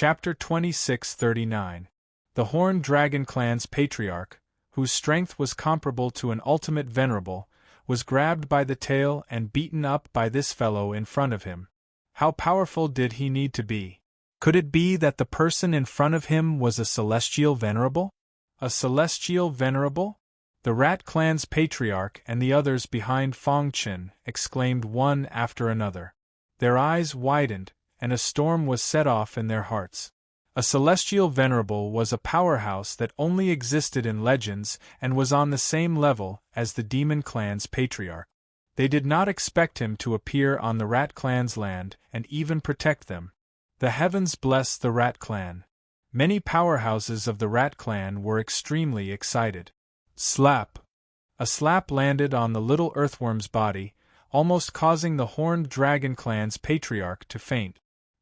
Chapter 2639. The Horned Dragon Clan's patriarch, whose strength was comparable to an ultimate Venerable, was grabbed by the tail and beaten up by this fellow in front of him. How powerful did he need to be? Could it be that the person in front of him was a celestial Venerable? A celestial Venerable? The Rat Clan's patriarch and the others behind Fong Chen exclaimed one after another. Their eyes widened, and a storm was set off in their hearts. A celestial Venerable was a powerhouse that only existed in legends and was on the same level as the Demon Clan's patriarch. They did not expect him to appear on the Rat Clan's land and even protect them. The heavens bless the Rat Clan. Many powerhouses of the Rat Clan were extremely excited. Slap! A slap landed on the little earthworm's body, almost causing the Horned Dragon Clan's patriarch to faint.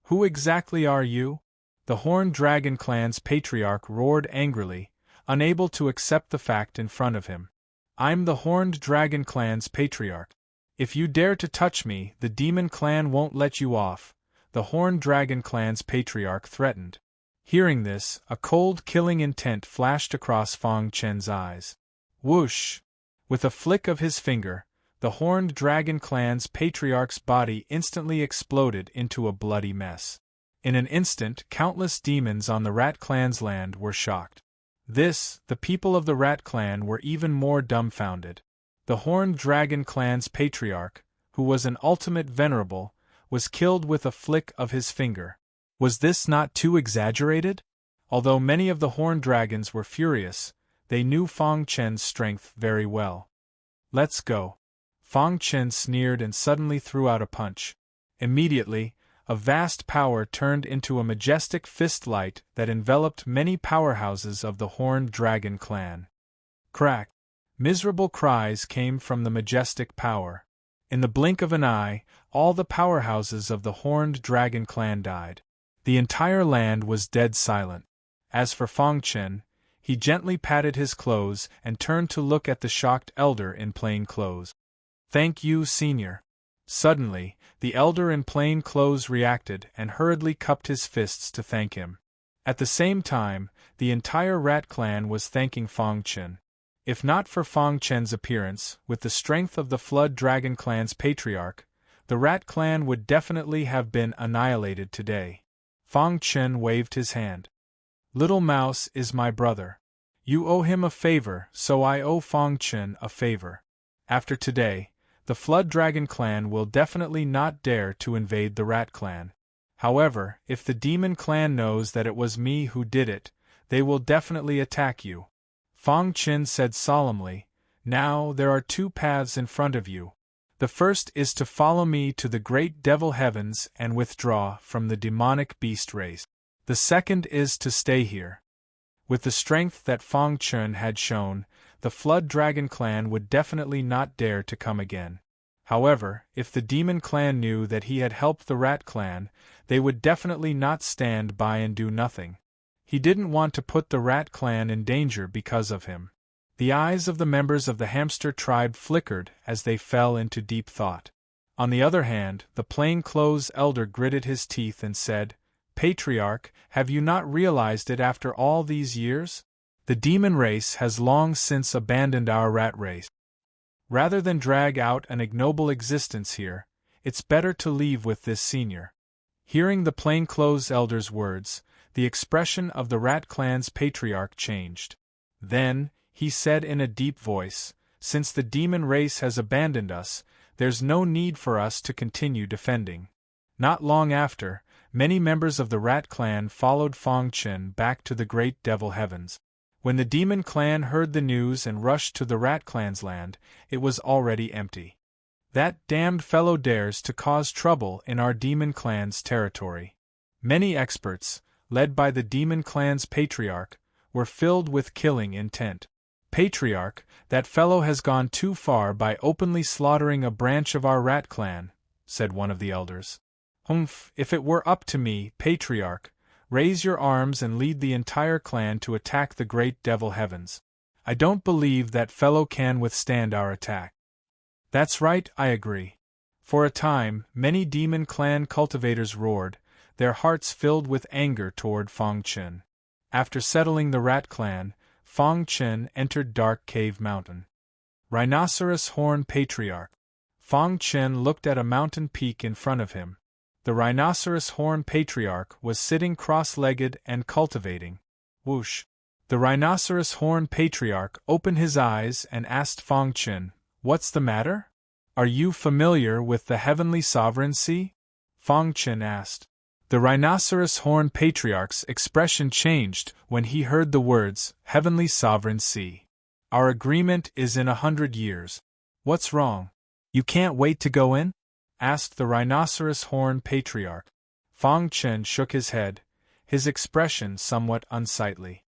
Who exactly are you? The Horned Dragon Clan's patriarch roared angrily, unable to accept the fact in front of him. I'm the Horned Dragon Clan's patriarch. If you dare to touch me, the Demon Clan won't let you off, the Horned Dragon Clan's patriarch threatened. Hearing this, a cold killing intent flashed across Fong Chen's eyes. Whoosh! With a flick of his finger, the Horned Dragon Clan's patriarch's body instantly exploded into a bloody mess. In an instant, countless demons on the Rat Clan's land were shocked. The people of the Rat Clan were even more dumbfounded. The Horned Dragon Clan's patriarch, who was an ultimate Venerable, was killed with a flick of his finger. Was this not too exaggerated? Although many of the Horned Dragons were furious, they knew Fong Chen's strength very well. Let's go. Fong Chen sneered and suddenly threw out a punch. Immediately, a vast power turned into a majestic fist light that enveloped many powerhouses of the Horned Dragon Clan. Crack! Miserable cries came from the majestic power. In the blink of an eye, all the powerhouses of the Horned Dragon Clan died. The entire land was dead silent. As for Fong Chen, he gently patted his clothes and turned to look at the shocked elder in plain clothes. Thank you, Senior. Suddenly, the elder in plain clothes reacted and hurriedly cupped his fists to thank him. At the same time, the entire Rat Clan was thanking Fong Chen. If not for Fong Chen's appearance, with the strength of the Flood Dragon Clan's patriarch, the Rat Clan would definitely have been annihilated today. Fong Chen waved his hand. Little Mouse is my brother. You owe him a favor, so I owe Fong Chen a favor. After today, the Flood Dragon Clan will definitely not dare to invade the Rat Clan. However, if the Demon Clan knows that it was me who did it, they will definitely attack you. Fong Chen said solemnly, Now there are two paths in front of you. The first is to follow me to the great devil heavens and withdraw from the demonic beast race. The second is to stay here. With the strength that Fong Chen had shown, the Flood Dragon Clan would definitely not dare to come again. However, if the Demon Clan knew that he had helped the Rat Clan, they would definitely not stand by and do nothing. He didn't want to put the Rat Clan in danger because of him. The eyes of the members of the hamster tribe flickered as they fell into deep thought. On the other hand, the plainclothes elder gritted his teeth and said, Patriarch, have you not realized it after all these years? The demon race has long since abandoned our rat race. Rather than drag out an ignoble existence here, it's better to leave with this senior. Hearing the plainclothes elder's words, the expression of the Rat Clan's patriarch changed. Then, he said in a deep voice, Since the demon race has abandoned us, there's no need for us to continue defending. Not long after, many members of the Rat Clan followed Fong Chen back to the great devil heavens. When the Demon Clan heard the news and rushed to the Rat Clan's land, it was already empty. That damned fellow dares to cause trouble in our Demon Clan's territory. Many experts, led by the Demon Clan's patriarch, were filled with killing intent. Patriarch, that fellow has gone too far by openly slaughtering a branch of our Rat Clan, said one of the elders. Humph, if it were up to me, Patriarch, raise your arms and lead the entire clan to attack the great devil heavens. I don't believe that fellow can withstand our attack. That's right, I agree. For a time, many Demon Clan cultivators roared, their hearts filled with anger toward Fong Chen. After settling the Rat Clan, Fong Chen entered Dark Cave Mountain. Rhinoceros Horn Patriarch. Fong Chen looked at a mountain peak in front of him. The Rhinoceros Horn Patriarch was sitting cross-legged and cultivating. Whoosh! The Rhinoceros Horn Patriarch opened his eyes and asked Fong Chen, "What's the matter? Are you familiar with the Heavenly Sovereign Sea?" Fong Chen asked. The Rhinoceros Horn Patriarch's expression changed when he heard the words, "Heavenly Sovereign Sea. Our agreement is in 100 years. What's wrong? You can't wait to go in?" asked the Rhinoceros Horn Patriarch. Fong Chen shook his head, his expression somewhat unsightly.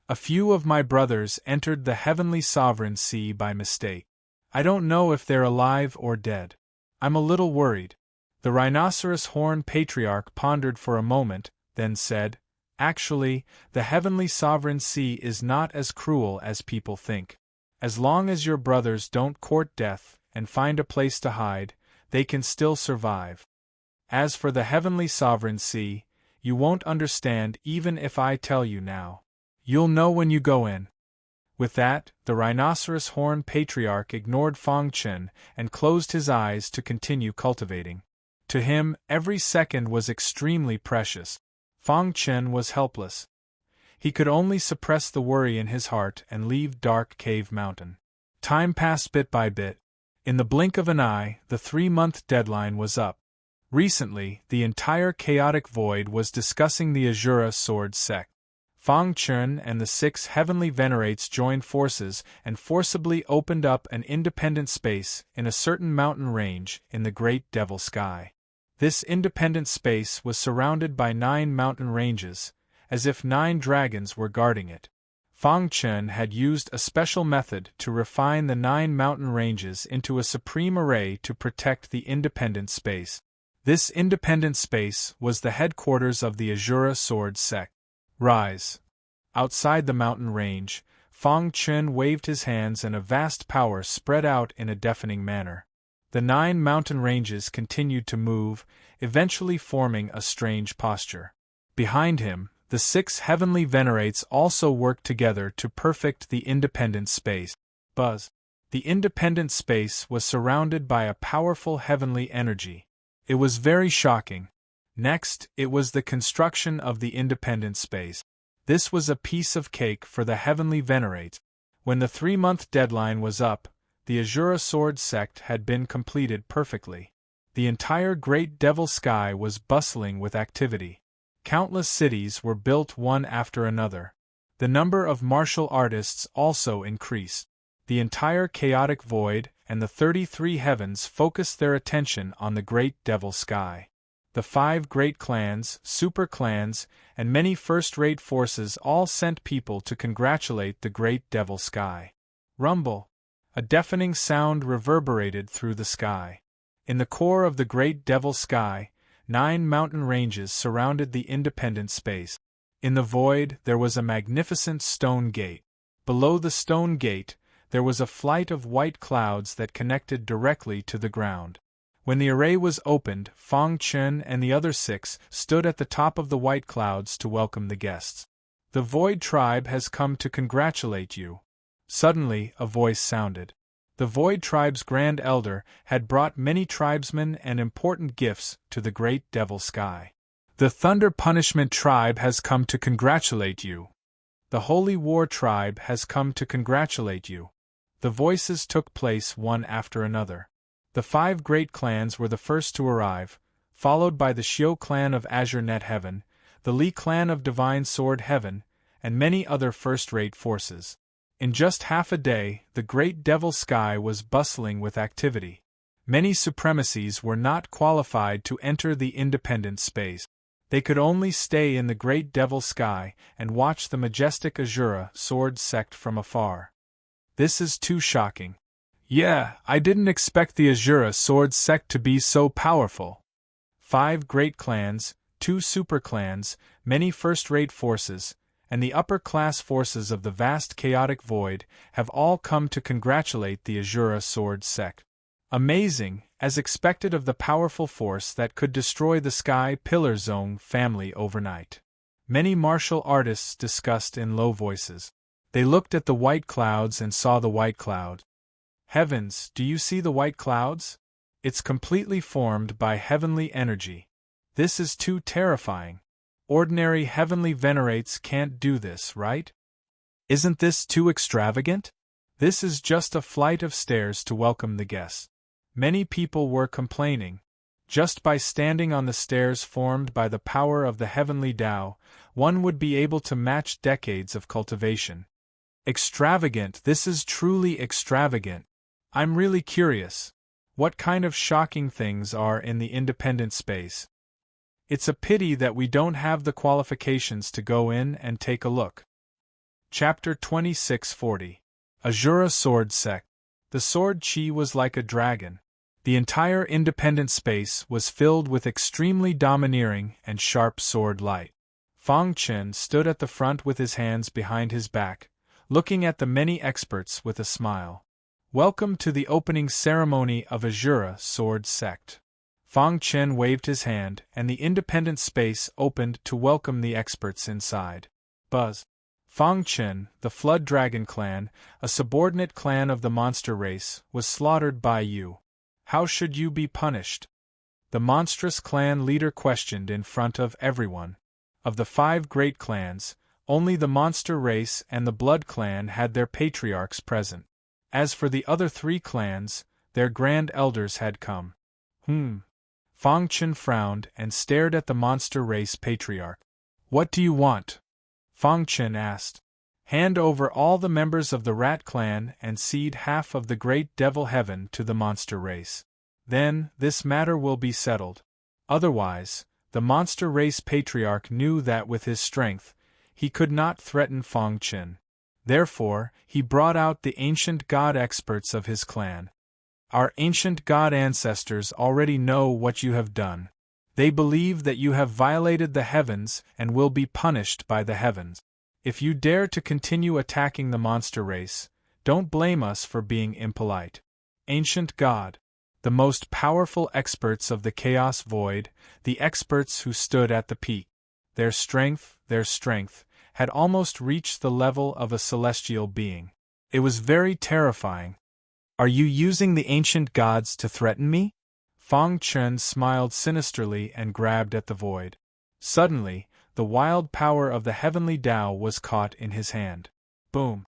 "A few of my brothers entered the Heavenly Sovereign Sea by mistake. I don't know if they're alive or dead. I'm a little worried." The Rhinoceros Horn Patriarch pondered for a moment, then said, "Actually, the Heavenly Sovereign Sea is not as cruel as people think. As long as your brothers don't court death and find a place to hide, they can still survive. As for the Heavenly Sovereign Sea, you won't understand even if I tell you now. You'll know when you go in." With that, the Rhinoceros Horn Patriarch ignored Fong Chen and closed his eyes to continue cultivating. To him, every second was extremely precious. Fong Chen was helpless. He could only suppress the worry in his heart and leave Dark Cave Mountain. Time passed bit by bit. In the blink of an eye, the 3-month deadline was up. Recently, the entire chaotic void was discussing the Azura Sword sect. Fong Chen and the 6 heavenly venerates joined forces and forcibly opened up an independent space in a certain mountain range in the Great Devil Sky. This independent space was surrounded by 9 mountain ranges, as if 9 dragons were guarding it. Fong Chen had used a special method to refine the 9 mountain ranges into a supreme array to protect the independent space. This independent space was the headquarters of the Azura Sword sect. Rise! Outside the mountain range, Fong Chen waved his hands and a vast power spread out in a deafening manner. The 9 mountain ranges continued to move, eventually forming a strange posture. Behind him, the 6 heavenly venerates also worked together to perfect the independent space. Buzz! The independent space was surrounded by a powerful heavenly energy. It was very shocking. Next, it was the construction of the independent space. This was a piece of cake for the heavenly venerates. When the 3-month deadline was up, the Azura Sword sect had been completed perfectly. The entire Great Devil Sky was bustling with activity. Countless cities were built one after another. The number of martial artists also increased. The entire chaotic void and the 33 heavens focused their attention on the Great Devil Sky. The 5 great clans, super clans, and many first-rate forces all sent people to congratulate the Great Devil Sky. Rumble! A deafening sound reverberated through the sky. In the core of the Great Devil Sky, 9 mountain ranges surrounded the independent space. In the void, there was a magnificent stone gate. Below the stone gate, there was a flight of white clouds that connected directly to the ground. When the array was opened, Fong Chen and the other 6 stood at the top of the white clouds to welcome the guests. "The Void Tribe has come to congratulate you." Suddenly, a voice sounded. The Void Tribe's Grand Elder had brought many tribesmen and important gifts to the Great Devil Sky. "The Thunder Punishment Tribe has come to congratulate you. The Holy War Tribe has come to congratulate you." The voices took place one after another. The 5 great clans were the first to arrive, followed by the Xiao clan of Azure Net Heaven, the Li clan of Divine Sword Heaven, and many other first-rate forces. In just half a day, the Great Devil Sky was bustling with activity. Many supremacies were not qualified to enter the independent space. They could only stay in the Great Devil Sky and watch the majestic Azura Sword sect from afar. "This is too shocking. Yeah, I didn't expect the Azura Sword sect to be so powerful. 5 great clans, 2 super clans, many first-rate forces, and the upper-class forces of the vast chaotic void have all come to congratulate the Azura Sword sect. Amazing, as expected of the powerful force that could destroy the Sky Pillar Zone family overnight. Many martial artists discussed in low voices. They looked at the white clouds and saw the white cloud. Heavens, do you see the white clouds? It's completely formed by heavenly energy. This is too terrifying. Ordinary heavenly venerates can't do this, right? Isn't this too extravagant? This is just a flight of stairs to welcome the guests. Many people were complaining. Just by standing on the stairs formed by the power of the heavenly Tao, one would be able to match decades of cultivation. Extravagant, this is truly extravagant. I'm really curious. What kind of shocking things are in the independent space? It's a pity that we don't have the qualifications to go in and take a look. Chapter 2640. Azura Sword Sect. The sword chi was like a dragon. The entire independent space was filled with extremely domineering and sharp sword light. Fang Chen stood at the front with his hands behind his back, looking at the many experts with a smile. Welcome to the opening ceremony of Azura Sword Sect. Fang Chen waved his hand, and the independent space opened to welcome the experts inside. Buzz. Fang Chen, the Flood Dragon clan, a subordinate clan of the monster race, was slaughtered by you. How should you be punished? The monstrous clan leader questioned in front of everyone. Of the 5 great clans, only the monster race and the blood clan had their patriarchs present. As for the other 3 clans, their grand elders had come. Fang Chen frowned and stared at the monster race patriarch. What do you want? Fang Chen asked. Hand over all the members of the rat clan and cede half of the great devil heaven to the monster race. Then, this matter will be settled. Otherwise, the monster race patriarch knew that with his strength, he could not threaten Fang Chen. Therefore, he brought out the ancient god experts of his clan. Our ancient god ancestors already know what you have done. They believe that you have violated the heavens and will be punished by the heavens. If you dare to continue attacking the monster race, don't blame us for being impolite. Ancient God, the most powerful experts of the Chaos Void, the experts who stood at the peak. Their strength, had almost reached the level of a celestial being. It was very terrifying. Are you using the ancient gods to threaten me? Fang Chen smiled sinisterly and grabbed at the void. Suddenly, the wild power of the heavenly Tao was caught in his hand. Boom!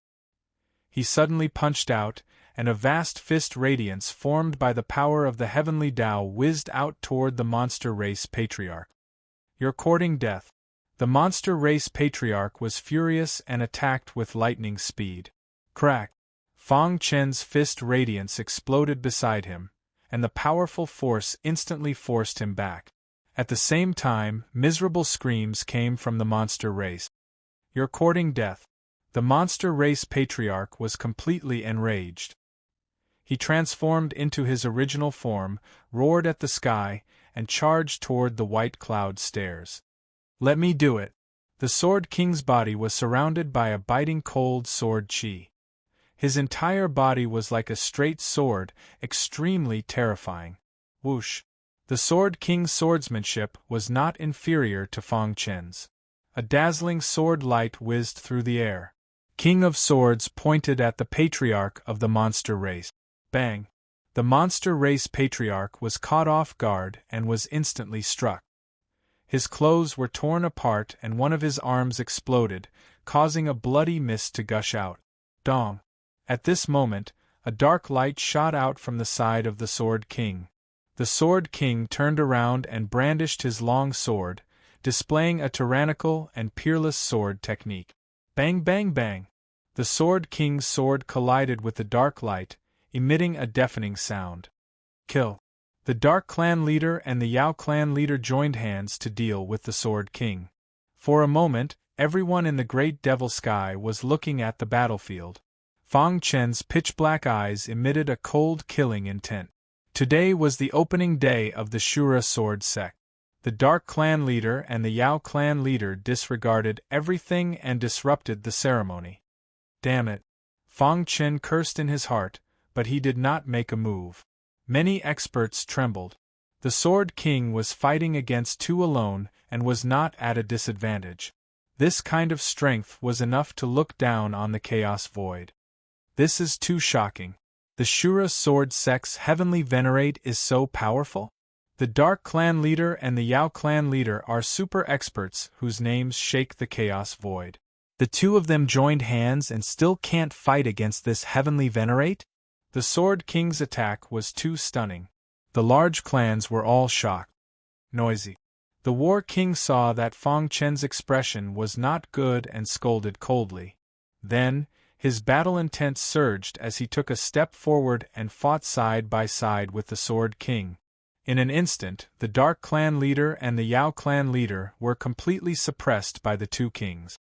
He suddenly punched out, and a vast fist radiance formed by the power of the heavenly Tao whizzed out toward the monster race patriarch. You're courting death. The monster race patriarch was furious and attacked with lightning speed. Crack! Fang Chen's fist radiance exploded beside him, and the powerful force instantly forced him back. At the same time, miserable screams came from the monster race. You're courting death. The monster race patriarch was completely enraged. He transformed into his original form, roared at the sky, and charged toward the white cloud stairs. Let me do it. The Sword King's body was surrounded by a biting cold sword chi. His entire body was like a straight sword, extremely terrifying. Whoosh! The Sword King's swordsmanship was not inferior to Fang Chen's. A dazzling sword light whizzed through the air. King of Swords pointed at the patriarch of the monster race. Bang! The monster race patriarch was caught off guard and was instantly struck. His clothes were torn apart and one of his arms exploded, causing a bloody mist to gush out. Dong! At this moment, a dark light shot out from the side of the Sword King. The Sword King turned around and brandished his long sword, displaying a tyrannical and peerless sword technique. Bang bang bang! The Sword King's sword collided with the dark light, emitting a deafening sound. Kill! The Dark Clan leader and the Yao Clan leader joined hands to deal with the Sword King. For a moment, everyone in the Great Devil Sky was looking at the battlefield. Fang Chen's pitch-black eyes emitted a cold killing intent. Today was the opening day of the Shura Sword Sect. The Dark Clan leader and the Yao Clan leader disregarded everything and disrupted the ceremony. Damn it! Fang Chen cursed in his heart, but he did not make a move. Many experts trembled. The Sword King was fighting against two alone and was not at a disadvantage. This kind of strength was enough to look down on the Chaos Void. This is too shocking. The Shura Sword Sect's Heavenly Venerate is so powerful? The Dark Clan leader and the Yao Clan leader are super experts whose names shake the Chaos Void. The two of them joined hands and still can't fight against this Heavenly Venerate? The Sword King's attack was too stunning. The large clans were all shocked. Noisy. The War King saw that Fang Chen's expression was not good and scolded coldly. Then, his battle intent surged as he took a step forward and fought side by side with the Sword King. In an instant, the Dark Clan leader and the Yao Clan leader were completely suppressed by the two kings.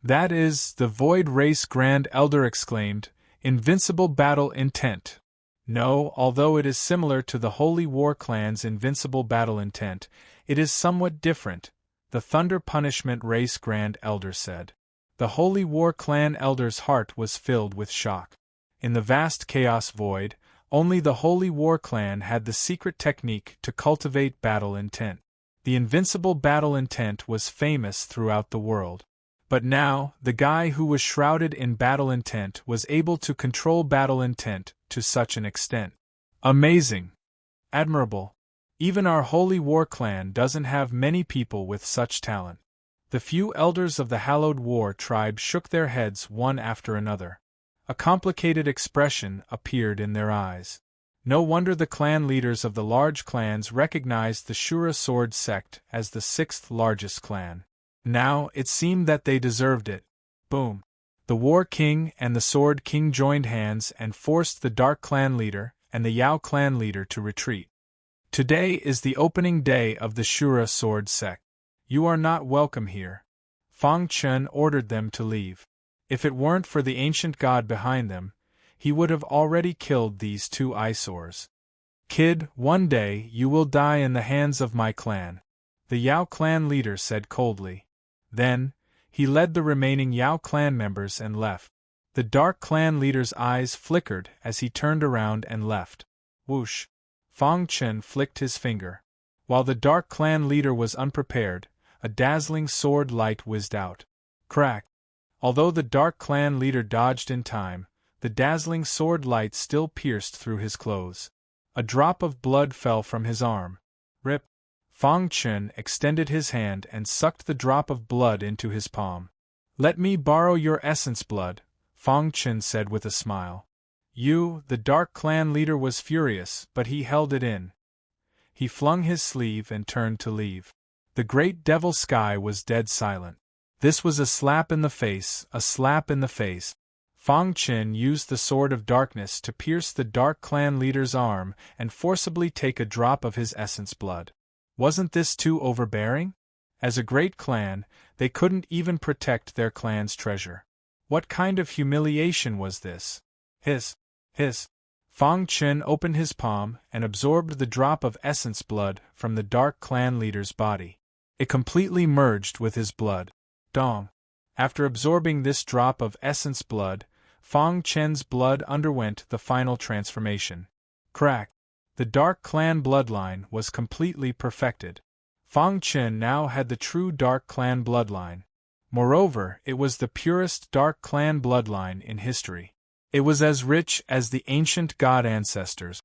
"That is," the Void Race Grand Elder exclaimed, "invincible battle intent." No, although it is similar to the Holy War Clan's invincible battle intent, it is somewhat different, the Thunder Punishment Race Grand Elder said. The Holy War Clan Elder's heart was filled with shock. In the vast Chaos Void, only the Holy War Clan had the secret technique to cultivate battle intent. The invincible battle intent was famous throughout the world. But now, the guy who was shrouded in battle intent was able to control battle intent to such an extent. Amazing! Admirable! Even our Holy War Clan doesn't have many people with such talent. The few elders of the Hallowed War tribe shook their heads one after another. A complicated expression appeared in their eyes. No wonder the clan leaders of the large clans recognized the Shura Sword Sect as the sixth largest clan. Now, it seemed that they deserved it. Boom! The War King and the Sword King joined hands and forced the Dark Clan leader and the Yao Clan leader to retreat. Today is the opening day of the Shura Sword Sect. You are not welcome here. Fang Chen ordered them to leave. If it weren't for the ancient god behind them, he would have already killed these two eyesores. Kid, one day you will die in the hands of my clan, the Yao Clan leader said coldly. Then, he led the remaining Yao Clan members and left. The Dark Clan leader's eyes flickered as he turned around and left. Whoosh! Fang Chen flicked his finger. While the Dark Clan leader was unprepared, a dazzling sword light whizzed out. Crack! Although the Dark Clan leader dodged in time, the dazzling sword light still pierced through his clothes. A drop of blood fell from his arm. Rip! Fang Chen extended his hand and sucked the drop of blood into his palm. "Let me borrow your essence blood," Fang Chen said with a smile. The Dark Clan leader was furious, but he held it in. He flung his sleeve and turned to leave. The great devil sky was dead silent. This was a slap in the face, a slap in the face. Fang Chen used the Sword of Darkness to pierce the Dark Clan leader's arm and forcibly take a drop of his essence blood. Wasn't this too overbearing? As a great clan, they couldn't even protect their clan's treasure. What kind of humiliation was this? Hiss! Fang Chen opened his palm and absorbed the drop of essence blood from the Dark Clan leader's body. It completely merged with his blood. Dong! After absorbing this drop of essence blood, Fang Chen's blood underwent the final transformation. Crack! The Dark Clan bloodline was completely perfected. Fang Chen now had the true Dark Clan bloodline. Moreover, it was the purest Dark Clan bloodline in history. It was as rich as the ancient god ancestors.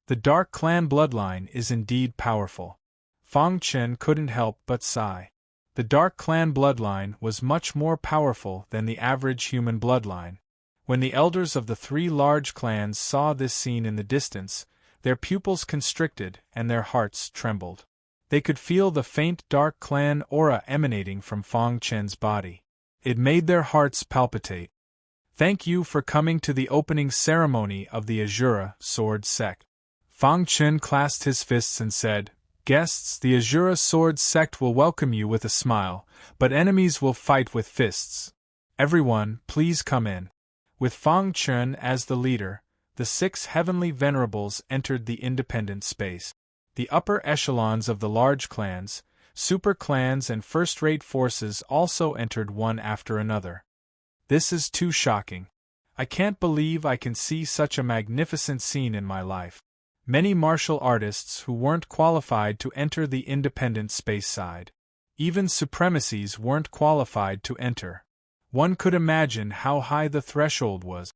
The Dark Clan bloodline is indeed powerful. Fang Chen couldn't help but sigh. The Dark Clan bloodline was much more powerful than the average human bloodline. When the elders of the three large clans saw this scene in the distance, their pupils constricted and their hearts trembled. They could feel the faint Dark Clan aura emanating from Fang Chen's body. It made their hearts palpitate. "Thank you for coming to the opening ceremony of the Azura Sword Sect." Fang Chen clasped his fists and said, "Guests, the Azura Sword Sect will welcome you with a smile, but enemies will fight with fists. Everyone, please come in." With Fang Chen as the leader, the 6 heavenly venerables entered the independent space. The upper echelons of the large clans, super clans and first-rate forces also entered one after another. This is too shocking. I can't believe I can see such a magnificent scene in my life. Many martial artists who weren't qualified to enter the independent space side. Even supremacies weren't qualified to enter. One could imagine how high the threshold was.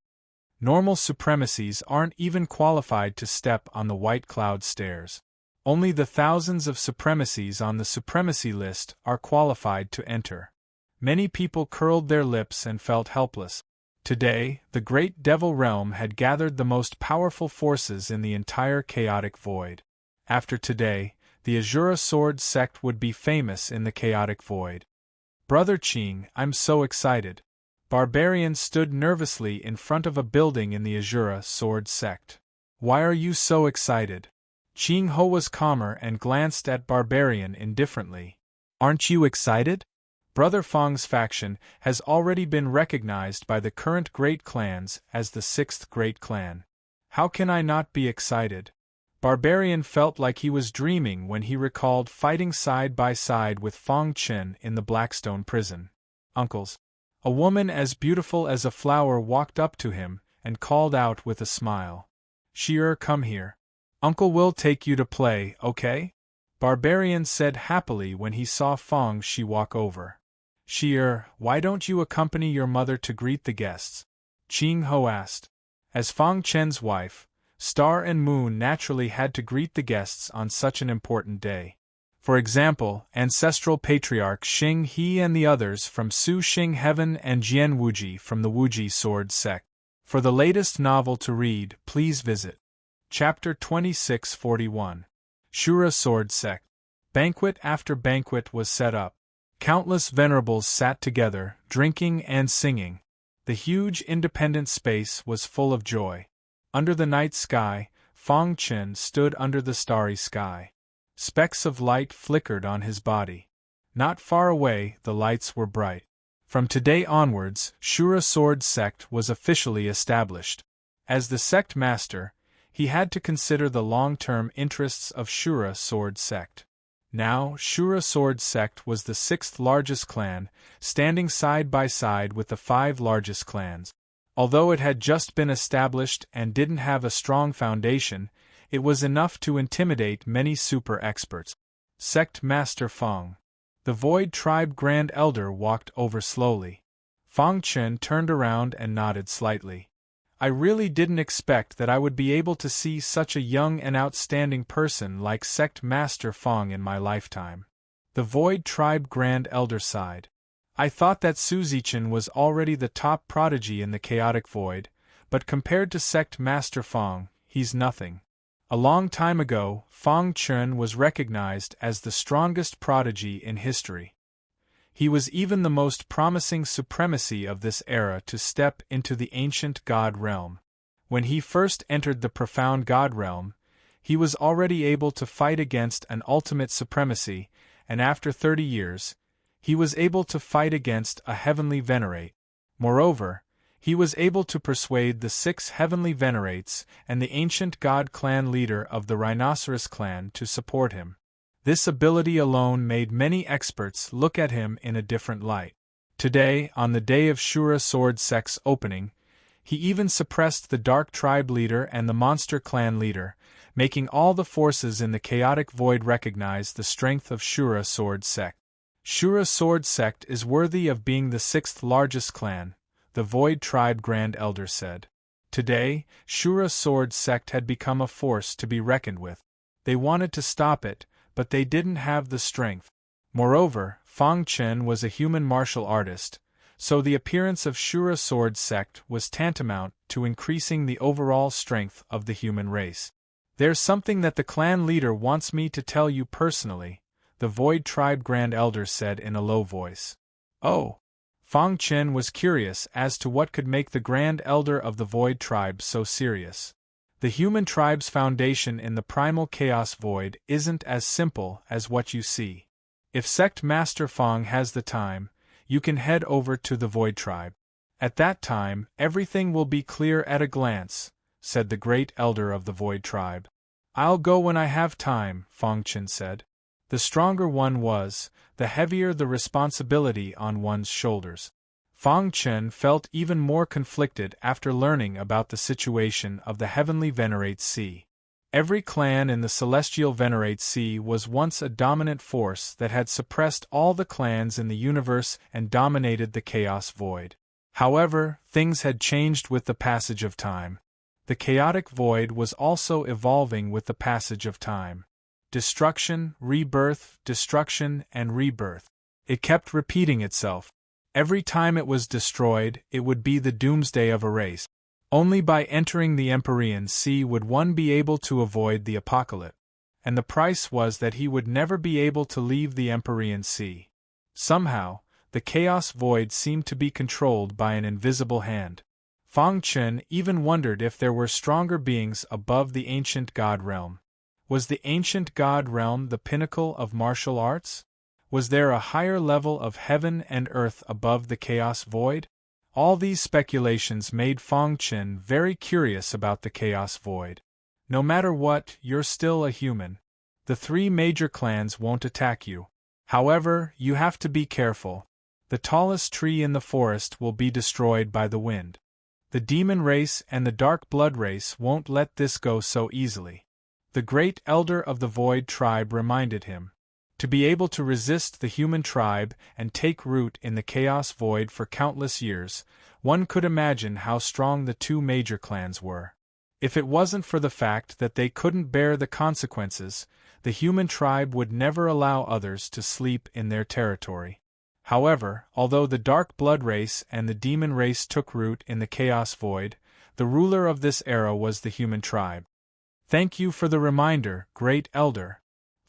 Normal supremacies aren't even qualified to step on the White Cloud stairs. Only the thousands of supremacies on the supremacy list are qualified to enter. Many people curled their lips and felt helpless. Today, the great Devil Realm had gathered the most powerful forces in the entire chaotic void. After today, the Azura Sword sect would be famous in the chaotic void. Brother Qing, I'm so excited. Barbarian stood nervously in front of a building in the Azura Sword sect. Why are you so excited? Qing Ho was calmer and glanced at Barbarian indifferently. Aren't you excited? Brother Fong's faction has already been recognized by the current great clans as the 6th great clan. How can I not be excited? Barbarian felt like he was dreaming when he recalled fighting side by side with Fong Chen in the Blackstone prison. Uncles. A woman as beautiful as a flower walked up to him and called out with a smile. Shi'er, come here. Uncle will take you to play, okay? Barbarian said happily when he saw Fong Shi walk over. Shi'er, why don't you accompany your mother to greet the guests? Qing Ho asked. As Fong Chen's wife, Star and Moon naturally had to greet the guests on such an important day. For example, ancestral patriarch Xing He and the others from Su Xing Heaven and Jian Wuji from the Wuji Sword sect. For the latest novel to read, please visit Chapter 2641. Shura Sword Sect. Banquet after banquet was set up. Countless venerables sat together, drinking and singing. The huge independent space was full of joy. Under the night sky, Fong Chen stood under the starry sky. Specks of light flickered on his body. Not far away, the lights were bright. From today onwards, Shura Sword Sect was officially established. As the sect master, he had to consider the long-term interests of Shura Sword Sect. Now, Shura Sword Sect was the 6th largest clan, standing side by side with the 5 largest clans. Although it had just been established and didn't have a strong foundation, it was enough to intimidate many super experts. Sect Master Fong. The Void Tribe Grand Elder walked over slowly. Fong Chen turned around and nodded slightly. I really didn't expect that I would be able to see such a young and outstanding person like Sect Master Fong in my lifetime. The Void Tribe Grand Elder sighed. I thought that Su Zichen was already the top prodigy in the chaotic void, but compared to Sect Master Fong, he's nothing. A long time ago, Fong Chen was recognized as the strongest prodigy in history. He was even the most promising supremacy of this era to step into the ancient God realm. When he first entered the profound God realm, he was already able to fight against an ultimate supremacy, and after 30 years, he was able to fight against a heavenly venerate. Moreover, he was able to persuade the 6 heavenly venerates and the ancient God clan leader of the Rhinoceros clan to support him. This ability alone made many experts look at him in a different light. Today, on the day of Shura Sword Sect's opening, he even suppressed the Dark Tribe leader and the Monster Clan leader, making all the forces in the chaotic void recognize the strength of Shura Sword Sect. Shura Sword Sect is worthy of being the 6th largest clan, the Void Tribe Grand Elder said. Today, Shura Sword Sect had become a force to be reckoned with. They wanted to stop it, but they didn't have the strength. Moreover, Fong Chen was a human martial artist, so the appearance of Shura Sword Sect was tantamount to increasing the overall strength of the human race. There's something that the clan leader wants me to tell you personally, the Void Tribe Grand Elder said in a low voice. Oh. Fong Chen was curious as to what could make the Grand Elder of the Void Tribe so serious. The human tribe's foundation in the primal chaos void isn't as simple as what you see. If Sect Master Fong has the time, you can head over to the Void Tribe. At that time, everything will be clear at a glance, said the Great Elder of the Void Tribe. I'll go when I have time, Fong Chen said. The stronger one was, the heavier the responsibility on one's shoulders. Fong Chen felt even more conflicted after learning about the situation of the Heavenly Venerate Sea. Every clan in the celestial Venerate Sea was once a dominant force that had suppressed all the clans in the universe and dominated the chaos void. However, things had changed with the passage of time. The chaotic void was also evolving with the passage of time. Destruction, rebirth, destruction, and rebirth. It kept repeating itself. Every time it was destroyed, it would be the doomsday of a race. Only by entering the Empyrean Sea would one be able to avoid the apocalypse. And the price was that he would never be able to leave the Empyrean Sea. Somehow, the chaos void seemed to be controlled by an invisible hand. Fang Chen even wondered if there were stronger beings above the ancient god realm. Was the ancient god realm the pinnacle of martial arts? Was there a higher level of heaven and earth above the chaos void? All these speculations made Fang Chen very curious about the chaos void. No matter what, you're still a human. The three major clans won't attack you. However, you have to be careful. The tallest tree in the forest will be destroyed by the wind. The demon race and the dark blood race won't let this go so easily. The great elder of the Void tribe reminded him. To be able to resist the human tribe and take root in the chaos void for countless years, one could imagine how strong the two major clans were. If it wasn't for the fact that they couldn't bear the consequences, the human tribe would never allow others to sleep in their territory. However, although the dark blood race and the demon race took root in the chaos void, the ruler of this era was the human tribe. Thank you for the reminder, great elder.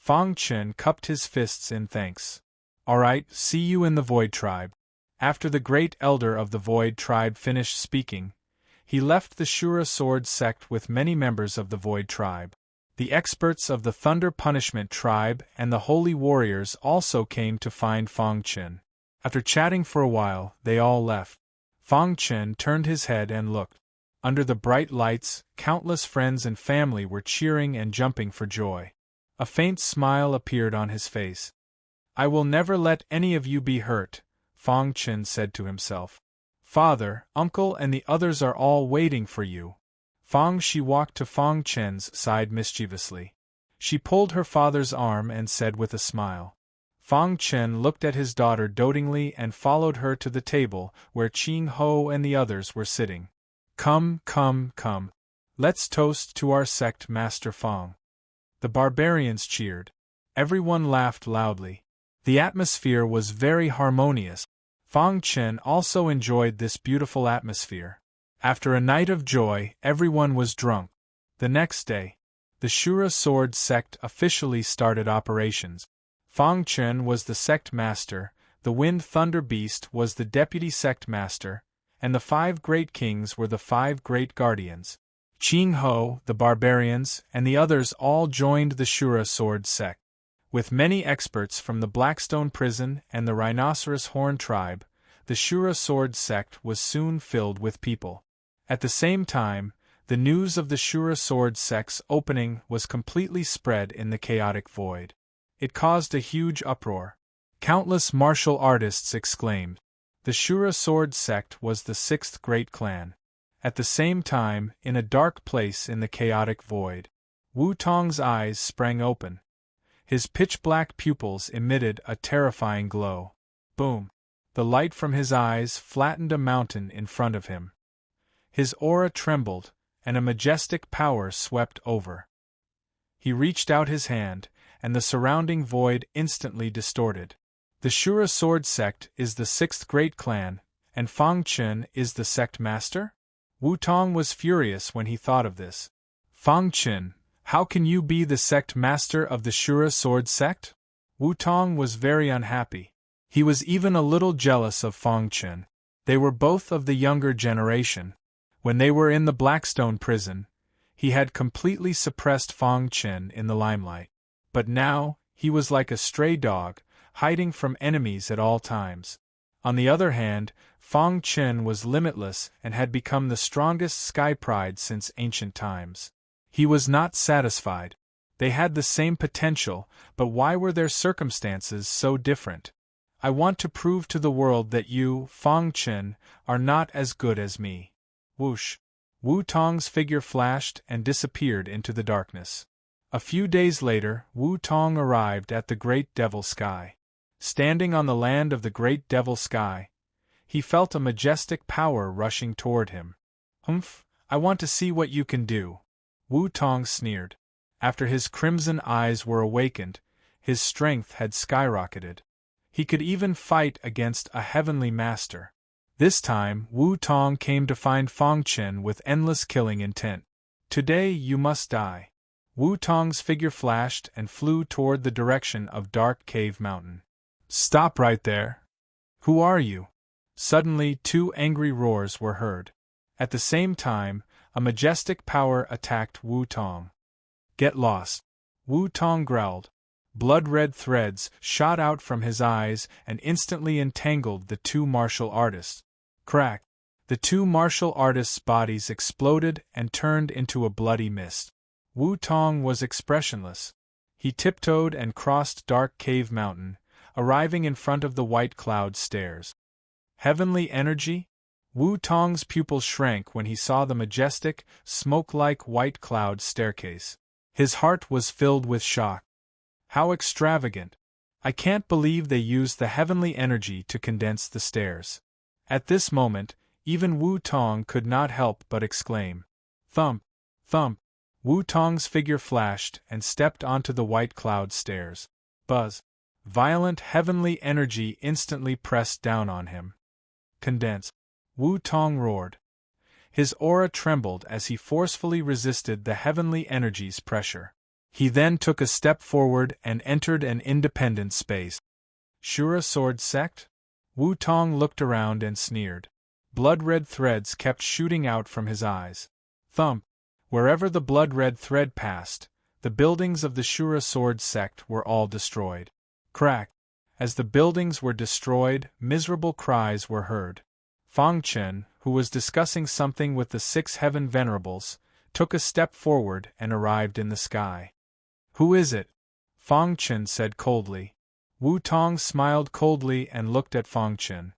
Fang Chen cupped his fists in thanks. Alright, see you in the Void Tribe. After the great elder of the Void Tribe finished speaking, he left the Shura Sword sect with many members of the Void Tribe. The experts of the Thunder Punishment Tribe and the Holy Warriors also came to find Fang Chen. After chatting for a while, they all left. Fang Chen turned his head and looked. Under the bright lights, countless friends and family were cheering and jumping for joy. A faint smile appeared on his face. I will never let any of you be hurt, Fang Chen said to himself. Father, uncle and the others are all waiting for you. Fang Shi walked to Fang Chen's side mischievously. She pulled her father's arm and said with a smile. Fang Chen looked at his daughter dotingly and followed her to the table where Qing Ho and the others were sitting. Come, come, come. Let's toast to our sect Master Fang. The barbarians cheered. Everyone laughed loudly. The atmosphere was very harmonious. Fang Chen also enjoyed this beautiful atmosphere. After a night of joy, everyone was drunk. The next day, the Shura Sword sect officially started operations. Fang Chen was the sect master, the Wind Thunder Beast was the deputy sect master, and the 5 great kings were the 5 great guardians. Qing Ho, the barbarians, and the others all joined the Shura Sword sect. With many experts from the Blackstone Prison and the Rhinoceros Horn tribe, the Shura Sword sect was soon filled with people. At the same time, the news of the Shura Sword sect's opening was completely spread in the chaotic void. It caused a huge uproar. Countless martial artists exclaimed. The Shura Sword sect was the 6th great clan. At the same time, in a dark place in the chaotic void, Wu Tong's eyes sprang open. His pitch-black pupils emitted a terrifying glow. Boom! The light from his eyes flattened a mountain in front of him. His aura trembled, and a majestic power swept over. He reached out his hand, and the surrounding void instantly distorted. The Shura Sword sect is the 6th great clan, and Fang Chen is the sect master? Wu Tong was furious when he thought of this. Fang Chen, how can you be the sect master of the Shura Sword sect? Wu Tong was very unhappy. He was even a little jealous of Fang Chen. They were both of the younger generation. When they were in the Blackstone prison, he had completely suppressed Fang Chen in the limelight. But now, he was like a stray dog, hiding from enemies at all times. On the other hand, Fang Chen was limitless and had become the strongest sky pride since ancient times. He was not satisfied. They had the same potential, but why were their circumstances so different? I want to prove to the world that you, Fang Chen, are not as good as me. Whoosh! Wu Tong's figure flashed and disappeared into the darkness. A few days later, Wu Tong arrived at the Great Devil Sky. Standing on the land of the Great Devil Sky, he felt a majestic power rushing toward him. "Humph, I want to see what you can do," Wu Tong sneered. After his crimson eyes were awakened, his strength had skyrocketed. He could even fight against a heavenly master. This time, Wu Tong came to find Fang Chen with endless killing intent. "Today you must die." Wu Tong's figure flashed and flew toward the direction of Dark Cave Mountain. "Stop right there! Who are you?" Suddenly 2 angry roars were heard. At the same time, a majestic power attacked Wu Tong. "Get lost!" Wu Tong growled. Blood-red threads shot out from his eyes and instantly entangled the 2 martial artists. Crack! The 2 martial artists' bodies exploded and turned into a bloody mist. Wu Tong was expressionless. He tiptoed and crossed Dark Cave Mountain, arriving in front of the White Cloud Stairs. Heavenly energy? Wu Tong's pupils shrank when he saw the majestic, smoke-like White Cloud staircase. His heart was filled with shock. How extravagant! I can't believe they used the heavenly energy to condense the stairs. At this moment, even Wu Tong could not help but exclaim. Thump! Thump! Wu Tong's figure flashed and stepped onto the White Cloud stairs. Buzz! Violent heavenly energy instantly pressed down on him. Condense! Wu Tong roared. His aura trembled as he forcefully resisted the heavenly energy's pressure. He then took a step forward and entered an independent space. Shura Sword Sect? Wu Tong looked around and sneered. Blood-red threads kept shooting out from his eyes. Thump! Wherever the blood-red thread passed, the buildings of the Shura Sword Sect were all destroyed. Crack! As the buildings were destroyed, miserable cries were heard. Fang Chen, who was discussing something with the 6 heaven venerables, took a step forward and arrived in the sky. "Who is it?" Fang Chen said coldly. Wu Tong smiled coldly and looked at Fang Chen.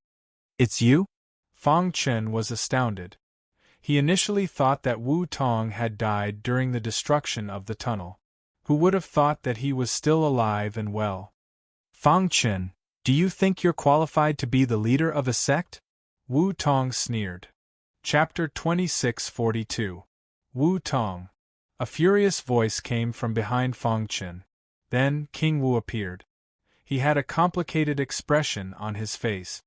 "It's you?" Fang Chen was astounded. He initially thought that Wu Tong had died during the destruction of the tunnel. Who would have thought that he was still alive and well? "Fang Chen, do you think you're qualified to be the leader of a sect?" Wu Tong sneered. Chapter 2642. Wu Tong. A furious voice came from behind Fang Chen. Then King Wu appeared. He had a complicated expression on his face.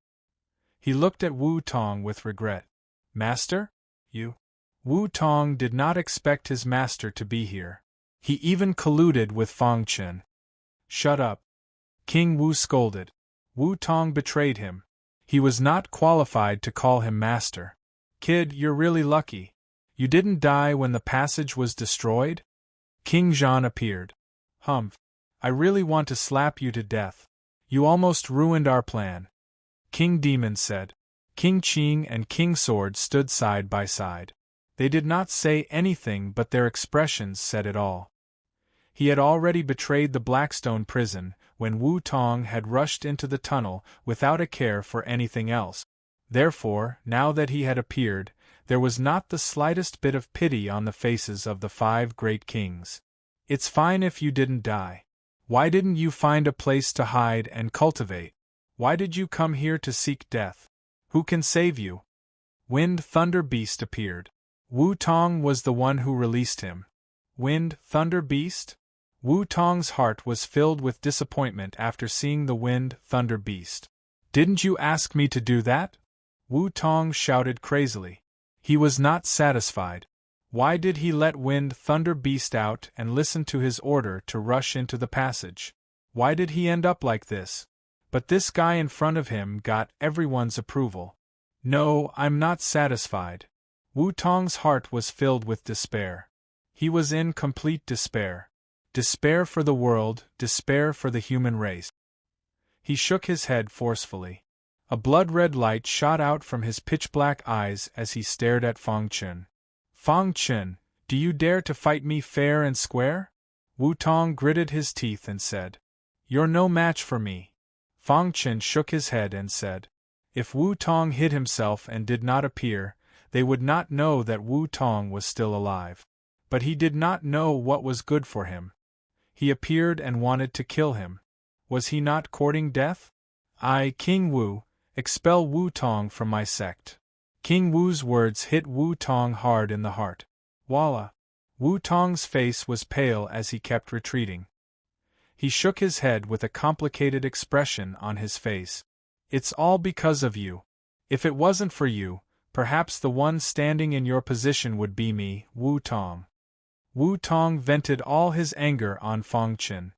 He looked at Wu Tong with regret. "Master? You?" Wu Tong did not expect his master to be here. He even colluded with Fang Chen. "Shut up!" King Wu scolded. Wu Tong betrayed him. He was not qualified to call him master. "Kid, you're really lucky. You didn't die when the passage was destroyed?" King Zhan appeared. "Humph. I really want to slap you to death. You almost ruined our plan," King Demon said. King Qing and King Sword stood side by side. They did not say anything, but their expressions said it all. He had already betrayed the Blackstone prison when Wu Tong had rushed into the tunnel without a care for anything else. Therefore, now that he had appeared, there was not the slightest bit of pity on the faces of the 5 great kings. "It's fine if you didn't die. Why didn't you find a place to hide and cultivate? Why did you come here to seek death? Who can save you?" Wind Thunder Beast appeared. Wu Tong was the one who released him. Wind Thunder Beast? Wu Tong's heart was filled with disappointment after seeing the Wind Thunder Beast. "Didn't you ask me to do that?" Wu Tong shouted crazily. He was not satisfied. Why did he let Wind Thunder Beast out and listen to his order to rush into the passage? Why did he end up like this? But this guy in front of him got everyone's approval. "No, I'm not satisfied." Wu Tong's heart was filled with despair. He was in complete despair. Despair for the world, despair for the human race. He shook his head forcefully. A blood-red light shot out from his pitch-black eyes as he stared at Fang Chen. "Fang Chen, do you dare to fight me fair and square?" Wu Tong gritted his teeth and said. "You're no match for me." Fang Chen shook his head and said. If Wu Tong hid himself and did not appear, they would not know that Wu Tong was still alive. But he did not know what was good for him. He appeared and wanted to kill him. Was he not courting death? I, King Wu, expel Wu Tong from my sect. King Wu's words hit Wu Tong hard in the heart. Voila! Wu Tong's face was pale as he kept retreating. He shook his head with a complicated expression on his face. It's all because of you. If it wasn't for you, perhaps the one standing in your position would be me, Wu Tong. Wu Tong vented all his anger on Fang Qin.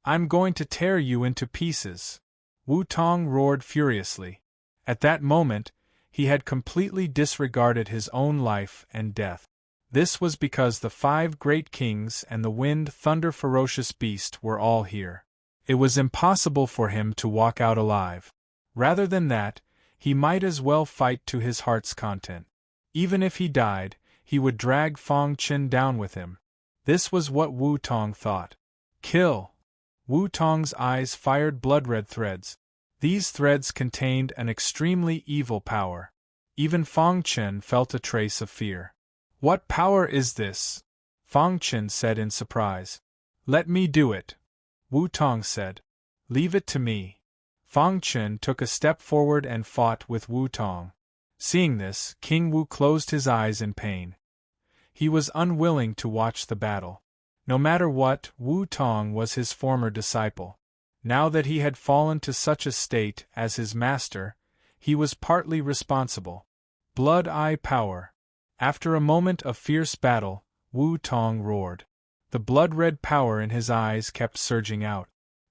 I'm going to tear you into pieces. Wu Tong roared furiously. At that moment, he had completely disregarded his own life and death. This was because the 5 great kings and the wind thunder ferocious beast were all here. It was impossible for him to walk out alive. Rather than that, he might as well fight to his heart's content. Even if he died, he would drag Fang Qin down with him. This was what Wu Tong thought. Kill! Wu Tong's eyes fired blood-red threads. These threads contained an extremely evil power. Even Fang Qin felt a trace of fear. What power is this? Fang Qin said in surprise. Let me do it. Wu Tong said. Leave it to me. Fang Qin took a step forward and fought with Wu Tong. Seeing this, King Wu closed his eyes in pain. He was unwilling to watch the battle. No matter what, Wu Tong was his former disciple. Now that he had fallen to such a state as his master, he was partly responsible. Blood Eye power. After a moment of fierce battle, Wu Tong roared. The blood-red power in his eyes kept surging out.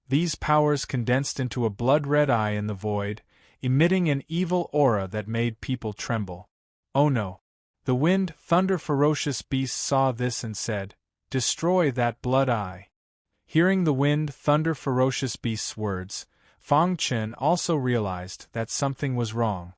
These powers condensed into a blood-red eye in the void, emitting an evil aura that made people tremble. Oh no! The wind thunder ferocious beast saw this and said, Destroy that blood eye. Hearing the wind thunder ferocious beast's words, Fang Qin also realized that something was wrong.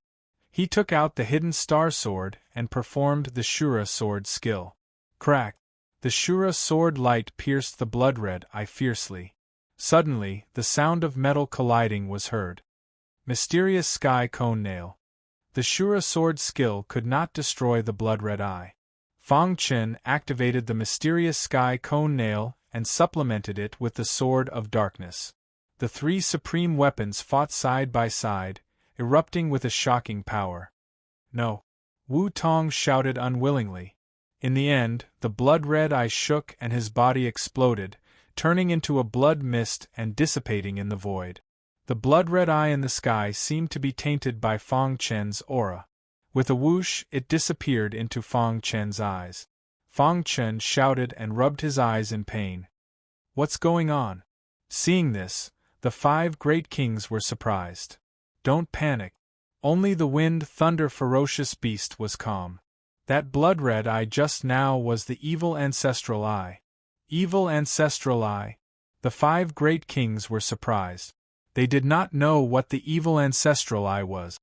He took out the hidden star sword and performed the Shura sword skill. Crack! The Shura sword light pierced the blood-red eye fiercely. Suddenly, the sound of metal colliding was heard. Mysterious sky cone nail. The Shura sword skill could not destroy the blood-red eye. Fang Qin activated the mysterious sky cone nail and supplemented it with the sword of darkness. The 3 supreme weapons fought side by side, erupting with a shocking power. No! Wu Tong shouted unwillingly. In the end, the blood-red eye shook and his body exploded, turning into a blood mist and dissipating in the void. The blood-red eye in the sky seemed to be tainted by Fang Qin's aura. With a whoosh, it disappeared into Fang Qin's eyes. Fang Qin shouted and rubbed his eyes in pain. What's going on? Seeing this, the 5 great kings were surprised. Don't panic. Only the wind thunder ferocious beast was calm. That blood-red eye just now was the evil ancestral eye. Evil ancestral eye. The 5 great kings were surprised. They did not know what the evil ancestral eye was.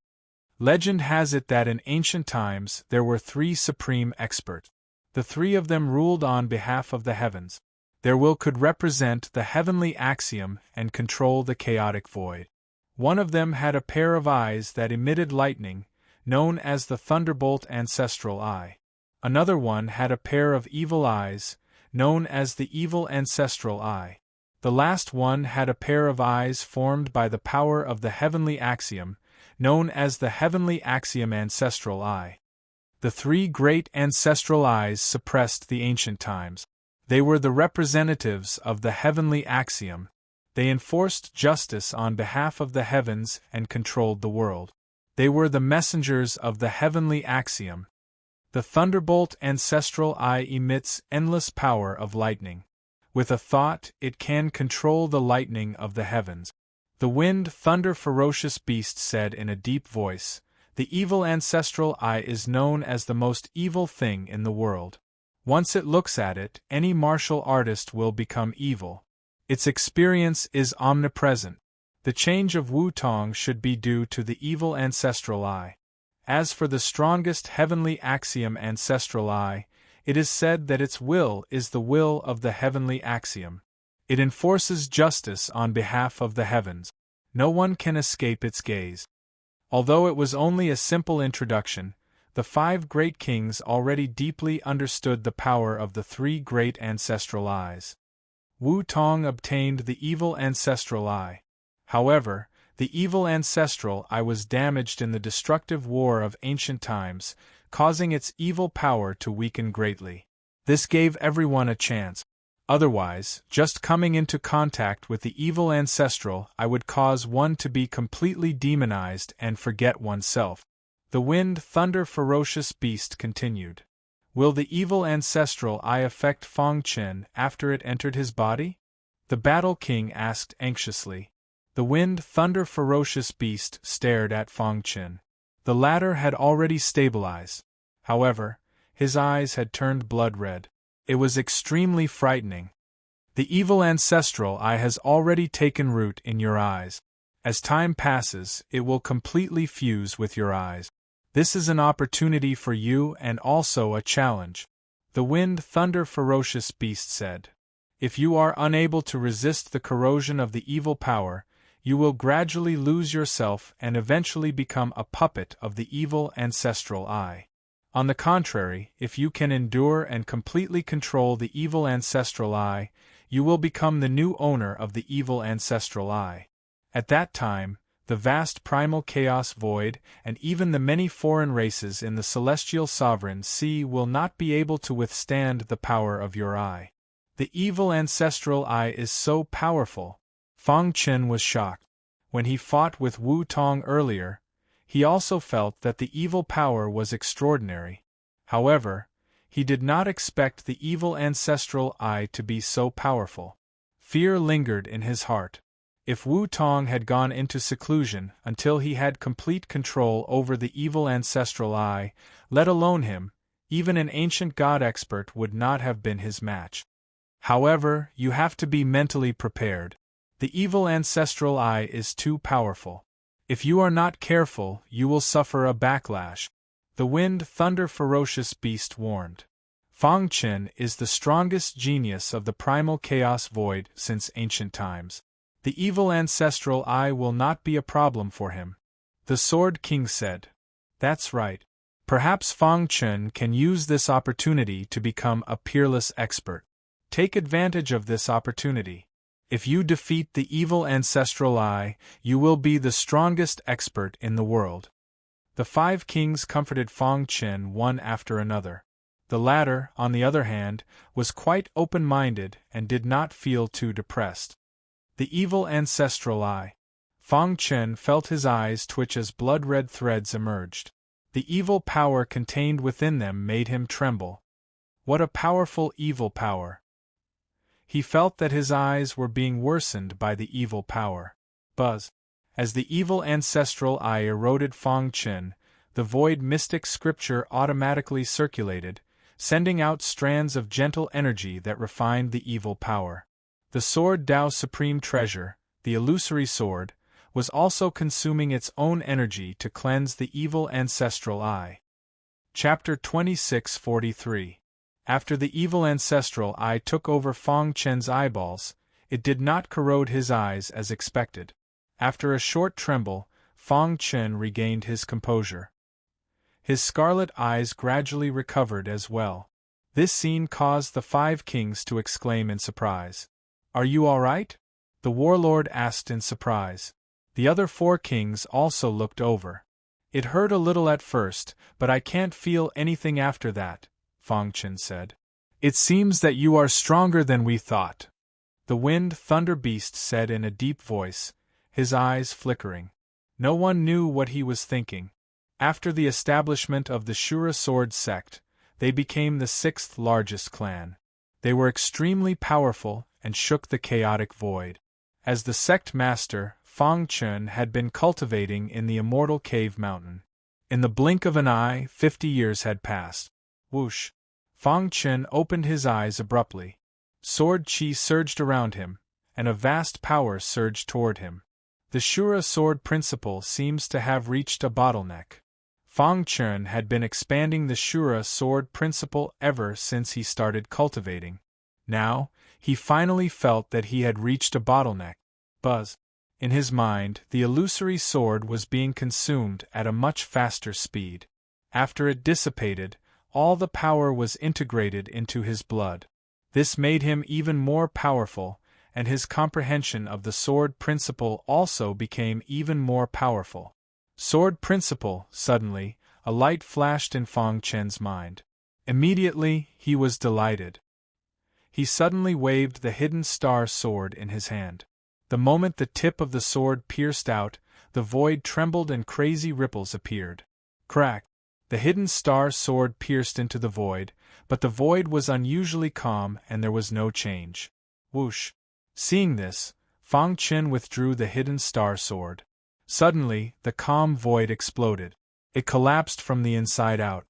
Legend has it that in ancient times there were 3 supreme experts. The 3 of them ruled on behalf of the heavens. Their will could represent the heavenly axiom and control the chaotic void. One of them had a pair of eyes that emitted lightning, known as the Thunderbolt Ancestral Eye. Another one had a pair of evil eyes, known as the Evil Ancestral Eye. The last one had a pair of eyes formed by the power of the heavenly axiom, known as the Heavenly Axiom Ancestral Eye. The 3 great ancestral eyes suppressed the ancient times. They were the representatives of the heavenly axiom. They enforced justice on behalf of the heavens and controlled the world. They were the messengers of the heavenly axiom. The Thunderbolt Ancestral Eye emits endless power of lightning. With a thought, it can control the lightning of the heavens. The wind thunder ferocious beast said in a deep voice, The evil ancestral eye is known as the most evil thing in the world. Once it looks at it, any martial artist will become evil. Its experience is omnipresent. The change of Wu Tong should be due to the evil ancestral eye. As for the strongest heavenly axiom ancestral eye, it is said that its will is the will of the heavenly axiom. It enforces justice on behalf of the heavens. No one can escape its gaze. Although it was only a simple introduction, The 5 great kings already deeply understood the power of the 3 great ancestral eyes. Wu Tong obtained the evil ancestral eye. However, the evil ancestral eye was damaged in the destructive war of ancient times, causing its evil power to weaken greatly. This gave everyone a chance. Otherwise, just coming into contact with the evil ancestral eye would cause one to be completely demonized and forget oneself. The wind, thunder, ferocious beast continued. Will the evil ancestral eye affect Fang Chen after it entered his body? The Battle King asked anxiously. The wind, thunder, ferocious beast stared at Fang Chen. The latter had already stabilized. However, his eyes had turned blood red. It was extremely frightening. The evil ancestral eye has already taken root in your eyes. As time passes, it will completely fuse with your eyes. This is an opportunity for you and also a challenge. The wind, thunder, ferocious beast said. If you are unable to resist the corrosion of the evil power, you will gradually lose yourself and eventually become a puppet of the evil ancestral eye. On the contrary, if you can endure and completely control the evil ancestral eye, you will become the new owner of the evil ancestral eye. At that time, the vast primal chaos void and even the many foreign races in the celestial sovereign sea will not be able to withstand the power of your eye. The evil ancestral eye is so powerful. Fang Chen was shocked. When he fought with Wu Tong earlier, he also felt that the evil power was extraordinary. However, he did not expect the evil ancestral eye to be so powerful. Fear lingered in his heart. If Wu Tong had gone into seclusion until he had complete control over the evil ancestral eye, let alone him, even an ancient god expert would not have been his match. However, you have to be mentally prepared. The evil ancestral eye is too powerful. If you are not careful, you will suffer a backlash. The wind, thunder, ferocious beast warned. Fang Chen is the strongest genius of the primal chaos void since ancient times. The evil ancestral eye will not be a problem for him. The Sword King said. That's right. Perhaps Fang Chen can use this opportunity to become a peerless expert. Take advantage of this opportunity. If you defeat the evil ancestral eye, you will be the strongest expert in the world. The 5 kings comforted Fang Chen one after another. The latter, on the other hand, was quite open-minded and did not feel too depressed. The evil ancestral eye. Fang Chen felt his eyes twitch as blood-red threads emerged. The evil power contained within them made him tremble. What a powerful evil power! He felt that his eyes were being worsened by the evil power. Buzz. As the evil ancestral eye eroded Fang Chen, the void mystic scripture automatically circulated, sending out strands of gentle energy that refined the evil power. The sword Tao Supreme Treasure, the illusory sword, was also consuming its own energy to cleanse the evil ancestral eye. Chapter 2643. After the evil ancestral eye took over Fang Chen's eyeballs, it did not corrode his eyes as expected. After a short tremble, Fang Chen regained his composure. His scarlet eyes gradually recovered as well. This scene caused the 5 kings to exclaim in surprise. Are you all right? The warlord asked in surprise. The other 4 kings also looked over. It hurt a little at first, but I can't feel anything after that, Fang Chen said. It seems that you are stronger than we thought. The wind thunder beast said in a deep voice, his eyes flickering. No one knew what he was thinking. After the establishment of the Shura Sword sect, they became the 6th largest clan. They were extremely powerful and shook the chaotic void. As the sect master, Fang Chen had been cultivating in the Immortal Cave Mountain. In the blink of an eye, 50 years had passed. Whoosh! Fang Chen opened his eyes abruptly. Sword chi surged around him, and a vast power surged toward him. The Shura sword principle seems to have reached a bottleneck. Fang Chen had been expanding the Shura sword principle ever since he started cultivating. Now, he finally felt that he had reached a bottleneck. Buzz. In his mind, the illusory sword was being consumed at a much faster speed. After it dissipated, all the power was integrated into his blood. This made him even more powerful, and his comprehension of the sword principle also became even more powerful. Sword principle, suddenly, a light flashed in Fang Chen's mind. Immediately, he was delighted. He suddenly waved the hidden star sword in his hand. The moment the tip of the sword pierced out, the void trembled and crazy ripples appeared. Crack! The hidden star sword pierced into the void, but the void was unusually calm and there was no change. Whoosh! Seeing this, Fang Chen withdrew the hidden star sword. Suddenly, the calm void exploded. It collapsed from the inside out.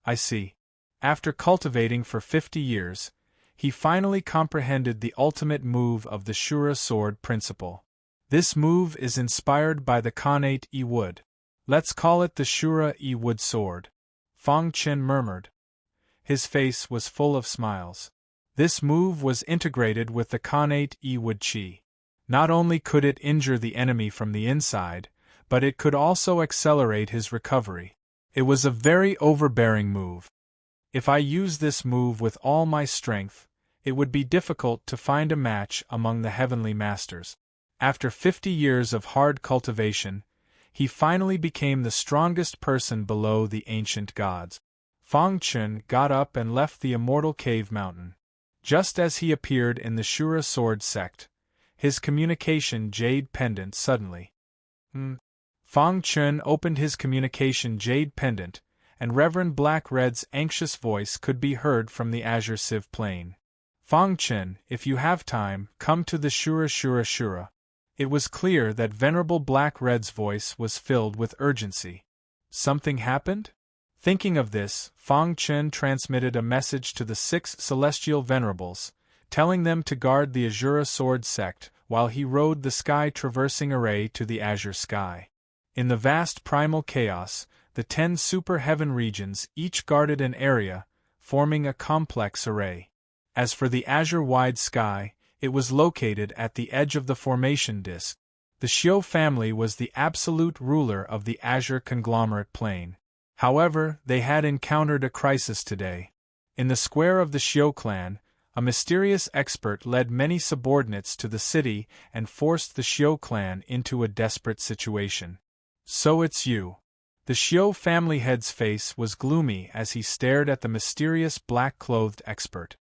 I see. After cultivating for 50 years, he finally comprehended the ultimate move of the Shura sword principle. This move is inspired by the Khanate wood. Let's call it the Shura wood sword. Fang Chen murmured. His face was full of smiles. This move was integrated with the Khanate wood chi. Not only could it injure the enemy from the inside, but it could also accelerate his recovery. It was a very overbearing move. If I use this move with all my strength, it would be difficult to find a match among the heavenly masters. After 50 years of hard cultivation, he finally became the strongest person below the ancient gods. Fang Chen got up and left the immortal cave mountain. Just as he appeared in the Shura sword sect, his communication jade pendant suddenly. Fang Chen opened his communication jade pendant, and Reverend Black Red's anxious voice could be heard from the azure sieve plain. Fang Chen, if you have time, come to the Shura. It was clear that Venerable Black Red's voice was filled with urgency. Something happened? Thinking of this, Fang Chen transmitted a message to the 6 celestial venerables, telling them to guard the Azura sword sect while he rode the sky-traversing array to the azure sky. In the vast primal chaos, the 10 super-heaven regions each guarded an area, forming a complex array. As for the azure-wide sky, it was located at the edge of the formation disk. The Xiu family was the absolute ruler of the azure conglomerate plane. However, they had encountered a crisis today. In the square of the Xiu clan, a mysterious expert led many subordinates to the city and forced the Xiu clan into a desperate situation. So it's you. The Xiu family head's face was gloomy as he stared at the mysterious black-clothed expert.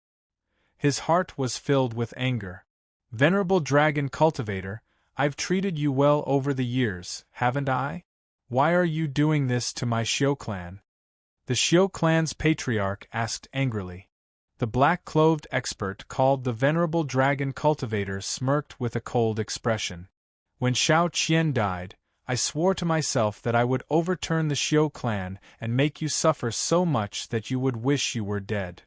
His heart was filled with anger. Venerable Dragon Cultivator, I've treated you well over the years, haven't I? Why are you doing this to my Xiu clan? The Xiu clan's patriarch asked angrily. The black-clothed expert called the Venerable Dragon Cultivator smirked with a cold expression. When Shao Qian died, I swore to myself that I would overturn the Xiu clan and make you suffer so much that you would wish you were dead.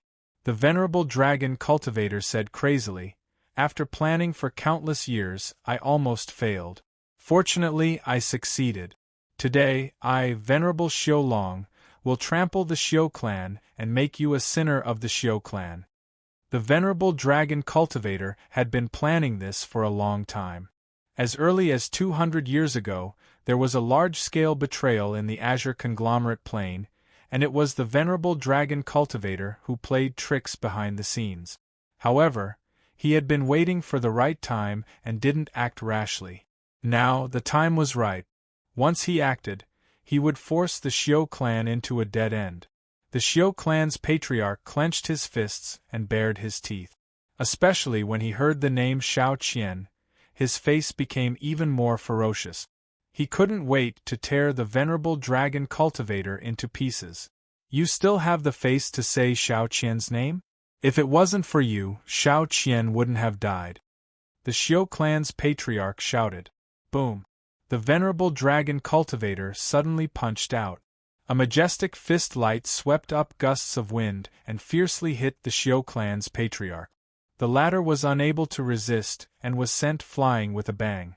The Venerable Dragon Cultivator said crazily, after planning for countless years, I almost failed. Fortunately, I succeeded. Today, I, Venerable Xiu Long, will trample the Xiu clan and make you a sinner of the Xiu clan. The Venerable Dragon Cultivator had been planning this for a long time. As early as 200 years ago, there was a large-scale betrayal in the azure conglomerate plane, and it was the Venerable Dragon Cultivator who played tricks behind the scenes. However, he had been waiting for the right time and didn't act rashly. Now, the time was right. Once he acted, he would force the Xiu clan into a dead end. The Xiu clan's patriarch clenched his fists and bared his teeth. Especially when he heard the name Shao Qian, his face became even more ferocious. He couldn't wait to tear the Venerable Dragon Cultivator into pieces. You still have the face to say Shao Qian's name? If it wasn't for you, Shao Qian wouldn't have died. The Xiu clan's patriarch shouted. Boom! The Venerable Dragon Cultivator suddenly punched out. A majestic fist light swept up gusts of wind and fiercely hit the Xiu clan's patriarch. The latter was unable to resist and was sent flying with a bang.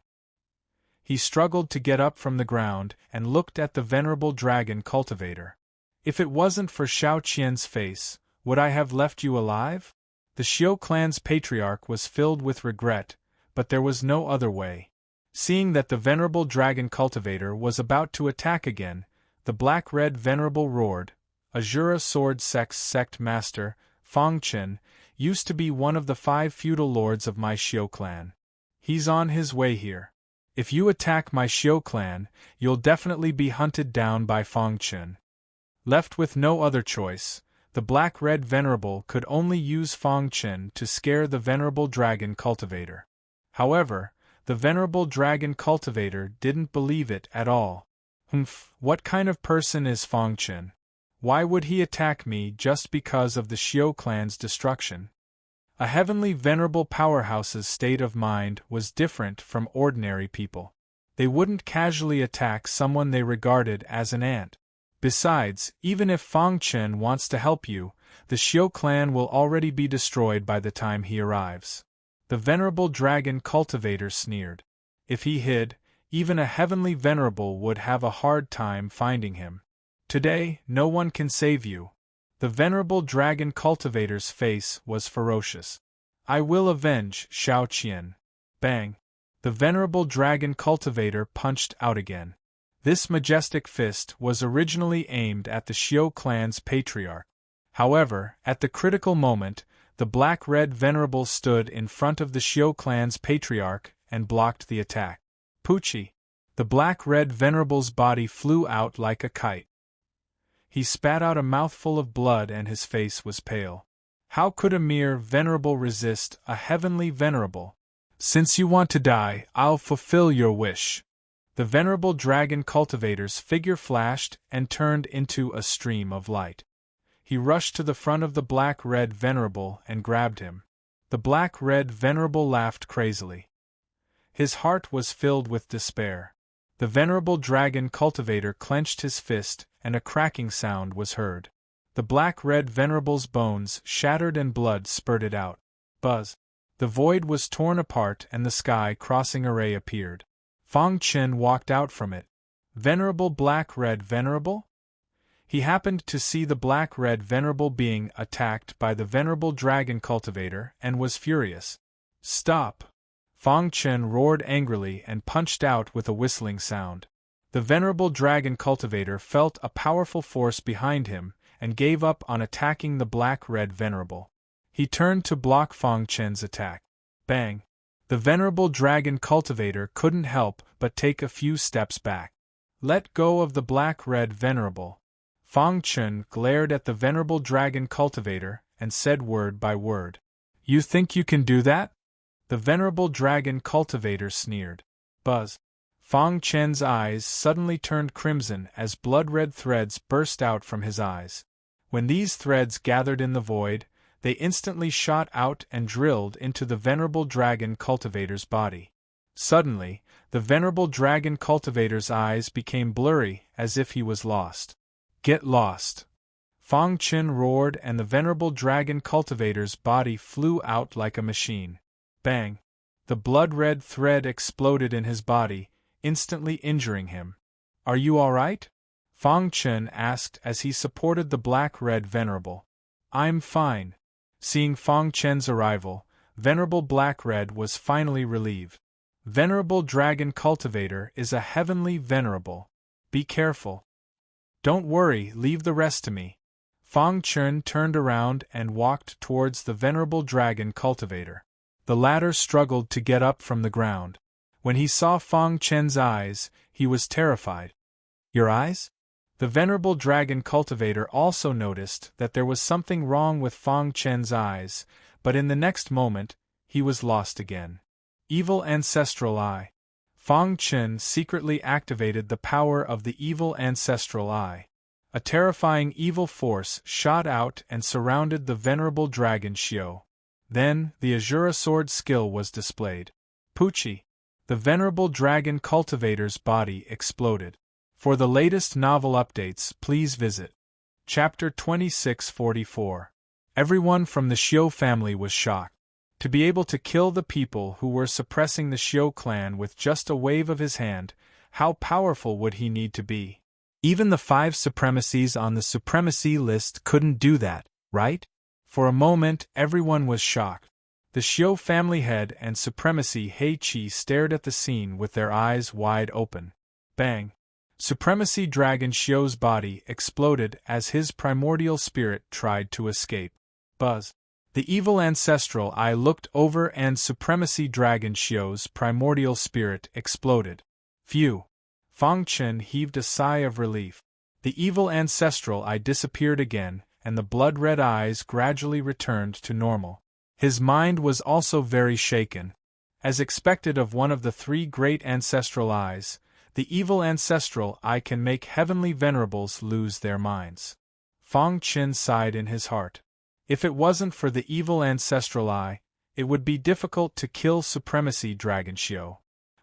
He struggled to get up from the ground and looked at the Venerable Dragon Cultivator. If it wasn't for Shao Qian's face, would I have left you alive? The Xiu clan's patriarch was filled with regret, but there was no other way. Seeing that the Venerable Dragon Cultivator was about to attack again, the Black-Red Venerable roared. Azura Sword sect master, Fang Chen, used to be one of the 5 feudal lords of my Xiu clan. He's on his way here. If you attack my Xiu clan, you'll definitely be hunted down by Fang Chen. Left with no other choice, the Black-Red Venerable could only use Fang Chen to scare the Venerable Dragon Cultivator. However, the Venerable Dragon Cultivator didn't believe it at all. What kind of person is Fang Chen? Why would he attack me just because of the Xiu clan's destruction? A heavenly Venerable powerhouse's state of mind was different from ordinary people. They wouldn't casually attack someone they regarded as an ant. Besides, even if Fang Chen wants to help you, the Xiu clan will already be destroyed by the time he arrives. The Venerable Dragon Cultivator sneered. If he hid, even a heavenly Venerable would have a hard time finding him. Today, no one can save you. The Venerable Dragon Cultivator's face was ferocious. I will avenge Xiao Qian. Bang! The Venerable Dragon Cultivator punched out again. This majestic fist was originally aimed at the Xiu clan's patriarch. However, at the critical moment, the Black-Red Venerable stood in front of the Xiu clan's patriarch and blocked the attack. Poochie! The Black-Red Venerable's body flew out like a kite. He spat out a mouthful of blood and his face was pale. How could a mere Venerable resist a heavenly Venerable? Since you want to die, I'll fulfill your wish. The Venerable Dragon Cultivator's figure flashed and turned into a stream of light. He rushed to the front of the Black-Red Venerable and grabbed him. The Black-Red Venerable laughed crazily. His heart was filled with despair. The Venerable Dragon Cultivator clenched his fist, and a cracking sound was heard. The Black-Red Venerable's bones shattered and blood spurted out. Buzz! The void was torn apart and the sky-crossing array appeared. Fang Chen walked out from it. Venerable Black-Red Venerable? He happened to see the Black-Red Venerable being attacked by the Venerable Dragon Cultivator and was furious. Stop! Fang Chen roared angrily and punched out with a whistling sound. The Venerable Dragon Cultivator felt a powerful force behind him and gave up on attacking the Black-Red Venerable. He turned to block Fang Chen's attack. Bang! The Venerable Dragon Cultivator couldn't help but take a few steps back. Let go of the Black-Red Venerable. Fang Chen glared at the Venerable Dragon Cultivator and said word by word. You think you can do that? The Venerable Dragon Cultivator sneered. Buzz! Fang Chen's eyes suddenly turned crimson as blood-red threads burst out from his eyes. When these threads gathered in the void, they instantly shot out and drilled into the Venerable Dragon Cultivator's body. Suddenly, the Venerable Dragon Cultivator's eyes became blurry as if he was lost. Get lost! Fang Chen roared and the Venerable Dragon Cultivator's body flew out like a machine. Bang! The blood-red thread exploded in his body, instantly injuring him. Are you all right? Fang Chen asked as he supported the Black-Red Venerable. I'm fine. Seeing Fang Chen's arrival, Venerable Black-Red was finally relieved. Venerable Dragon Cultivator is a heavenly Venerable. Be careful. Don't worry, leave the rest to me. Fang Chen turned around and walked towards the Venerable Dragon Cultivator. The latter struggled to get up from the ground. When he saw Fang Chen's eyes, he was terrified. Your eyes? The Venerable Dragon Cultivator also noticed that there was something wrong with Fang Chen's eyes, but in the next moment, he was lost again. Evil Ancestral Eye. Fang Chen secretly activated the power of the Evil Ancestral Eye. A terrifying evil force shot out and surrounded the Venerable Dragon Xiu. Then, the Azura Sword skill was displayed. Poochie! The Venerable Dragon Cultivator's body exploded. For the latest novel updates, please visit Chapter 2644. Everyone from the Xiu family was shocked. To be able to kill the people who were suppressing the Xiu clan with just a wave of his hand, how powerful would he need to be? Even the 5 supremacies on the supremacy list couldn't do that, right? For a moment, everyone was shocked. The Xiu family head and supremacy He Qi stared at the scene with their eyes wide open. Bang! Supremacy Dragon Xiu's body exploded as his primordial spirit tried to escape. Buzz. The evil ancestral eye looked over and Supremacy Dragon Xiu's primordial spirit exploded. Phew! Fang Chen heaved a sigh of relief. The evil ancestral eye disappeared again, and the blood-red eyes gradually returned to normal. His mind was also very shaken. As expected of one of the three great ancestral eyes, the evil ancestral eye can make heavenly venerables lose their minds. Fang Chen sighed in his heart. If it wasn't for the evil ancestral eye, it would be difficult to kill Supremacy Dragon Xiu.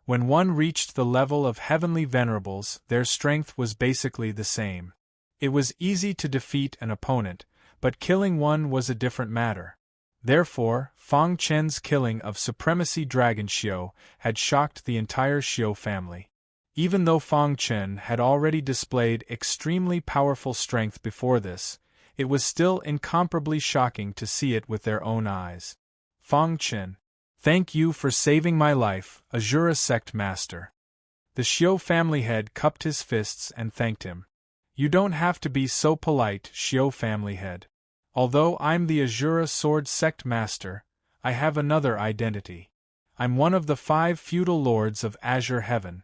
When one reached the level of heavenly venerables, their strength was basically the same. It was easy to defeat an opponent, but killing one was a different matter. Therefore, Fang Chen's killing of Supremacy Dragon Xiu had shocked the entire Xiu family. Even though Fang Chen had already displayed extremely powerful strength before this, it was still incomparably shocking to see it with their own eyes. Fang Chen, thank you for saving my life, Azura Sect Master. The Xiu family head cupped his fists and thanked him. You don't have to be so polite, Xiu family head. Although I'm the Azura Sword Sect Master, I have another identity. I'm one of the 5 feudal lords of Azure Heaven.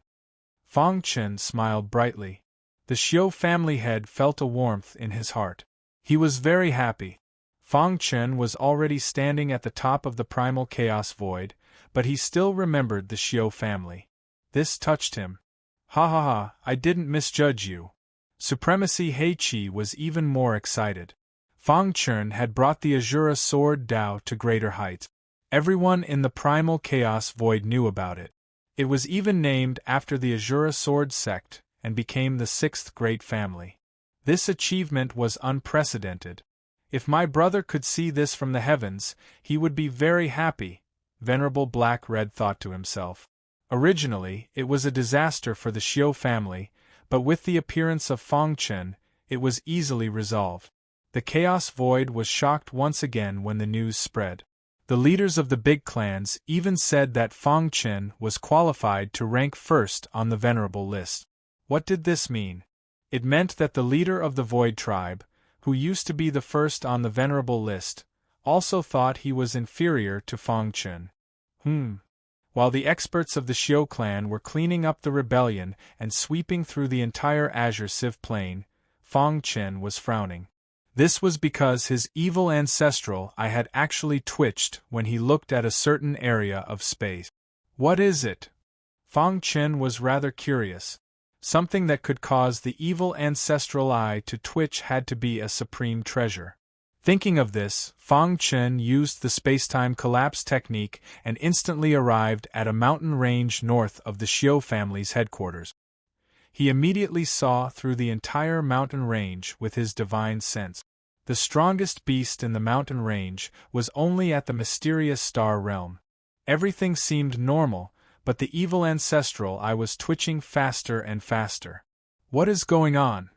Fang Chen smiled brightly. The Xiu family head felt a warmth in his heart. He was very happy. Fang Chen was already standing at the top of the primal chaos void, but he still remembered the Xiu family. This touched him. Ha ha ha, I didn't misjudge you. Supremacy Heiqi was even more excited. Fang Chen had brought the Azura Sword Dao to greater heights. Everyone in the primal chaos void knew about it. It was even named after the Azura Sword Sect, and became the 6th great family. This achievement was unprecedented. If my brother could see this from the heavens, he would be very happy, Venerable Black-Red thought to himself. Originally, it was a disaster for the Xiu family, but with the appearance of Fang Chen, it was easily resolved. The Chaos Void was shocked once again when the news spread. The leaders of the big clans even said that Fang Chen was qualified to rank first on the Venerable list. What did this mean? It meant that the leader of the Void tribe, who used to be the first on the Venerable list, also thought he was inferior to Fang Chen. While the experts of the Xiu clan were cleaning up the rebellion and sweeping through the entire Azure Civ plain, Fang Chen was frowning. This was because his evil ancestral eye had actually twitched when he looked at a certain area of space. What is it? Fang Chen was rather curious. Something that could cause the evil ancestral eye to twitch had to be a supreme treasure. Thinking of this, Fang Chen used the spacetime collapse technique and instantly arrived at a mountain range north of the Xiu family's headquarters. He immediately saw through the entire mountain range with his divine sense. The strongest beast in the mountain range was only at the mysterious star realm. Everything seemed normal, but the evil ancestral eye was twitching faster and faster. What is going on?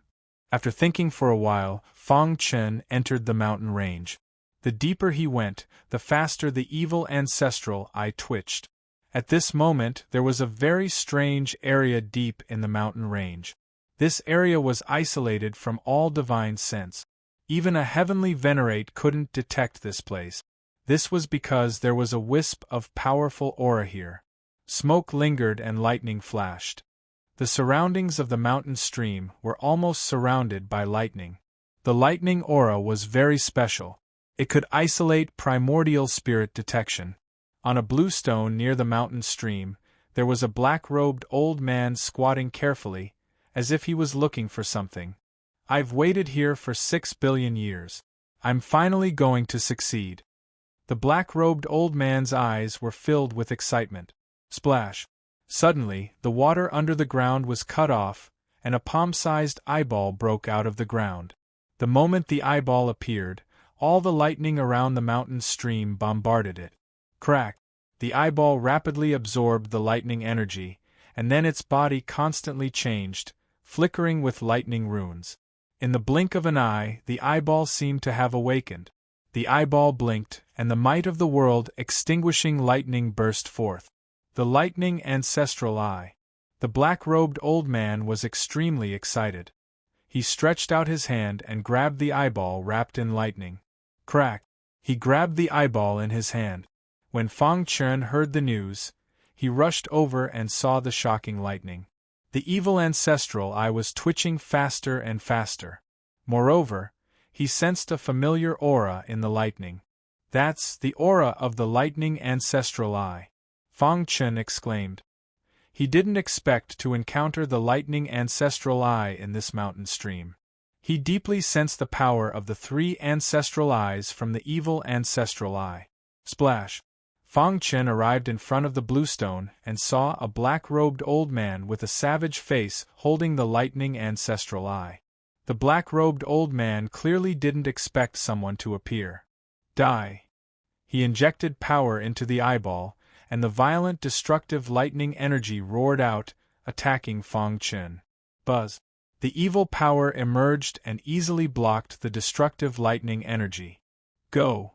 After thinking for a while, Fang Chen entered the mountain range. The deeper he went, the faster the evil ancestral eye twitched. At this moment, there was a very strange area deep in the mountain range. This area was isolated from all divine sense. Even a heavenly venerate couldn't detect this place. This was because there was a wisp of powerful aura here. Smoke lingered and lightning flashed. The surroundings of the mountain stream were almost surrounded by lightning. The lightning aura was very special. It could isolate primordial spirit detection. On a blue stone near the mountain stream, there was a black-robed old man squatting carefully, as if he was looking for something. I've waited here for 6 billion years. I'm finally going to succeed. The black-robed old man's eyes were filled with excitement. Splash! Suddenly, the water under the ground was cut off, and a palm-sized eyeball broke out of the ground. The moment the eyeball appeared, all the lightning around the mountain stream bombarded it. Crack! The eyeball rapidly absorbed the lightning energy, and then its body constantly changed, flickering with lightning runes. In the blink of an eye, the eyeball seemed to have awakened. The eyeball blinked, and the might of the world extinguishing lightning burst forth. The lightning ancestral eye. The black-robed old man was extremely excited. He stretched out his hand and grabbed the eyeball wrapped in lightning. Crack! He grabbed the eyeball in his hand. When Fang Chen heard the news, he rushed over and saw the shocking lightning. The evil ancestral eye was twitching faster and faster. Moreover, he sensed a familiar aura in the lightning. "That's the aura of the lightning ancestral eye," Fang Chen exclaimed. He didn't expect to encounter the lightning ancestral eye in this mountain stream. He deeply sensed the power of the 3 ancestral eyes from the evil ancestral eye. Splash! Fang Chen arrived in front of the bluestone and saw a black-robed old man with a savage face holding the lightning ancestral eye. The black-robed old man clearly didn't expect someone to appear. Die! He injected power into the eyeball, and the violent destructive lightning energy roared out, attacking Fang Chen. Buzz! The evil power emerged and easily blocked the destructive lightning energy. Go!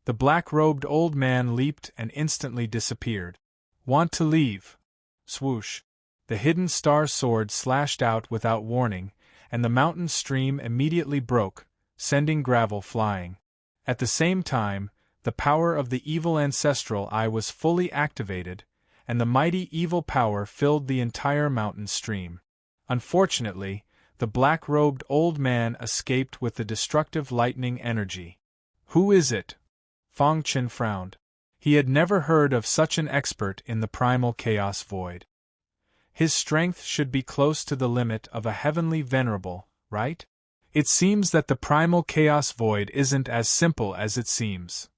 The black-robed old man leaped and instantly disappeared. Want to leave? Swoosh! The hidden star sword slashed out without warning, and the mountain stream immediately broke, sending gravel flying. At the same time, the power of the evil ancestral eye was fully activated, and the mighty evil power filled the entire mountain stream. Unfortunately, the black-robed old man escaped with the destructive lightning energy. Who is it? Fang Chen frowned. He had never heard of such an expert in the primal chaos void. His strength should be close to the limit of a heavenly venerable, right? It seems that the primal chaos void isn't as simple as it seems.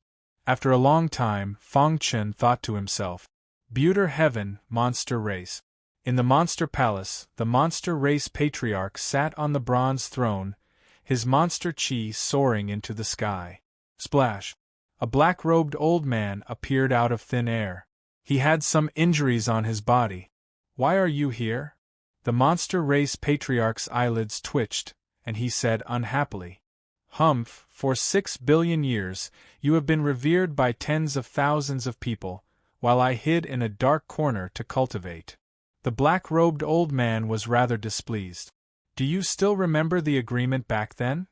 After a long time, Fang Chen thought to himself, Buter heaven, monster race. In the monster palace, the monster race patriarch sat on the bronze throne, his monster chi soaring into the sky. Splash! A black-robed old man appeared out of thin air. He had some injuries on his body. Why are you here? The monster race patriarch's eyelids twitched, and he said unhappily, Humph, for 6 billion years, you have been revered by tens of thousands of people, while I hid in a dark corner to cultivate. The black-robed old man was rather displeased. Do you still remember the agreement back then?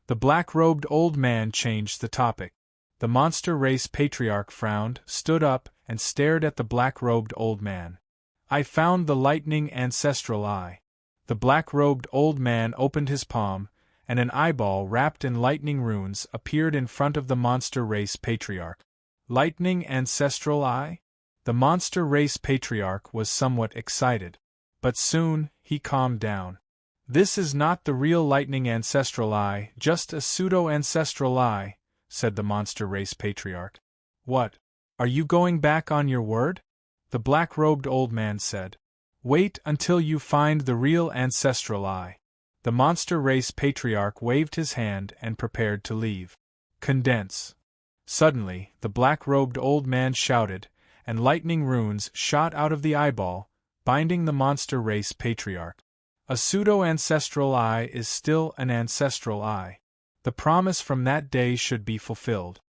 The black-robed old man changed the topic. The monster race patriarch frowned, stood up, and stared at the black-robed old man. I found the lightning ancestral eye. The black-robed old man opened his palm, and an eyeball wrapped in lightning runes appeared in front of the monster race patriarch. Lightning ancestral eye? The monster race patriarch was somewhat excited. But soon, he calmed down. This is not the real lightning ancestral eye, just a pseudo-ancestral eye, said the monster race patriarch. What? Are you going back on your word? The black-robed old man said. Wait until you find the real ancestral eye. The monster race patriarch waved his hand and prepared to leave. Condense. Suddenly, the black-robed old man shouted, and lightning runes shot out of the eyeball, binding the monster race patriarch. A pseudo-ancestral eye is still an ancestral eye. The promise from that day should be fulfilled.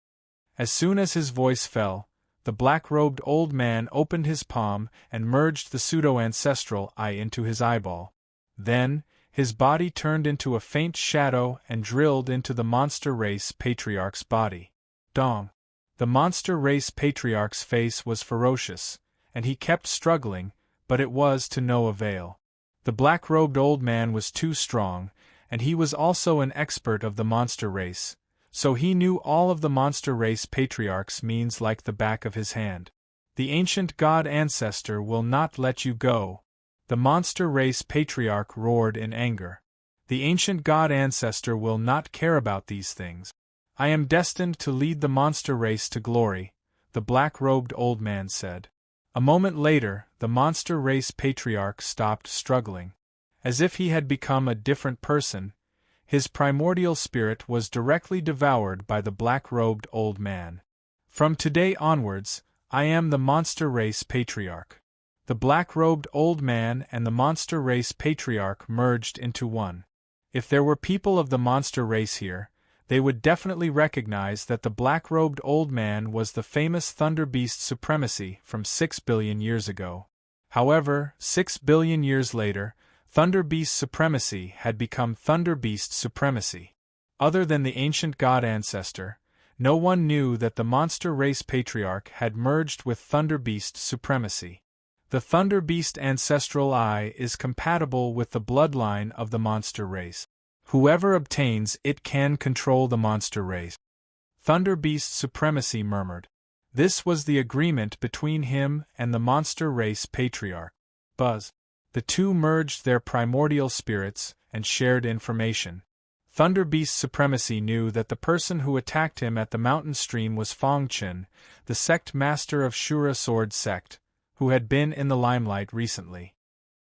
As soon as his voice fell, the black-robed old man opened his palm and merged the pseudo-ancestral eye into his eyeball. Then, his body turned into a faint shadow and drilled into the monster race patriarch's body. Dong! The monster race patriarch's face was ferocious, and he kept struggling, but it was to no avail. The black-robed old man was too strong, and he was also an expert of the monster race, so he knew all of the monster race patriarch's means like the back of his hand. The ancient god ancestor will not let you go. The monster race patriarch roared in anger. The ancient god ancestor will not care about these things. I am destined to lead the monster race to glory, the black-robed old man said. A moment later, the monster race patriarch stopped struggling. As if he had become a different person, his primordial spirit was directly devoured by the black-robed old man. From today onwards, I am the monster race patriarch. The black-robed old man and the monster race patriarch merged into one. If there were people of the monster race here, they would definitely recognize that the black-robed old man was the famous Thunder Beast Supremacy from 6 billion years ago. However, 6 billion years later, Thunder Beast supremacy had become Thunder Beast supremacy. Other than the ancient god ancestor, no one knew that the monster race patriarch had merged with Thunder Beast supremacy. The Thunder Beast ancestral eye is compatible with the bloodline of the monster race. Whoever obtains it can control the monster race. Thunder Beast supremacy murmured. This was the agreement between him and the monster race patriarch. Buzz. The two merged their primordial spirits and shared information. Thunder Beast supremacy knew that the person who attacked him at the mountain stream was Fong Chen, the sect master of Shura Sword Sect, who had been in the limelight recently.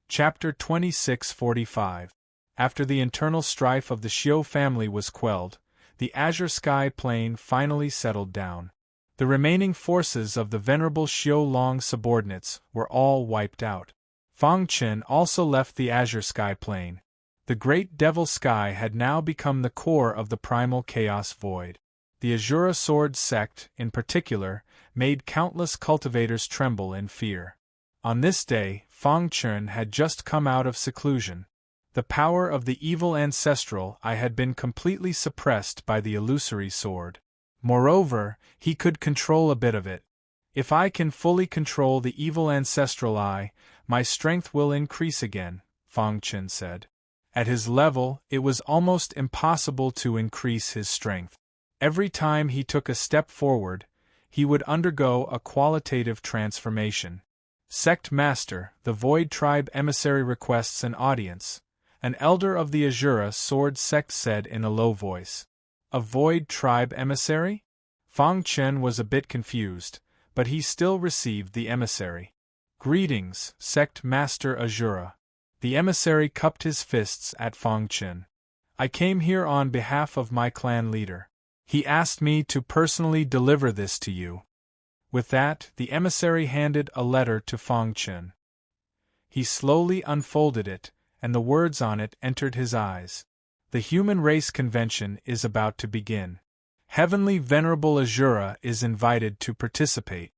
Chapter 2645. After the internal strife of the Xiu family was quelled, the azure sky plane finally settled down. The remaining forces of the Venerable Xiu Long subordinates were all wiped out. Fong Chen also left the azure sky plane. The great devil sky had now become the core of the primal chaos void. The Azura Sword Sect, in particular, made countless cultivators tremble in fear. On this day, Fong Chen had just come out of seclusion. The power of the evil ancestral eye had been completely suppressed by the illusory sword. Moreover, he could control a bit of it. If I can fully control the evil ancestral eye, my strength will increase again, Fong Chen said. At his level, it was almost impossible to increase his strength. Every time he took a step forward, he would undergo a qualitative transformation. Sect Master, the Void Tribe emissary requests an audience, an elder of the Azura Sword Sect said in a low voice. A Void Tribe emissary? Fong Chen was a bit confused, but he still received the emissary. Greetings, Sect Master Azura. The emissary cupped his fists at Fong Chen. I came here on behalf of my clan leader. He asked me to personally deliver this to you. With that, the emissary handed a letter to Fong Chen. He slowly unfolded it, and the words on it entered his eyes. The Human Race Convention is about to begin. Heavenly Venerable Azura is invited to participate.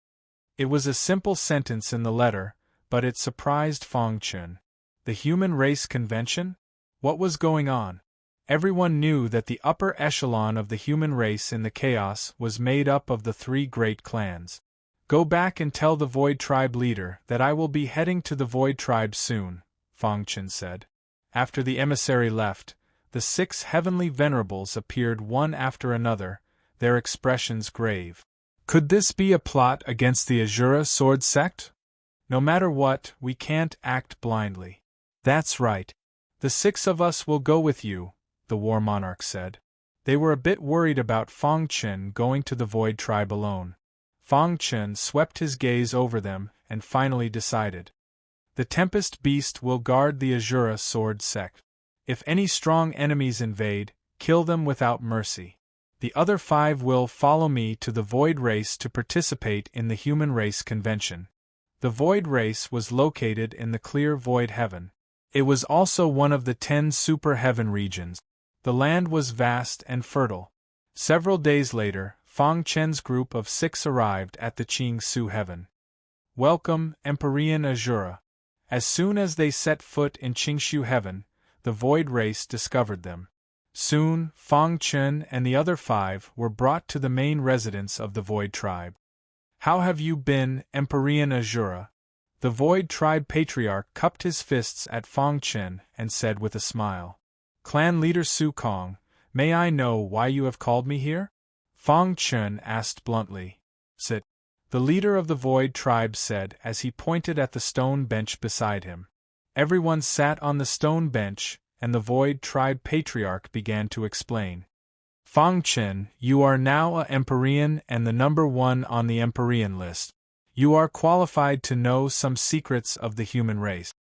It was a simple sentence in the letter, but it surprised Fong Chen. The Human Race Convention? What was going on? Everyone knew that the upper echelon of the human race in the chaos was made up of the three great clans. Go back and tell the Void Tribe leader that I will be heading to the Void Tribe soon, Fong Chen said. After the emissary left, the 6 heavenly venerables appeared one after another, their expressions grave. Could this be a plot against the Azura Sword Sect? No matter what, we can't act blindly. That's right. The 6 of us will go with you, the War Monarch said. They were a bit worried about Fong Chen going to the Void Tribe alone. Fong Chen swept his gaze over them and finally decided. The Tempest Beast will guard the Azura Sword Sect. If any strong enemies invade, kill them without mercy. The other 5 will follow me to the Void Race to participate in the Human Race Convention. The Void Race was located in the clear Void Heaven. It was also one of the 10 Super Heaven regions. The land was vast and fertile. Several days later, Fong Chen's group of 6 arrived at the Qing Su Heaven. Welcome, Empyrean Azura. As soon as they set foot in Qingshu Heaven, the Void Race discovered them. Soon, Fong Chen and the other 5 were brought to the main residence of the Void Tribe. How have you been, Empyrean Azura? The Void Tribe Patriarch cupped his fists at Fong Chen and said with a smile. Clan leader Su Kong, may I know why you have called me here? Fong Chen asked bluntly. Sit. The leader of the Void Tribe said as he pointed at the stone bench beside him. Everyone sat on the stone bench, and the Void Tribe Patriarch began to explain. Fong Chen, you are now a Empyrean and the number 1 on the Empyrean list. You are qualified to know some secrets of the human race.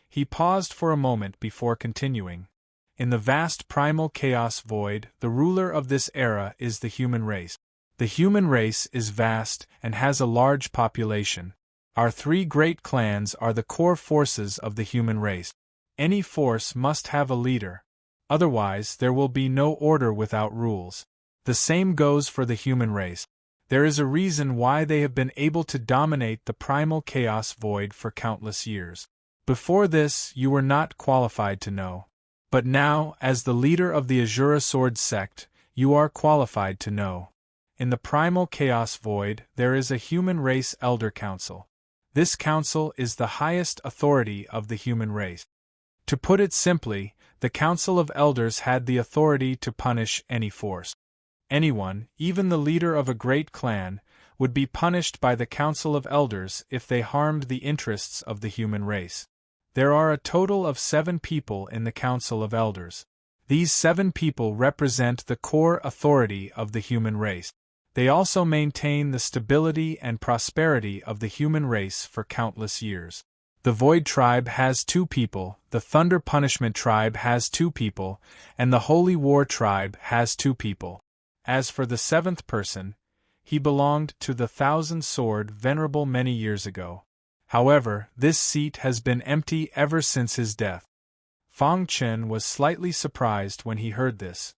He paused for a moment before continuing. In the vast primal chaos void, the ruler of this era is the human race. The human race is vast and has a large population. Our 3 great clans are the core forces of the human race. Any force must have a leader. Otherwise, there will be no order without rules. The same goes for the human race. There is a reason why they have been able to dominate the primal chaos void for countless years. Before this, you were not qualified to know. But now, as the leader of the Azura Sword sect, you are qualified to know. In the primal chaos void, there is a human race elder council. This council is the highest authority of the human race. To put it simply, the Council of Elders had the authority to punish any force. Anyone, even the leader of a great clan, would be punished by the Council of Elders if they harmed the interests of the human race. There are a total of 7 people in the Council of Elders. These 7 people represent the core authority of the human race. They also maintain the stability and prosperity of the human race for countless years. The Void Tribe has 2 people, the Thunder Punishment Tribe has 2 people, and the Holy War Tribe has 2 people. As for the 7th person, he belonged to the Thousand Sword Venerable many years ago. However, this seat has been empty ever since his death. Fang Chen was slightly surprised when he heard this.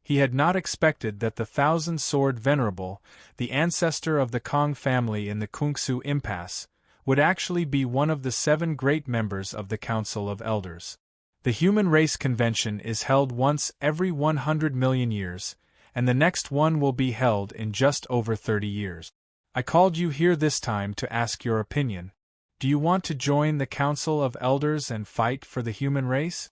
He had not expected that the Thousand Sword Venerable, the ancestor of the Kong family in the Kungsu Impasse, would actually be one of the 7 great members of the Council of Elders. The Human Race Convention is held once every 100 million years, and the next one will be held in just over 30 years. I called you here this time to ask your opinion. Do you want to join the Council of Elders and fight for the human race?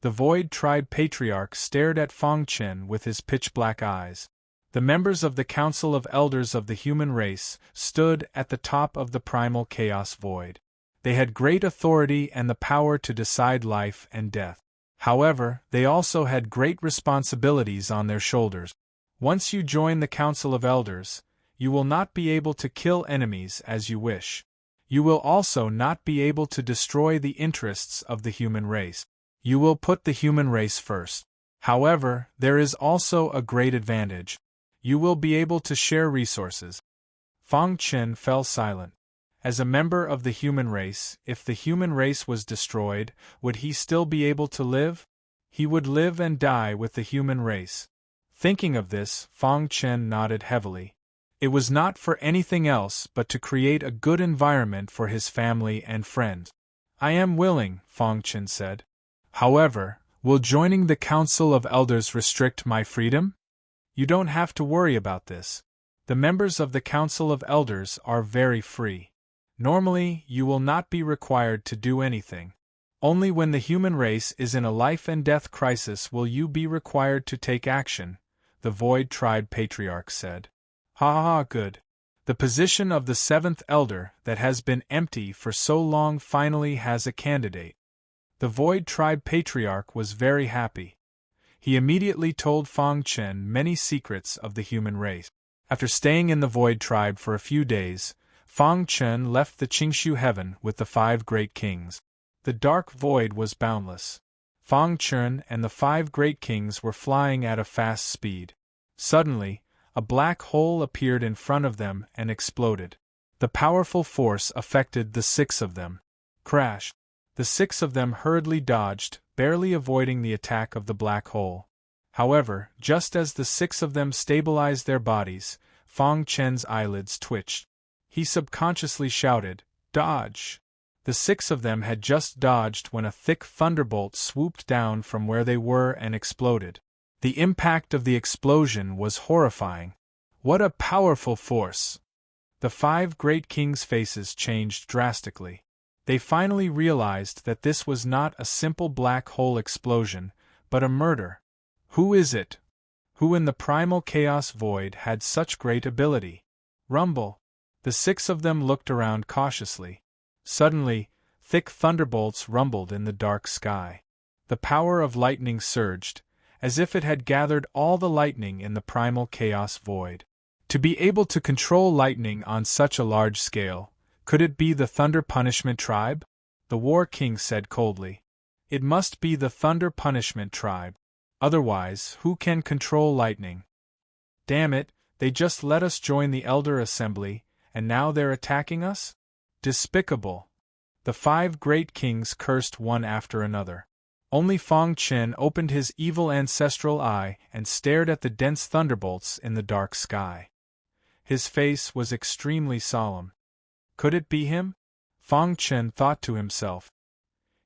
The Void Tribe Patriarch stared at Fang Chen with his pitch-black eyes. The members of the Council of Elders of the human race stood at the top of the primal chaos void. They had great authority and the power to decide life and death. However, they also had great responsibilities on their shoulders. Once you join the Council of Elders, you will not be able to kill enemies as you wish. You will also not be able to destroy the interests of the human race. You will put the human race first. However, there is also a great advantage. You will be able to share resources. Fang Chen fell silent. As a member of the human race, if the human race was destroyed, would he still be able to live? He would live and die with the human race. Thinking of this, Fang Chen nodded heavily. It was not for anything else but to create a good environment for his family and friends. I am willing, Fang Chen said. However, will joining the Council of Elders restrict my freedom? You don't have to worry about this. The members of the Council of Elders are very free. Normally, you will not be required to do anything. Only when the human race is in a life-and-death crisis will you be required to take action, the Void Tribe Patriarch said. Ha, good. The position of the 7th Elder that has been empty for so long finally has a candidate. The Void Tribe Patriarch was very happy. He immediately told Fang Chen many secrets of the human race. After staying in the Void Tribe for a few days, Fang Chen left the Qingshu Heaven with the 5 great kings. The dark void was boundless. Fang Chen and the 5 great kings were flying at a fast speed. Suddenly, a black hole appeared in front of them and exploded. The powerful force affected the 6 of them. Crash! The 6 of them hurriedly dodged, barely avoiding the attack of the black hole. However, just as the 6 of them stabilized their bodies, Fang Chen's eyelids twitched. He subconsciously shouted, "Dodge!" The 6 of them had just dodged when a thick thunderbolt swooped down from where they were and exploded. The impact of the explosion was horrifying. What a powerful force! The 5 great kings' faces changed drastically. They finally realized that this was not a simple black hole explosion, but a murder. Who is it? Who in the primal chaos void had such great ability? Rumble! The 6 of them looked around cautiously. Suddenly, thick thunderbolts rumbled in the dark sky. The power of lightning surged, as if it had gathered all the lightning in the primal chaos void. To be able to control lightning on such a large scale, could it be the Thunder Punishment Tribe? The War King said coldly. It must be the Thunder Punishment Tribe. Otherwise, who can control lightning? Damn it, they just let us join the Elder Assembly, and now they're attacking us? Despicable! The 5 great kings cursed one after another. Only Fang Chen opened his evil ancestral eye and stared at the dense thunderbolts in the dark sky. His face was extremely solemn. Could it be him? Fang Chen thought to himself.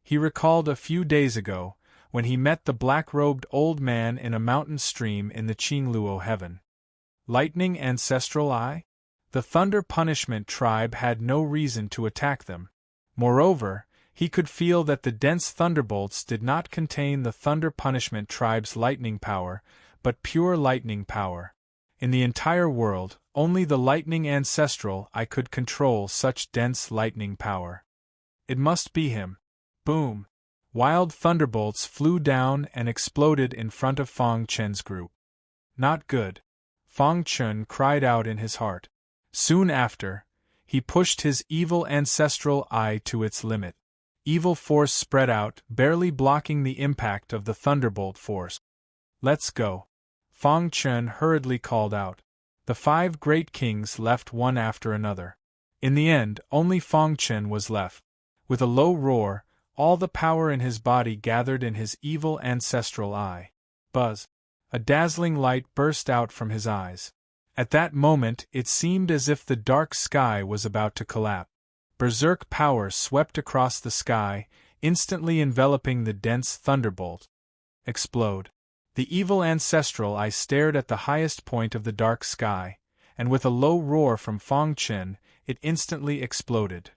He recalled a few days ago, when he met the black-robed old man in a mountain stream in the Qingluo heaven. Lightning Ancestral Eye? The Thunder Punishment tribe had no reason to attack them. Moreover, he could feel that the dense thunderbolts did not contain the Thunder Punishment tribe's lightning power, but pure lightning power. In the entire world, only the Lightning Ancestral Eye could control such dense lightning power. It must be him. Boom! Wild thunderbolts flew down and exploded in front of Fang Chen's group. Not good. Fang Chen cried out in his heart. Soon after, he pushed his evil ancestral eye to its limit. Evil force spread out, barely blocking the impact of the thunderbolt force. Let's go. Fang Chen hurriedly called out. The 5 great kings left one after another. In the end, only Fang Chen was left. With a low roar, all the power in his body gathered in his evil ancestral eye. Buzz! A dazzling light burst out from his eyes. At that moment, it seemed as if the dark sky was about to collapse. Berserk power swept across the sky, instantly enveloping the dense thunderbolt. Explode. The evil ancestral eye stared at the highest point of the dark sky, and with a low roar from Fang Chen, it instantly exploded.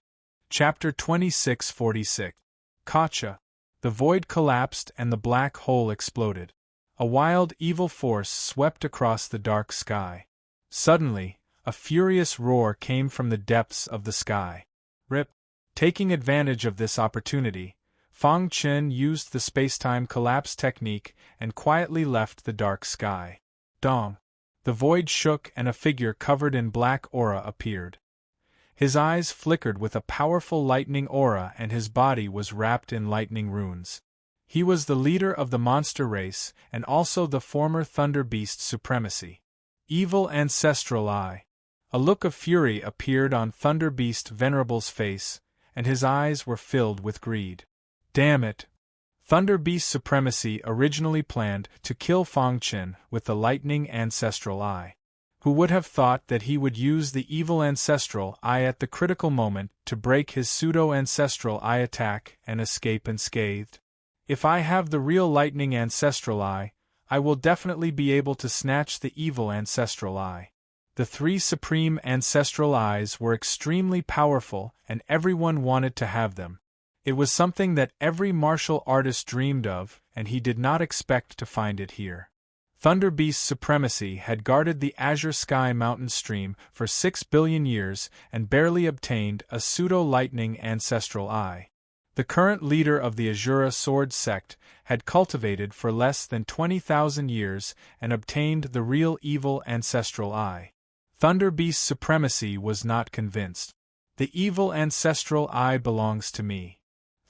Chapter 2646. Gotcha! The void collapsed and the black hole exploded. A wild evil force swept across the dark sky. Suddenly, a furious roar came from the depths of the sky. Rip! Taking advantage of this opportunity, Fang Chen used the spacetime collapse technique and quietly left the dark sky. Dong! The void shook and a figure covered in black aura appeared. His eyes flickered with a powerful lightning aura and his body was wrapped in lightning runes. He was the leader of the monster race and also the former Thunder Beast Supremacy. Evil Ancestral Eye. A look of fury appeared on Thunder Beast Venerable's face, and his eyes were filled with greed. Damn it! Thunder Beast Supremacy originally planned to kill Fang Chen with the Lightning Ancestral Eye. Who would have thought that he would use the Evil Ancestral Eye at the critical moment to break his Pseudo-Ancestral Eye attack and escape unscathed? If I have the real Lightning Ancestral Eye, I will definitely be able to snatch the Evil Ancestral Eye. The 3 Supreme Ancestral Eyes were extremely powerful and everyone wanted to have them. It was something that every martial artist dreamed of, and he did not expect to find it here. Thunder Beast Supremacy had guarded the Azure Sky mountain stream for 6 billion years and barely obtained a pseudo-lightning ancestral eye. The current leader of the Azura Sword sect had cultivated for less than 20,000 years and obtained the real evil ancestral eye. Thunder Beast Supremacy was not convinced. The evil ancestral eye belongs to me.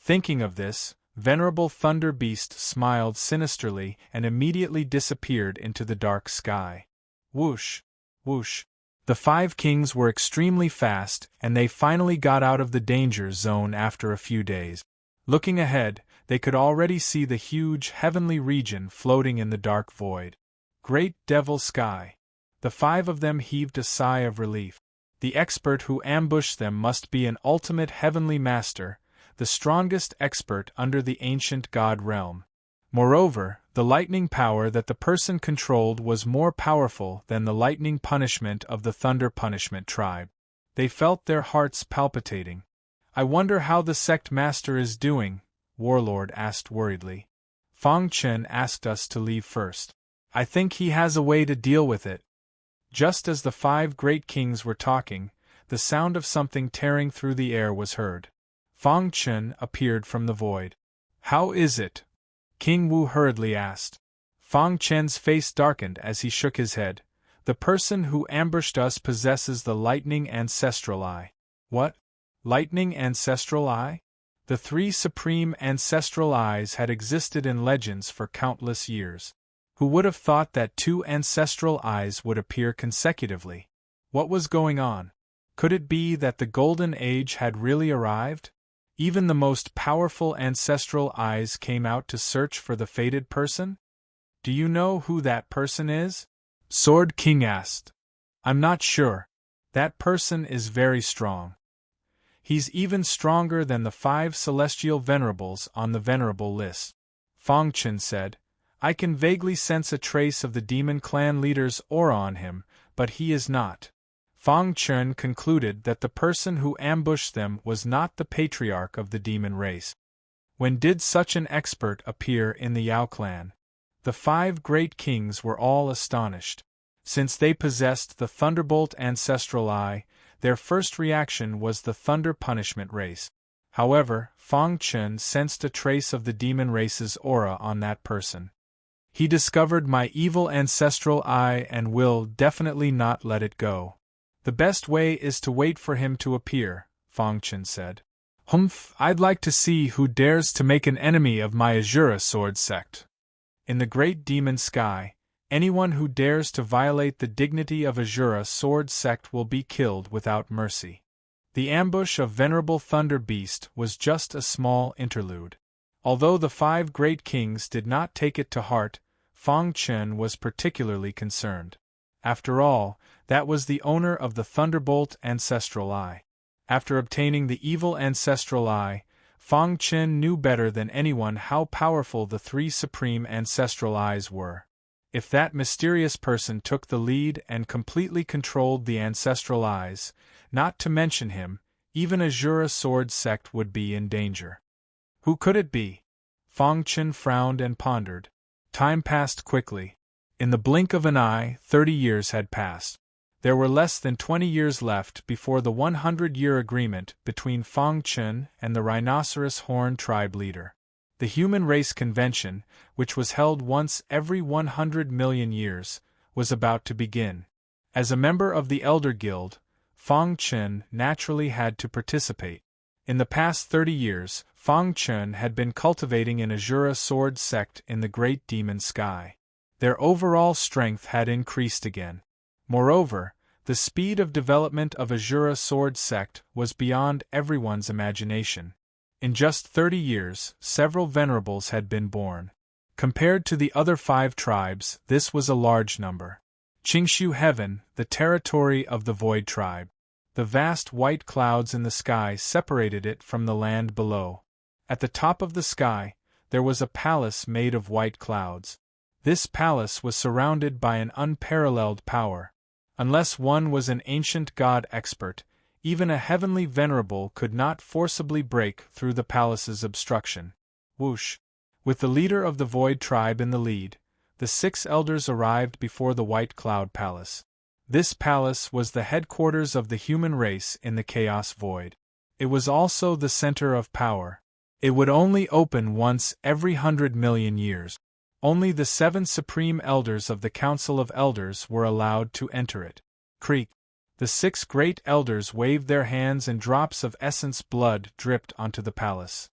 Thinking of this, Venerable Thunder Beast smiled sinisterly and immediately disappeared into the dark sky. Whoosh! Whoosh! The 5 kings were extremely fast, and they finally got out of the danger zone after a few days. Looking ahead, they could already see the huge heavenly region floating in the dark void. Great Devil Sky! The 5 of them heaved a sigh of relief. The expert who ambushed them must be an ultimate heavenly master, the strongest expert under the ancient god realm. Moreover, the lightning power that the person controlled was more powerful than the lightning punishment of the Thunder Punishment tribe. They felt their hearts palpitating. I wonder how the sect master is doing, Warlord asked worriedly. Fang Chen asked us to leave first. I think he has a way to deal with it. Just as the 5 great kings were talking, the sound of something tearing through the air was heard. Fang Chen appeared from the void. How is it? King Wu hurriedly asked. Fang Chen's face darkened as he shook his head. The person who ambushed us possesses the Lightning Ancestral Eye. What? Lightning Ancestral Eye? The 3 Supreme Ancestral Eyes had existed in legends for countless years. Who would have thought that 2 Ancestral Eyes would appear consecutively? What was going on? Could it be that the Golden Age had really arrived? Even the most powerful ancestral eyes came out to search for the fated person? Do you know who that person is? Sword King asked. I'm not sure, That person is very strong. He's even stronger than the 5 celestial venerables on the venerable list. Fang Chen said, I can vaguely sense a trace of the demon clan leader's aura on him, but he is not. Fang Chen concluded that the person who ambushed them was not the patriarch of the demon race. When did such an expert appear in the Yao clan? The 5 great kings were all astonished. Since they possessed the Thunderbolt ancestral eye, their first reaction was the Thunder Punishment race. However, Fang Chen sensed a trace of the demon race's aura on that person. He discovered my evil ancestral eye and will definitely not let it go. The best way is to wait for him to appear, Fang Chen said. Humph, I'd like to see who dares to make an enemy of my Azura sword sect. In the great demon sky, anyone who dares to violate the dignity of Azura sword sect will be killed without mercy. The ambush of Venerable Thunder Beast was just a small interlude. Although the 5 great kings did not take it to heart, Fang Chen was particularly concerned. After all, that was the owner of the Thunderbolt ancestral eye. After obtaining the evil ancestral eye, Fang Chen knew better than anyone how powerful the 3 supreme ancestral eyes were. If that mysterious person took the lead and completely controlled the ancestral eyes, not to mention him, even Azura sword sect would be in danger. Who could it be? Fang Chen frowned and pondered. Time passed quickly. In the blink of an eye, 30 years had passed. There were less than 20 years left before the 100-year agreement between Fang Chen and the Rhinoceros Horn tribe leader. The Human Race Convention, which was held once every 100 million years, was about to begin. As a member of the Elder Guild, Fang Chen naturally had to participate. In the past 30 years, Fang Chen had been cultivating an Azura sword sect in the Great Demon Sky. Their overall strength had increased again. Moreover, the speed of development of Azura sword sect was beyond everyone's imagination. In just 30 years, several venerables had been born. Compared to the other 5 tribes, this was a large number. Qingshu Heaven, the territory of the Void tribe. The vast white clouds in the sky separated it from the land below. At the top of the sky, there was a palace made of white clouds. This palace was surrounded by an unparalleled power. Unless one was an ancient god expert, even a heavenly venerable could not forcibly break through the palace's obstruction. Whoosh! With the leader of the Void tribe in the lead, the 6 elders arrived before the White Cloud Palace. This palace was the headquarters of the human race in the Chaos Void. It was also the center of power. It would only open once every 100 million years. Only the 7 supreme elders of the Council of Elders were allowed to enter it. Creak! The 6 great elders waved their hands and drops of essence blood dripped onto the palace.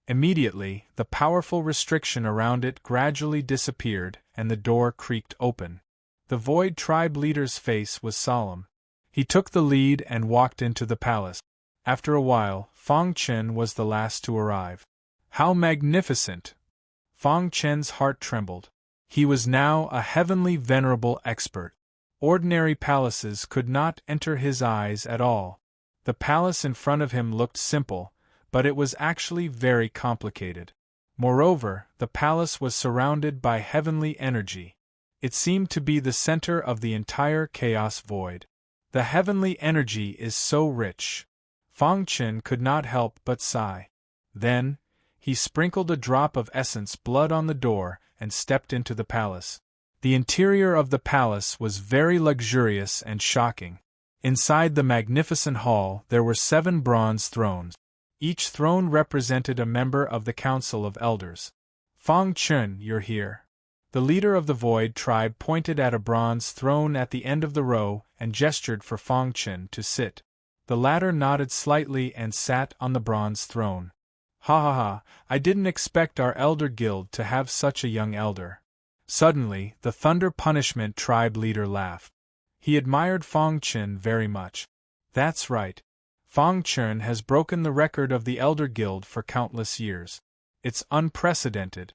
Immediately, the powerful restriction around it gradually disappeared and the door creaked open. The Void tribe leader's face was solemn. He took the lead and walked into the palace. After a while, Fang Chen was the last to arrive. How magnificent! Fang Chen's heart trembled. He was now a heavenly venerable expert. Ordinary palaces could not enter his eyes at all. The palace in front of him looked simple, but it was actually very complicated. Moreover, the palace was surrounded by heavenly energy. It seemed to be the center of the entire Chaos Void. The heavenly energy is so rich. Fang Chen could not help but sigh. Then, he sprinkled a drop of essence blood on the door and stepped into the palace. The interior of the palace was very luxurious and shocking. Inside the magnificent hall there were 7 bronze thrones. Each throne represented a member of the Council of Elders. Fang Chen, you're here. The leader of the Void tribe pointed at a bronze throne at the end of the row and gestured for Fang Chen to sit. The latter nodded slightly and sat on the bronze throne. Ha ha ha, I didn't expect our Elder Guild to have such a young elder. Suddenly, the Thunder Punishment tribe leader laughed. He admired Fang Chen very much. That's right. Fang Chen has broken the record of the Elder Guild for countless years. It's unprecedented.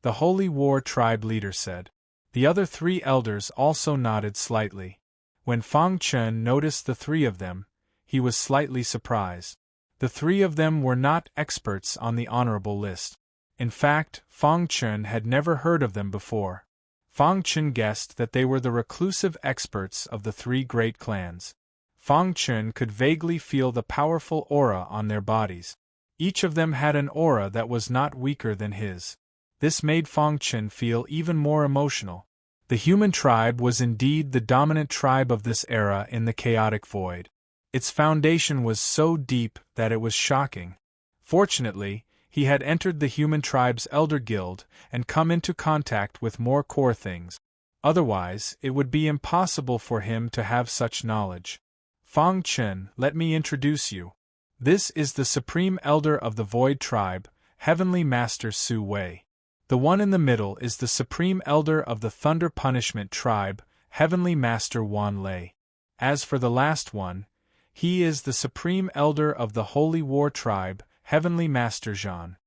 The Holy War tribe leader said. The other 3 elders also nodded slightly. When Fang Chen noticed the three of them, he was slightly surprised. The three of them were not experts on the honorable list. In fact, Fang Chen had never heard of them before. Fang Chen guessed that they were the reclusive experts of the three great clans. Fang Chen could vaguely feel the powerful aura on their bodies. Each of them had an aura that was not weaker than his. This made Fang Chen feel even more emotional. The human tribe was indeed the dominant tribe of this era in the chaotic void. Its foundation was so deep that it was shocking. Fortunately, he had entered the human tribe's elder guild and come into contact with more core things. Otherwise, it would be impossible for him to have such knowledge. Fang Chen, let me introduce you. This is the Supreme Elder of the Void Tribe, Heavenly Master Su Wei. The one in the middle is the Supreme Elder of the Thunder Punishment Tribe, Heavenly Master Wan Lei. As for the last one, he is the Supreme Elder of the Holy War Tribe, Heavenly Master Zhan.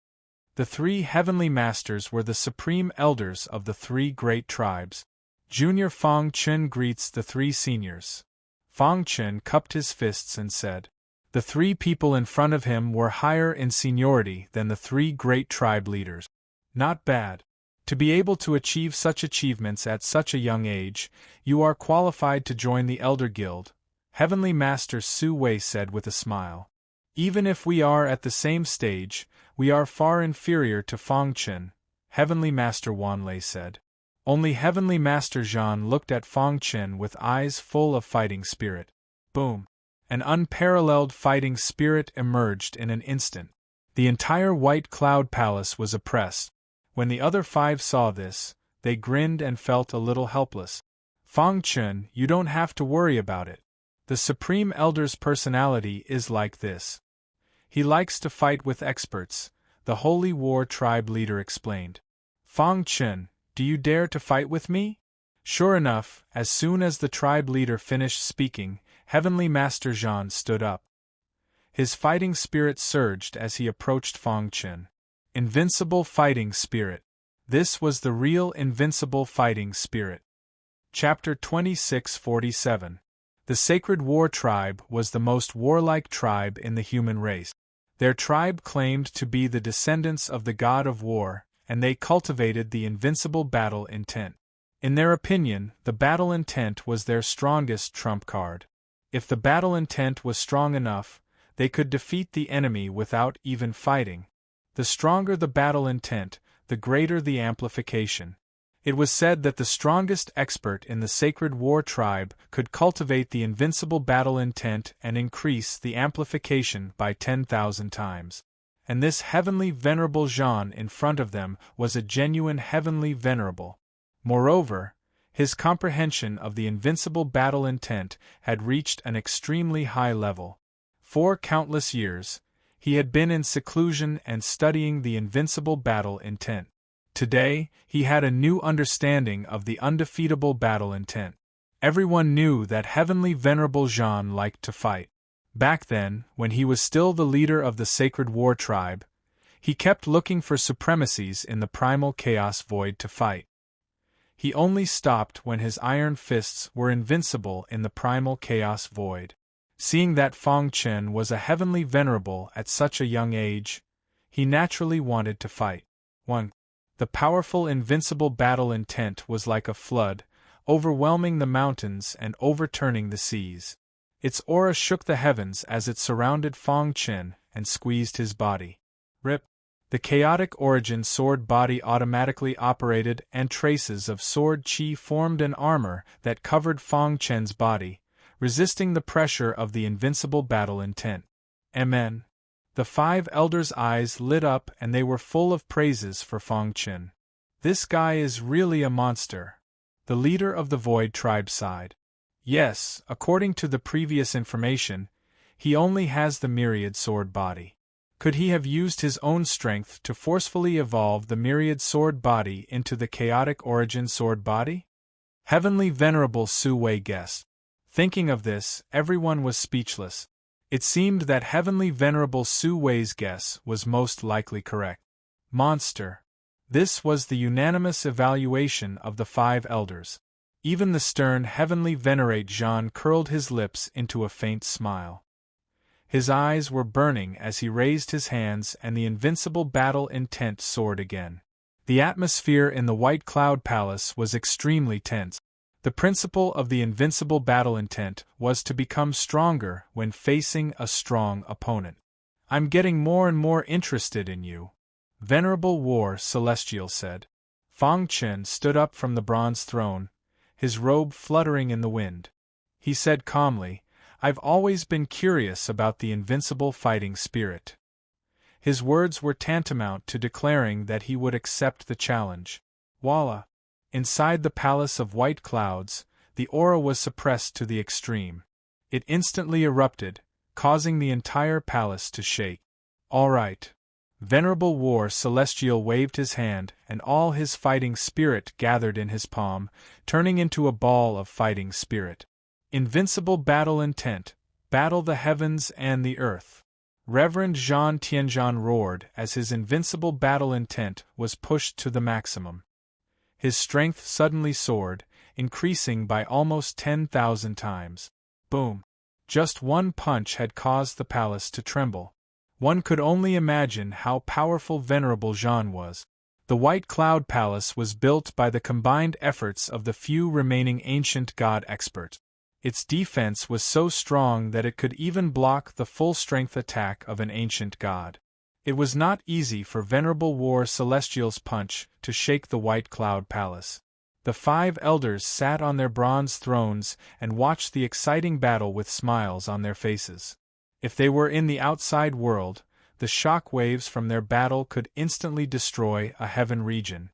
The three Heavenly Masters were the Supreme Elders of the three great tribes. Junior Fang Chen greets the three seniors. Fang Chen cupped his fists and said. The three people in front of him were higher in seniority than the three great tribe leaders. Not bad. To be able to achieve such achievements at such a young age, you are qualified to join the Elder Guild, Heavenly Master Su Wei said with a smile. Even if we are at the same stage, we are far inferior to Fang Chen, Heavenly Master Wan Lei said. Only Heavenly Master Zhan looked at Fang Chen with eyes full of fighting spirit. Boom! An unparalleled fighting spirit emerged in an instant. The entire White Cloud Palace was oppressed. When the other five saw this, they grinned and felt a little helpless. Fang Chen, you don't have to worry about it. The Supreme Elder's personality is like this. He likes to fight with experts, the Holy War Tribe leader explained. Fang Chen, do you dare to fight with me? Sure enough, as soon as the tribe leader finished speaking, Heavenly Master Zhan stood up. His fighting spirit surged as he approached Fang Chen. Invincible fighting spirit. This was the real invincible fighting spirit. Chapter 2647. The Sacred War Tribe was the most warlike tribe in the human race. Their tribe claimed to be the descendants of the god of war, and they cultivated the invincible battle intent. In their opinion, the battle intent was their strongest trump card. If the battle intent was strong enough, they could defeat the enemy without even fighting. The stronger the battle intent, the greater the amplification. It was said that the strongest expert in the Sacred War Tribe could cultivate the invincible battle intent and increase the amplification by 10,000 times. And this Heavenly Venerable Zhan in front of them was a genuine Heavenly Venerable. Moreover, his comprehension of the invincible battle intent had reached an extremely high level. For countless years, he had been in seclusion and studying the invincible battle intent. Today, he had a new understanding of the undefeatable battle intent. Everyone knew that Heavenly Venerable Zhan liked to fight. Back then, when he was still the leader of the Sacred War Tribe, he kept looking for supremacies in the primal chaos void to fight. He only stopped when his iron fists were invincible in the primal chaos void. Seeing that Fang Chen was a Heavenly Venerable at such a young age, he naturally wanted to fight. 1. The powerful invincible battle intent was like a flood, overwhelming the mountains and overturning the seas. Its aura shook the heavens as it surrounded Fang Chen and squeezed his body. Rip. The chaotic origin sword body automatically operated and traces of sword chi formed an armor that covered Fang Chen's body, resisting the pressure of the invincible battle intent. Amen. The five elders' eyes lit up and they were full of praises for Fang Chen. This guy is really a monster. The leader of the Void Tribe sighed. Yes, according to the previous information, he only has the myriad sword body. Could he have used his own strength to forcefully evolve the myriad sword body into the chaotic origin sword body? Heavenly Venerable Su Wei guessed. Thinking of this, everyone was speechless. It seemed that Heavenly Venerable Su Wei's guess was most likely correct. Monster. This was the unanimous evaluation of the five elders. Even the stern heavenly Venerate Jean curled his lips into a faint smile. His eyes were burning as he raised his hands, and the invincible battle intent soared again. The atmosphere in the White Cloud Palace was extremely tense. The principle of the invincible battle intent was to become stronger when facing a strong opponent. "I'm getting more and more interested in you," Venerable War Celestial said. Fang Chen stood up from the bronze throne, his robe fluttering in the wind. He said calmly, "I've always been curious about the invincible fighting spirit." His words were tantamount to declaring that he would accept the challenge. Voila! Inside the Palace of White Clouds, the aura was suppressed to the extreme. It instantly erupted, causing the entire palace to shake. "All right." Venerable War Celestial waved his hand, and all his fighting spirit gathered in his palm, turning into a ball of fighting spirit. Invincible battle intent, battle the heavens and the earth. Reverend Jean Tianzhan roared as his invincible battle intent was pushed to the maximum. His strength suddenly soared, increasing by almost 10,000 times. Boom! Just one punch had caused the palace to tremble. One could only imagine how powerful Venerable Jean was. The White Cloud Palace was built by the combined efforts of the few remaining ancient god experts. Its defense was so strong that it could even block the full-strength attack of an ancient god. It was not easy for Venerable War Celestial's punch to shake the White Cloud Palace. The 5 elders sat on their bronze thrones and watched the exciting battle with smiles on their faces. If they were in the outside world, the shock waves from their battle could instantly destroy a heaven region.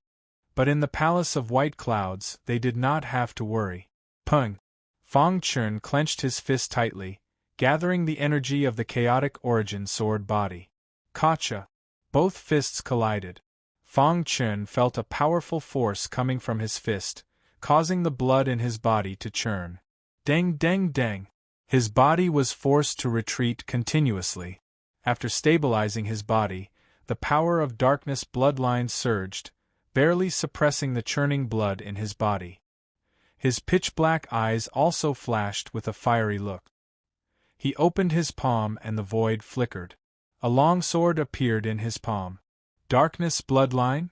But in the Palace of White Clouds, they did not have to worry. Pung! Fang Chen clenched his fist tightly, gathering the energy of the chaotic origin sword body. Kacha! Both fists collided. Fang Chen felt a powerful force coming from his fist, causing the blood in his body to churn. Deng deng deng! His body was forced to retreat continuously. After stabilizing his body, the power of darkness bloodline surged, barely suppressing the churning blood in his body. His pitch-black eyes also flashed with a fiery look. He opened his palm and the void flickered. A long sword appeared in his palm. Darkness bloodline?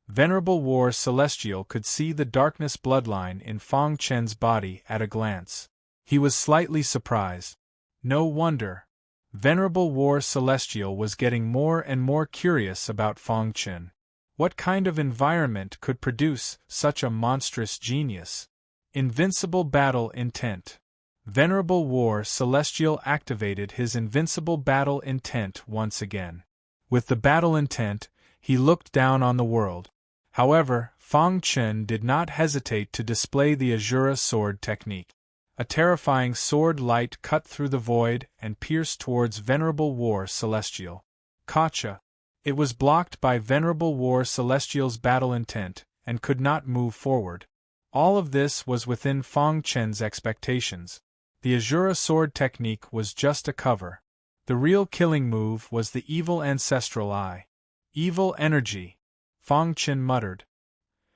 Venerable War Celestial could see the darkness bloodline in Fang Chen's body at a glance. He was slightly surprised. No wonder. Venerable War Celestial was getting more and more curious about Fang Chen. What kind of environment could produce such a monstrous genius? Invincible battle intent. Venerable War Celestial activated his invincible battle intent once again. With the battle intent, he looked down on the world. However, Fang Chen did not hesitate to display the Azura sword technique. A terrifying sword light cut through the void and pierced towards Venerable War Celestial. Kacha! It was blocked by Venerable War Celestial's battle intent, and could not move forward. All of this was within Fang Chen's expectations. The Azura sword technique was just a cover. The real killing move was the evil ancestral eye. Evil energy, Fang Chen muttered.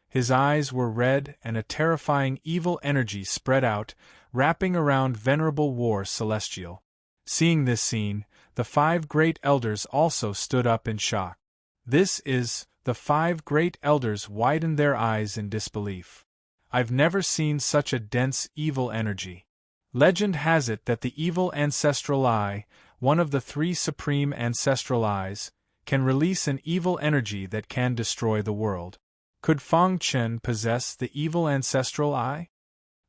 His eyes were red and a terrifying evil energy spread out, wrapping around Venerable War Celestial. Seeing this scene, the 5 great elders also stood up in shock. The 5 great elders widened their eyes in disbelief. I've never seen such a dense evil energy. Legend has it that the evil ancestral eye, one of the 3 supreme ancestral eyes, can release an evil energy that can destroy the world. Could Fang Chen possess the evil ancestral eye?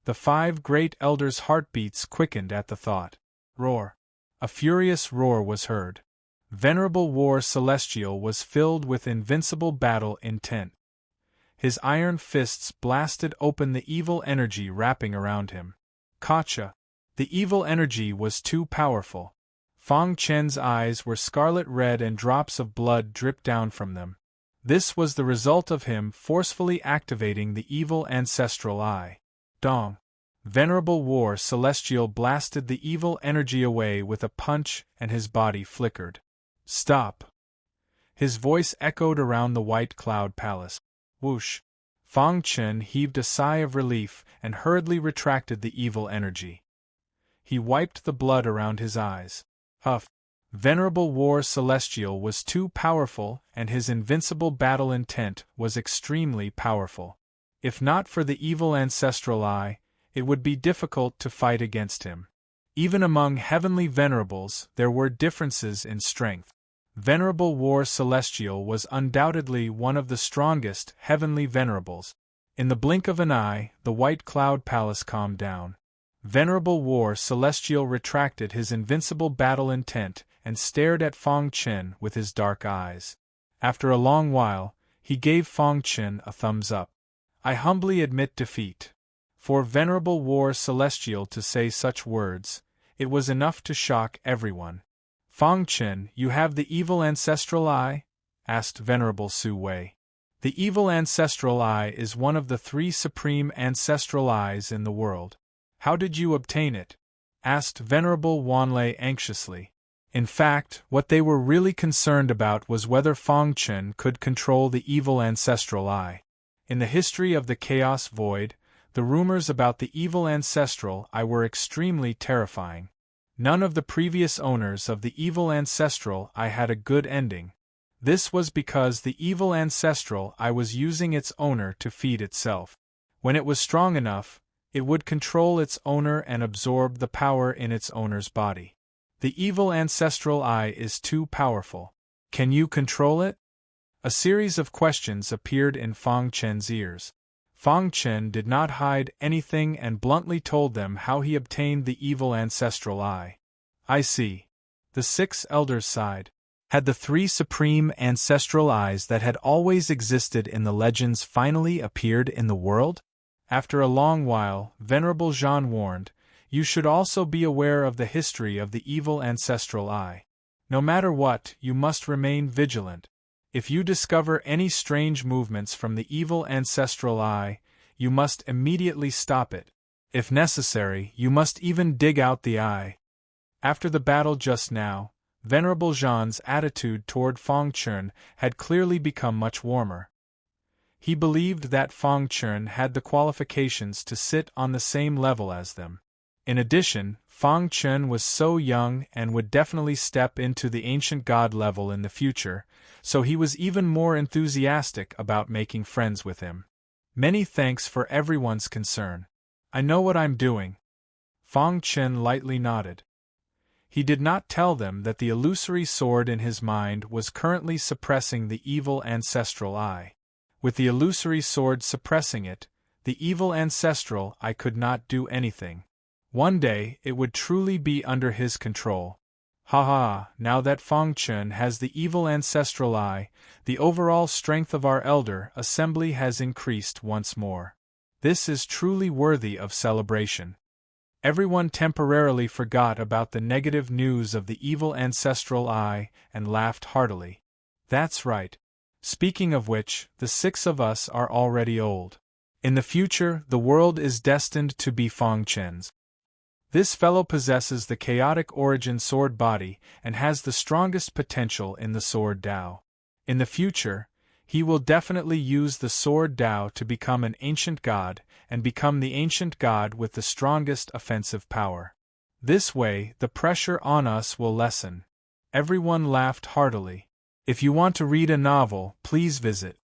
The 5 great elders' heartbeats quickened at the thought. Roar! A furious roar was heard. Venerable War Celestial was filled with invincible battle intent. His iron fists blasted open the evil energy wrapping around him. Kacha! The evil energy was too powerful. Fang Chen's eyes were scarlet red and drops of blood dripped down from them. This was the result of him forcefully activating the evil ancestral eye. Dong! Venerable War Celestial blasted the evil energy away with a punch and his body flickered. Stop! His voice echoed around the White Cloud Palace. Whoosh! Fang Chen heaved a sigh of relief and hurriedly retracted the evil energy. He wiped the blood around his eyes. Huff! Venerable War Celestial was too powerful, and his invincible battle intent was extremely powerful. If not for the evil ancestral eye, it would be difficult to fight against him. Even among heavenly venerables, there were differences in strength. Venerable War Celestial was undoubtedly one of the strongest heavenly venerables. In the blink of an eye, the white cloud palace calmed down. Venerable War Celestial retracted his invincible battle intent and stared at Fang Chen with his dark eyes. After a long while, he gave Fang Chen a thumbs up. I humbly admit defeat. For Venerable War Celestial to say such words, it was enough to shock everyone. Fang Chen, you have the evil ancestral eye? Asked Venerable Su Wei. The evil ancestral eye is one of the 3 supreme ancestral eyes in the world. How did you obtain it? Asked Venerable Wanlei anxiously. In fact, what they were really concerned about was whether Fang Chen could control the evil ancestral eye. In the history of the Chaos Void, the rumors about the evil ancestral eye were extremely terrifying. None of the previous owners of the evil ancestral eye had a good ending. This was because the evil ancestral eye was using its owner to feed itself. When it was strong enough, it would control its owner and absorb the power in its owner's body. The evil ancestral eye is too powerful. Can you control it? A series of questions appeared in Fang Chen's ears. Fang Chen did not hide anything and bluntly told them how he obtained the evil ancestral eye. I see. The 6 elders sighed. Had the 3 supreme ancestral eyes that had always existed in the legends finally appeared in the world? After a long while, Venerable Zhan warned, you should also be aware of the history of the evil ancestral eye. No matter what, you must remain vigilant. If you discover any strange movements from the evil ancestral eye, you must immediately stop it. If necessary, you must even dig out the eye. After the battle just now, Venerable Zhan's attitude toward Fang Chen had clearly become much warmer. He believed that Fang Chen had the qualifications to sit on the same level as them. In addition, Fang Chen was so young and would definitely step into the ancient god level in the future, so he was even more enthusiastic about making friends with him. Many thanks for everyone's concern. I know what I'm doing. Fang Chen lightly nodded. He did not tell them that the illusory sword in his mind was currently suppressing the evil ancestral eye. With the illusory sword suppressing it, the evil ancestral eye could not do anything. One day, it would truly be under his control. Now that Fang Chen has the evil ancestral eye, the overall strength of our elder assembly has increased once more. This is truly worthy of celebration. Everyone temporarily forgot about the negative news of the evil ancestral eye and laughed heartily. That's right. Speaking of which, the 6 of us are already old. In the future, the world is destined to be Fang Chen's. This fellow possesses the chaotic origin sword body and has the strongest potential in the sword Dao. In the future, he will definitely use the sword Dao to become an ancient god and become the ancient god with the strongest offensive power. This way, the pressure on us will lessen. Everyone laughed heartily. If you want to read a novel, please visit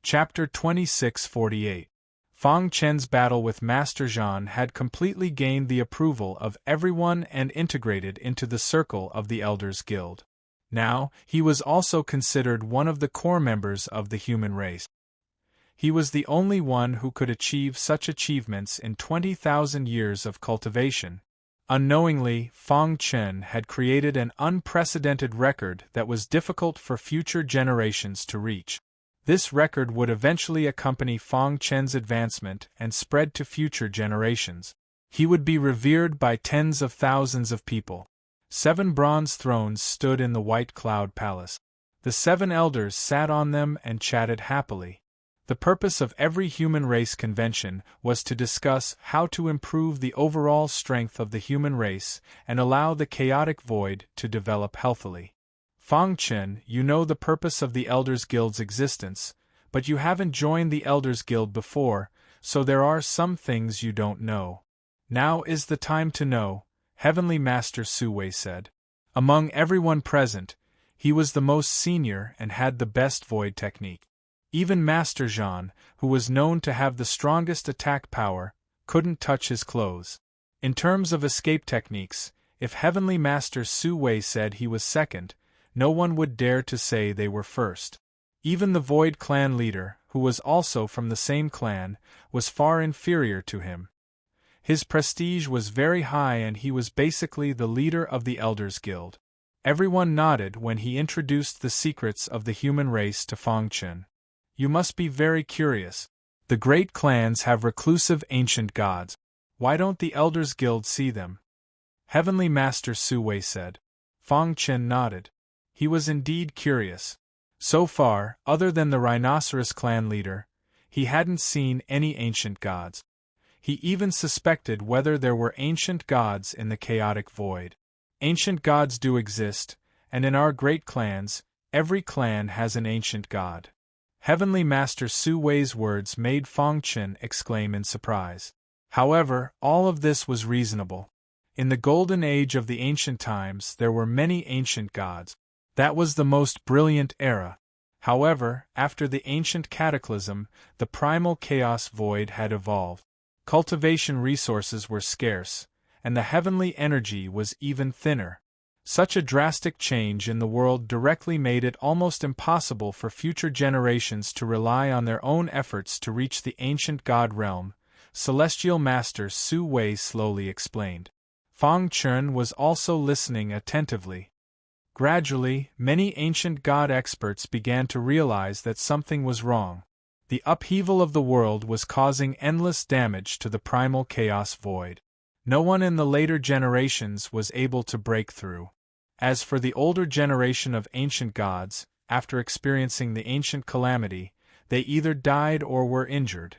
Chapter 2648. Fang Chen's battle with Master Zhan had completely gained the approval of everyone and integrated into the circle of the Elders Guild. Now, he was also considered one of the core members of the human race. He was the only one who could achieve such achievements in 20,000 years of cultivation. Unknowingly, Fang Chen had created an unprecedented record that was difficult for future generations to reach. This record would eventually accompany Fang Chen's advancement and spread to future generations. He would be revered by tens of thousands of people. 7 bronze thrones stood in the White Cloud Palace. The 7 elders sat on them and chatted happily. The purpose of every human race convention was to discuss how to improve the overall strength of the human race and allow the chaotic void to develop healthily. Fang Chen, you know the purpose of the Elders Guild's existence, But you haven't joined the Elders Guild before, so there are some things you don't know. Now is the time to know, Heavenly Master Su-wei said. Among everyone present, he was the most senior and had the best void technique. Even Master Jean, who was known to have the strongest attack power, couldn't touch his clothes. In terms of escape techniques, if Heavenly Master Su-wei said he was second, no one would dare to say they were first. Even the Void Clan leader, who was also from the same clan, was far inferior to him. His prestige was very high and he was basically the leader of the Elders Guild. Everyone nodded when he introduced the secrets of the human race to Fang Chen. You must be very curious. The great clans have reclusive ancient gods. Why don't the Elders Guild see them? Heavenly Master Su-wei said. Fang Chen nodded. He was indeed curious. So far, other than the Rhinoceros clan leader, he hadn't seen any ancient gods. He even suspected whether there were ancient gods in the chaotic void. Ancient gods do exist, and in our great clans, every clan has an ancient god. Heavenly Master Su-wei's words made Fang Chen exclaim in surprise. However, all of this was reasonable. In the golden age of the ancient times there were many ancient gods. That was the most brilliant era. However, after the ancient cataclysm, the primal chaos void had evolved. Cultivation resources were scarce, and the heavenly energy was even thinner. Such a drastic change in the world directly made it almost impossible for future generations to rely on their own efforts to reach the ancient god realm, Celestial Master Su-wei slowly explained. Fang Chen was also listening attentively. Gradually, many ancient god experts began to realize that something was wrong. The upheaval of the world was causing endless damage to the primal chaos void. No one in the later generations was able to break through. As for the older generation of ancient gods, after experiencing the ancient calamity, they either died or were injured.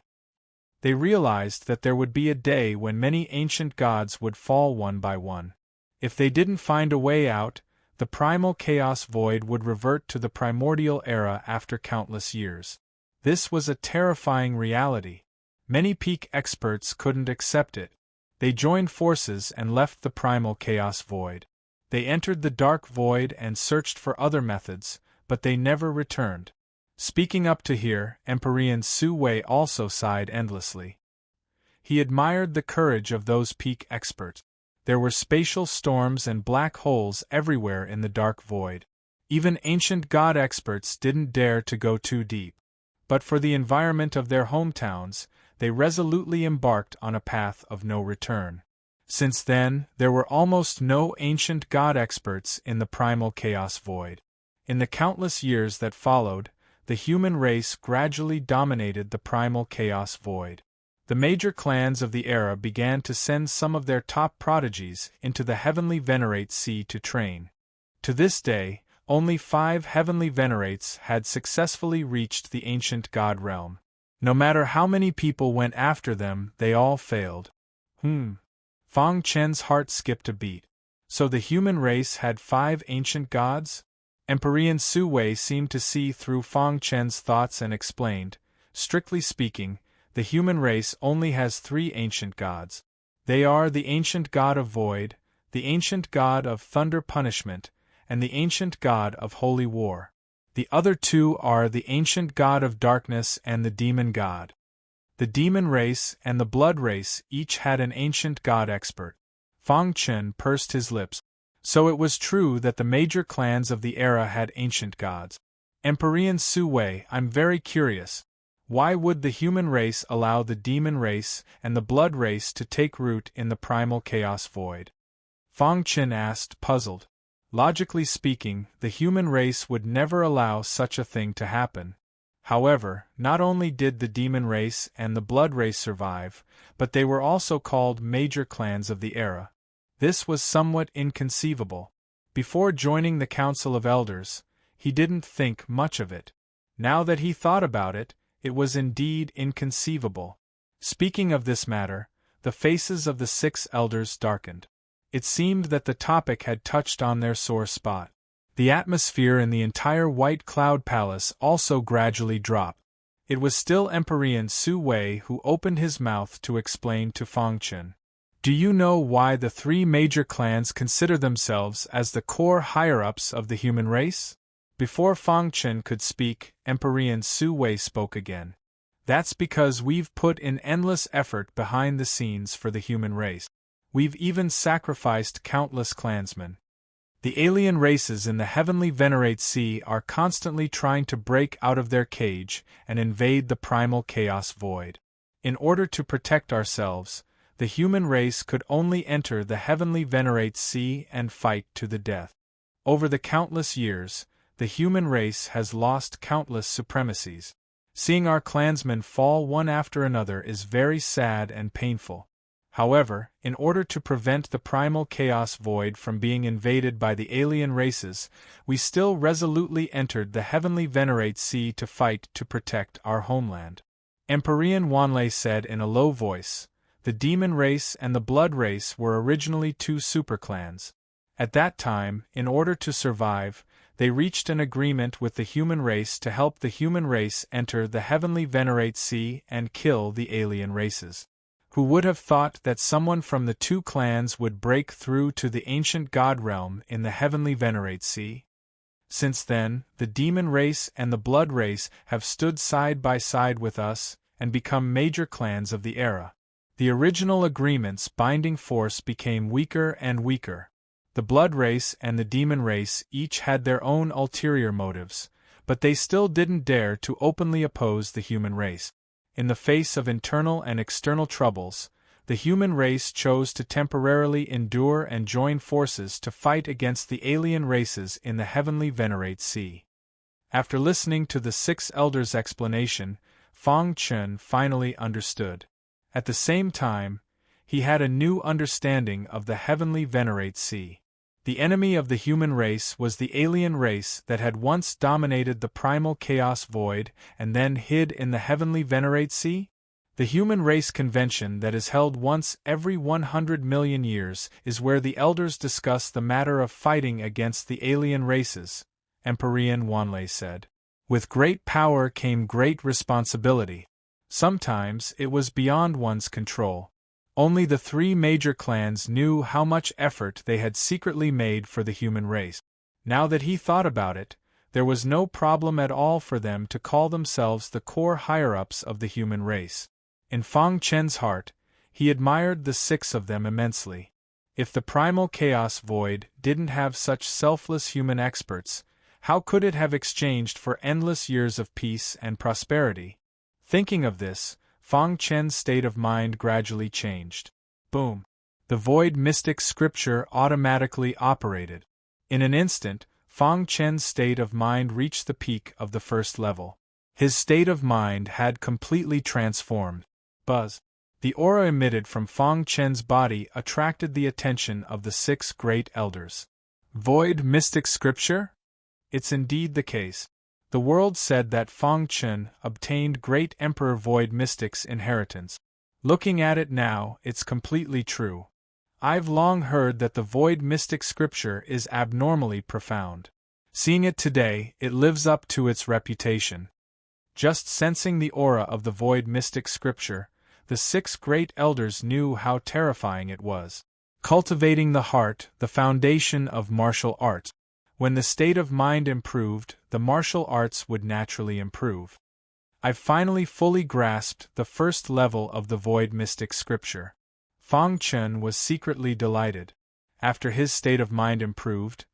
They realized that there would be a day when many ancient gods would fall one by one. If they didn't find a way out, the primal chaos void would revert to the primordial era after countless years. This was a terrifying reality. Many peak experts couldn't accept it. They joined forces and left the primal chaos void. They entered the dark void and searched for other methods, but they never returned. Speaking up to hear, Emperor Su-wei also sighed endlessly. He admired the courage of those peak experts. There were spatial storms and black holes everywhere in the dark void. Even ancient god experts didn't dare to go too deep. But for the environment of their hometowns, they resolutely embarked on a path of no return. Since then, there were almost no ancient god experts in the primal chaos void. In the countless years that followed, the human race gradually dominated the primal chaos void. The major clans of the era began to send some of their top prodigies into the Heavenly Venerate Sea to train. To this day, only 5 Heavenly Venerates had successfully reached the ancient god realm. No matter how many people went after them, they all failed. Fang Chen's heart skipped a beat. So the human race had 5 ancient gods? Emperor Su-wei seemed to see through Fang Chen's thoughts and explained, strictly speaking, the human race only has 3 ancient gods. They are the ancient god of void, the ancient god of thunder punishment, and the ancient god of holy war. The other 2 are the ancient god of darkness and the demon god. The demon race and the blood race each had an ancient god expert. Fang Chen pursed his lips. So it was true that the major clans of the era had ancient gods. Emperor Su-wei, I'm very curious. Why would the human race allow the demon race and the blood race to take root in the primal chaos void? Fang Chen asked, puzzled. Logically speaking, the human race would never allow such a thing to happen. However, not only did the demon race and the blood race survive, but they were also called major clans of the era. This was somewhat inconceivable. Before joining the Council of Elders, he didn't think much of it. Now that he thought about it, it was indeed inconceivable. Speaking of this matter, the faces of the 6 elders darkened. It seemed that the topic had touched on their sore spot. The atmosphere in the entire White Cloud Palace also gradually dropped. It was still Emperor Su Wei who opened his mouth to explain to Fang Chen. Do you know why the three major clans consider themselves as the core higher-ups of the human race? Before Fang Chen could speak, Emperor Su Wei spoke again. That's because we've put in endless effort behind the scenes for the human race. We've even sacrificed countless clansmen. The alien races in the heavenly Venerate Sea are constantly trying to break out of their cage and invade the primal chaos void. In order to protect ourselves, the human race could only enter the heavenly Venerate Sea and fight to the death. Over the countless years, the human race has lost countless supremacies. Seeing our clansmen fall one after another is very sad and painful. However, in order to prevent the primal chaos void from being invaded by the alien races, we still resolutely entered the heavenly Venerate Sea to fight to protect our homeland. Emperor Wanlei said in a low voice, the demon race and the blood race were originally two superclans. At that time, in order to survive, they reached an agreement with the human race to help the human race enter the heavenly Venerate Sea and kill the alien races. Who would have thought that someone from the two clans would break through to the ancient god realm in the heavenly Venerate Sea? Since then, the demon race and the blood race have stood side by side with us and become major clans of the era. The original agreement's binding force became weaker and weaker. The blood race and the demon race each had their own ulterior motives, but they still didn't dare to openly oppose the human race. In the face of internal and external troubles, the human race chose to temporarily endure and join forces to fight against the alien races in the heavenly Venerate Sea. After listening to the six elders' explanation, Fang Chen finally understood. At the same time, he had a new understanding of the heavenly Venerate Sea. The enemy of the human race was the alien race that had once dominated the primal chaos void and then hid in the heavenly Venerate Sea? The human race convention that is held once every 100 million years is where the elders discuss the matter of fighting against the alien races, Emperor Wanlei said. With great power came great responsibility. Sometimes it was beyond one's control. Only the three major clans knew how much effort they had secretly made for the human race. Now that he thought about it, there was no problem at all for them to call themselves the core higher-ups of the human race. In Fang Chen's heart, he admired the six of them immensely. If the primal chaos void didn't have such selfless human experts, how could it have exchanged for endless years of peace and prosperity? Thinking of this, Fang Chen's state of mind gradually changed. Boom! The void mystic scripture automatically operated. In an instant, Fang Chen's state of mind reached the peak of the first level. His state of mind had completely transformed. Buzz! The aura emitted from Fang Chen's body attracted the attention of the six great elders. Void mystic scripture? It's indeed the case. The world said that Fang Chen obtained great Emperor Void Mystic's inheritance. Looking at it now, it's completely true. I've long heard that the Void Mystic scripture is abnormally profound. Seeing it today, it lives up to its reputation. Just sensing the aura of the Void Mystic scripture, the six great elders knew how terrifying it was. Cultivating the heart, the foundation of martial arts. When the state of mind improved, the martial arts would naturally improve. I've finally fully grasped the first level of the Void Mystic scripture. Fang Chen was secretly delighted. After his state of mind improved,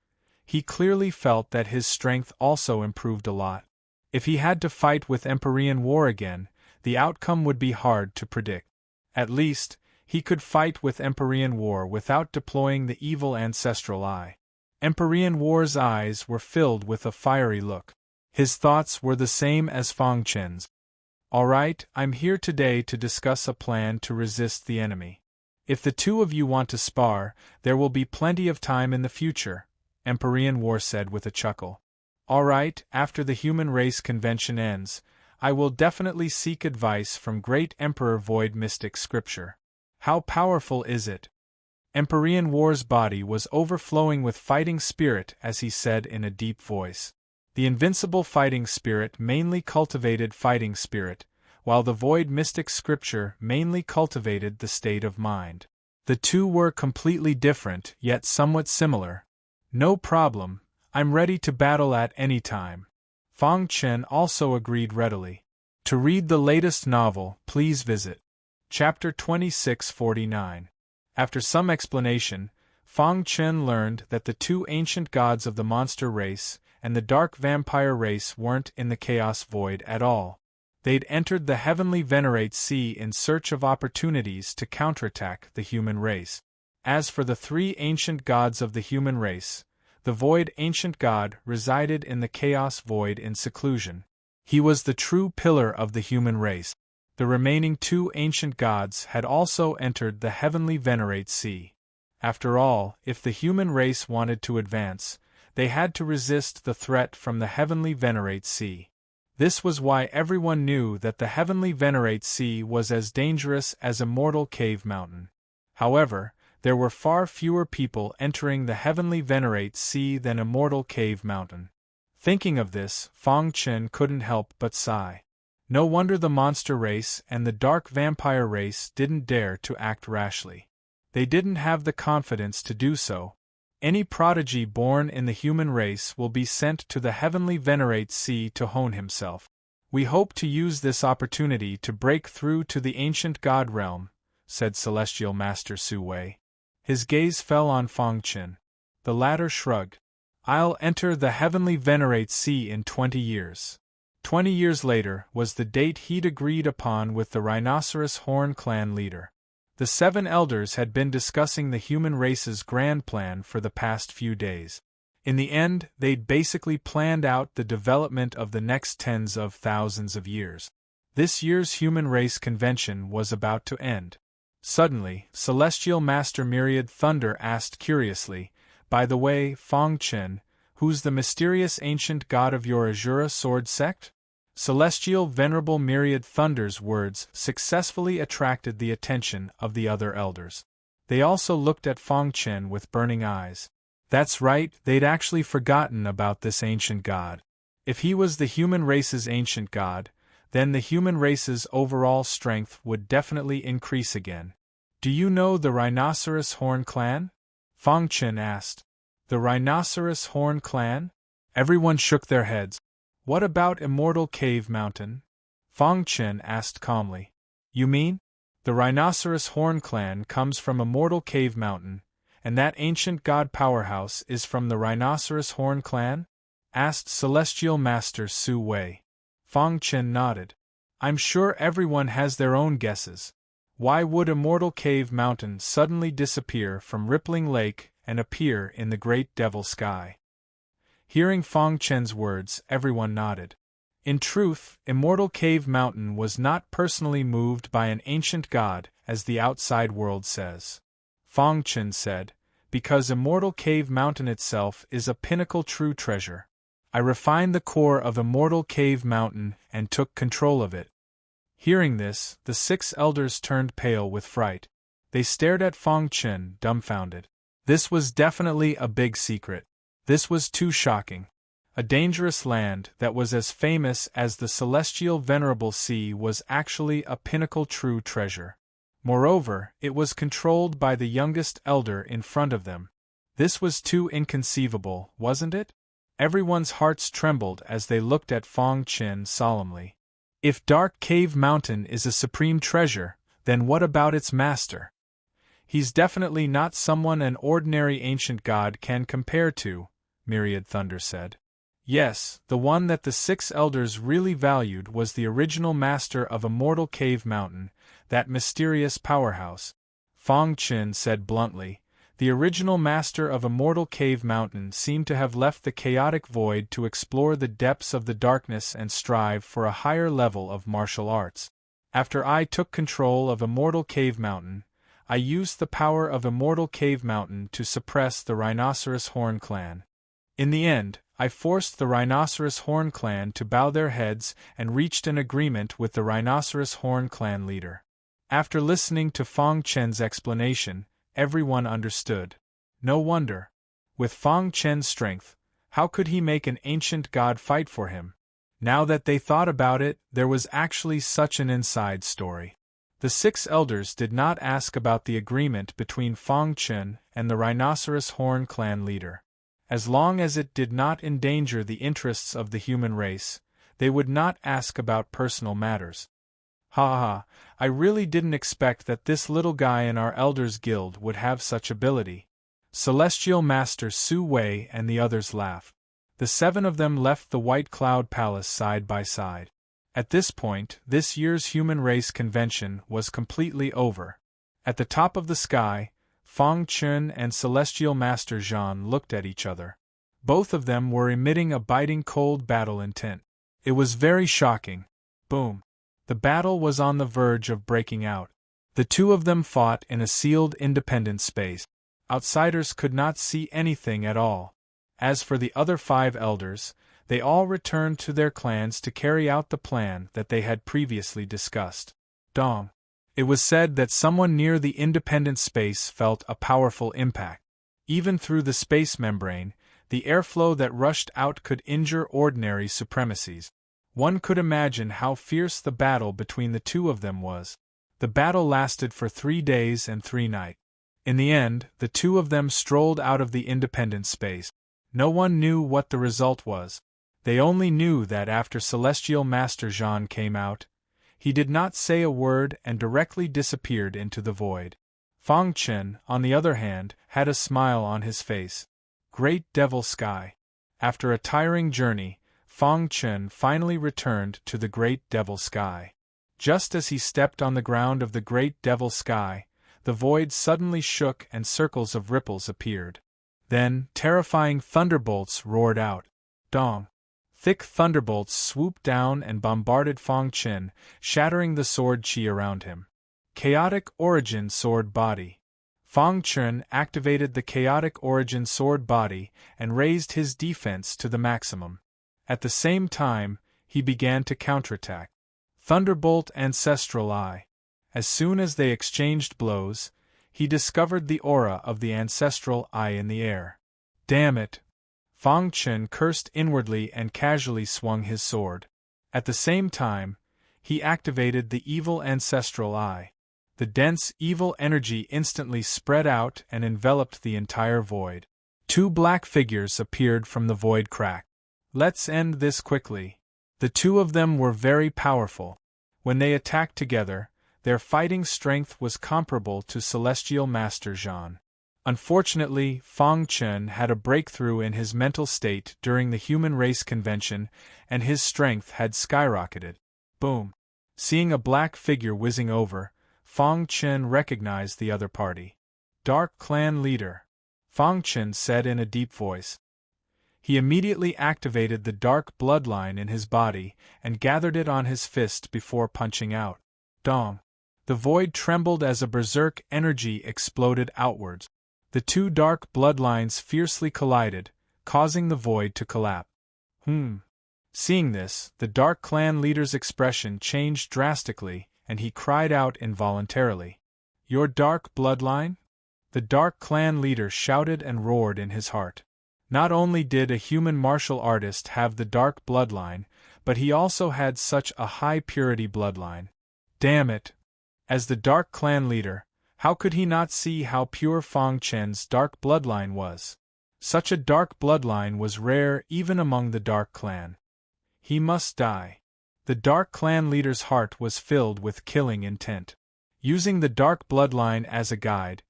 he clearly felt that his strength also improved a lot. If he had to fight with Empyrean War again, the outcome would be hard to predict. At least, he could fight with Empyrean War without deploying the evil ancestral eye. Empyrean War's eyes were filled with a fiery look. His thoughts were the same as Fang Chen's. All right, I'm here today to discuss a plan to resist the enemy. If the two of you want to spar, there will be plenty of time in the future, Empyrean War said with a chuckle. All right, after the human race convention ends, I will definitely seek advice from Great Emperor Void Mystic Scripture. How powerful is it? Empyrean War's body was overflowing with fighting spirit as he said in a deep voice. The invincible fighting spirit mainly cultivated fighting spirit, while the void mystic scripture mainly cultivated the state of mind. The two were completely different, yet somewhat similar. No problem, I'm ready to battle at any time. Fang Chen also agreed readily. To read the latest novel, please visit Chapter 2649. After some explanation, Fang Chen learned that the two ancient gods of the monster race and the dark vampire race weren't in the chaos void at all. They'd entered the heavenly Venerate Sea in search of opportunities to counterattack the human race. As for the three ancient gods of the human race, the void ancient god resided in the chaos void in seclusion. He was the true pillar of the human race. The remaining two ancient gods had also entered the heavenly Venerate Sea. After all, if the human race wanted to advance, they had to resist the threat from the heavenly Venerate Sea. This was why everyone knew that the heavenly Venerate Sea was as dangerous as Immortal Cave Mountain. However, there were far fewer people entering the heavenly Venerate Sea than Immortal Cave Mountain. Thinking of this, Fang Chen couldn't help but sigh. No wonder the monster race and the dark vampire race didn't dare to act rashly. They didn't have the confidence to do so. Any prodigy born in the human race will be sent to the heavenly Venerate Sea to hone himself. We hope to use this opportunity to break through to the ancient god realm, said Celestial Master Su Wei. His gaze fell on Fang Chen. The latter shrugged. I'll enter the heavenly Venerate Sea in 20 years. 20 years later was the date he'd agreed upon with the Rhinoceros Horn clan leader. The 7 elders had been discussing the human race's grand plan for the past few days. In the end, they'd basically planned out the development of the next tens of thousands of years. This year's human race convention was about to end. Suddenly, Celestial Master Myriad Thunder asked curiously, "By the way, Fang Chen, who's the mysterious ancient god of your Azura sword sect?" Celestial Venerable Myriad Thunder's words successfully attracted the attention of the other elders. They also looked at Fang Chen with burning eyes. That's right, they'd actually forgotten about this ancient god. If he was the human race's ancient god, then the human race's overall strength would definitely increase again. Do you know the Rhinoceros Horn clan? Fang Chen asked. The Rhinoceros Horn clan? Everyone shook their heads. What about Immortal Cave Mountain? Fang Chen asked calmly. You mean? The Rhinoceros Horn clan comes from Immortal Cave Mountain, and that ancient god powerhouse is from the Rhinoceros Horn clan? Asked Celestial Master Su Wei. Fang Chen nodded. I'm sure everyone has their own guesses. Why would Immortal Cave Mountain suddenly disappear from Rippling Lake and appear in the Great Devil Sky? Hearing Fang Chen's words, everyone nodded. In truth, Immortal Cave Mountain was not personally moved by an ancient god, as the outside world says. Fang Chen said, because Immortal Cave Mountain itself is a pinnacle true treasure. I refined the core of Immortal Cave Mountain and took control of it. Hearing this, the 6 elders turned pale with fright. They stared at Fang Chen, dumbfounded. This was definitely a big secret. This was too shocking. A dangerous land that was as famous as the celestial Venerable Sea was actually a pinnacle true treasure. Moreover, it was controlled by the youngest elder in front of them. This was too inconceivable, wasn't it? Everyone's hearts trembled as they looked at Fang Chen solemnly. If Dark Cave Mountain is a supreme treasure, then what about its master? He's definitely not someone an ordinary ancient god can compare to, Myriad Thunder said. Yes, the one that the 6 elders really valued was the original master of Immortal Cave Mountain, that mysterious powerhouse. Fang Chen said bluntly, the original master of Immortal Cave Mountain seemed to have left the chaotic void to explore the depths of the darkness and strive for a higher level of martial arts. After I took control of Immortal Cave Mountain, I used the power of Immortal Cave Mountain to suppress the Rhinoceros Horn clan. In the end, I forced the Rhinoceros Horn clan to bow their heads and reached an agreement with the Rhinoceros Horn clan leader. After listening to Fang Chen's explanation, everyone understood. No wonder. With Fang Chen's strength, How could he make an ancient god fight for him? Now that they thought about it, there was actually such an inside story. The 6 elders did not ask about the agreement between Fang Chen and the Rhinoceros Horn clan leader. As long as it did not endanger the interests of the human race, they would not ask about personal matters. Ha ha, I really didn't expect that this little guy in our Elders Guild would have such ability. Celestial Master Su Wei and the others laughed. The 7 of them left the White Cloud Palace side by side. At this point, this year's Human Race Convention was completely over. At the top of the sky, Fang Chun and Celestial Master Zhan looked at each other. Both of them were emitting a biting cold battle intent. It was very shocking. Boom. The battle was on the verge of breaking out. The 2 of them fought in a sealed independent space. Outsiders could not see anything at all. As for the other 5 elders, they all returned to their clans to carry out the plan that they had previously discussed. Dong. It was said that someone near the independent space felt a powerful impact. Even through the space membrane, the airflow that rushed out could injure ordinary supremacies. One could imagine how fierce the battle between the 2 of them was. The battle lasted for 3 days and 3 nights. In the end, the 2 of them strolled out of the independent space. No one knew what the result was. They only knew that after Celestial Master Zhan came out, he did not say a word and directly disappeared into the void. Fang Chen, on the other hand, had a smile on his face. Great Devil Sky. After a tiring journey, Fang Chen finally returned to the Great Devil Sky. Just as he stepped on the ground of the Great Devil Sky, the void suddenly shook and circles of ripples appeared. Then, terrifying thunderbolts roared out. Dong. Thick thunderbolts swooped down and bombarded Fang Chen, shattering the sword chi around him. Chaotic Origin Sword Body. Fang Chen activated the Chaotic Origin Sword Body and raised his defense to the maximum. At the same time, he began to counterattack. Thunderbolt Ancestral Eye. As soon as they exchanged blows, he discovered the aura of the Ancestral Eye in the air. Damn it! Fang Chen cursed inwardly and casually swung his sword. At the same time, he activated the Evil Ancestral Eye. The dense evil energy instantly spread out and enveloped the entire void. 2 black figures appeared from the void crack. Let's end this quickly. The 2 of them were very powerful. When they attacked together, their fighting strength was comparable to Celestial Master Zhan. Unfortunately, Fang Chen had a breakthrough in his mental state during the Human Race Convention, and his strength had skyrocketed. Boom! Seeing a black figure whizzing over, Fang Chen recognized the other party. Dark Clan Leader, Fang Chen said in a deep voice. He immediately activated the dark bloodline in his body and gathered it on his fist before punching out. Dong! The void trembled as a berserk energy exploded outwards. The 2 dark bloodlines fiercely collided, causing the void to collapse. Seeing this, the Dark Clan leader's expression changed drastically, and he cried out involuntarily. Your dark bloodline? The Dark Clan leader shouted and roared in his heart. Not only did a human martial artist have the dark bloodline, but he also had such a high-purity bloodline. Damn it! As the Dark Clan leader, how could he not see how pure Fang Chen's dark bloodline was? Such a dark bloodline was rare even among the Dark Clan. He must die. The Dark Clan leader's heart was filled with killing intent. Using the dark bloodline as a guide,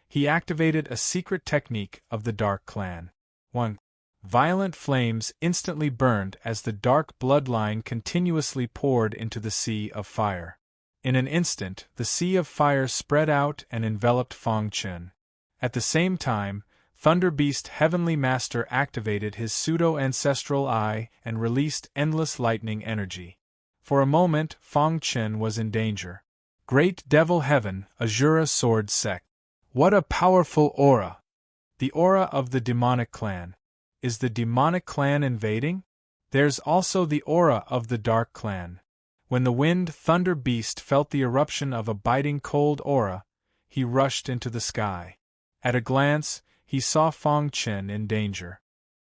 he activated a secret technique of the Dark Clan. 1. Violent flames instantly burned as the dark bloodline continuously poured into the sea of fire. In an instant, the sea of fire spread out and enveloped Fang Chen. At the same time, Thunder Beast Heavenly Master activated his pseudo-ancestral eye and released endless lightning energy. For a moment, Fang Chen was in danger. Great Devil Heaven, Azura Sword Sect. What a powerful aura! The aura of the demonic clan. Is the demonic clan invading? There's also the aura of the Dark Clan. When the Wind Thunder Beast felt the eruption of a biting cold aura, he rushed into the sky. At a glance, he saw Fang Chen in danger.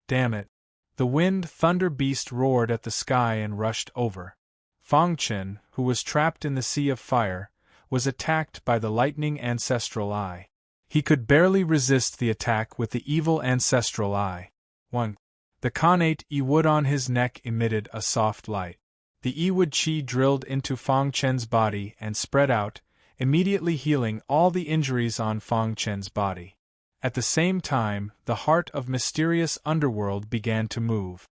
Damn it! The wind thunder beast roared at the sky and rushed over. Fang Chen, who was trapped in the sea of fire, was attacked by the lightning ancestral eye. He could barely resist the attack with the evil ancestral eye. 1. The connate E-wood on his neck emitted a soft light. The E-wood chi drilled into Fang Chen's body and spread out, immediately healing all the injuries on Fang Chen's body. At the same time, the heart of mysterious underworld began to move.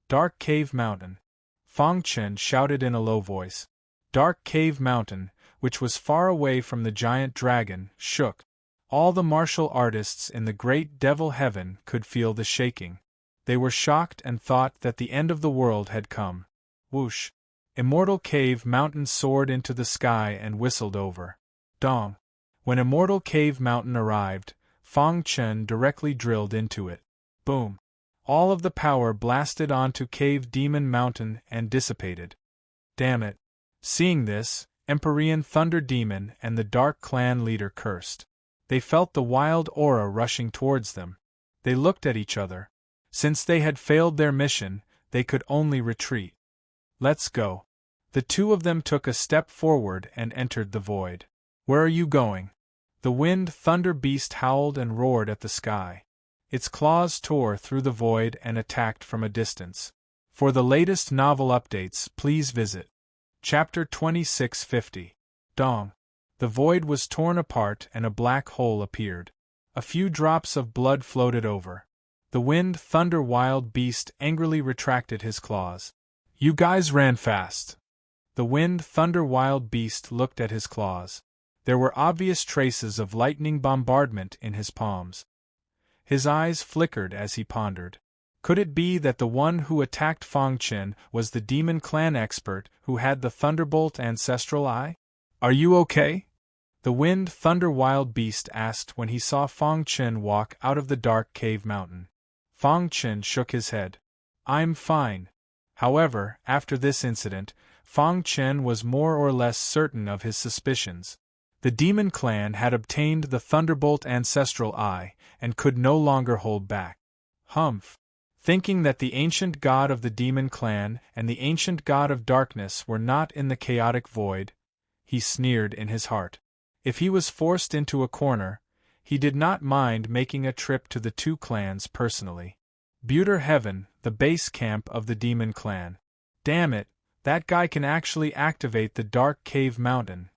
Dark Cave Mountain. Fang Chen shouted in a low voice. Dark Cave Mountain, which was far away from the giant dragon, shook. All the martial artists in the great devil heaven could feel the shaking. They were shocked and thought that the end of the world had come. Whoosh! Immortal Cave Mountain soared into the sky and whistled over. Dong! When Immortal Cave Mountain arrived, Fang Chen directly drilled into it. Boom! All of the power blasted onto Cave Demon Mountain and dissipated. Damn it! Seeing this, Empyrean Thunder Demon and the Dark Clan leader cursed. They felt the wild aura rushing towards them. They looked at each other. Since they had failed their mission, they could only retreat. Let's go. The two of them took a step forward and entered the void. Where are you going? The wind thunder beast howled and roared at the sky. Its claws tore through the void and attacked from a distance. For the latest novel updates, please visit Chapter 2650. Dong. The void was torn apart and a black hole appeared. A few drops of blood floated over. The wind thunder wild beast angrily retracted his claws. You guys ran fast. The wind thunder wild beast looked at his claws. There were obvious traces of lightning bombardment in his palms. His eyes flickered as he pondered. Could it be that the one who attacked Fang Chen was the demon clan expert who had the thunderbolt ancestral eye? Are you okay? The wind thunder wild beast asked when he saw Fang Chen walk out of the dark cave mountain. Fang Chen shook his head. I'm fine. However, after this incident, Fang Chen was more or less certain of his suspicions. The demon clan had obtained the thunderbolt ancestral eye and could no longer hold back. Humph! Thinking that the ancient god of the demon clan and the ancient god of darkness were not in the chaotic void, he sneered in his heart. If he was forced into a corner, he did not mind making a trip to the two clans personally. Buter Heaven, the base camp of the demon clan. Damn it, that guy can actually activate the Dark Cave Mountain.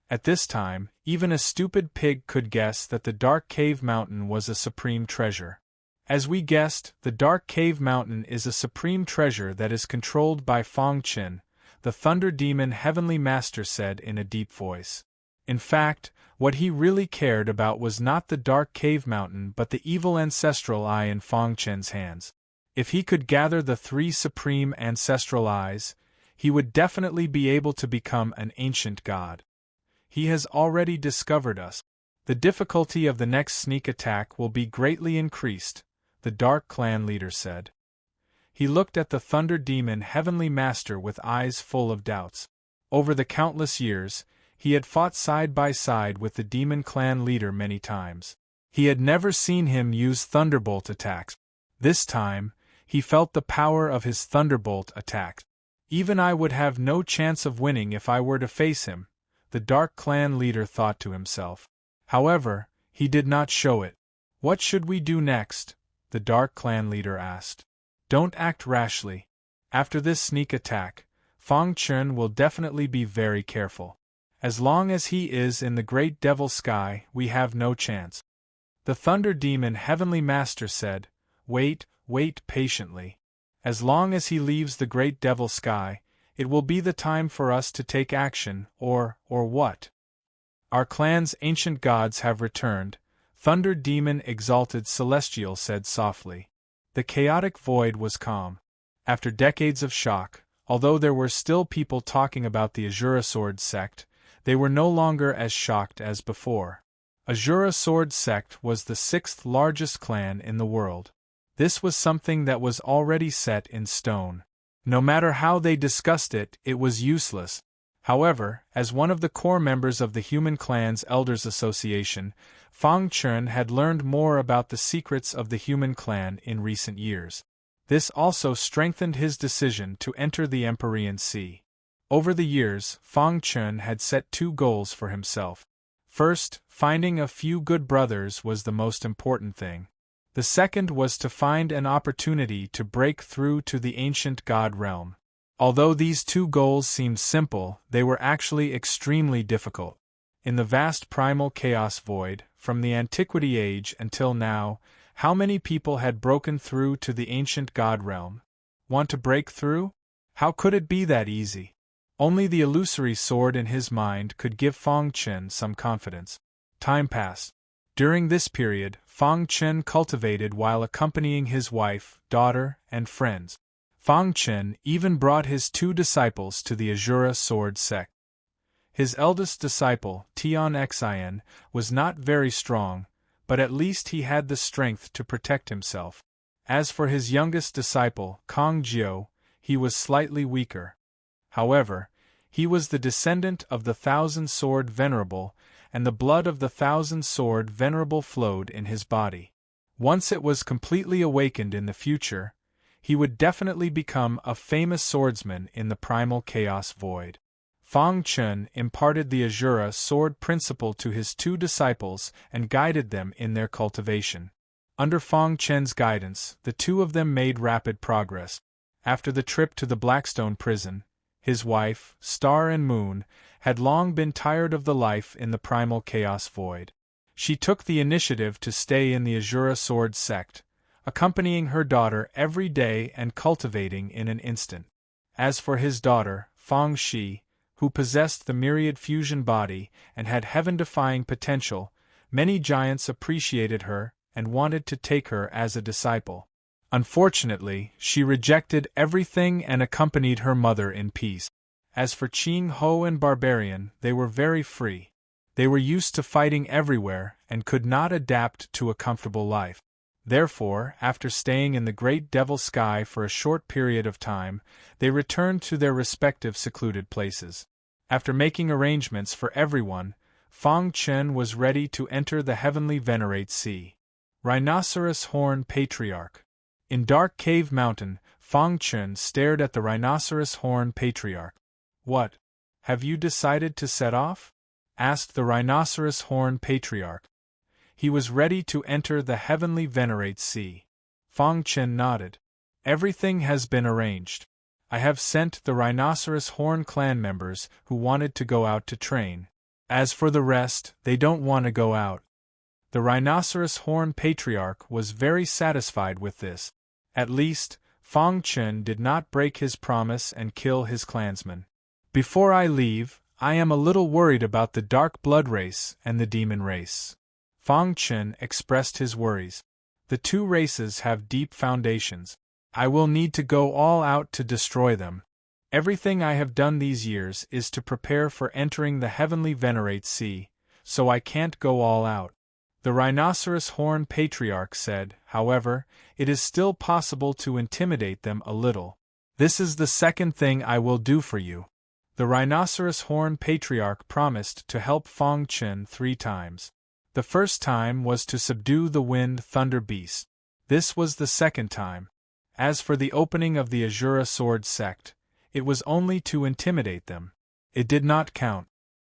At this time, even a stupid pig could guess that the Dark Cave Mountain was a supreme treasure. As we guessed, the Dark Cave Mountain is a supreme treasure that is controlled by Fang Chen, the Thunder Demon Heavenly Master said in a deep voice. In fact, what he really cared about was not the Dark Cave Mountain but the evil ancestral eye in Fang Chen's hands. If he could gather the 3 supreme ancestral eyes, he would definitely be able to become an ancient god. He has already discovered us. The difficulty of the next sneak attack will be greatly increased, the Dark Clan leader said. He looked at the Thunder Demon Heavenly Master with eyes full of doubts. Over the countless years, he had fought side by side with the Demon Clan leader many times. He had never seen him use Thunderbolt attacks. This time, he felt the power of his Thunderbolt attacks. Even I would have no chance of winning if I were to face him, the Dark Clan leader thought to himself. However, he did not show it. What should we do next? The Dark Clan leader asked. Don't act rashly. After this sneak attack, Fang Chen will definitely be very careful. As long as he is in the Great Devil Sky, we have no chance. The Thunder Demon Heavenly Master said, wait patiently. As long as he leaves the Great Devil Sky, it will be the time for us to take action, or what? Our clan's ancient gods have returned, Thunder Demon Exalted Celestial said softly. The chaotic void was calm. After decades of shock, although there were still people talking about the Azura Sword sect, they were no longer as shocked as before. Azura Sword sect was the 6th largest clan in the world. This was something that was already set in stone. No matter how they discussed it, it was useless. However, as one of the core members of the Human Clan's Elders Association, Fang Chen had learned more about the secrets of the Human Clan in recent years. This also strengthened his decision to enter the Empyrean Sea. Over the years, Fang Chun had set 2 goals for himself. First, finding a few good brothers was the most important thing. The second was to find an opportunity to break through to the ancient god realm. Although these 2 goals seemed simple, they were actually extremely difficult. In the vast primal chaos void, from the Antiquity Age until now, how many people had broken through to the ancient god realm? Want to break through? How could it be that easy? Only the illusory sword in his mind could give Fang Chen some confidence. Time passed. During this period, Fang Chen cultivated while accompanying his wife, daughter, and friends. Fang Chen even brought his 2 disciples to the Azura sword sect. His eldest disciple, Tian Xin, was not very strong, but at least he had the strength to protect himself. As for his youngest disciple, Kong Jiu, he was slightly weaker. However, he was the descendant of the 1,000-sword Venerable, and the blood of the 1,000-sword Venerable flowed in his body. Once it was completely awakened in the future, he would definitely become a famous swordsman in the primal chaos void. Fang Chun imparted the Azura sword principle to his 2 disciples and guided them in their cultivation. Under Fang Chen's guidance, the 2 of them made rapid progress. After the trip to the Blackstone prison, his wife, Star and Moon, had long been tired of the life in the primal chaos void. She took the initiative to stay in the Azura sword sect, accompanying her daughter every day and cultivating in an instant. As for his daughter, Fang Shi, who possessed the myriad fusion body and had heaven-defying potential, many giants appreciated her and wanted to take her as a disciple. Unfortunately, she rejected everything and accompanied her mother in peace. As for Qing Ho and Barbarian, they were very free. They were used to fighting everywhere and could not adapt to a comfortable life. Therefore, after staying in the Great Devil Sky for a short period of time, they returned to their respective secluded places. After making arrangements for everyone, Fang Chen was ready to enter the heavenly Venerate Sea. Rhinoceros Horn Patriarch. In Dark Cave Mountain, Fang Chen stared at the Rhinoceros Horn Patriarch. "What? Have you decided to set off?" asked the Rhinoceros Horn Patriarch. He was ready to enter the heavenly Venerate Sea. Fang Chen nodded. "Everything has been arranged. I have sent the Rhinoceros Horn clan members who wanted to go out to train. As for the rest, they don't want to go out." The Rhinoceros Horn Patriarch was very satisfied with this. At least, Fang Chen did not break his promise and kill his clansmen. "Before I leave, I am a little worried about the Dark Blood race and the Demon race." Fang Chen expressed his worries. "The 2 races have deep foundations. I will need to go all out to destroy them. Everything I have done these years is to prepare for entering the heavenly Venerate Sea, so I can't go all out." The Rhinoceros Horn Patriarch said, "However, it is still possible to intimidate them a little. This is the second thing I will do for you." The Rhinoceros Horn Patriarch promised to help Fang Chen 3 times. The first time was to subdue the Wind Thunder Beast. This was the second time. As for the opening of the Azura Sword sect, it was only to intimidate them. It did not count.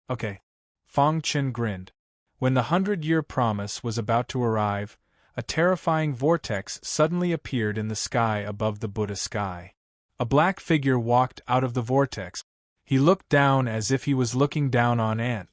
"Okay." Fang Chen grinned. When the 100-year promise was about to arrive, a terrifying vortex suddenly appeared in the sky above the Buddha sky. A black figure walked out of the vortex. He looked down as if he was looking down on Ant.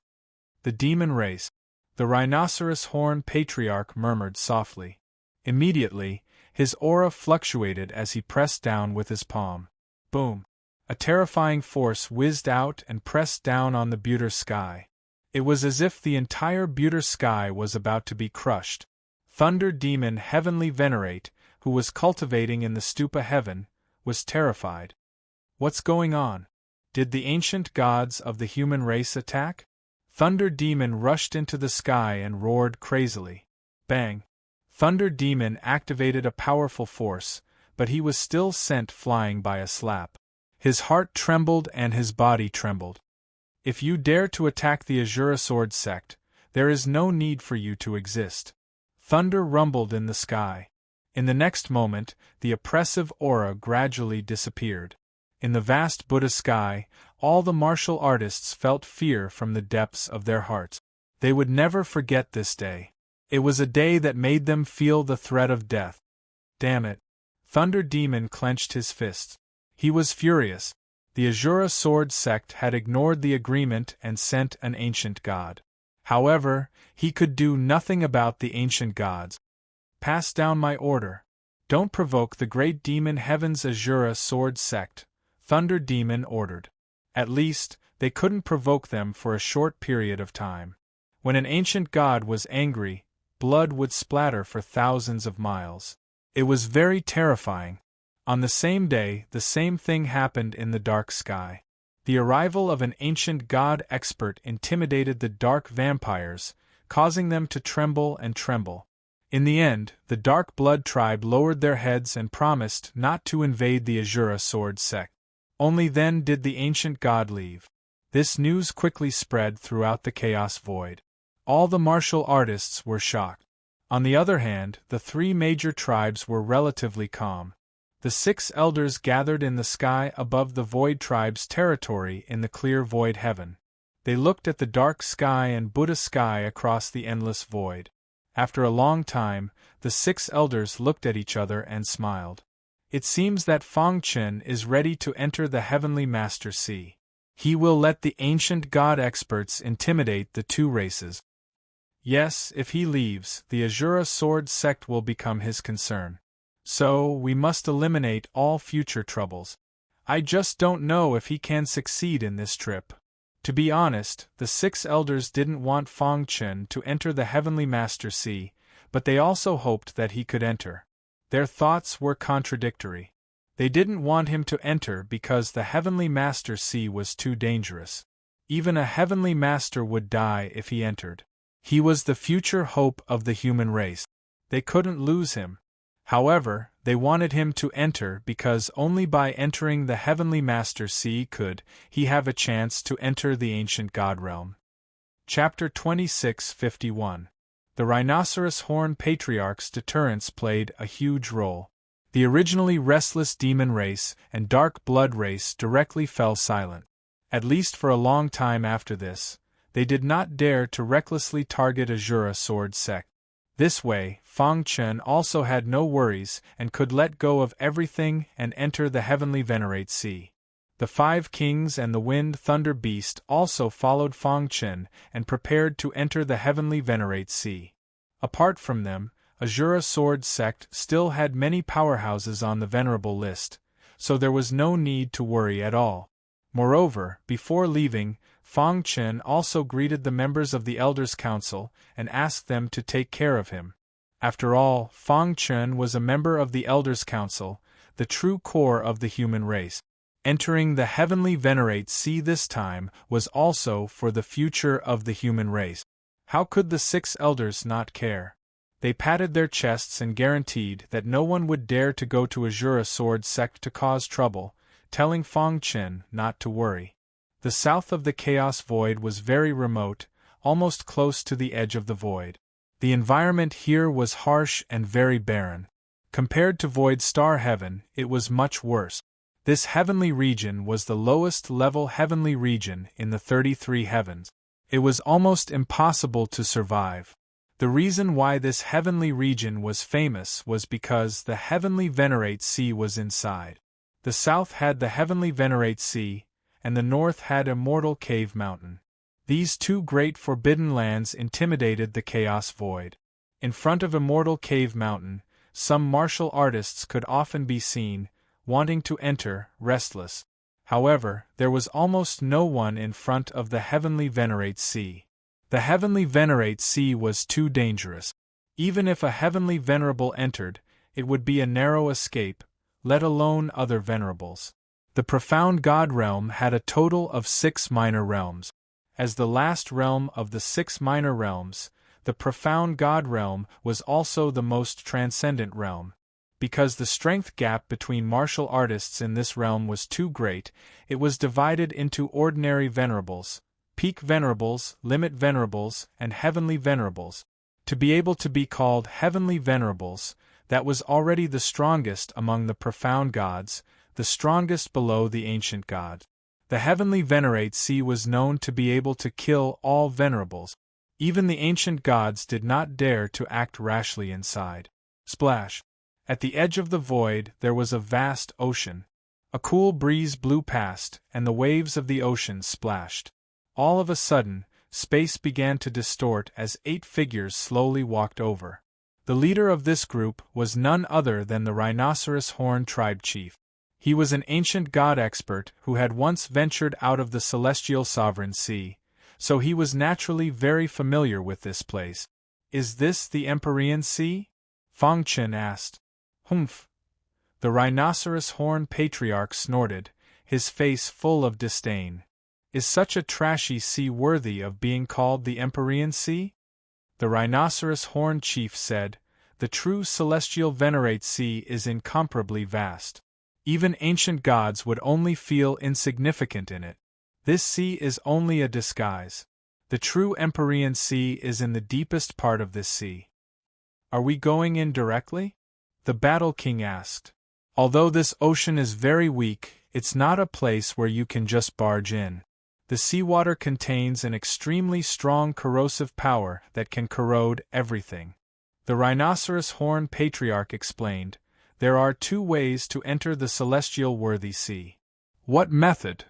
"The demon race." The Rhinoceros Horn Patriarch murmured softly. Immediately, his aura fluctuated as he pressed down with his palm. Boom! A terrifying force whizzed out and pressed down on the Butter sky. It was as if the entire Butter sky was about to be crushed. Thunder Demon Heavenly Venerate, who was cultivating in the Stupa Heaven, was terrified. What's going on? Did the ancient gods of the human race attack? Thunder Demon rushed into the sky and roared crazily. Bang! Thunder Demon activated a powerful force, but he was still sent flying by a slap. His heart trembled and his body trembled. "If you dare to attack the Azura Sword sect, there is no need for you to exist." Thunder rumbled in the sky. In the next moment, the oppressive aura gradually disappeared. In the vast Buddha sky, all the martial artists felt fear from the depths of their hearts. They would never forget this day. It was a day that made them feel the threat of death. Damn it! Thunder Demon clenched his fists. He was furious. The Azura Sword sect had ignored the agreement and sent an ancient god. However, he could do nothing about the ancient gods. Pass down my order. Don't provoke the great demon Heaven's Azura Sword sect, Thunder Demon ordered. At least, they couldn't provoke them for a short period of time. When an ancient god was angry, blood would splatter for thousands of miles. It was very terrifying. On the same day, the same thing happened in the dark sky. The arrival of an ancient god expert intimidated the dark vampires, causing them to tremble and tremble. In the end, the Dark Blood tribe lowered their heads and promised not to invade the Azura Sword sect. Only then did the ancient god leave. This news quickly spread throughout the Chaos Void. All the martial artists were shocked. On the other hand, the three major tribes were relatively calm. The 6 elders gathered in the sky above the Void tribe's territory in the clear Void heaven. They looked at the dark sky and Buddha sky across the endless void. After a long time, the 6 elders looked at each other and smiled. It seems that Fang Chen is ready to enter the Heavenly Master Sea. He will let the ancient god experts intimidate the 2 races. Yes, if he leaves, the Azura Sword sect will become his concern. So, we must eliminate all future troubles. I just don't know if he can succeed in this trip. To be honest, the 6 elders didn't want Fang Chen to enter the Heavenly Master Sea, but they also hoped that he could enter. Their thoughts were contradictory. They didn't want him to enter because the Heavenly Master Sea was too dangerous. Even a Heavenly Master would die if he entered. He was the future hope of the human race. They couldn't lose him. However, they wanted him to enter because only by entering the Heavenly Master Sea could he have a chance to enter the ancient God realm. Chapter 26:51. The Rhinoceros Horn Patriarch's deterrence played a huge role. The originally restless demon race and dark blood race directly fell silent. At least for a long time after this, they did not dare to recklessly target Azura Sword sect. This way, Fang Chen also had no worries and could let go of everything and enter the Heavenly Venerate Sea. The 5 kings and the Wind Thunder Beast also followed Fang Chen and prepared to enter the Heavenly Venerate Sea. Apart from them, Azura Sword sect still had many powerhouses on the Venerable list, so there was no need to worry at all. Moreover, before leaving, Fang Chen also greeted the members of the Elders' Council and asked them to take care of him. After all, Fang Chen was a member of the Elders' Council, the true core of the human race. Entering the Heavenly Venerate Sea this time was also for the future of the human race. How could the 6 elders not care? They patted their chests and guaranteed that no one would dare to go to Azura Sword sect to cause trouble, telling Fang Chen not to worry. The south of the Chaos Void was very remote, almost close to the edge of the void. The environment here was harsh and very barren. Compared to Void Star Heaven, it was much worse. This heavenly region was the lowest level heavenly region in the 33 heavens. It was almost impossible to survive. The reason why this heavenly region was famous was because the Heavenly Venerate Sea was inside. The south had the Heavenly Venerate Sea, and the north had Immortal Cave Mountain. These 2 great forbidden lands intimidated the Chaos Void. In front of Immortal Cave Mountain, some martial artists could often be seen, wanting to enter, restless. However, there was almost no one in front of the Heavenly Venerate Sea. The Heavenly Venerate Sea was too dangerous. Even if a Heavenly Venerable entered, it would be a narrow escape, let alone other Venerables. The Profound God Realm had a total of 6 minor realms. As the last realm of the 6 minor realms, the Profound God Realm was also the most transcendent realm. Because the strength gap between martial artists in this realm was too great, it was divided into ordinary Venerables, Peak Venerables, Limit Venerables, and Heavenly Venerables. To be able to be called Heavenly Venerables, that was already the strongest among the profound gods, the strongest below the ancient gods. The heavenly Venerate Sea was known to be able to kill all venerables. Even the ancient gods did not dare to act rashly inside. Splash! At the edge of the void there was a vast ocean. A cool breeze blew past, and the waves of the ocean splashed. All of a sudden, space began to distort as 8 figures slowly walked over. The leader of this group was none other than the Rhinoceros Horn Tribe Chief. He was an ancient god expert who had once ventured out of the celestial sovereign sea, so he was naturally very familiar with this place. "Is this the Empyrean Sea?" Fang Chen asked. "Humph." The Rhinoceros Horn Patriarch snorted, his face full of disdain. "Is such a trashy sea worthy of being called the Empyrean Sea?" The Rhinoceros Horn Chief said, "The true celestial Venerate Sea is incomparably vast. Even ancient gods would only feel insignificant in it. This sea is only a disguise. The true Empyrean Sea is in the deepest part of this sea." "Are we going in directly?" the Battle King asked. "Although this ocean is very weak, it's not a place where you can just barge in. The seawater contains an extremely strong corrosive power that can corrode everything." The Rhinoceros Horn Patriarch explained, "There are 2 ways to enter the celestial worthy sea." "What method?"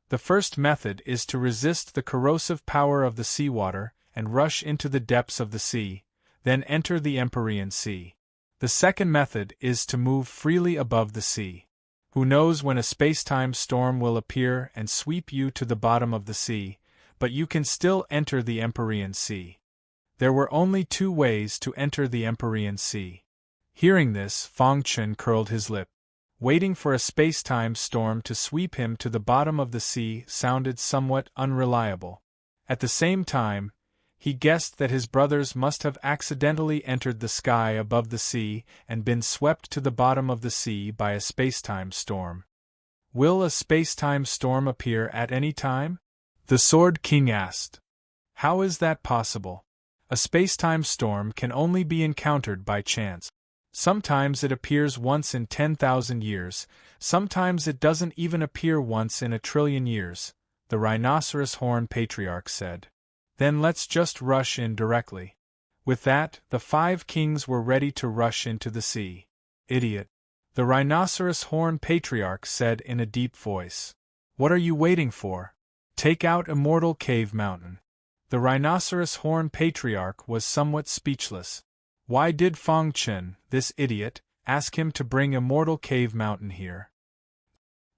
"The first method is to resist the corrosive power of the seawater and rush into the depths of the sea, then enter the Empyrean Sea. The second method is to move freely above the sea. Who knows when a space-time storm will appear and sweep you to the bottom of the sea, but you can still enter the Empyrean Sea." There were only 2 ways to enter the Empyrean Sea. Hearing this, Fang Chen curled his lip. Waiting for a space-time storm to sweep him to the bottom of the sea sounded somewhat unreliable. At the same time, he guessed that his brothers must have accidentally entered the sky above the sea and been swept to the bottom of the sea by a space-time storm. "Will a space-time storm appear at any time?" the Sword King asked. "How is that possible? A space-time storm can only be encountered by chance. Sometimes it appears once in 10,000 years, sometimes it doesn't even appear once in 1,000,000,000,000 years," the Rhinoceros Horn Patriarch said. "Then let's just rush in directly." With that, the 5 kings were ready to rush into the sea. "Idiot," the Rhinoceros Horn Patriarch said in a deep voice. "What are you waiting for? Take out Immortal Cave Mountain." The Rhinoceros Horn Patriarch was somewhat speechless. Why did Fang Chen, this idiot, ask him to bring Immortal Cave Mountain here?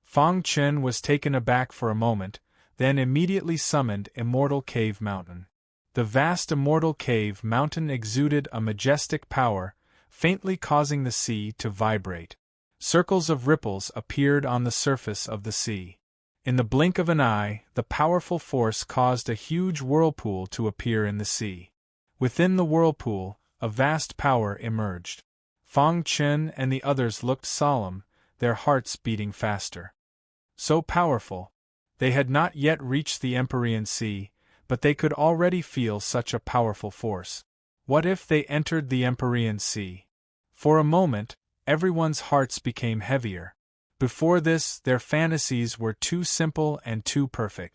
Fang Chen was taken aback for a moment, then immediately summoned Immortal Cave Mountain. The vast Immortal Cave Mountain exuded a majestic power, faintly causing the sea to vibrate. Circles of ripples appeared on the surface of the sea. In the blink of an eye, the powerful force caused a huge whirlpool to appear in the sea. Within the whirlpool, a vast power emerged. Fang Chen and the others looked solemn, their hearts beating faster. So powerful. They had not yet reached the Empyrean Sea, but they could already feel such a powerful force. What if they entered the Empyrean Sea? For a moment, everyone's hearts became heavier. Before this, their fantasies were too simple and too perfect.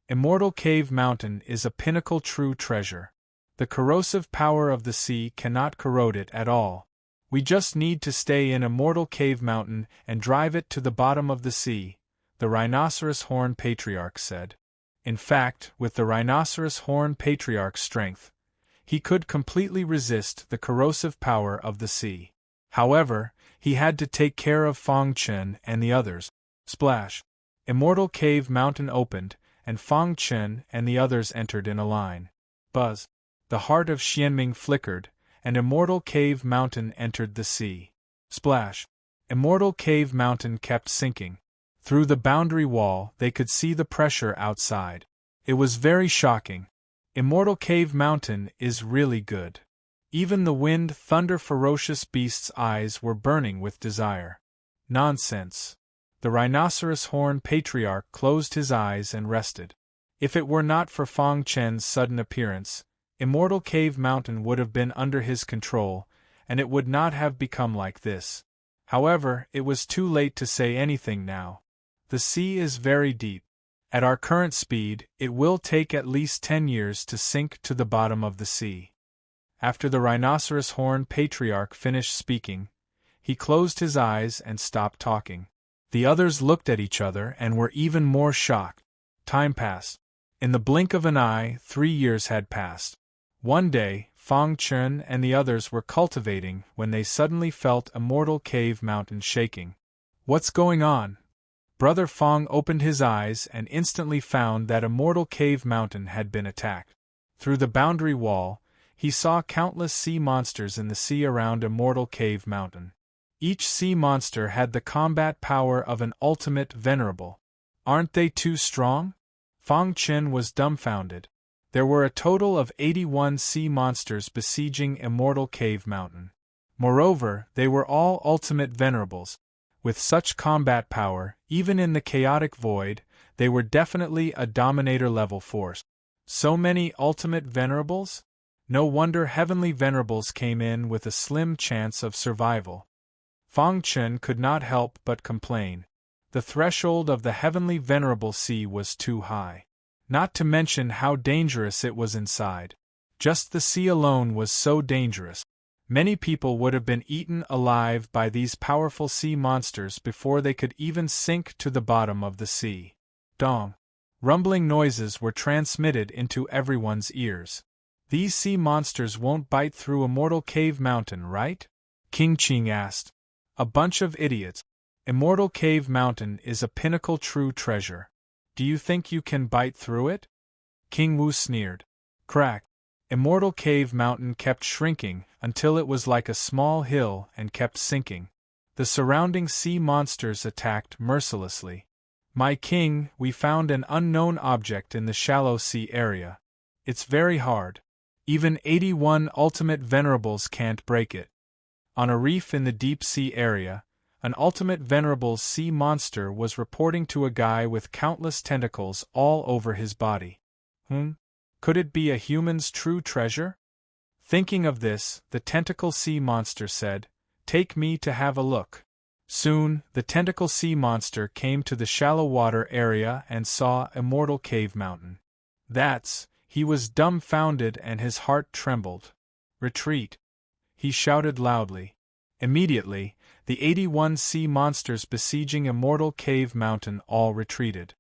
Immortal Cave Mountain is a pinnacle true treasure. The corrosive power of the sea cannot corrode it at all. We just need to stay in Immortal Cave Mountain and drive it to the bottom of the sea, the Rhinoceros Horn Patriarch said. In fact, with the Rhinoceros Horn Patriarch's strength, he could completely resist the corrosive power of the sea. However, he had to take care of Fang Chen and the others. Splash! Immortal Cave Mountain opened, and Fang Chen and the others entered in a line. Buzz! The heart of Xianming flickered, and Immortal Cave Mountain entered the sea. Splash! Immortal Cave Mountain kept sinking. Through the boundary wall, they could see the pressure outside. It was very shocking. Immortal Cave Mountain is really good. Even the wind thunder ferocious beast's eyes were burning with desire. Nonsense. The Rhinoceros Horn Patriarch closed his eyes and rested. If it were not for Fang Chen's sudden appearance, Immortal Cave Mountain would have been under his control, and it would not have become like this. However, it was too late to say anything now. The sea is very deep. At our current speed, it will take at least 10 years to sink to the bottom of the sea. After the rhinoceros horn patriarch finished speaking, he closed his eyes and stopped talking. The others looked at each other and were even more shocked. Time passed. In the blink of an eye, 3 years had passed. One day, Fang Chen and the others were cultivating when they suddenly felt Immortal Cave Mountain shaking. What's going on? Brother Fang opened his eyes and instantly found that Immortal Cave Mountain had been attacked. Through the boundary wall, he saw countless sea monsters in the sea around Immortal Cave Mountain. Each sea monster had the combat power of an ultimate Venerable. Aren't they too strong? Fang Chen was dumbfounded. There were a total of 81 sea monsters besieging Immortal Cave Mountain. Moreover, they were all ultimate Venerables. With such combat power, even in the chaotic void, they were definitely a Dominator-level force. So many ultimate Venerables? No wonder heavenly Venerables came in with a slim chance of survival. Fang Chen could not help but complain. The threshold of the heavenly Venerable Sea was too high. Not to mention how dangerous it was inside. Just the sea alone was so dangerous. Many people would have been eaten alive by these powerful sea monsters before they could even sink to the bottom of the sea. Dong. Rumbling noises were transmitted into everyone's ears. These sea monsters won't bite through Immortal Cave Mountain, right? King Qing asked. A bunch of idiots. Immortal Cave Mountain is a pinnacle true treasure. Do you think you can bite through it? King Wu sneered. Crack. Immortal Cave Mountain kept shrinking until it was like a small hill and kept sinking. The surrounding sea monsters attacked mercilessly. My king, we found an unknown object in the shallow sea area. It's very hard. Even 81 ultimate Venerables can't break it. On a reef in the deep sea area, an ultimate Venerable sea monster was reporting to a guy with countless tentacles all over his body. Could it be a human's true treasure? Thinking of this, the tentacle sea monster said, "Take me to have a look." Soon, the tentacle sea monster came to the shallow water area and saw Immortal Cave Mountain. He was dumbfounded and his heart trembled. Retreat! He shouted loudly. Immediately, the 81 sea monsters besieging Immortal Cave Mountain all retreated.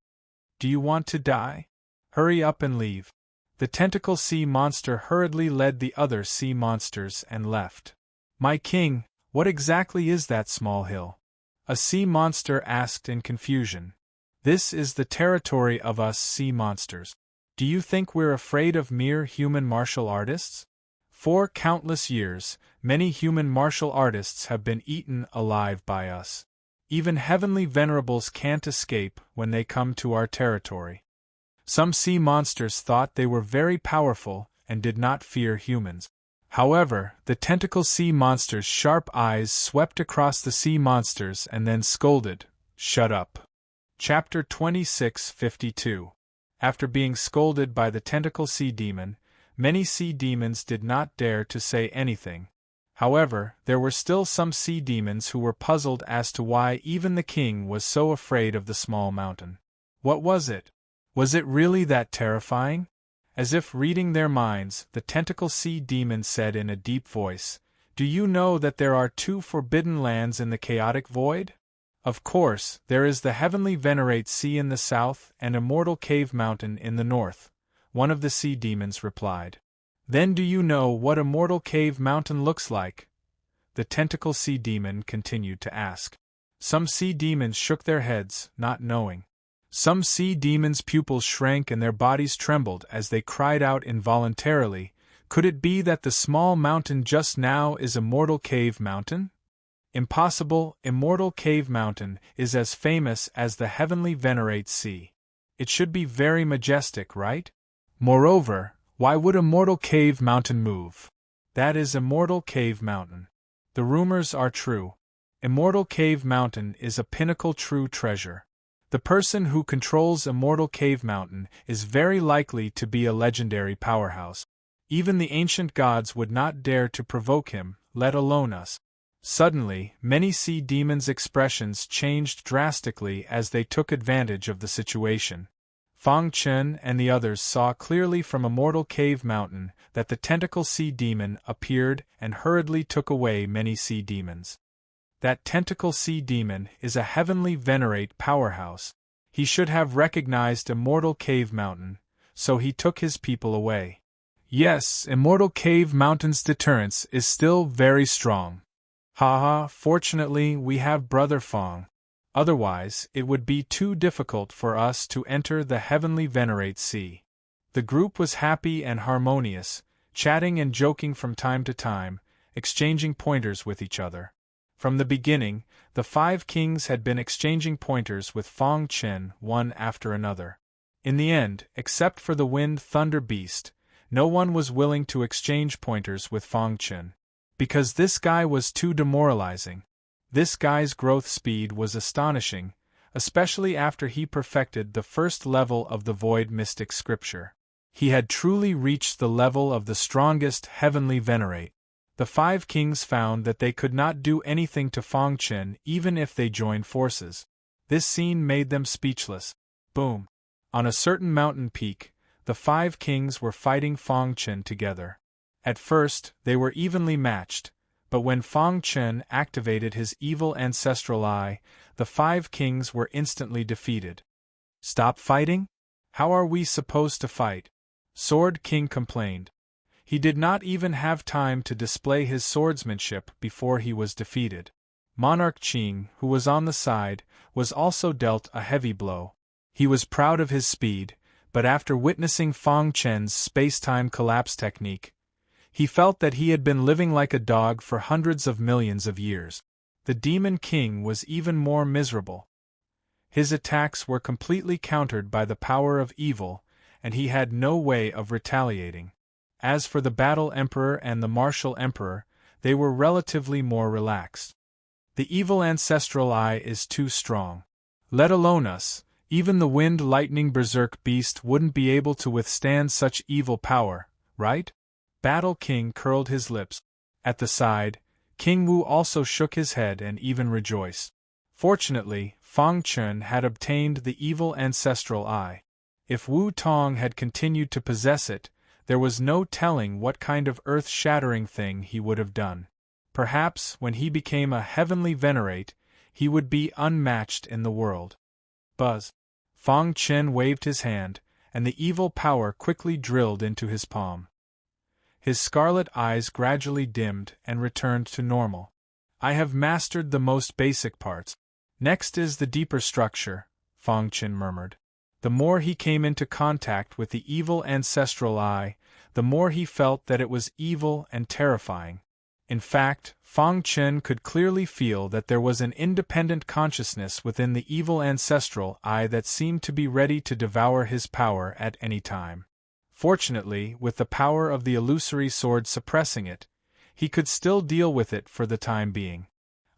Do you want to die? Hurry up and leave. The tentacle sea monster hurriedly led the other sea monsters and left. My king, what exactly is that small hill? A sea monster asked in confusion. This is the territory of us sea monsters. Do you think we're afraid of mere human martial artists? For countless years, many human martial artists have been eaten alive by us. Even heavenly Venerables can't escape when they come to our territory. Some sea monsters thought they were very powerful and did not fear humans. However, the tentacle sea monster's sharp eyes swept across the sea monsters and then scolded, "Shut up." Chapter 2652. After being scolded by the tentacle sea demon, many sea demons did not dare to say anything. However, there were still some sea demons who were puzzled as to why even the king was so afraid of the small mountain. What was it? Was it really that terrifying? As if reading their minds, the tentacle sea demon said in a deep voice, "Do you know that there are 2 forbidden lands in the chaotic void? Of course, there is the heavenly Venerate Sea in the south and Immortal Cave Mountain in the north," one of the sea demons replied. "Then do you know what Immortal Cave Mountain looks like?" the tentacle sea demon continued to ask. Some sea demons shook their heads, not knowing. Some sea demons' pupils shrank and their bodies trembled as they cried out involuntarily, "Could it be that the small mountain just now is Immortal Cave Mountain?" Impossible. Immortal Cave Mountain is as famous as the heavenly Venerate Sea. It should be very majestic, right? Moreover, why would Immortal Cave Mountain move? That is Immortal Cave Mountain. The rumors are true. Immortal Cave Mountain is a pinnacle true treasure. The person who controls Immortal Cave Mountain is very likely to be a legendary powerhouse. Even the ancient gods would not dare to provoke him, let alone us. Suddenly, many sea demons' expressions changed drastically as they took advantage of the situation. Fang Chen and the others saw clearly from Immortal Cave Mountain that the tentacle sea demon appeared and hurriedly took away many sea demons. That tentacle sea demon is a heavenly venerate powerhouse. He should have recognized Immortal Cave Mountain, so he took his people away. Yes, Immortal Cave Mountain's deterrence is still very strong. Haha, fortunately we have Brother Fang. Otherwise, it would be too difficult for us to enter the heavenly venerate sea. The group was happy and harmonious, chatting and joking from time to time, exchanging pointers with each other. From the beginning, the 5 kings had been exchanging pointers with Fang Chen one after another. In the end, except for the Wind Thunder Beast, no one was willing to exchange pointers with Fang Chen. Because this guy was too demoralizing. This guy's growth speed was astonishing, especially after he perfected the first level of the Void Mystic Scripture. He had truly reached the level of the strongest heavenly venerate. The 5 kings found that they could not do anything to Fang Chen even if they joined forces. This scene made them speechless. Boom! On a certain mountain peak, the 5 kings were fighting Fang Chen together. At first, they were evenly matched, but when Fang Chen activated his evil ancestral eye, the 5 kings were instantly defeated. Stop fighting? How are we supposed to fight? Sword King complained. He did not even have time to display his swordsmanship before he was defeated. Monarch Qing, who was on the side, was also dealt a heavy blow. He was proud of his speed, but after witnessing Fang Chen's space-time collapse technique, he felt that he had been living like a dog for hundreds of millions of years. The Demon King was even more miserable. His attacks were completely countered by the power of evil, and he had no way of retaliating. As for the Battle Emperor and the Martial Emperor, they were relatively more relaxed. The evil ancestral eye is too strong. Let alone us, even the Wind Lightning Berserk Beast wouldn't be able to withstand such evil power, right? Battle King curled his lips. At the side, King Wu also shook his head and even rejoiced. Fortunately, Fang Chen had obtained the evil ancestral eye. If Wu Tong had continued to possess it, there was no telling what kind of earth-shattering thing he would have done. Perhaps, when he became a heavenly venerate, he would be unmatched in the world. Buzz! Fang Chen waved his hand, and the evil power quickly drilled into his palm. His scarlet eyes gradually dimmed and returned to normal. I have mastered the most basic parts. Next is the deeper structure, Fang Chen murmured. The more he came into contact with the evil ancestral eye, the more he felt that it was evil and terrifying. In fact, Fang Chen could clearly feel that there was an independent consciousness within the evil ancestral eye that seemed to be ready to devour his power at any time. Fortunately, with the power of the illusory sword suppressing it, he could still deal with it for the time being.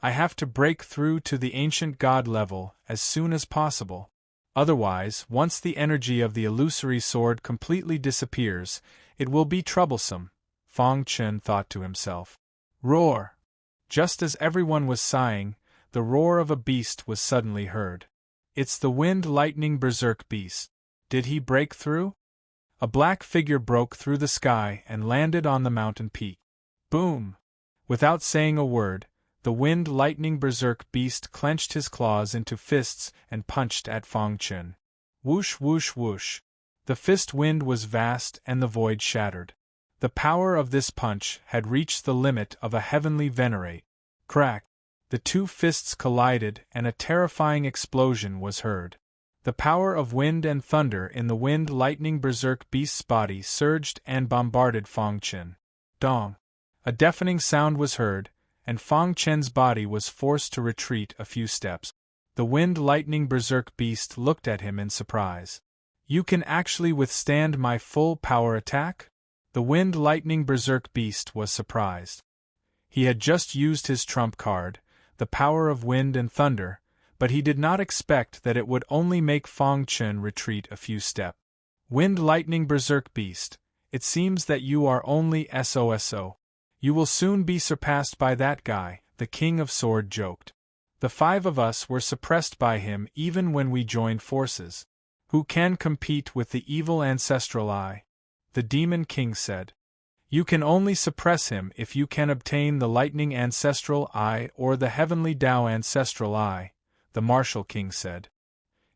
I have to break through to the ancient god level as soon as possible. Otherwise, once the energy of the illusory sword completely disappears, it will be troublesome, Fang Chen thought to himself. Roar! Just as everyone was sighing, the roar of a beast was suddenly heard. It's the Wind Lightning Berserk Beast. Did he break through? A black figure broke through the sky and landed on the mountain peak. Boom! Without saying a word, the Wind Lightning Berserk Beast clenched his claws into fists and punched at Fang Chen. Whoosh whoosh whoosh. The fist wind was vast and the void shattered. The power of this punch had reached the limit of a heavenly venerate. Crack! The 2 fists collided and a terrifying explosion was heard. The power of wind and thunder in the Wind Lightning Berserk Beast's body surged and bombarded Fang Chen. Dong! A deafening sound was heard, and Fang Chen's body was forced to retreat a few steps. The Wind Lightning Berserk Beast looked at him in surprise. You can actually withstand my full power attack? The Wind Lightning Berserk Beast was surprised. He had just used his trump card, the power of wind and thunder, but he did not expect that it would only make Fang Chen retreat a few steps. Wind Lightning Berserk Beast, it seems that you are only SOSO. You will soon be surpassed by that guy, the King of Sword joked. The 5 of us were suppressed by him even when we joined forces. Who can compete with the evil ancestral eye? The Demon King said. You can only suppress him if you can obtain the lightning ancestral eye or the heavenly Tao ancestral eye, the Martial King said.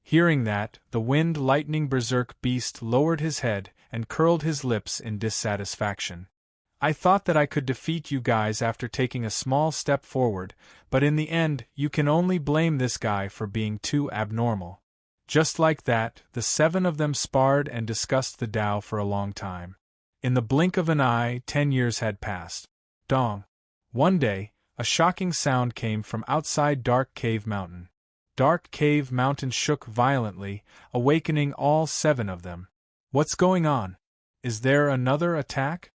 Hearing that, the wind lightning berserk beast lowered his head and curled his lips in dissatisfaction. I thought that I could defeat you guys after taking a small step forward, but in the end you can only blame this guy for being too abnormal. Just like that, the 7 of them sparred and discussed the Tao for a long time. In the blink of an eye, 10 years had passed. Dong. One day, a shocking sound came from outside Dark Cave Mountain. Dark Cave Mountain shook violently, awakening all 7 of them. What's going on? Is there another attack?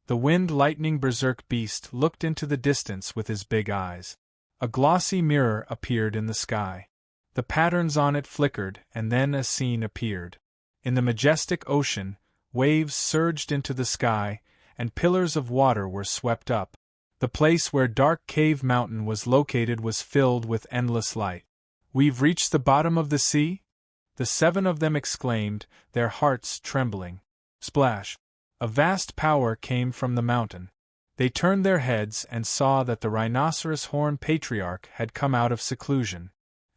The wind lightning berserk beast looked into the distance with his big eyes. A glossy mirror appeared in the sky. The patterns on it flickered, and then a scene appeared. In the majestic ocean, waves surged into the sky, and pillars of water were swept up. The place where Dark Cave Mountain was located was filled with endless light. We've reached the bottom of the sea? The 7 of them exclaimed, their hearts trembling. Splash! A vast power came from the mountain. They turned their heads and saw that the rhinoceros horn patriarch had come out of seclusion.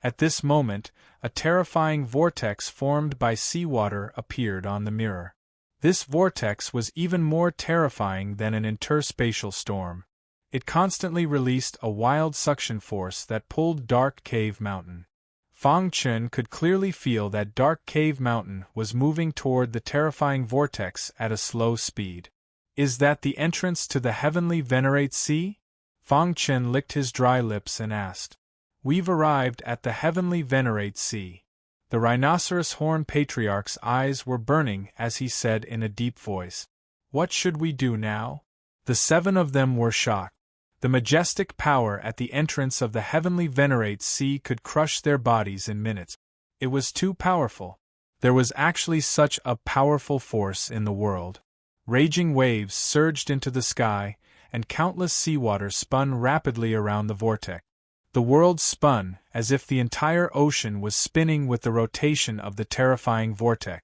At this moment, a terrifying vortex formed by seawater appeared on the mirror. This vortex was even more terrifying than an interspatial storm. It constantly released a wild suction force that pulled Dark Cave Mountain. Fang Chen could clearly feel that Dark Cave Mountain was moving toward the terrifying vortex at a slow speed. Is that the entrance to the heavenly Venerate Sea? Fang Chen licked his dry lips and asked. We've arrived at the heavenly Venerate Sea. The rhinoceros horn patriarch's eyes were burning as he said in a deep voice. What should we do now? The 7 of them were shocked. The majestic power at the entrance of the heavenly Venerate Sea could crush their bodies in minutes. It was too powerful. There was actually such a powerful force in the world. Raging waves surged into the sky, and countless seawater spun rapidly around the vortex. The world spun, as if the entire ocean was spinning with the rotation of the terrifying vortex.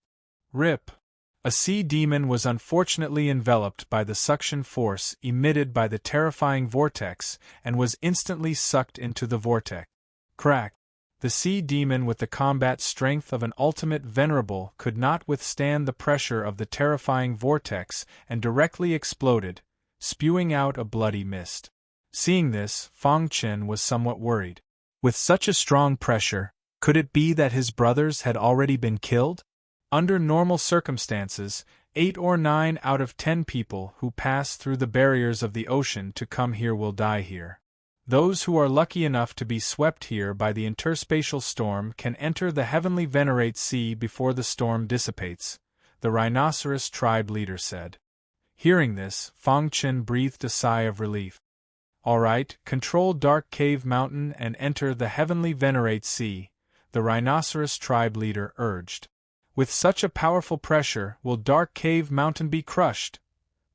Rip! A sea demon was unfortunately enveloped by the suction force emitted by the terrifying vortex and was instantly sucked into the vortex. Crack! The sea demon with the combat strength of an ultimate Venerable could not withstand the pressure of the terrifying vortex and directly exploded, spewing out a bloody mist. Seeing this, Fang Chen was somewhat worried. With such a strong pressure, could it be that his brothers had already been killed? Under normal circumstances, 8 or 9 out of 10 people who pass through the barriers of the ocean to come here will die here. Those who are lucky enough to be swept here by the interspatial storm can enter the heavenly Venerate Sea before the storm dissipates, the rhinoceros tribe leader said. Hearing this, Fang Chen breathed a sigh of relief. All right, control Dark Cave Mountain and enter the heavenly Venerate Sea, the rhinoceros tribe leader urged. With such a powerful pressure, will Dark Cave Mountain be crushed?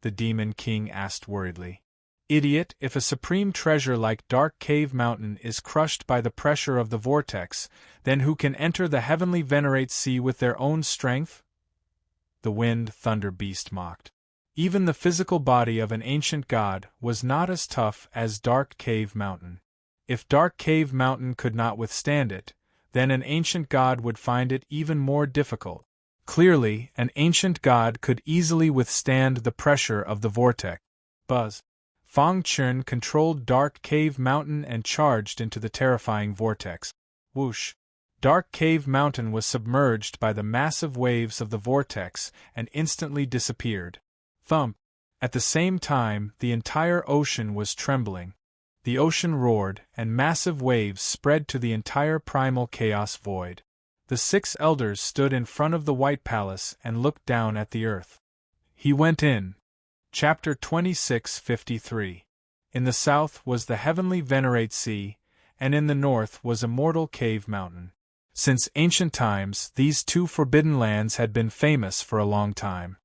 The Demon King asked worriedly. Idiot, if a supreme treasure like Dark Cave Mountain is crushed by the pressure of the vortex, then who can enter the heavenly Venerate Sea with their own strength? The Wind Thunder Beast mocked. Even the physical body of an ancient god was not as tough as Dark Cave Mountain. If Dark Cave Mountain could not withstand it, then an ancient god would find it even more difficult. Clearly, an ancient god could easily withstand the pressure of the vortex. Buzz! Fang Chen controlled Dark Cave Mountain and charged into the terrifying vortex. Whoosh! Dark Cave Mountain was submerged by the massive waves of the vortex and instantly disappeared. Thump! At the same time, the entire ocean was trembling. The ocean roared, and massive waves spread to the entire primal chaos void. The 6 elders stood in front of the White Palace and looked down at the earth. He went in. Chapter 26:53. In the south was the heavenly Venerate Sea, and in the north was Immortal Cave Mountain. Since ancient times, these 2 forbidden lands had been famous for a long time.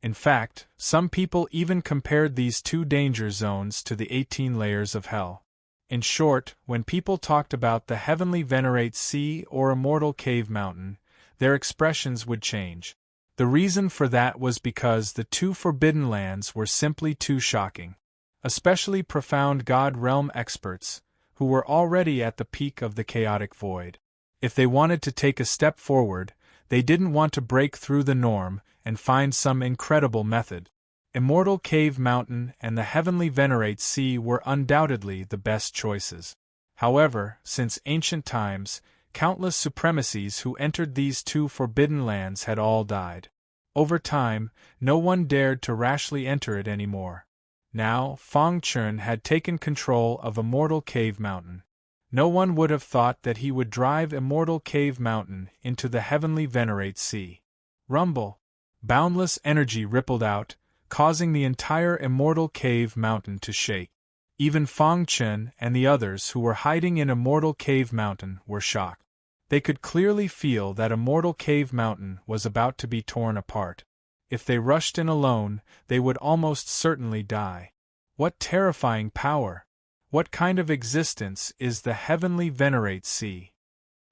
In fact, some people even compared these two danger zones to the 18 layers of hell. In short, when people talked about the heavenly Venerate Sea or Immortal Cave Mountain, their expressions would change. The reason for that was because the two forbidden lands were simply too shocking. Especially profound God realm experts, who were already at the peak of the chaotic void. If they wanted to take a step forward, they didn't want to break through the norm and find some incredible method. Immortal Cave Mountain and the Heavenly Venerate Sea were undoubtedly the best choices. However, since ancient times, countless supremacies who entered these two forbidden lands had all died. Over time, no one dared to rashly enter it anymore. Now, Fang Chun had taken control of Immortal Cave Mountain. No one would have thought that he would drive Immortal Cave Mountain into the Heavenly Venerate Sea. Rumble! Boundless energy rippled out, causing the entire Immortal Cave Mountain to shake. Even Fang Chun and the others who were hiding in Immortal Cave Mountain were shocked. They could clearly feel that Immortal Cave Mountain was about to be torn apart. If they rushed in alone, they would almost certainly die. What terrifying power! What kind of existence is the Heavenly Venerate Sea?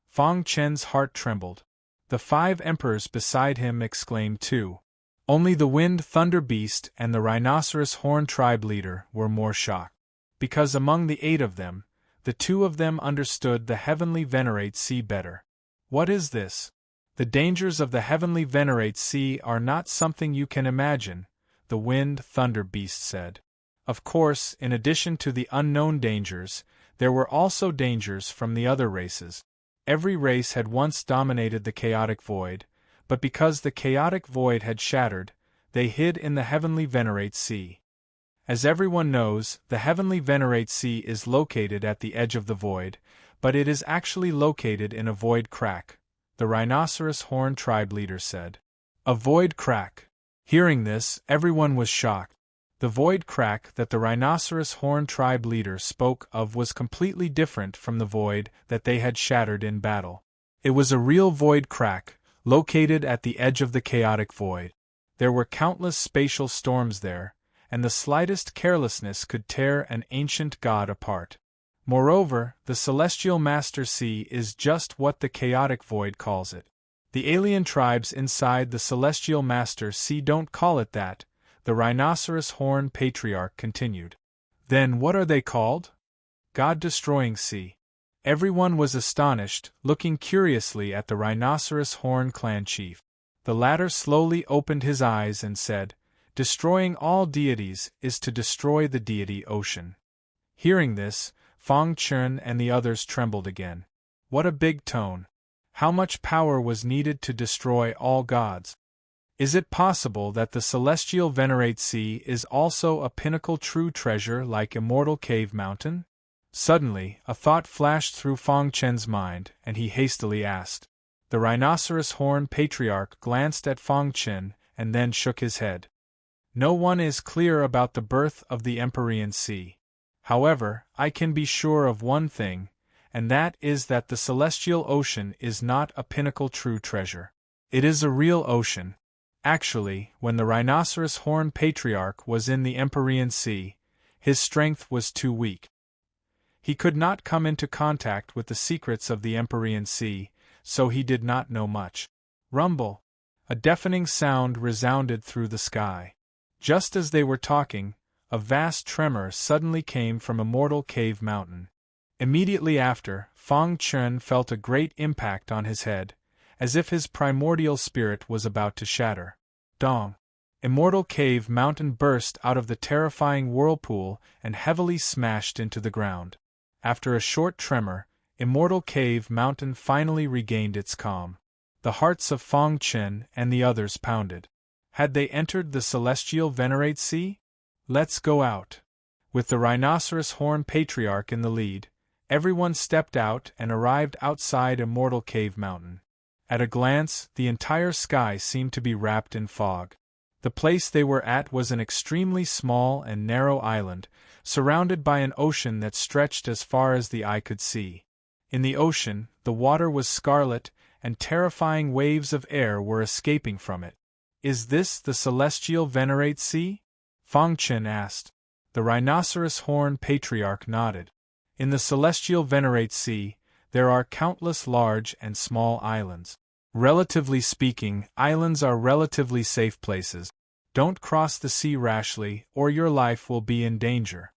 Fang Chen's heart trembled. The 5 emperors beside him exclaimed too. Only the Wind Thunder Beast and the Rhinoceros Horn Tribe leader were more shocked. Because among the 8 of them, the 2 of them understood the Heavenly Venerate Sea better. What is this? The dangers of the Heavenly Venerate Sea are not something you can imagine, the Wind Thunder Beast said. Of course, in addition to the unknown dangers, there were also dangers from the other races. Every race had once dominated the chaotic void, but because the chaotic void had shattered, they hid in the Heavenly Venerate Sea. As everyone knows, the Heavenly Venerate Sea is located at the edge of the void, but it is actually located in a void crack, the Rhinoceros Horn Tribe leader said. A void crack. Hearing this, everyone was shocked. The void crack that the Rhinoceros Horn Tribe leader spoke of was completely different from the void that they had shattered in battle. It was a real void crack, located at the edge of the chaotic void. There were countless spatial storms there, and the slightest carelessness could tear an ancient god apart. Moreover, the Celestial Master Sea is just what the chaotic void calls it. The alien tribes inside the Celestial Master Sea don't call it that, the Rhinoceros Horn Patriarch continued. Then what are they called? God-destroying Sea. Everyone was astonished, looking curiously at the Rhinoceros Horn clan chief. The latter slowly opened his eyes and said, "Destroying all deities is to destroy the deity ocean." Hearing this, Fang Chun and the others trembled again. What a big tone! How much power was needed to destroy all gods? Is it possible that the Celestial Venerate Sea is also a pinnacle true treasure like Immortal Cave Mountain? Suddenly, a thought flashed through Fang Chen's mind, and he hastily asked. The Rhinoceros Horn Patriarch glanced at Fang Chen and then shook his head. No one is clear about the birth of the Empyrean Sea. However, I can be sure of one thing, and that is that the Celestial Ocean is not a pinnacle true treasure. It is a real ocean. Actually, when the Rhinoceros Horn Patriarch was in the Empyrean Sea, his strength was too weak. He could not come into contact with the secrets of the Empyrean Sea, so he did not know much. Rumble! A deafening sound resounded through the sky. Just as they were talking, a vast tremor suddenly came from Immortal Cave Mountain. Immediately after, Fang Chun felt a great impact on his head, as if his primordial spirit was about to shatter. Dong! Immortal Cave Mountain burst out of the terrifying whirlpool and heavily smashed into the ground. After a short tremor, Immortal Cave Mountain finally regained its calm. The hearts of Fang Chun and the others pounded. Had they entered the Celestial Venerate Sea? Let's go out. With the Rhinoceros Horn Patriarch in the lead, everyone stepped out and arrived outside Immortal Cave Mountain. At a glance, the entire sky seemed to be wrapped in fog. The place they were at was an extremely small and narrow island, surrounded by an ocean that stretched as far as the eye could see. In the ocean, the water was scarlet, and terrifying waves of air were escaping from it. Is this the celestial Venerate Sea? Fang Chen asked. The Rhinoceros Horn Patriarch nodded. In the celestial Venerate Sea, there are countless large and small islands. Relatively speaking, islands are relatively safe places. Don't cross the sea rashly, or your life will be in danger.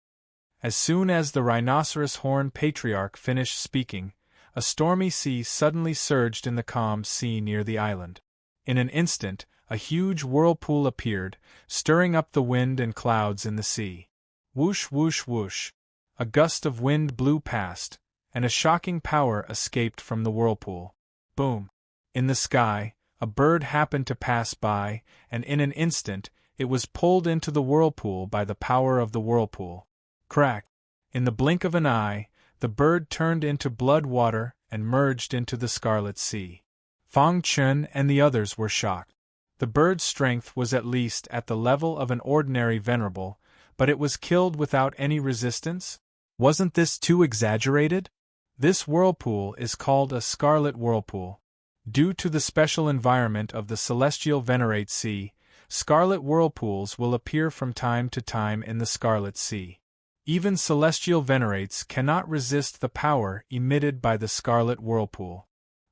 As soon as the Rhinoceros Horn Patriarch finished speaking, a stormy sea suddenly surged in the calm sea near the island. In an instant, a huge whirlpool appeared, stirring up the wind and clouds in the sea. Whoosh, whoosh, whoosh. A gust of wind blew past, and a shocking power escaped from the whirlpool. Boom! In the sky, a bird happened to pass by, and in an instant, it was pulled into the whirlpool by the power of the whirlpool. Crack! In the blink of an eye, the bird turned into blood water and merged into the Scarlet Sea. Fang Chen and the others were shocked. The bird's strength was at least at the level of an ordinary Venerable, but it was killed without any resistance? Wasn't this too exaggerated? This whirlpool is called a Scarlet Whirlpool. Due to the special environment of the celestial Venerate Sea, scarlet whirlpools will appear from time to time in the Scarlet Sea. Even celestial Venerates cannot resist the power emitted by the Scarlet Whirlpool.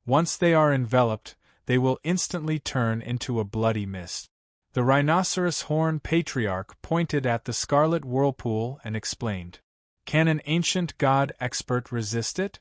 Once they are enveloped, they will instantly turn into a bloody mist. The Rhinoceros Horn Patriarch pointed at the Scarlet Whirlpool and explained. Can an ancient god expert resist it?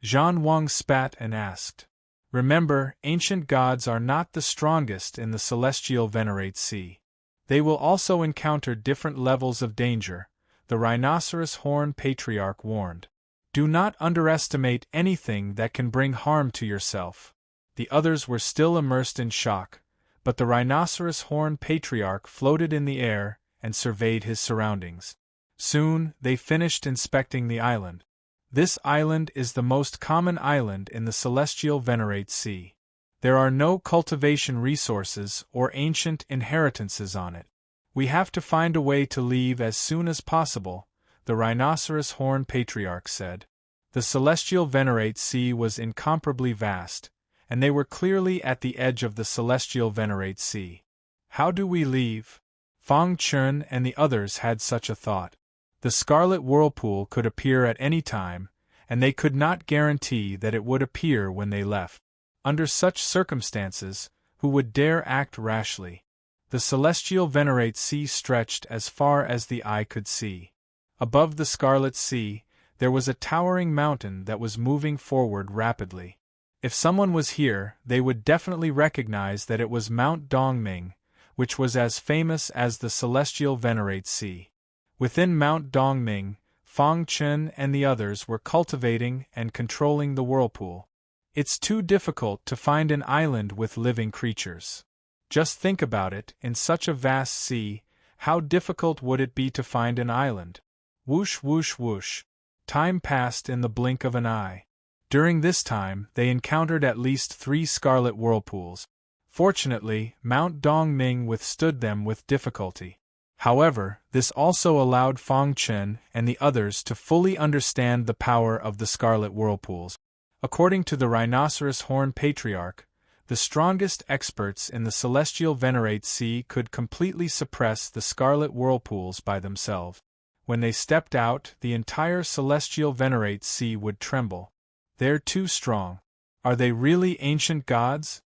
Zhan Wang spat and asked. Remember, ancient gods are not the strongest in the celestial Venerate Sea. They will also encounter different levels of danger, the Rhinoceros Horn Patriarch warned. Do not underestimate anything that can bring harm to yourself. The others were still immersed in shock, but the Rhinoceros Horn Patriarch floated in the air and surveyed his surroundings. Soon, they finished inspecting the island. This island is the most common island in the celestial Venerate Sea. There are no cultivation resources or ancient inheritances on it. We have to find a way to leave as soon as possible, the Rhinoceros Horn Patriarch said. The celestial Venerate Sea was incomparably vast, and they were clearly at the edge of the celestial Venerate Sea. How do we leave? Fang Chen and the others had such a thought. The Scarlet Whirlpool could appear at any time, and they could not guarantee that it would appear when they left. Under such circumstances, who would dare act rashly? The celestial Venerate Sea stretched as far as the eye could see. Above the Scarlet Sea, there was a towering mountain that was moving forward rapidly. If someone was here, they would definitely recognize that it was Mount Dongming, which was as famous as the celestial Venerate Sea. Within Mount Dongming, Fang Chen and the others were cultivating and controlling the whirlpool. It's too difficult to find an island with living creatures. Just think about it, in such a vast sea, how difficult would it be to find an island? Whoosh, whoosh, whoosh. Time passed in the blink of an eye. During this time, they encountered at least 3 scarlet whirlpools. Fortunately, Mount Dongming withstood them with difficulty. However, this also allowed Fang Chen and the others to fully understand the power of the scarlet whirlpools. According to the Rhinoceros Horn Patriarch, the strongest experts in the celestial Venerate Sea could completely suppress the scarlet whirlpools by themselves. When they stepped out, the entire celestial Venerate Sea would tremble. They're too strong. Are they really ancient gods?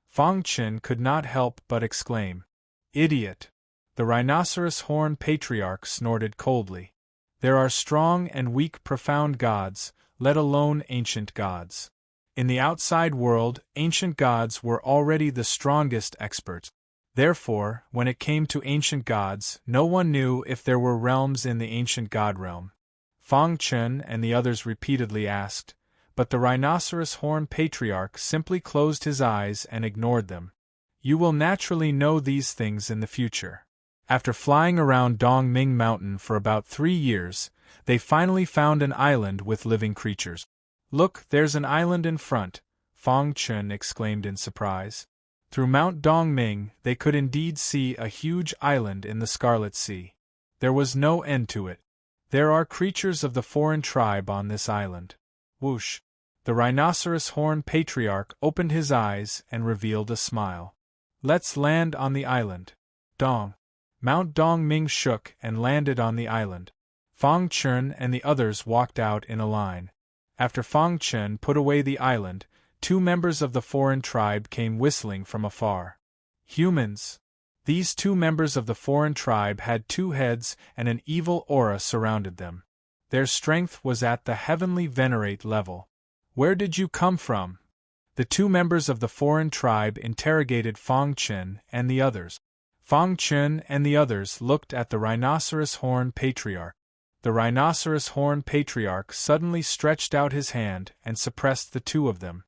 Fang Chen could not help but exclaim. Idiot! The Rhinoceros Horn Patriarch snorted coldly. There are strong and weak profound gods, let alone ancient gods. In the outside world, ancient gods were already the strongest experts. Therefore, when it came to ancient gods, no one knew if there were realms in the ancient god realm. Fang Chen and the others repeatedly asked, but the Rhinoceros Horn Patriarch simply closed his eyes and ignored them. You will naturally know these things in the future. After flying around Dongming Mountain for about 3 years, they finally found an island with living creatures. Look, there's an island in front, Fang Chen exclaimed in surprise. Through Mount Dongming, they could indeed see a huge island in the Scarlet Sea. There was no end to it. There are creatures of the foreign tribe on this island. Whoosh! The Rhinoceros Horn Patriarch opened his eyes and revealed a smile. Let's land on the island. Dong. Mount Dongming shook and landed on the island. Fang Chun and the others walked out in a line. After Fang Chun put away the island, 2 members of the foreign tribe came whistling from afar. Humans. These 2 members of the foreign tribe had 2 heads and an evil aura surrounded them. Their strength was at the heavenly venerate level. Where did you come from? The 2 members of the foreign tribe interrogated Fang Chun and the others. Fang Chun and the others looked at the rhinoceros horn patriarch. The rhinoceros horn patriarch suddenly stretched out his hand and suppressed the 2 of them.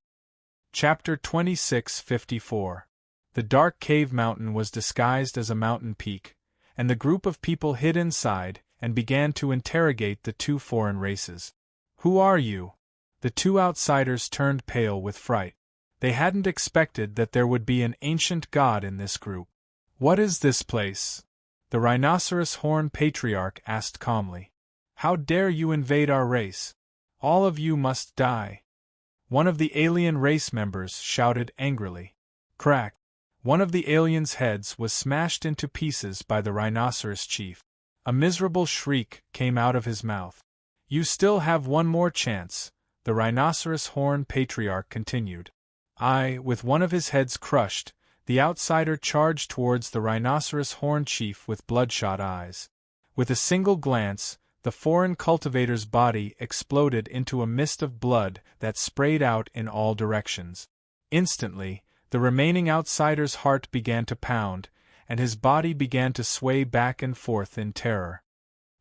Chapter 26:54. The dark cave mountain was disguised as a mountain peak, and the group of people hid inside and began to interrogate the 2 foreign races. Who are you? The 2 outsiders turned pale with fright. They hadn't expected that there would be an ancient god in this group. What is this place? The rhinoceros horn patriarch asked calmly. How dare you invade our race? All of you must die. One of the alien race members shouted angrily. Crack! One of the aliens' heads was smashed into pieces by the rhinoceros chief. A miserable shriek came out of his mouth. You still have one more chance, the rhinoceros horn patriarch continued. With one of his heads crushed, the outsider charged towards the rhinoceros horn chief with bloodshot eyes. With a single glance, the foreign cultivator's body exploded into a mist of blood that sprayed out in all directions. Instantly, the remaining outsider's heart began to pound, and his body began to sway back and forth in terror.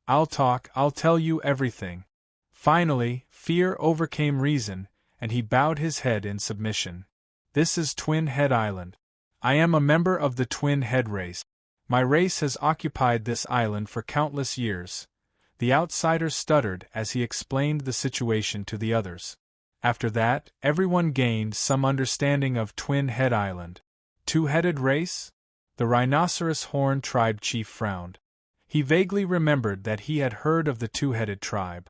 I'll tell you everything. Finally, fear overcame reason, and he bowed his head in submission. This is Twin Head Island. I am a member of the Twin Head race. My race has occupied this island for countless years. The outsider stuttered as he explained the situation to the others. After that, everyone gained some understanding of Twin Head Island. 2-headed race? The rhinoceros horn tribe chief frowned. He vaguely remembered that he had heard of the 2-headed tribe.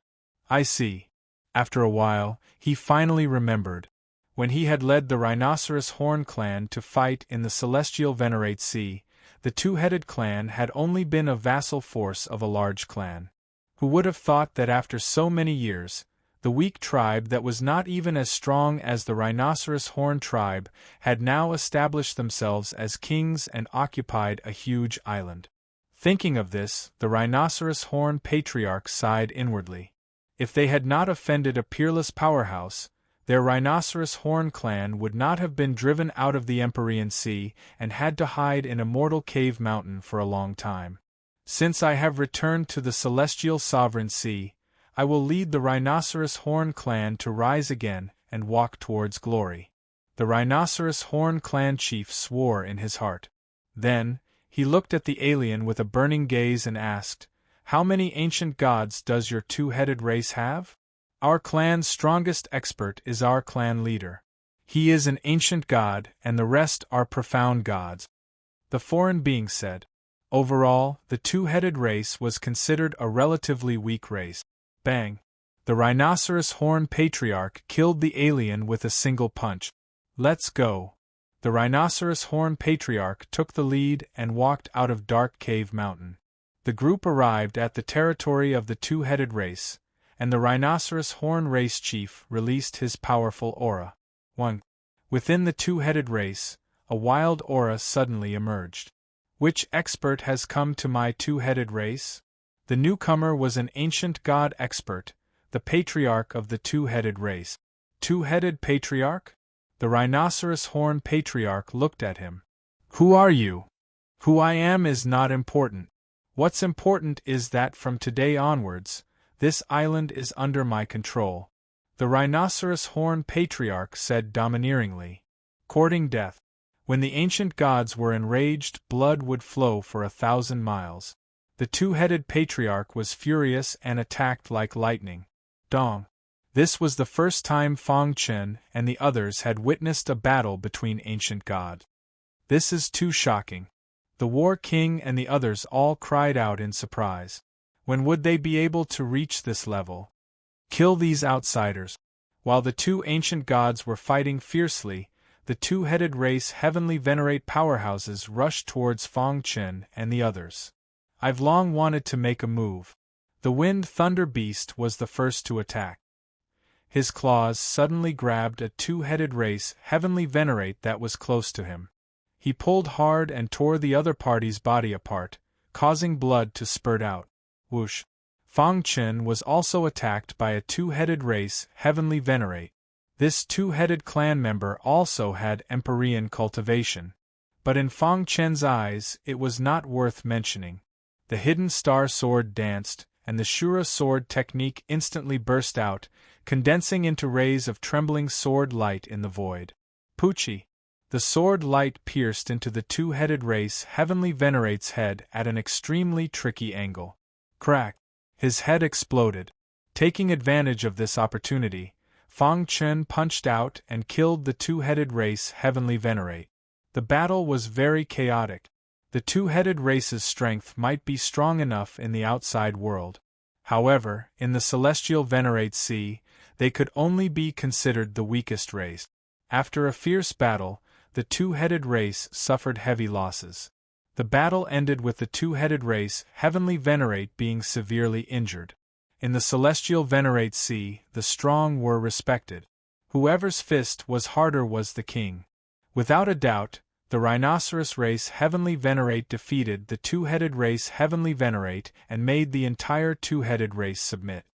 I see. After a while, he finally remembered. When he had led the rhinoceros horn clan to fight in the celestial venerate sea, the 2-headed clan had only been a vassal force of a large clan. Who would have thought that after so many years, the weak tribe that was not even as strong as the rhinoceros horn tribe had now established themselves as kings and occupied a huge island? Thinking of this, the rhinoceros horn patriarch sighed inwardly. If they had not offended a peerless powerhouse, their rhinoceros horn clan would not have been driven out of the Empyrean Sea and had to hide in Immortal Cave Mountain for a long time. Since I have returned to the celestial sovereign sea, I will lead the rhinoceros horn clan to rise again and walk towards glory. The rhinoceros horn clan chief swore in his heart. Then, he looked at the alien with a burning gaze and asked, How many ancient gods does your 2-headed race have? Our clan's strongest expert is our clan leader. He is an ancient god, and the rest are profound gods. The foreign being said. Overall, the 2-headed race was considered a relatively weak race. Bang! The rhinoceros horn patriarch killed the alien with a single punch. Let's go. The rhinoceros horn patriarch took the lead and walked out of Dark Cave Mountain. The group arrived at the territory of the 2-headed race, and the rhinoceros horn race chief released his powerful aura. 1. Within the 2-headed race, a wild aura suddenly emerged. Which expert has come to my 2-headed race? The newcomer was an ancient god expert, the patriarch of the 2-headed race. 2-headed patriarch? The rhinoceros horn patriarch looked at him. Who are you? Who I am is not important. What's important is that from today onwards, this island is under my control. The rhinoceros horn patriarch said domineeringly. Courting death. When the ancient gods were enraged, blood would flow for 1,000 miles. The 2-headed patriarch was furious and attacked like lightning. Dong. This was the first time Fang Chen and the others had witnessed a battle between ancient gods. This is too shocking. The War King and the others all cried out in surprise. When would they be able to reach this level? Kill these outsiders. While the 2 ancient gods were fighting fiercely, the two-headed race heavenly venerate powerhouses rushed towards Fang Chen and the others. I've long wanted to make a move. The Wind Thunder Beast was the first to attack. His claws suddenly grabbed a two-headed race heavenly venerate that was close to him. He pulled hard and tore the other party's body apart, causing blood to spurt out. Whoosh! Fang Chen was also attacked by a two-headed race heavenly venerate. This two-headed clan member also had Empyrean cultivation. But in Fang Chen's eyes it was not worth mentioning. The hidden star sword danced, and the Shura sword technique instantly burst out, condensing into rays of trembling sword light in the void. Poochie! The sword light pierced into the two-headed race heavenly venerate's head at an extremely tricky angle. Crack! His head exploded. Taking advantage of this opportunity, Fang Chen punched out and killed the two-headed race heavenly venerate. The battle was very chaotic. The two-headed race's strength might be strong enough in the outside world. However, in the celestial venerate sea, they could only be considered the weakest race. After a fierce battle, the two-headed race suffered heavy losses. The battle ended with the two-headed race heavenly venerate being severely injured. In the celestial venerate sea, the strong were respected. Whoever's fist was harder was the king. Without a doubt, the rhinoceros race heavenly venerate defeated the two-headed race heavenly venerate and made the entire two-headed race submit.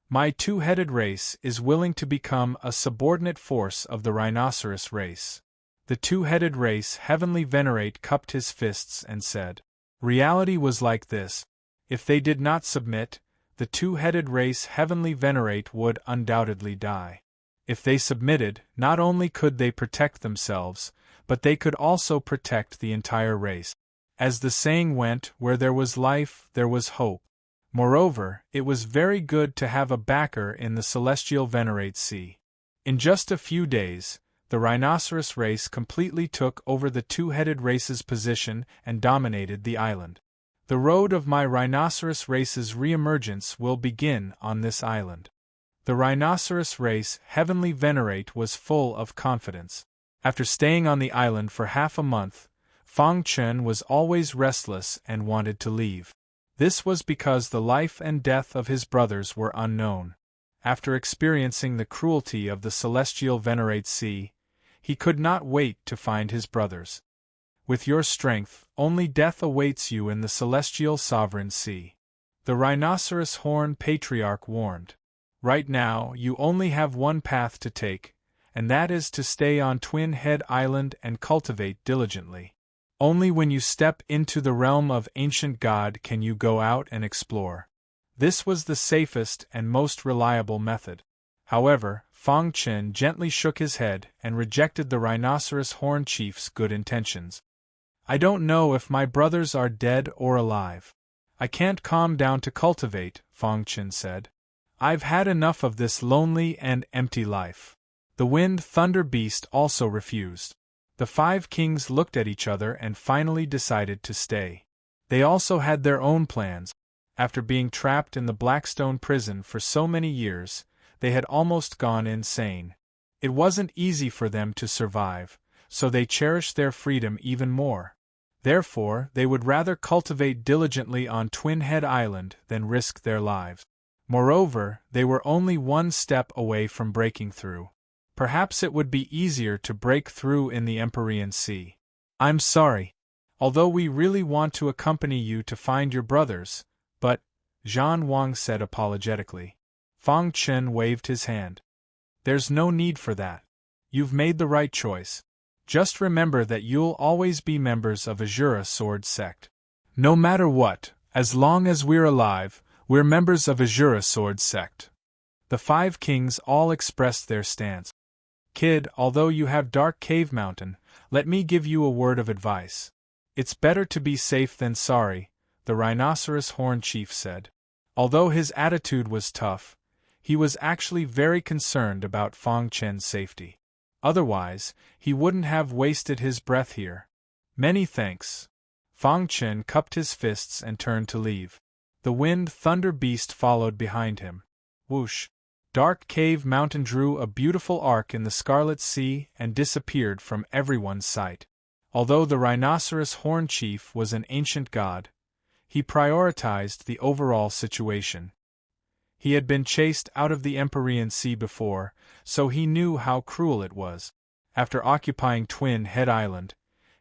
My two-headed race is willing to become a subordinate force of the rhinoceros race. The two-headed race heavenly venerate cupped his fists and said. Reality was like this. If they did not submit, the two-headed race heavenly venerate would undoubtedly die. If they submitted, not only could they protect themselves, but they could also protect the entire race. As the saying went, where there was life, there was hope. Moreover, it was very good to have a backer in the celestial venerate sea. In just a few days, the rhinoceros race completely took over the two-headed race's position and dominated the island. The road of my rhinoceros race's re-emergence will begin on this island. The rhinoceros race heavenly venerate was full of confidence. After staying on the island for half a month, Fang Chen was always restless and wanted to leave. This was because the life and death of his brothers were unknown. After experiencing the cruelty of the celestial venerate sea, he could not wait to find his brothers. With your strength, only death awaits you in the celestial sovereign sea. The rhinoceros horn patriarch warned. Right now, you only have one path to take, and that is to stay on Twin Head Island and cultivate diligently. Only when you step into the realm of ancient God can you go out and explore. This was the safest and most reliable method. However, Fang Chen gently shook his head and rejected the rhinoceros horn chief's good intentions. I don't know if my brothers are dead or alive. I can't calm down to cultivate, Fang Chen said. I've had enough of this lonely and empty life. The Wind Thunder Beast also refused. The 5 kings looked at each other and finally decided to stay. They also had their own plans. After being trapped in the Blackstone prison for so many years, they had almost gone insane. It wasn't easy for them to survive, so they cherished their freedom even more. Therefore, they would rather cultivate diligently on Twin Head Island than risk their lives. Moreover, they were only one step away from breaking through. Perhaps it would be easier to break through in the Empyrean Sea. I'm sorry. Although we really want to accompany you to find your brothers, but, Zhan Wang said apologetically. Fang Chen waved his hand. There's no need for that. You've made the right choice. Just remember that you'll always be members of Azura Sword Sect. No matter what, as long as we're alive, we're members of Azura Sword Sect. The 5 kings all expressed their stance. Kid, although you have Dark Cave Mountain, let me give you a word of advice. It's better to be safe than sorry, the rhinoceros horn chief said. Although his attitude was tough, he was actually very concerned about Fang Chen's safety. Otherwise, he wouldn't have wasted his breath here. Many thanks. Fang Chen cupped his fists and turned to leave. The Wind Thunder Beast followed behind him. Whoosh! Dark Cave Mountain drew a beautiful arc in the Scarlet Sea and disappeared from everyone's sight. Although the Rhinoceros Horn Chief was an ancient god, he prioritized the overall situation. He had been chased out of the Empyrean Sea before, so he knew how cruel it was. After occupying Twin Head Island,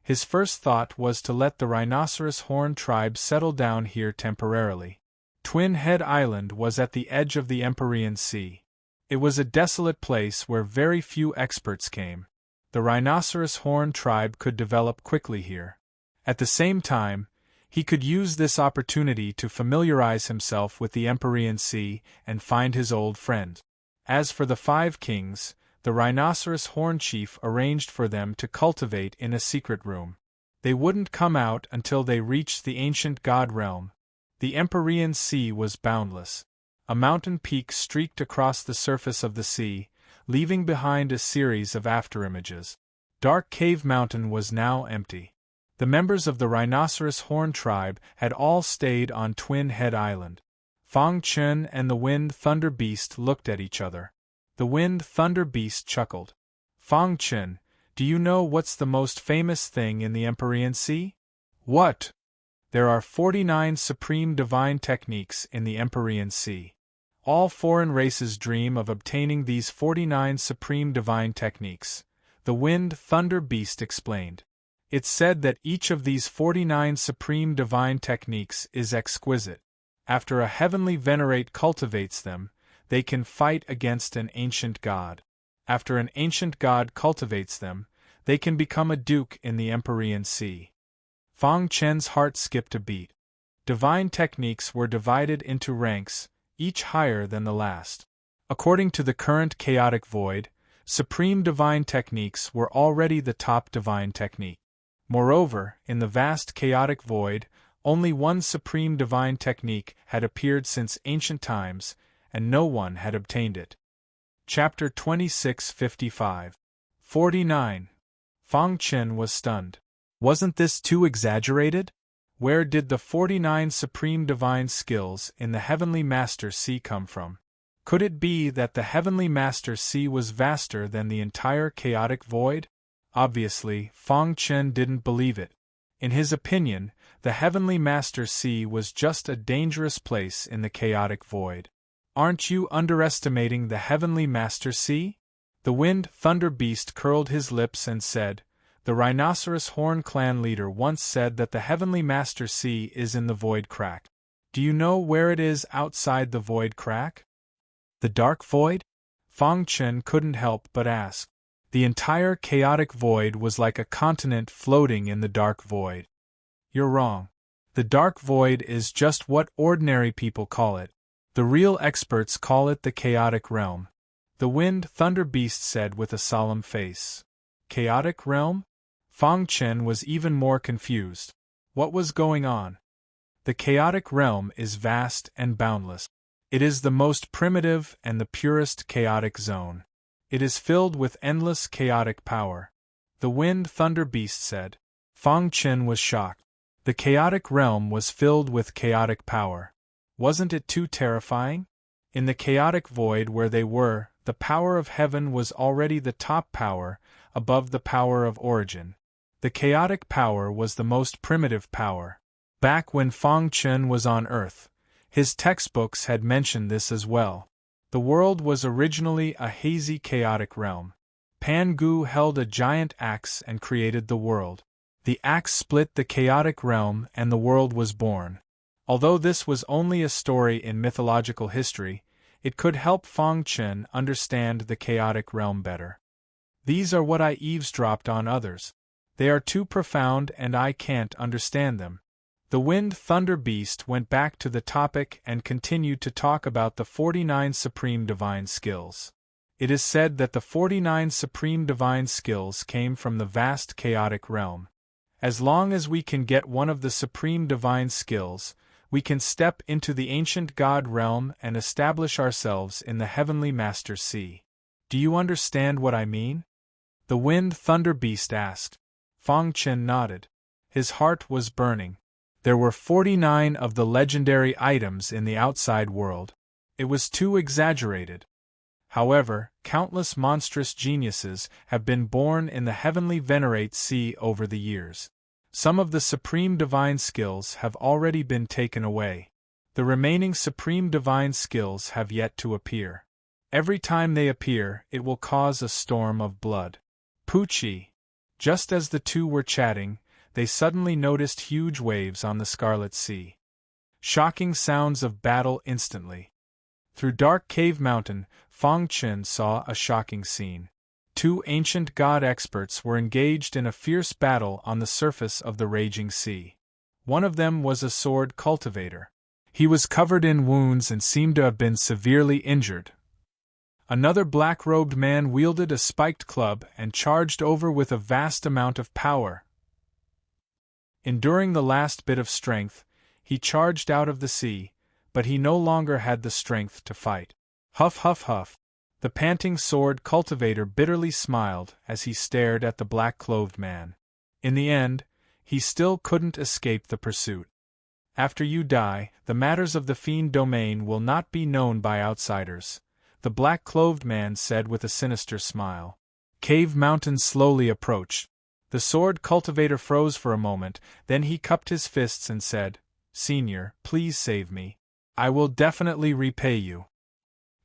his first thought was to let the Rhinoceros Horn tribe settle down here temporarily. Twin Head Island was at the edge of the Empyrean Sea. It was a desolate place where very few experts came. The Rhinoceros Horn tribe could develop quickly here. At the same time, he could use this opportunity to familiarize himself with the Empyrean Sea and find his old friend. As for the 5 kings, the Rhinoceros Horn Chief arranged for them to cultivate in a secret room. They wouldn't come out until they reached the ancient god realm. The Empyrean Sea was boundless. A mountain peak streaked across the surface of the sea, leaving behind a series of afterimages. Dark Cave Mountain was now empty. The members of the Rhinoceros Horn tribe had all stayed on Twin Head Island. Fang Chen and the Wind Thunder Beast looked at each other. The Wind Thunder Beast chuckled. Fang Chen, do you know what's the most famous thing in the Empyrean Sea? What? There are 49 supreme divine techniques in the Empyrean Sea. All foreign races dream of obtaining these 49 supreme divine techniques, the Wind Thunder Beast explained. It's said that each of these 49 supreme divine techniques is exquisite. After a heavenly venerate cultivates them, they can fight against an ancient god. After an ancient god cultivates them, they can become a duke in the Empyrean Sea. Fang Chen's heart skipped a beat. Divine techniques were divided into ranks, each higher than the last. According to the current chaotic void, supreme divine techniques were already the top divine technique. Moreover, in the vast chaotic void, only one supreme divine technique had appeared since ancient times, and no one had obtained it. Chapter 26:55. 49. Fang Chen was stunned. Wasn't this too exaggerated? Where did the 49 supreme divine skills in the Heavenly Master Sea come from? Could it be that the Heavenly Master Sea was vaster than the entire chaotic void? Obviously, Fang Chen didn't believe it. In his opinion, the Heavenly Master Sea was just a dangerous place in the chaotic void. Aren't you underestimating the Heavenly Master Sea? The Wind Thunder Beast curled his lips and said, the Rhinoceros Horn clan leader once said that the Heavenly Master Sea is in the Void Crack. Do you know where it is outside the Void Crack? The Dark Void? Fang Chen couldn't help but ask. The entire chaotic void was like a continent floating in the dark void. You're wrong. The dark void is just what ordinary people call it. The real experts call it the chaotic realm. The Wind Thunder Beast said with a solemn face. Chaotic realm? Fang Chen was even more confused. What was going on? The chaotic realm is vast and boundless. It is the most primitive and the purest chaotic zone. It is filled with endless chaotic power. The Wind Thunder Beast said. Fang Chen was shocked. The chaotic realm was filled with chaotic power. Wasn't it too terrifying? In the chaotic void where they were, the power of heaven was already the top power, above the power of origin. The chaotic power was the most primitive power. Back when Fang Chen was on Earth, his textbooks had mentioned this as well. The world was originally a hazy chaotic realm. Pan Gu held a giant axe and created the world. The axe split the chaotic realm and the world was born. Although this was only a story in mythological history, it could help Fang Chen understand the chaotic realm better. These are what I eavesdropped on others. They are too profound and I can't understand them. The Wind Thunder Beast went back to the topic and continued to talk about the 49 supreme divine skills. It is said that the 49 supreme divine skills came from the vast chaotic realm. As long as we can get one of the supreme divine skills, we can step into the ancient god realm and establish ourselves in the Heavenly Master Sea. Do you understand what I mean? The Wind Thunder Beast asked. Fang Chen nodded. His heart was burning. There were 49 of the legendary items in the outside world. It was too exaggerated. However, countless monstrous geniuses have been born in the heavenly Venerate Sea over the years. Some of the supreme divine skills have already been taken away. The remaining supreme divine skills have yet to appear. Every time they appear, it will cause a storm of blood. Poochie! Just as the two were chatting, they suddenly noticed huge waves on the Scarlet Sea. Shocking sounds of battle instantly. Through dark cave mountain, Fong Chen saw a shocking scene. Two ancient god experts were engaged in a fierce battle on the surface of the raging sea. One of them was a sword cultivator. He was covered in wounds and seemed to have been severely injured. Another black-robed man wielded a spiked club and charged over with a vast amount of power. Enduring the last bit of strength, he charged out of the sea, but he no longer had the strength to fight. Huff, huff, huff. The panting sword cultivator bitterly smiled as he stared at the black-clothed man. In the end, he still couldn't escape the pursuit. After you die, the matters of the fiend domain will not be known by outsiders, the black-clothed man said with a sinister smile. Cave Mountain slowly approached. The sword cultivator froze for a moment, then he cupped his fists and said, "Senior, please save me. I will definitely repay you."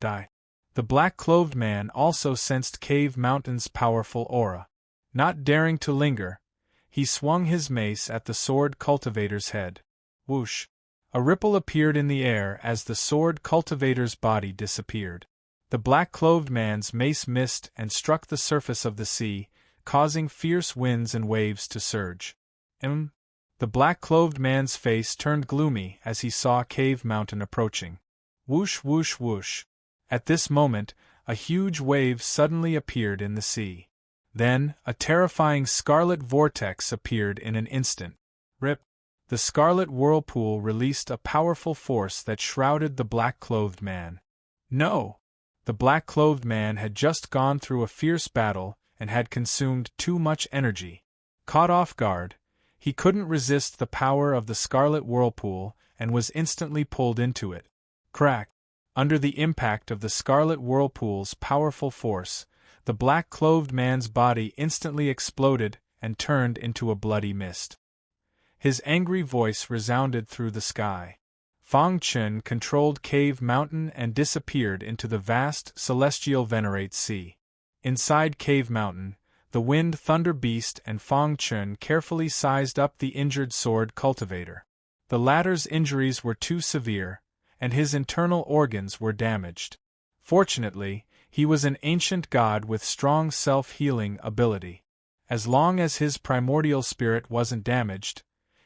Die. The black-clothed man also sensed Cave Mountain's powerful aura. Not daring to linger, he swung his mace at the sword cultivator's head. Whoosh! A ripple appeared in the air as the sword cultivator's body disappeared. The black-clothed man's mace missed and struck the surface of the sea, causing fierce winds and waves to surge. The black-clothed man's face turned gloomy as he saw Cave Mountain approaching. Whoosh, whoosh, whoosh. At this moment, a huge wave suddenly appeared in the sea. Then, a terrifying scarlet vortex appeared in an instant. Rip! The scarlet whirlpool released a powerful force that shrouded the black-clothed man. No! The black-clothed man had just gone through a fierce battle and had consumed too much energy. Caught off guard, he couldn't resist the power of the scarlet whirlpool and was instantly pulled into it. Crack! Under the impact of the scarlet whirlpool's powerful force, the black-clothed man's body instantly exploded and turned into a bloody mist. His angry voice resounded through the sky. Fong Chen controlled Cave Mountain and disappeared into the vast celestial Venerate Sea. Inside Cave Mountain, the Wind Thunder Beast and Fong Chen carefully sized up the injured sword cultivator. The latter's injuries were too severe, and his internal organs were damaged. Fortunately, he was an ancient god with strong self-healing ability. As long as his primordial spirit wasn't damaged,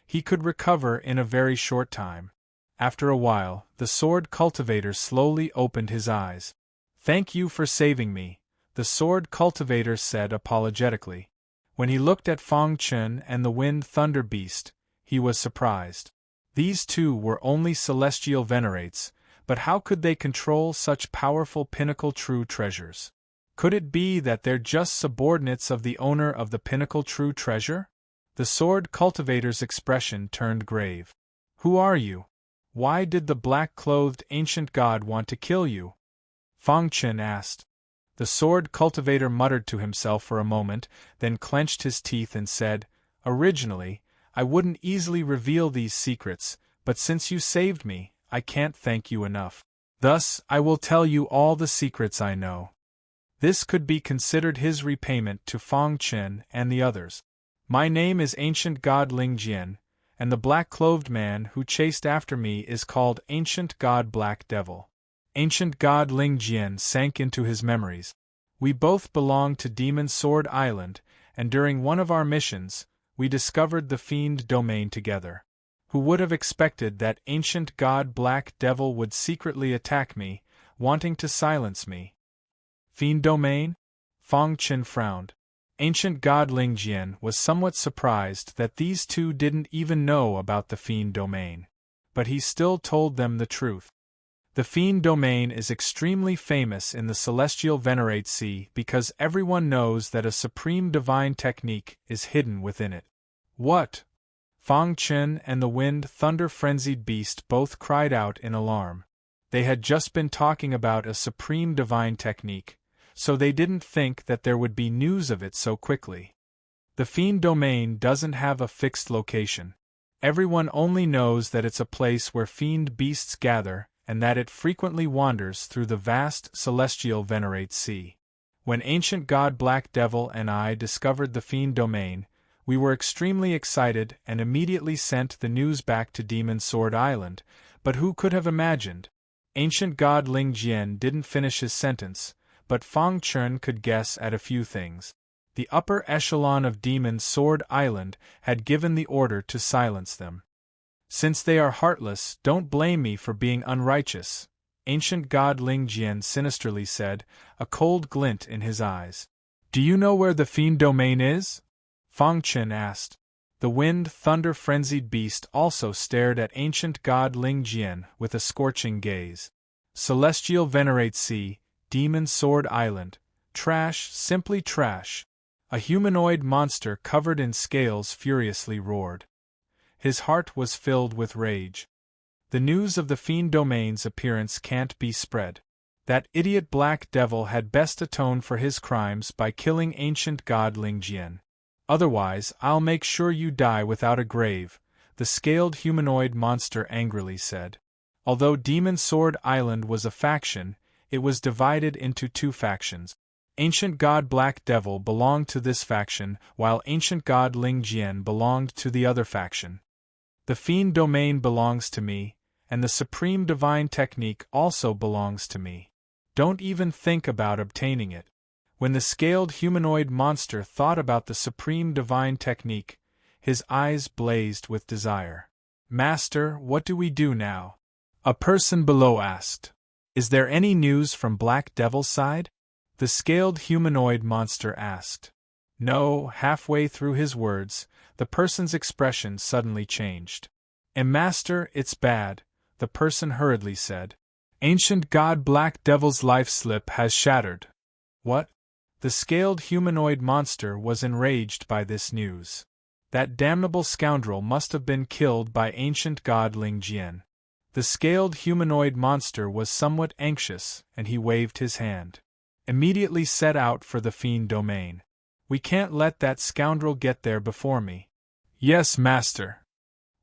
he could recover in a very short time. After a while, the sword cultivator slowly opened his eyes. "Thank you for saving me," the sword cultivator said apologetically. When he looked at Fong Chen and the Wind Thunder Beast, he was surprised. These two were only celestial venerates, but how could they control such powerful pinnacle true treasures? Could it be that they're just subordinates of the owner of the pinnacle true treasure? The sword cultivator's expression turned grave. "Who are you? Why did the black-clothed ancient god want to kill you?" Fong Chen asked. The sword cultivator muttered to himself for a moment, then clenched his teeth and said, "Originally, I wouldn't easily reveal these secrets, but since you saved me, I can't thank you enough. Thus, I will tell you all the secrets I know." This could be considered his repayment to Fong Chen and the others. "My name is Ancient God Ling Jian, and the black-clothed man who chased after me is called Ancient God Black Devil." Ancient God Ling Jian sank into his memories. "We both belong to Demon Sword Island, and during one of our missions, we discovered the Fiend Domain together. Who would have expected that Ancient God Black Devil would secretly attack me, wanting to silence me?" "Fiend Domain?" Fong Chen frowned. Ancient God Ling Jian was somewhat surprised that these two didn't even know about the Fiend Domain. But he still told them the truth. The Fiend Domain is extremely famous in the Celestial Venerate Sea because everyone knows that a supreme divine technique is hidden within it. "What?" Fong Chen and the Wind Thunder Frenzied Beast both cried out in alarm. They had just been talking about a supreme divine technique, so they didn't think that there would be news of it so quickly. The Fiend Domain doesn't have a fixed location. Everyone only knows that it's a place where fiend beasts gather, and that it frequently wanders through the vast celestial Venerate Sea. When ancient god Black Devil and I discovered the Fiend Domain, we were extremely excited and immediately sent the news back to Demon Sword Island, but who could have imagined? Ancient god Ling Jian didn't finish his sentence, but Fang Chun could guess at a few things. The upper echelon of Demon Sword Island had given the order to silence them. Since they are heartless, don't blame me for being unrighteous, ancient god Ling Jian sinisterly said, a cold glint in his eyes. Do you know where the Fiend Domain is? Fang Chun asked. The wind-thunder-frenzied beast also stared at ancient god Ling Jian with a scorching gaze. Celestial Venerate Sea, Demon Sword Island. Trash, simply trash. A humanoid monster covered in scales furiously roared. His heart was filled with rage. The news of the Fiend Domain's appearance can't be spread. That idiot Black Devil had best atone for his crimes by killing ancient god Ling Jian. Otherwise, I'll make sure you die without a grave, the scaled humanoid monster angrily said. Although Demon Sword Island was a faction, it was divided into two factions. Ancient god Black Devil belonged to this faction, while ancient god Ling Jian belonged to the other faction. The Fiend Domain belongs to me, and the Supreme Divine Technique also belongs to me. Don't even think about obtaining it. When the scaled humanoid monster thought about the Supreme Divine Technique, his eyes blazed with desire. Master, what do we do now? A person below asked. Is there any news from Black Devil's side? The scaled humanoid monster asked. No, halfway through his words, the person's expression suddenly changed. Master, it's bad, the person hurriedly said. Ancient god Black Devil's life slip has shattered. What? The scaled humanoid monster was enraged by this news. That damnable scoundrel must have been killed by ancient god Ling Jian. The scaled humanoid monster was somewhat anxious, and he waved his hand. Immediately set out for the Fiend Domain. We can't let that scoundrel get there before me. Yes, master.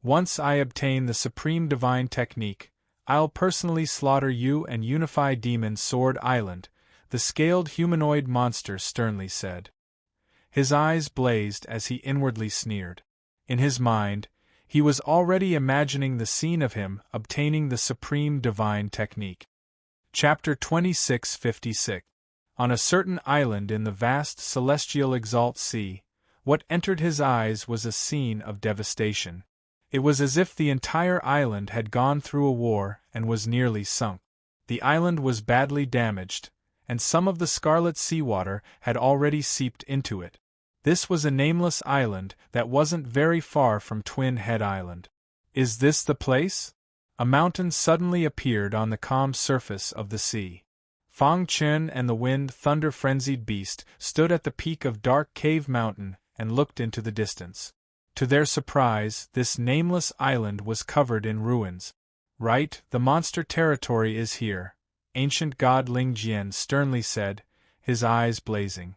Once I obtain the Supreme Divine Technique, I'll personally slaughter you and unify Demon Sword Island, the scaled humanoid monster sternly said. His eyes blazed as he inwardly sneered. In his mind, he was already imagining the scene of him obtaining the Supreme Divine Technique. Chapter 2656. On a certain island in the vast celestial Exalt Sea, what entered his eyes was a scene of devastation. It was as if the entire island had gone through a war and was nearly sunk. The island was badly damaged, and some of the scarlet seawater had already seeped into it. This was a nameless island that wasn't very far from Twin Head Island. Is this the place? A mountain suddenly appeared on the calm surface of the sea. Fang Chun and the wind-thunder-frenzied beast stood at the peak of Dark Cave Mountain and looked into the distance. To their surprise, this nameless island was covered in ruins. Right, the monster territory is here, ancient god Ling Jian sternly said, his eyes blazing.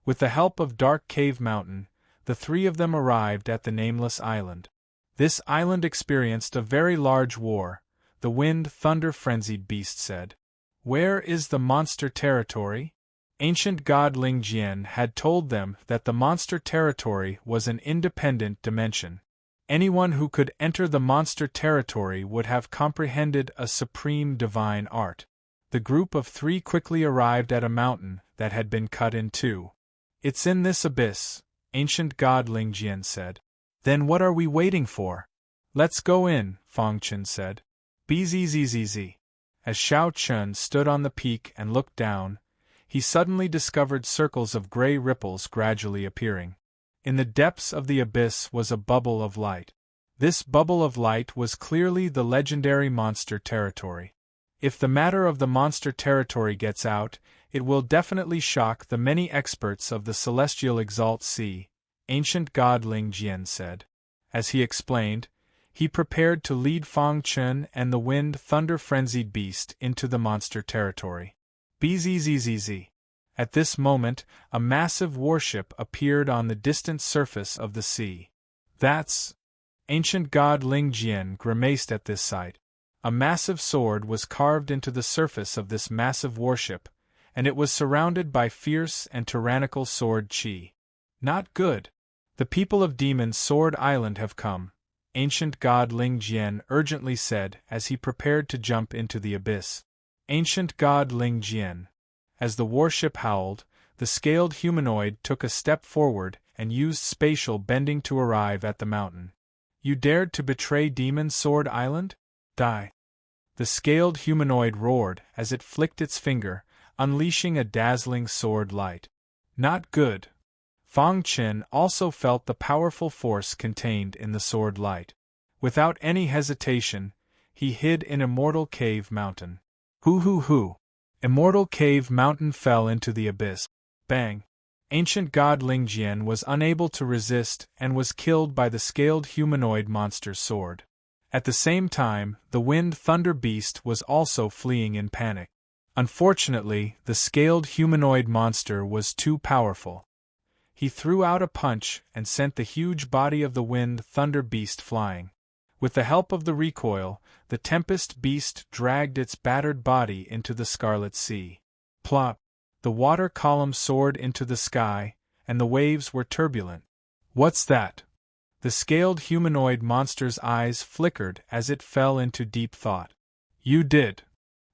With the help of Dark Cave Mountain, the three of them arrived at the nameless island. This island experienced a very large war, the wind-thunder-frenzied beast said. Where is the monster territory? Ancient god Ling Jian had told them that the monster territory was an independent dimension. Anyone who could enter the monster territory would have comprehended a supreme divine art. The group of three quickly arrived at a mountain that had been cut in two. It's in this abyss, ancient god Ling Jian said. Then what are we waiting for? Let's go in, Fang Chun said. Bzzz. As Xiao Chun stood on the peak and looked down, he suddenly discovered circles of gray ripples gradually appearing. In the depths of the abyss was a bubble of light. This bubble of light was clearly the legendary monster territory. If the matter of the monster territory gets out, it will definitely shock the many experts of the celestial Exalt Sea, ancient god Ling Jian said. As he explained, he prepared to lead Fang Chen and the wind thunder-frenzied beast into the monster territory. Bzzz. At this moment, a massive warship appeared on the distant surface of the sea. That's... Ancient god Ling Jian grimaced at this sight. A massive sword was carved into the surface of this massive warship, and it was surrounded by fierce and tyrannical sword chi. Not good. The people of Demon Sword Island have come, ancient god Ling Jian urgently said as he prepared to jump into the abyss. Ancient god Ling Jian. As the warship howled, the scaled humanoid took a step forward and used spatial bending to arrive at the mountain. You dared to betray Demon Sword Island? Die. The scaled humanoid roared as it flicked its finger, unleashing a dazzling sword light. Not good. Fang Chen also felt the powerful force contained in the sword light. Without any hesitation, he hid in Immortal Cave Mountain. Hoo. Immortal Cave Mountain fell into the abyss. Bang. Ancient god Ling Jian was unable to resist and was killed by the scaled humanoid monster's sword. At the same time, the wind thunder beast was also fleeing in panic. Unfortunately, the scaled humanoid monster was too powerful. He threw out a punch and sent the huge body of the wind thunder beast flying. With the help of the recoil, the tempest beast dragged its battered body into the Scarlet Sea. Plop! The water column soared into the sky, and the waves were turbulent. What's that? The scaled humanoid monster's eyes flickered as it fell into deep thought. You did.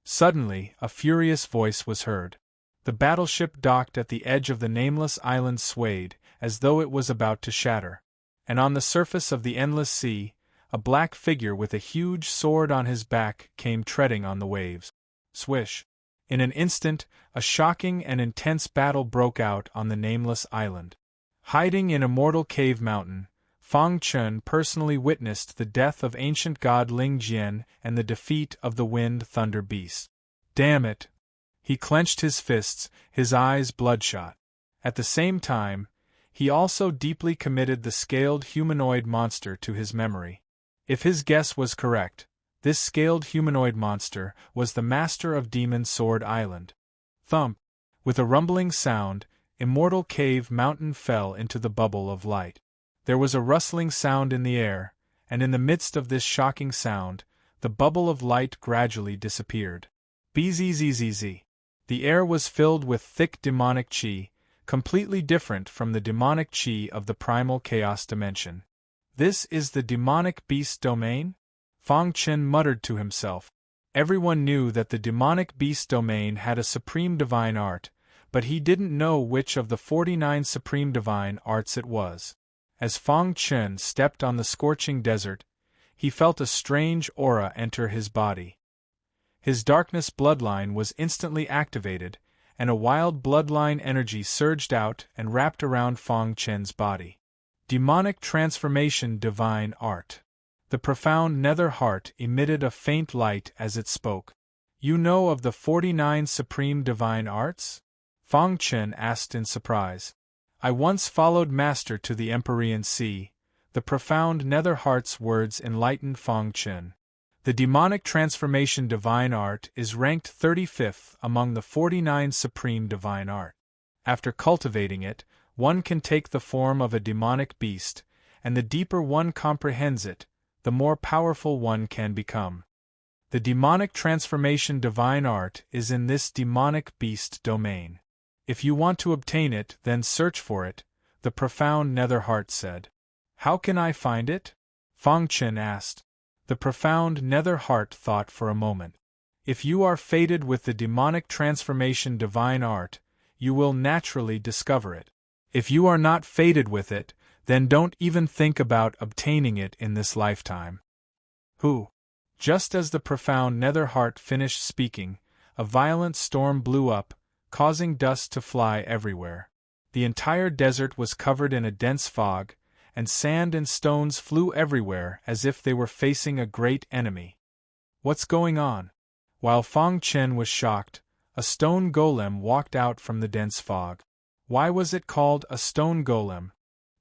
Suddenly, a furious voice was heard. The battleship docked at the edge of the nameless island swayed, as though it was about to shatter. And on the surface of the endless sea, a black figure with a huge sword on his back came treading on the waves. Swish! In an instant, a shocking and intense battle broke out on the nameless island. Hiding in Immortal Cave Mountain, Fang Chen personally witnessed the death of ancient god Ling Jian and the defeat of the wind thunder beast. Damn it! He clenched his fists, his eyes bloodshot. At the same time, he also deeply committed the scaled humanoid monster to his memory. If his guess was correct, this scaled humanoid monster was the master of Demon Sword Island. Thump! With a rumbling sound, Immortal Cave Mountain fell into the bubble of light. There was a rustling sound in the air, and in the midst of this shocking sound, the bubble of light gradually disappeared. Bzzz. The air was filled with thick demonic chi, completely different from the demonic chi of the primal chaos dimension. This is the demonic beast domain? Fang Chen muttered to himself. Everyone knew that the demonic beast domain had a supreme divine art, but he didn't know which of the 49 supreme divine arts it was. As Fang Chen stepped on the scorching desert, he felt a strange aura enter his body. His darkness bloodline was instantly activated, and a wild bloodline energy surged out and wrapped around Fang Chen's body. Demonic transformation divine art. The profound nether heart emitted a faint light as it spoke. You know of the 49 supreme divine arts? Fang Chen asked in surprise. I once followed Master to the Empyrean Sea. The profound nether heart's words enlightened Fang Chen. The demonic transformation divine art is ranked 35th among the 49 supreme divine art. After cultivating it, one can take the form of a demonic beast, and the deeper one comprehends it, the more powerful one can become. The demonic transformation divine art is in this demonic beast domain. If you want to obtain it, then search for it, the profound nether heart said. How can I find it? Fang Chen asked. The profound nether heart thought for a moment. If you are fated with the demonic transformation divine art, you will naturally discover it. If you are not fated with it, then don't even think about obtaining it in this lifetime. Who? Just as the profound nether heart finished speaking, a violent storm blew up, causing dust to fly everywhere. The entire desert was covered in a dense fog, and sand and stones flew everywhere as if they were facing a great enemy. What's going on? While Fang Chen was shocked, a stone golem walked out from the dense fog. Why was it called a stone golem?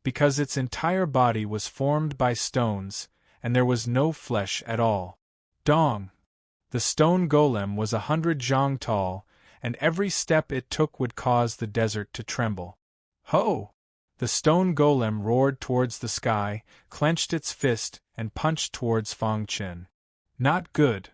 Because its entire body was formed by stones, and there was no flesh at all. Dong! The stone golem was 100 zhang tall, and every step it took would cause the desert to tremble. Ho! The stone golem roared towards the sky, clenched its fist, and punched towards Fang Chen. Not good.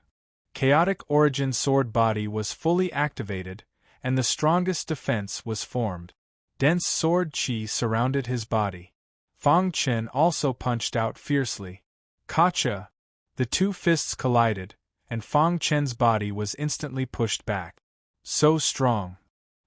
Chaotic origin sword body was fully activated, and the strongest defense was formed. Dense sword chi surrounded his body. Fang Chen also punched out fiercely. Kacha! The two fists collided, and Fang Chen's body was instantly pushed back. So strong!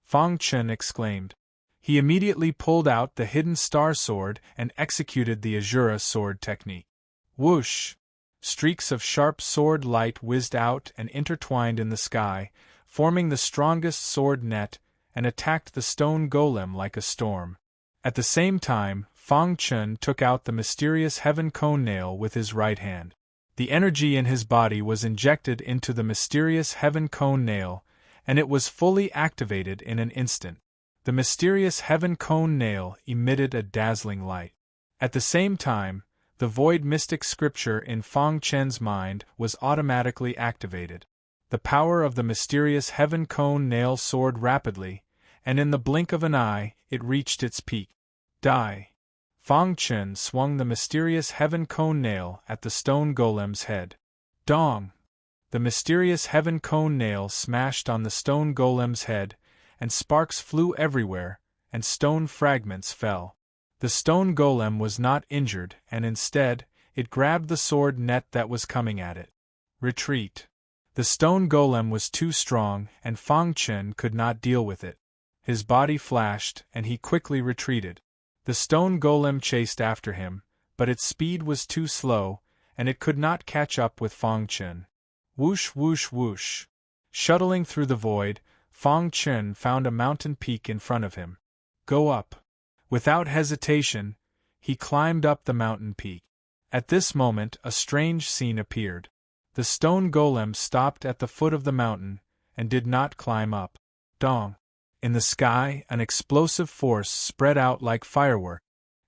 Fang Chen exclaimed. He immediately pulled out the hidden star sword and executed the Azura sword technique. Whoosh! Streaks of sharp sword light whizzed out and intertwined in the sky, forming the strongest sword net, and attacked the stone golem like a storm. At the same time, Fang Chen took out the mysterious heaven cone nail with his right hand. The energy in his body was injected into the mysterious heaven cone nail, and it was fully activated in an instant. The mysterious heaven cone nail emitted a dazzling light. At the same time, the void mystic scripture in Fang Chen's mind was automatically activated. The power of the mysterious heaven cone nail soared rapidly, and in the blink of an eye, it reached its peak. Die! Fang Chen swung the mysterious heaven cone nail at the stone golem's head. Dong! The mysterious heaven cone nail smashed on the stone golem's head, and sparks flew everywhere, and stone fragments fell. The stone golem was not injured, and instead, it grabbed the sword net that was coming at it. Retreat! The stone golem was too strong, and Fang Chen could not deal with it. His body flashed, and he quickly retreated. The stone golem chased after him, but its speed was too slow, and it could not catch up with Fang Chen. Whoosh whoosh whoosh! Shuttling through the void, Fang Chen found a mountain peak in front of him. Go up! Without hesitation, he climbed up the mountain peak. At this moment a strange scene appeared. The stone golem stopped at the foot of the mountain, and did not climb up. Dong! In the sky, an explosive force spread out like firework.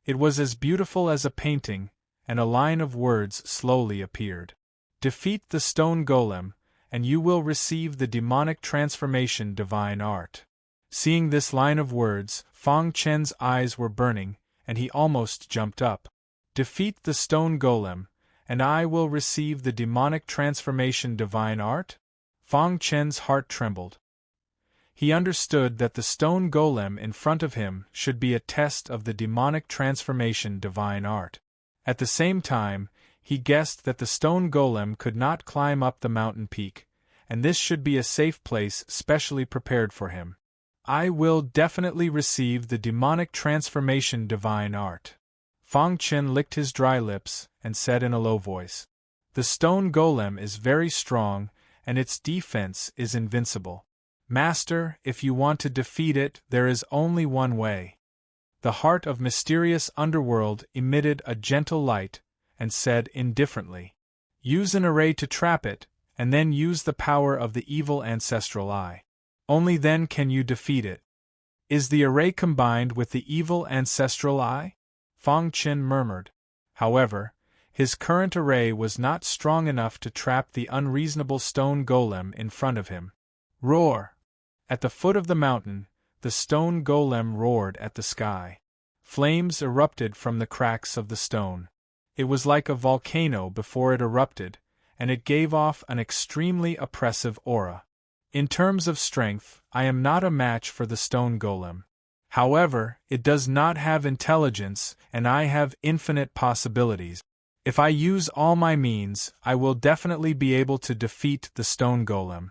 It was as beautiful as a painting, and a line of words slowly appeared. Defeat the stone golem, and you will receive the demonic transformation divine art. Seeing this line of words, Fang Chen's eyes were burning, and he almost jumped up. Defeat the stone golem, and I will receive the demonic transformation divine art? Fang Chen's heart trembled. He understood that the stone golem in front of him should be a test of the demonic transformation divine art. At the same time, he guessed that the stone golem could not climb up the mountain peak, and this should be a safe place specially prepared for him. I will definitely receive the demonic transformation divine art. Fang Chen licked his dry lips and said in a low voice. The stone golem is very strong, and its defense is invincible. Master, if you want to defeat it, there is only one way. The heart of mysterious underworld emitted a gentle light, and said indifferently. Use an array to trap it, and then use the power of the evil ancestral eye. Only then can you defeat it. Is the array combined with the evil ancestral eye? Fang Chen murmured. However, his current array was not strong enough to trap the unreasonable stone golem in front of him. Roar! At the foot of the mountain, the stone golem roared at the sky. Flames erupted from the cracks of the stone. It was like a volcano before it erupted, and it gave off an extremely oppressive aura. In terms of strength, I am not a match for the stone golem. However, it does not have intelligence, and I have infinite possibilities. If I use all my means, I will definitely be able to defeat the stone golem.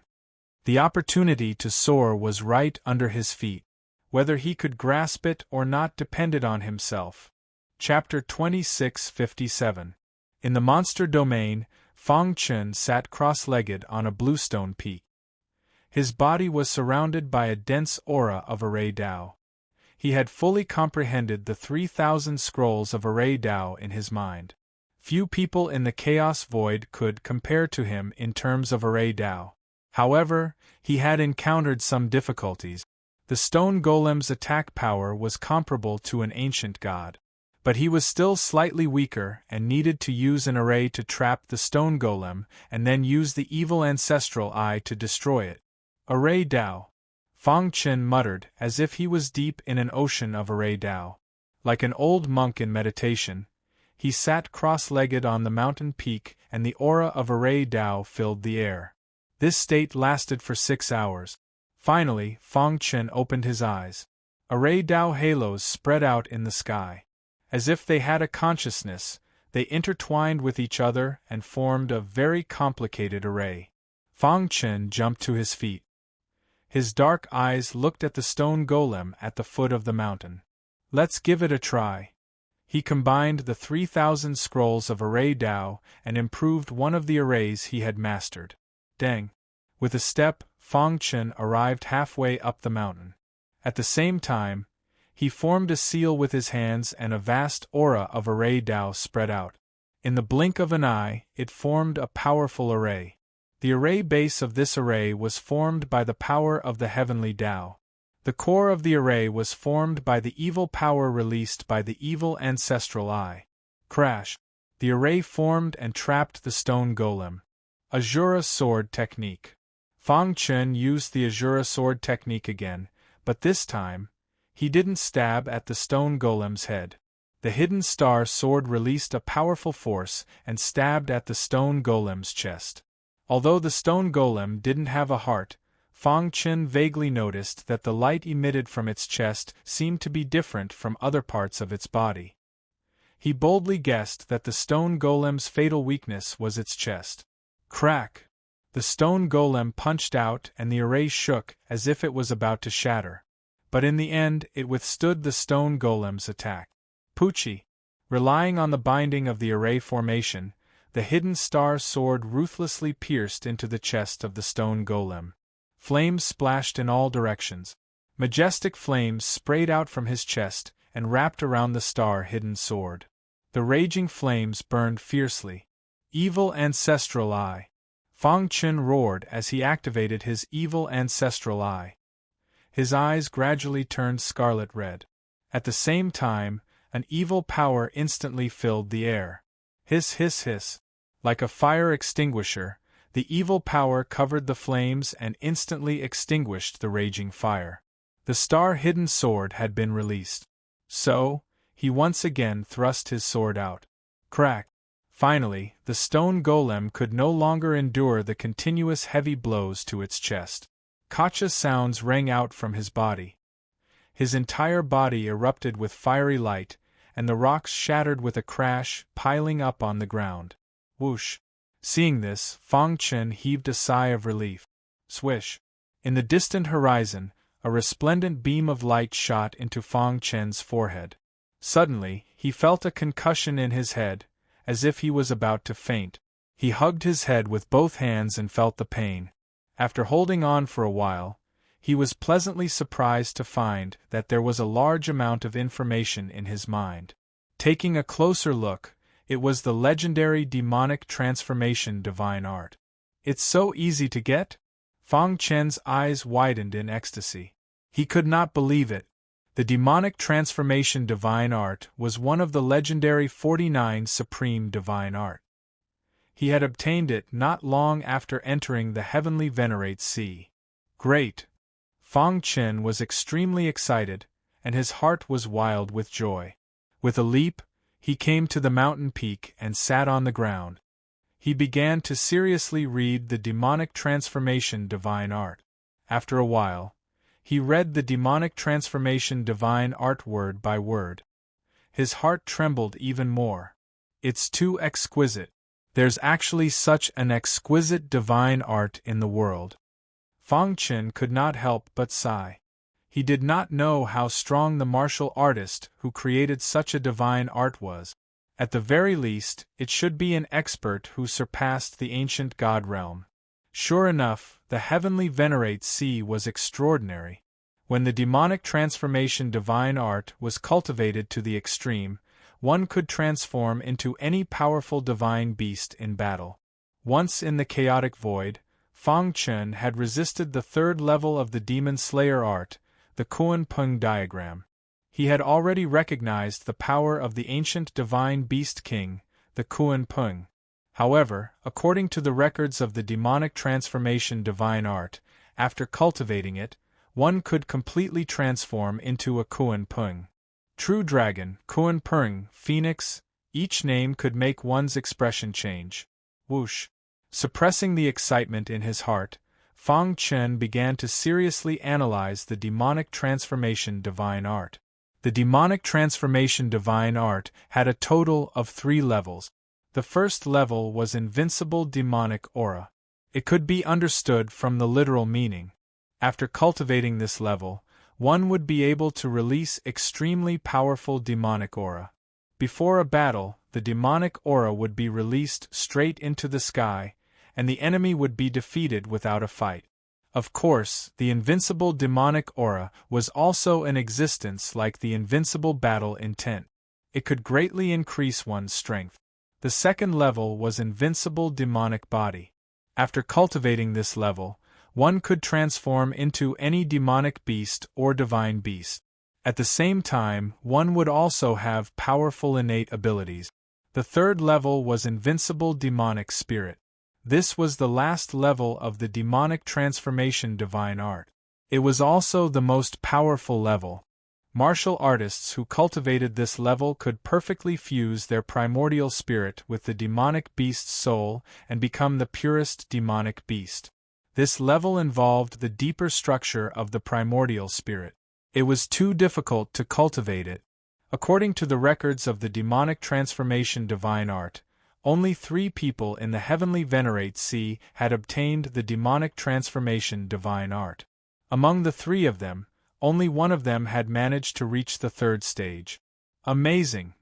The opportunity to soar was right under his feet. Whether he could grasp it or not depended on himself. Chapter 2657. In the monster domain, Fang Chen sat cross-legged on a bluestone peak. His body was surrounded by a dense aura of Array Dao. He had fully comprehended the 3,000 scrolls of Array Dao in his mind. Few people in the Chaos Void could compare to him in terms of Array Dao. However, he had encountered some difficulties. The stone golem's attack power was comparable to an ancient god. But he was still slightly weaker and needed to use an array to trap the stone golem and then use the evil ancestral eye to destroy it. Array Dao. Fang Chen muttered as if he was deep in an ocean of array Dao. Like an old monk in meditation, he sat cross-legged on the mountain peak and the aura of array Dao filled the air. This state lasted for 6 hours. Finally, Fang Chen opened his eyes. Array Dao halos spread out in the sky. As if they had a consciousness, they intertwined with each other and formed a very complicated array. Fang Chen jumped to his feet. His dark eyes looked at the stone golem at the foot of the mountain. Let's give it a try. He combined the 3,000 scrolls of array Dao and improved one of the arrays he had mastered. Deng. With a step, Fang Chen arrived halfway up the mountain. At the same time, he formed a seal with his hands and a vast aura of array Dao spread out. In the blink of an eye, it formed a powerful array. The array base of this array was formed by the power of the heavenly Dao. The core of the array was formed by the evil power released by the evil ancestral eye. Crash! The array formed and trapped the stone golem. Azura sword technique. Fang Chen used the Azura sword technique again, but this time, he didn't stab at the stone golem's head. The hidden star sword released a powerful force and stabbed at the stone golem's chest. Although the stone golem didn't have a heart, Fang Chen vaguely noticed that the light emitted from its chest seemed to be different from other parts of its body. He boldly guessed that the stone golem's fatal weakness was its chest. Crack! The stone golem punched out and the array shook as if it was about to shatter. But in the end it withstood the stone golem's attack. Pucci. Relying on the binding of the array formation, the hidden star sword ruthlessly pierced into the chest of the stone golem. Flames splashed in all directions. Majestic flames sprayed out from his chest and wrapped around the star-hidden sword. The raging flames burned fiercely. Evil ancestral eye. Fang Chen roared as he activated his evil ancestral eye. His eyes gradually turned scarlet red. At the same time, an evil power instantly filled the air. Hiss hiss hiss. Like a fire extinguisher, the evil power covered the flames and instantly extinguished the raging fire. The star-hidden sword had been released. So, he once again thrust his sword out. Crack! Finally, the stone golem could no longer endure the continuous heavy blows to its chest. Kacha sounds rang out from his body. His entire body erupted with fiery light, and the rocks shattered with a crash, piling up on the ground. Whoosh! Seeing this, Fang Chen heaved a sigh of relief. Swish! In the distant horizon, a resplendent beam of light shot into Fang Chen's forehead. Suddenly, he felt a concussion in his head, as if he was about to faint. He hugged his head with both hands and felt the pain. After holding on for a while, he was pleasantly surprised to find that there was a large amount of information in his mind. Taking a closer look, it was the legendary demonic transformation divine art. It's so easy to get? Fang Chen's eyes widened in ecstasy. He could not believe it. The demonic transformation divine art was one of the legendary 49 supreme divine art. He had obtained it not long after entering the heavenly Venerate Sea. Great! Fang Chen was extremely excited, and his heart was wild with joy. With a leap, he came to the mountain peak and sat on the ground. He began to seriously read the demonic transformation divine art. After a while, he read the demonic transformation divine art word by word. His heart trembled even more. It's too exquisite. There's actually such an exquisite divine art in the world. Fang Chen could not help but sigh. He did not know how strong the martial artist who created such a divine art was. At the very least, it should be an expert who surpassed the ancient god realm. Sure enough, the heavenly Venerate Sea was extraordinary. When the demonic transformation divine art was cultivated to the extreme, one could transform into any powerful divine beast in battle. Once in the chaotic void, Fang Chen had resisted the third level of the demon slayer art, the Kuan Peng diagram. He had already recognized the power of the ancient divine beast king, the Kuan Pung. However, according to the records of the demonic transformation divine art, after cultivating it, one could completely transform into a Kuan Pung. True dragon, Kuan Pung, phoenix, each name could make one's expression change. Whoosh! Suppressing the excitement in his heart, Fang Chen began to seriously analyze the demonic transformation divine art. The demonic transformation divine art had a total of 3 levels. The first level was invincible demonic aura. It could be understood from the literal meaning. After cultivating this level, one would be able to release extremely powerful demonic aura. Before a battle, the demonic aura would be released straight into the sky, and the enemy would be defeated without a fight. Of course, the invincible demonic aura was also in existence like the invincible battle intent. It could greatly increase one's strength. The second level was invincible demonic body. After cultivating this level, one could transform into any demonic beast or divine beast. At the same time, one would also have powerful innate abilities. The third level was invincible demonic spirit. This was the last level of the demonic transformation divine art. It was also the most powerful level. Martial artists who cultivated this level could perfectly fuse their primordial spirit with the demonic beast's soul and become the purest demonic beast. This level involved the deeper structure of the primordial spirit. It was too difficult to cultivate it. According to the records of the demonic transformation divine art, only 3 people in the heavenly Venerate Sea had obtained the demonic transformation divine art. Among the 3 of them, only one of them had managed to reach the 3rd stage. Amazing!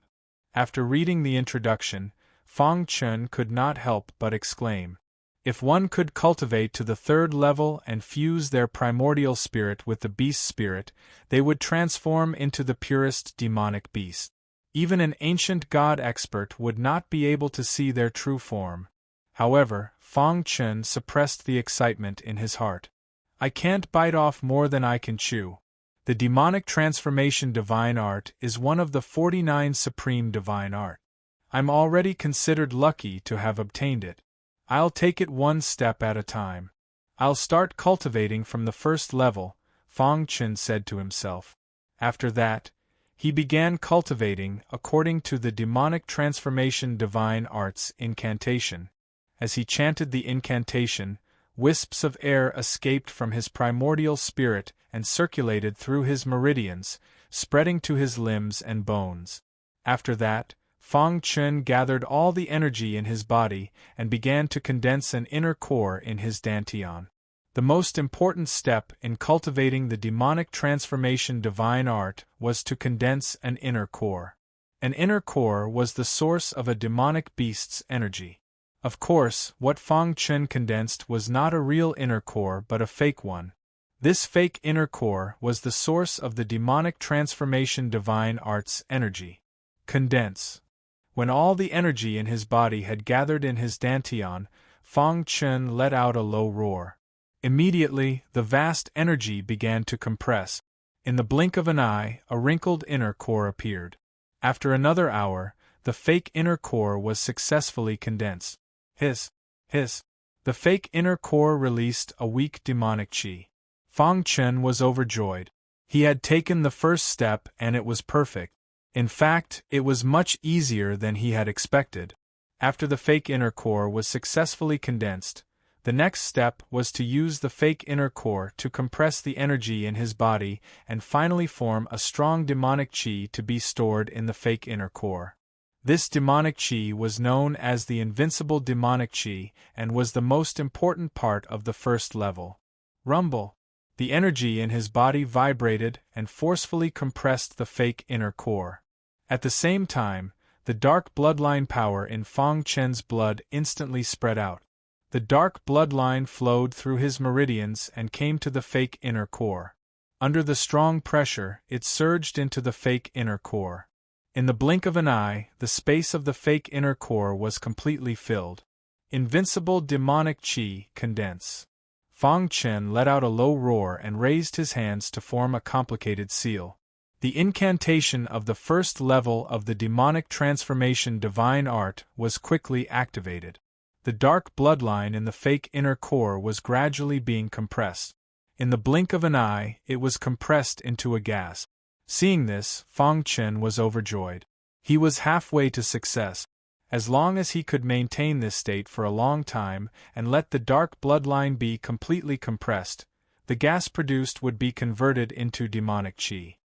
After reading the introduction, Fang Chen could not help but exclaim. If one could cultivate to the 3rd level and fuse their primordial spirit with the beast spirit, they would transform into the purest demonic beast. Even an ancient god expert would not be able to see their true form. However, Fang Chen suppressed the excitement in his heart. I can't bite off more than I can chew. The demonic transformation divine art is one of the 49 supreme divine art. I'm already considered lucky to have obtained it. I'll take it one step at a time. I'll start cultivating from the 1st level, Fang Chen said to himself. After that, he began cultivating according to the demonic transformation divine art's incantation. As he chanted the incantation, wisps of air escaped from his primordial spirit and circulated through his meridians, spreading to his limbs and bones. After that, Fang Chen gathered all the energy in his body and began to condense an inner core in his dantian. The most important step in cultivating the demonic transformation divine art was to condense an inner core. An inner core was the source of a demonic beast's energy. Of course, what Fang Chen condensed was not a real inner core but a fake one. This fake inner core was the source of the demonic transformation divine art's energy. Condense. When all the energy in his body had gathered in his dantian, Fang Chen let out a low roar. Immediately, the vast energy began to compress. In the blink of an eye, a wrinkled inner core appeared. After another hour, the fake inner core was successfully condensed. Hiss. The fake inner core released a weak demonic qi. Fang Chen was overjoyed. He had taken the first step and it was perfect. In fact, it was much easier than he had expected. After the fake inner core was successfully condensed, the next step was to use the fake inner core to compress the energy in his body and finally form a strong demonic qi to be stored in the fake inner core. This demonic qi was known as the invincible demonic qi and was the most important part of the 1st level. Rumble! The energy in his body vibrated and forcefully compressed the fake inner core. At the same time, the dark bloodline power in Fang Chen's blood instantly spread out. The dark bloodline flowed through his meridians and came to the fake inner core. Under the strong pressure, it surged into the fake inner core. In the blink of an eye, the space of the fake inner core was completely filled. Invincible demonic qi condense. Fang Chen let out a low roar and raised his hands to form a complicated seal. The incantation of the first level of the demonic transformation divine art was quickly activated. The dark bloodline in the fake inner core was gradually being compressed. In the blink of an eye, it was compressed into a gasp. Seeing this, Fang Chen was overjoyed. He was halfway to success. As long as he could maintain this state for a long time and let the dark bloodline be completely compressed, the gas produced would be converted into demonic qi.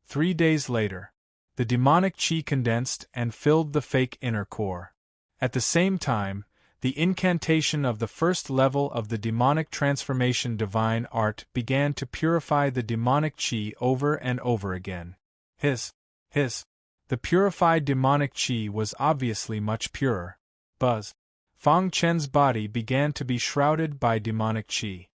3 days later, the demonic qi condensed and filled the fake inner core. At the same time, the incantation of the first level of the demonic transformation divine art began to purify the demonic qi over and over again. Hiss. The purified demonic qi was obviously much purer. Buzz. Fang Chen's body began to be shrouded by demonic qi.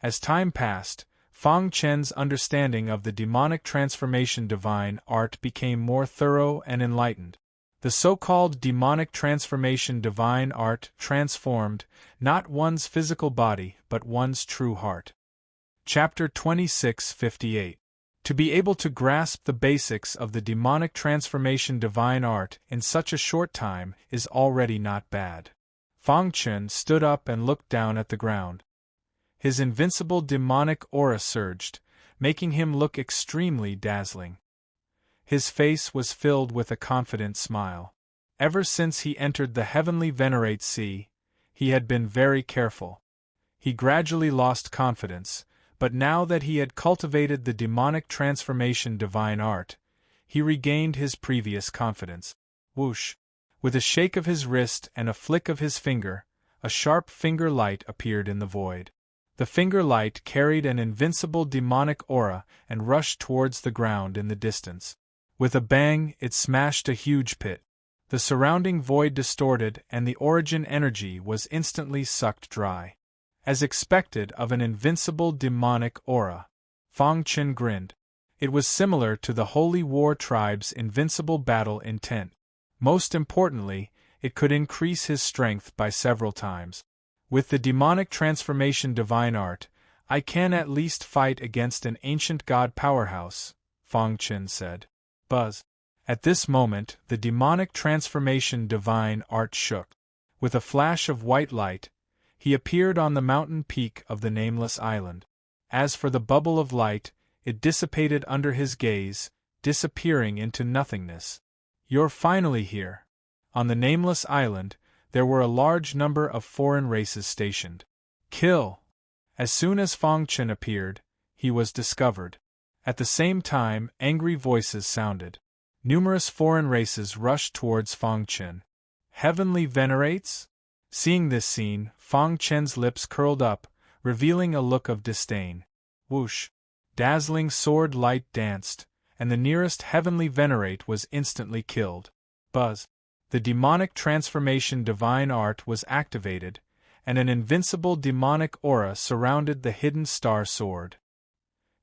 As time passed, Fang Chen's understanding of the demonic transformation divine art became more thorough and enlightened. The so-called demonic transformation divine art transformed not one's physical body but one's true heart. Chapter 2658. To be able to grasp the basics of the demonic transformation divine art in such a short time is already not bad. Fang Chen stood up and looked down at the ground. His invincible demonic aura surged, making him look extremely dazzling. His face was filled with a confident smile. Ever since he entered the heavenly Venerate Sea, he had been very careful. He gradually lost confidence, but now that he had cultivated the demonic transformation divine art, he regained his previous confidence. Whoosh! With a shake of his wrist and a flick of his finger, a sharp finger light appeared in the void. The finger light carried an invincible demonic aura and rushed towards the ground in the distance. With a bang, it smashed a huge pit. The surrounding void distorted and the origin energy was instantly sucked dry. As expected of an invincible demonic aura, Fang Chen grinned. It was similar to the Holy War Tribe's invincible battle intent. Most importantly, it could increase his strength by several times. With the demonic transformation divine art, I can at least fight against an ancient god powerhouse, Fang Chen said. Buzz. At this moment, the demonic transformation divine art shook. With a flash of white light, he appeared on the mountain peak of the nameless island. As for the bubble of light, it dissipated under his gaze, disappearing into nothingness. You're finally here. On the nameless island, there were a large number of foreign races stationed. Kill! As soon as Fang Chen appeared, he was discovered. At the same time, angry voices sounded. Numerous foreign races rushed towards Fang Chen. Heavenly Venerates? Seeing this scene, Fang Chen's lips curled up, revealing a look of disdain. Whoosh! Dazzling sword light danced, and the nearest heavenly Venerate was instantly killed. Buzz! The demonic transformation divine art was activated, and an invincible demonic aura surrounded the hidden star sword.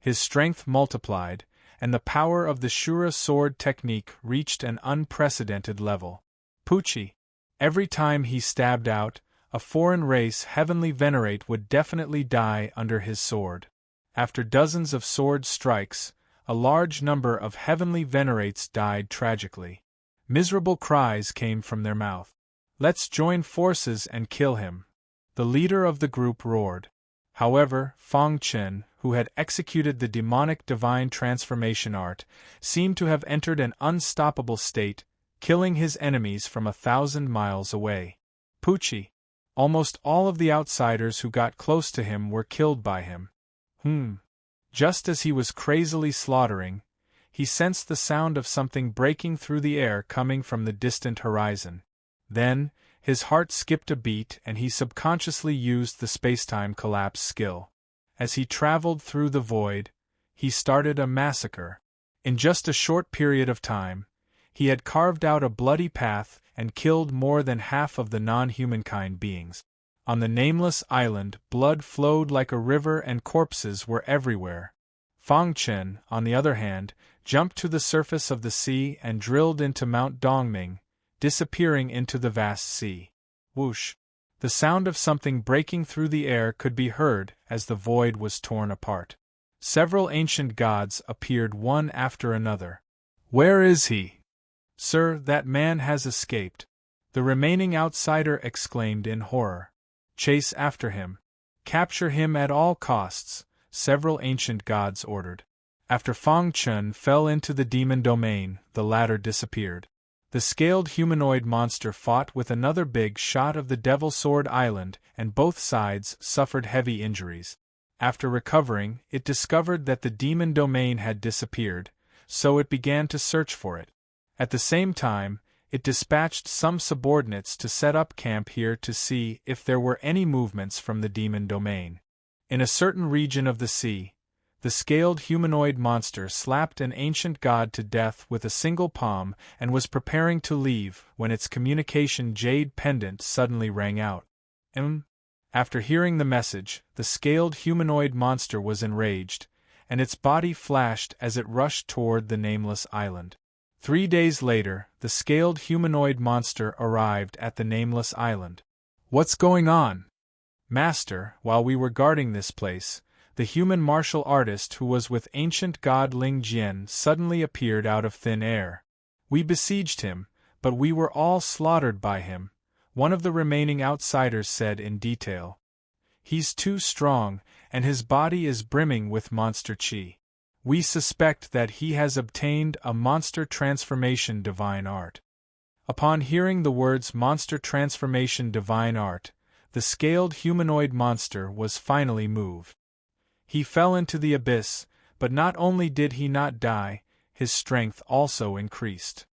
His strength multiplied, and the power of the Shura sword technique reached an unprecedented level. Poochie! Every time he stabbed out, a foreign race heavenly Venerate would definitely die under his sword. After dozens of sword strikes, a large number of heavenly Venerates died tragically. Miserable cries came from their mouth. Let's join forces and kill him. The leader of the group roared. However, Fang Chen, who had executed the demonic divine transformation art, seemed to have entered an unstoppable state, killing his enemies from 1,000 miles away. Poochie! Almost all of the outsiders who got close to him were killed by him. Just as he was crazily slaughtering, he sensed the sound of something breaking through the air coming from the distant horizon. Then, his heart skipped a beat and he subconsciously used the spacetime collapse skill. As he traveled through the void, he started a massacre. In just a short period of time, he had carved out a bloody path and killed more than half of the non-humankind beings. On the nameless island, blood flowed like a river and corpses were everywhere. Fang Chen, on the other hand, jumped to the surface of the sea and drilled into Mount Dongming, disappearing into the vast sea. Whoosh! The sound of something breaking through the air could be heard as the void was torn apart. Several ancient gods appeared one after another. "Where is he?" "Sir, that man has escaped," the remaining outsider exclaimed in horror. "Chase after him. Capture him at all costs," several ancient gods ordered. After Fang Chun fell into the demon domain, the latter disappeared. The scaled humanoid monster fought with another big shot of the Devil Sword Island, and both sides suffered heavy injuries. After recovering, it discovered that the demon domain had disappeared, so it began to search for it. At the same time, it dispatched some subordinates to set up camp here to see if there were any movements from the demon domain. In a certain region of the sea, the scaled humanoid monster slapped an ancient god to death with a single palm and was preparing to leave when its communication jade pendant suddenly rang out. After hearing the message, the scaled humanoid monster was enraged, and its body flashed as it rushed toward the nameless island. 3 days later, the scaled humanoid monster arrived at the nameless island. "What's going on?" "Master, while we were guarding this place, the human martial artist who was with ancient god Ling Jian suddenly appeared out of thin air. We besieged him, but we were all slaughtered by him," one of the remaining outsiders said in detail. "He's too strong, and his body is brimming with monster chi. We suspect that he has obtained a monster transformation divine art." Upon hearing the words monster transformation divine art, the scaled humanoid monster was finally moved. He fell into the abyss, but not only did he not die, his strength also increased.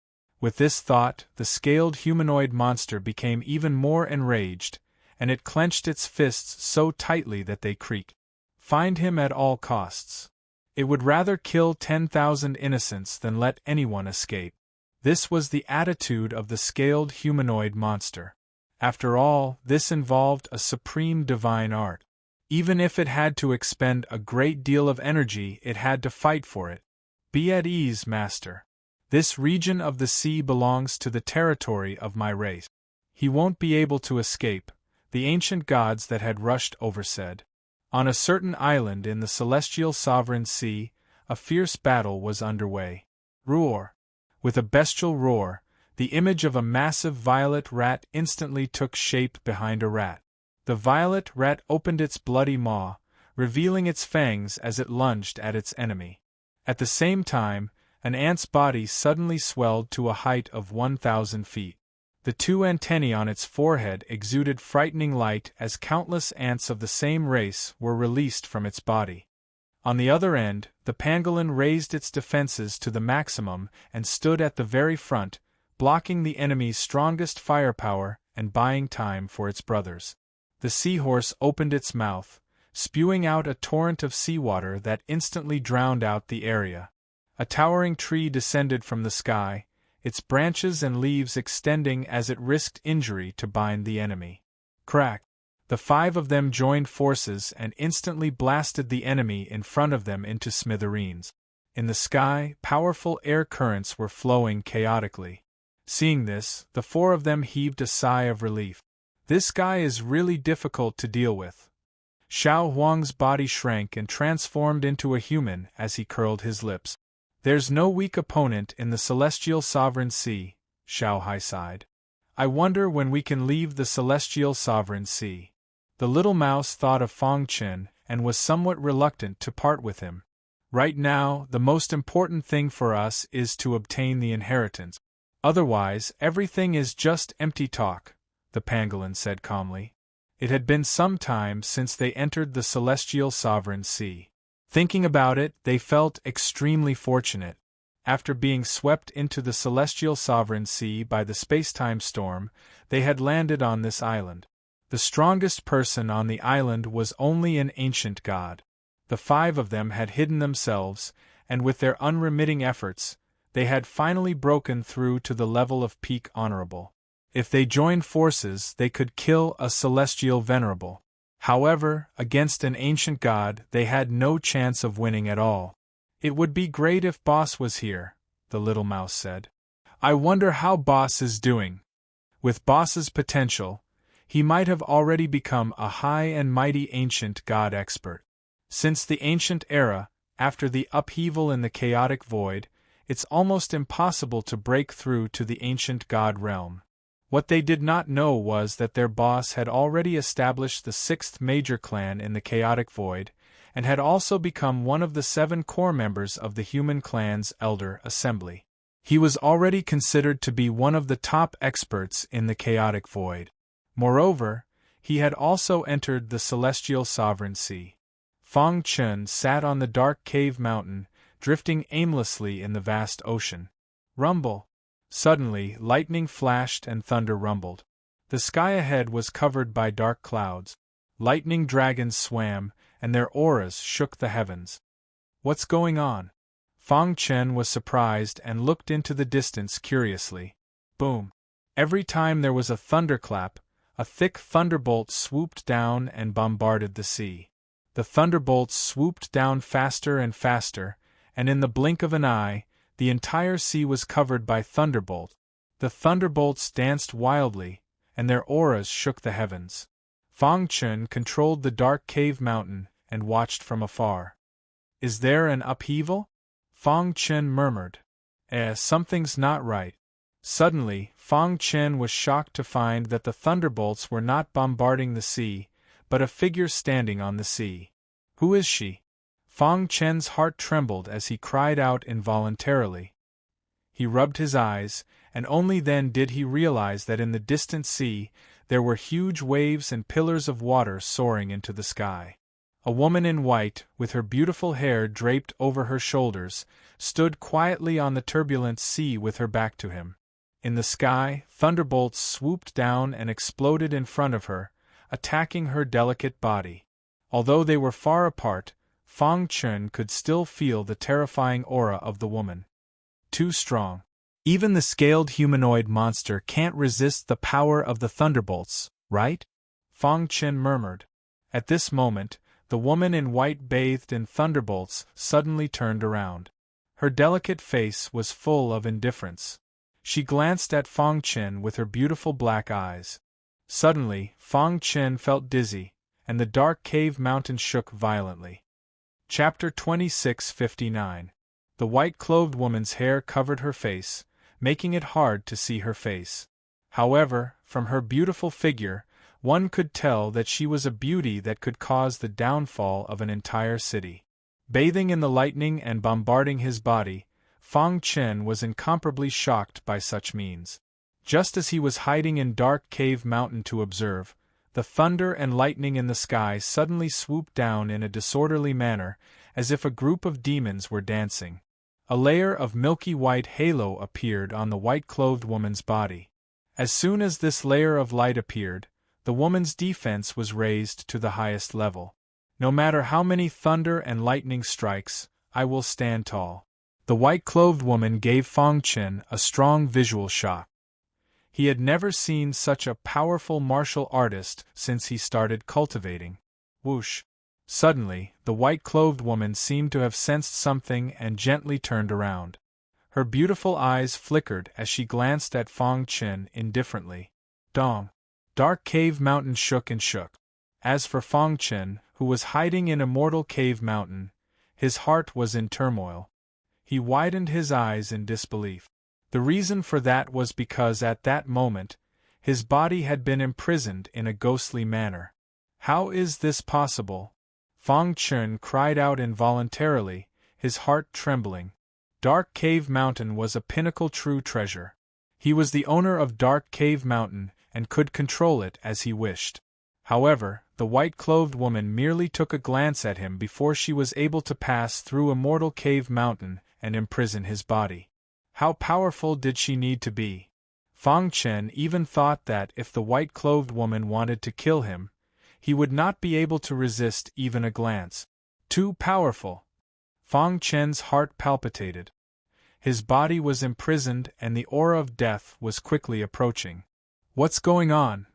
With this thought, the scaled humanoid monster became even more enraged, and it clenched its fists so tightly that they creaked. Find him at all costs. It would rather kill 10,000 innocents than let anyone escape. This was the attitude of the scaled humanoid monster. After all, this involved a supreme divine art. Even if it had to expend a great deal of energy, it had to fight for it. "Be at ease, master. This region of the sea belongs to the territory of my race. He won't be able to escape," the ancient gods that had rushed over said. On a certain island in the celestial sovereign sea, a fierce battle was underway. Roar! With a bestial roar, the image of a massive violet rat instantly took shape behind a rat. The violet rat opened its bloody maw, revealing its fangs as it lunged at its enemy. At the same time, an ant's body suddenly swelled to a height of 1,000 feet. The 2 antennae on its forehead exuded frightening light as countless ants of the same race were released from its body. On the other end, the pangolin raised its defenses to the maximum and stood at the very front, blocking the enemy's strongest firepower and buying time for its brothers. The seahorse opened its mouth, spewing out a torrent of seawater that instantly drowned out the area. A towering tree descended from the sky, its branches and leaves extending as it risked injury to bind the enemy. Crack! The 5 of them joined forces and instantly blasted the enemy in front of them into smithereens. In the sky, powerful air currents were flowing chaotically. Seeing this, the 4 of them heaved a sigh of relief. "This guy is really difficult to deal with." Xiao Huang's body shrank and transformed into a human as he curled his lips. "There's no weak opponent in the celestial sovereign sea," Xiao Hai sighed. "I wonder when we can leave the celestial sovereign sea." The little mouse thought of Fang Chen and was somewhat reluctant to part with him. "Right now, the most important thing for us is to obtain the inheritance. Otherwise, everything is just empty talk," the pangolin said calmly. It had been some time since they entered the celestial sovereign sea. Thinking about it, they felt extremely fortunate. After being swept into the celestial sovereign sea by the space-time storm, they had landed on this island. The strongest person on the island was only an ancient god. The 5 of them had hidden themselves, and with their unremitting efforts, they had finally broken through to the level of peak honorable. If they joined forces, they could kill a celestial venerable. However, against an ancient god, they had no chance of winning at all. "It would be great if Boss was here," the little mouse said. "I wonder how Boss is doing. With Boss's potential, he might have already become a high and mighty ancient god expert. Since the ancient era, After the upheaval in the chaotic void, it's almost impossible to break through to the ancient god realm. What they did not know was that their boss had already established the 6th major clan in the chaotic void, and had also become one of the 7 core members of the human clan's elder assembly. He was already considered to be one of the top experts in the chaotic void. Moreover, he had also entered the celestial sovereign sea. Fang Chun sat on the dark cave mountain, drifting aimlessly in the vast ocean. Rumble! Suddenly, lightning flashed and thunder rumbled. The sky ahead was covered by dark clouds. Lightning dragons swam, and their auras shook the heavens. What's going on? Fang Chen was surprised and looked into the distance curiously. Boom! Every time there was a thunderclap, a thick thunderbolt swooped down and bombarded the sea. The thunderbolts swooped down faster and faster, and in the blink of an eye, the entire sea was covered by thunderbolt. The thunderbolts danced wildly, and their auras shook the heavens. Fang Chen controlled the dark cave mountain and watched from afar. Is there an upheaval? Fang Chen murmured. Something's not right. Suddenly, Fang Chen was shocked to find that the thunderbolts were not bombarding the sea, but a figure standing on the sea. Who is she? Fang Chen's heart trembled as he cried out involuntarily. He rubbed his eyes, and only then did he realize that in the distant sea, there were huge waves and pillars of water soaring into the sky. A woman in white, with her beautiful hair draped over her shoulders, stood quietly on the turbulent sea with her back to him. In the sky, thunderbolts swooped down and exploded in front of her, attacking her delicate body. Although they were far apart, Fang Chen could still feel the terrifying aura of the woman. Too strong. Even the scaled humanoid monster can't resist the power of the thunderbolts, right? Fang Chen murmured. At this moment, the woman in white bathed in thunderbolts suddenly turned around. Her delicate face was full of indifference. She glanced at Fang Chen with her beautiful black eyes. Suddenly, Fang Chen felt dizzy, and the dark cave mountain shook violently. Chapter 26:59. The white-clothed woman's hair covered her face, making it hard to see her face. However, from her beautiful figure, one could tell that she was a beauty that could cause the downfall of an entire city. Bathing in the lightning and bombarding his body, Fang Chen was incomparably shocked by such means. Just as he was hiding in dark cave mountain to observe, the thunder and lightning in the sky suddenly swooped down in a disorderly manner, as if a group of demons were dancing. A layer of milky white halo appeared on the white-clothed woman's body. As soon as this layer of light appeared, the woman's defense was raised to the highest level. No matter how many thunder and lightning strikes, I will stand tall. The white-clothed woman gave Fang Chen a strong visual shock. He had never seen such a powerful martial artist since he started cultivating. Whoosh! Suddenly, the white-clothed woman seemed to have sensed something and gently turned around. Her beautiful eyes flickered as she glanced at Fang Chen indifferently. Dong! Dark cave mountain shook and shook. As for Fang Chen, who was hiding in Immortal cave mountain, his heart was in turmoil. He widened his eyes in disbelief. The reason for that was because at that moment, his body had been imprisoned in a ghostly manner. How is this possible? Fang Chen cried out involuntarily, his heart trembling. Dark Cave Mountain was a pinnacle true treasure. He was the owner of Dark Cave Mountain and could control it as he wished. However, the white-clothed woman merely took a glance at him before she was able to pass through Immortal Cave Mountain and imprison his body. How powerful did she need to be? Fang Chen even thought that if the white-clothed woman wanted to kill him, he would not be able to resist even a glance. Too powerful. Fang Chen's heart palpitated. His body was imprisoned and the aura of death was quickly approaching. What's going on?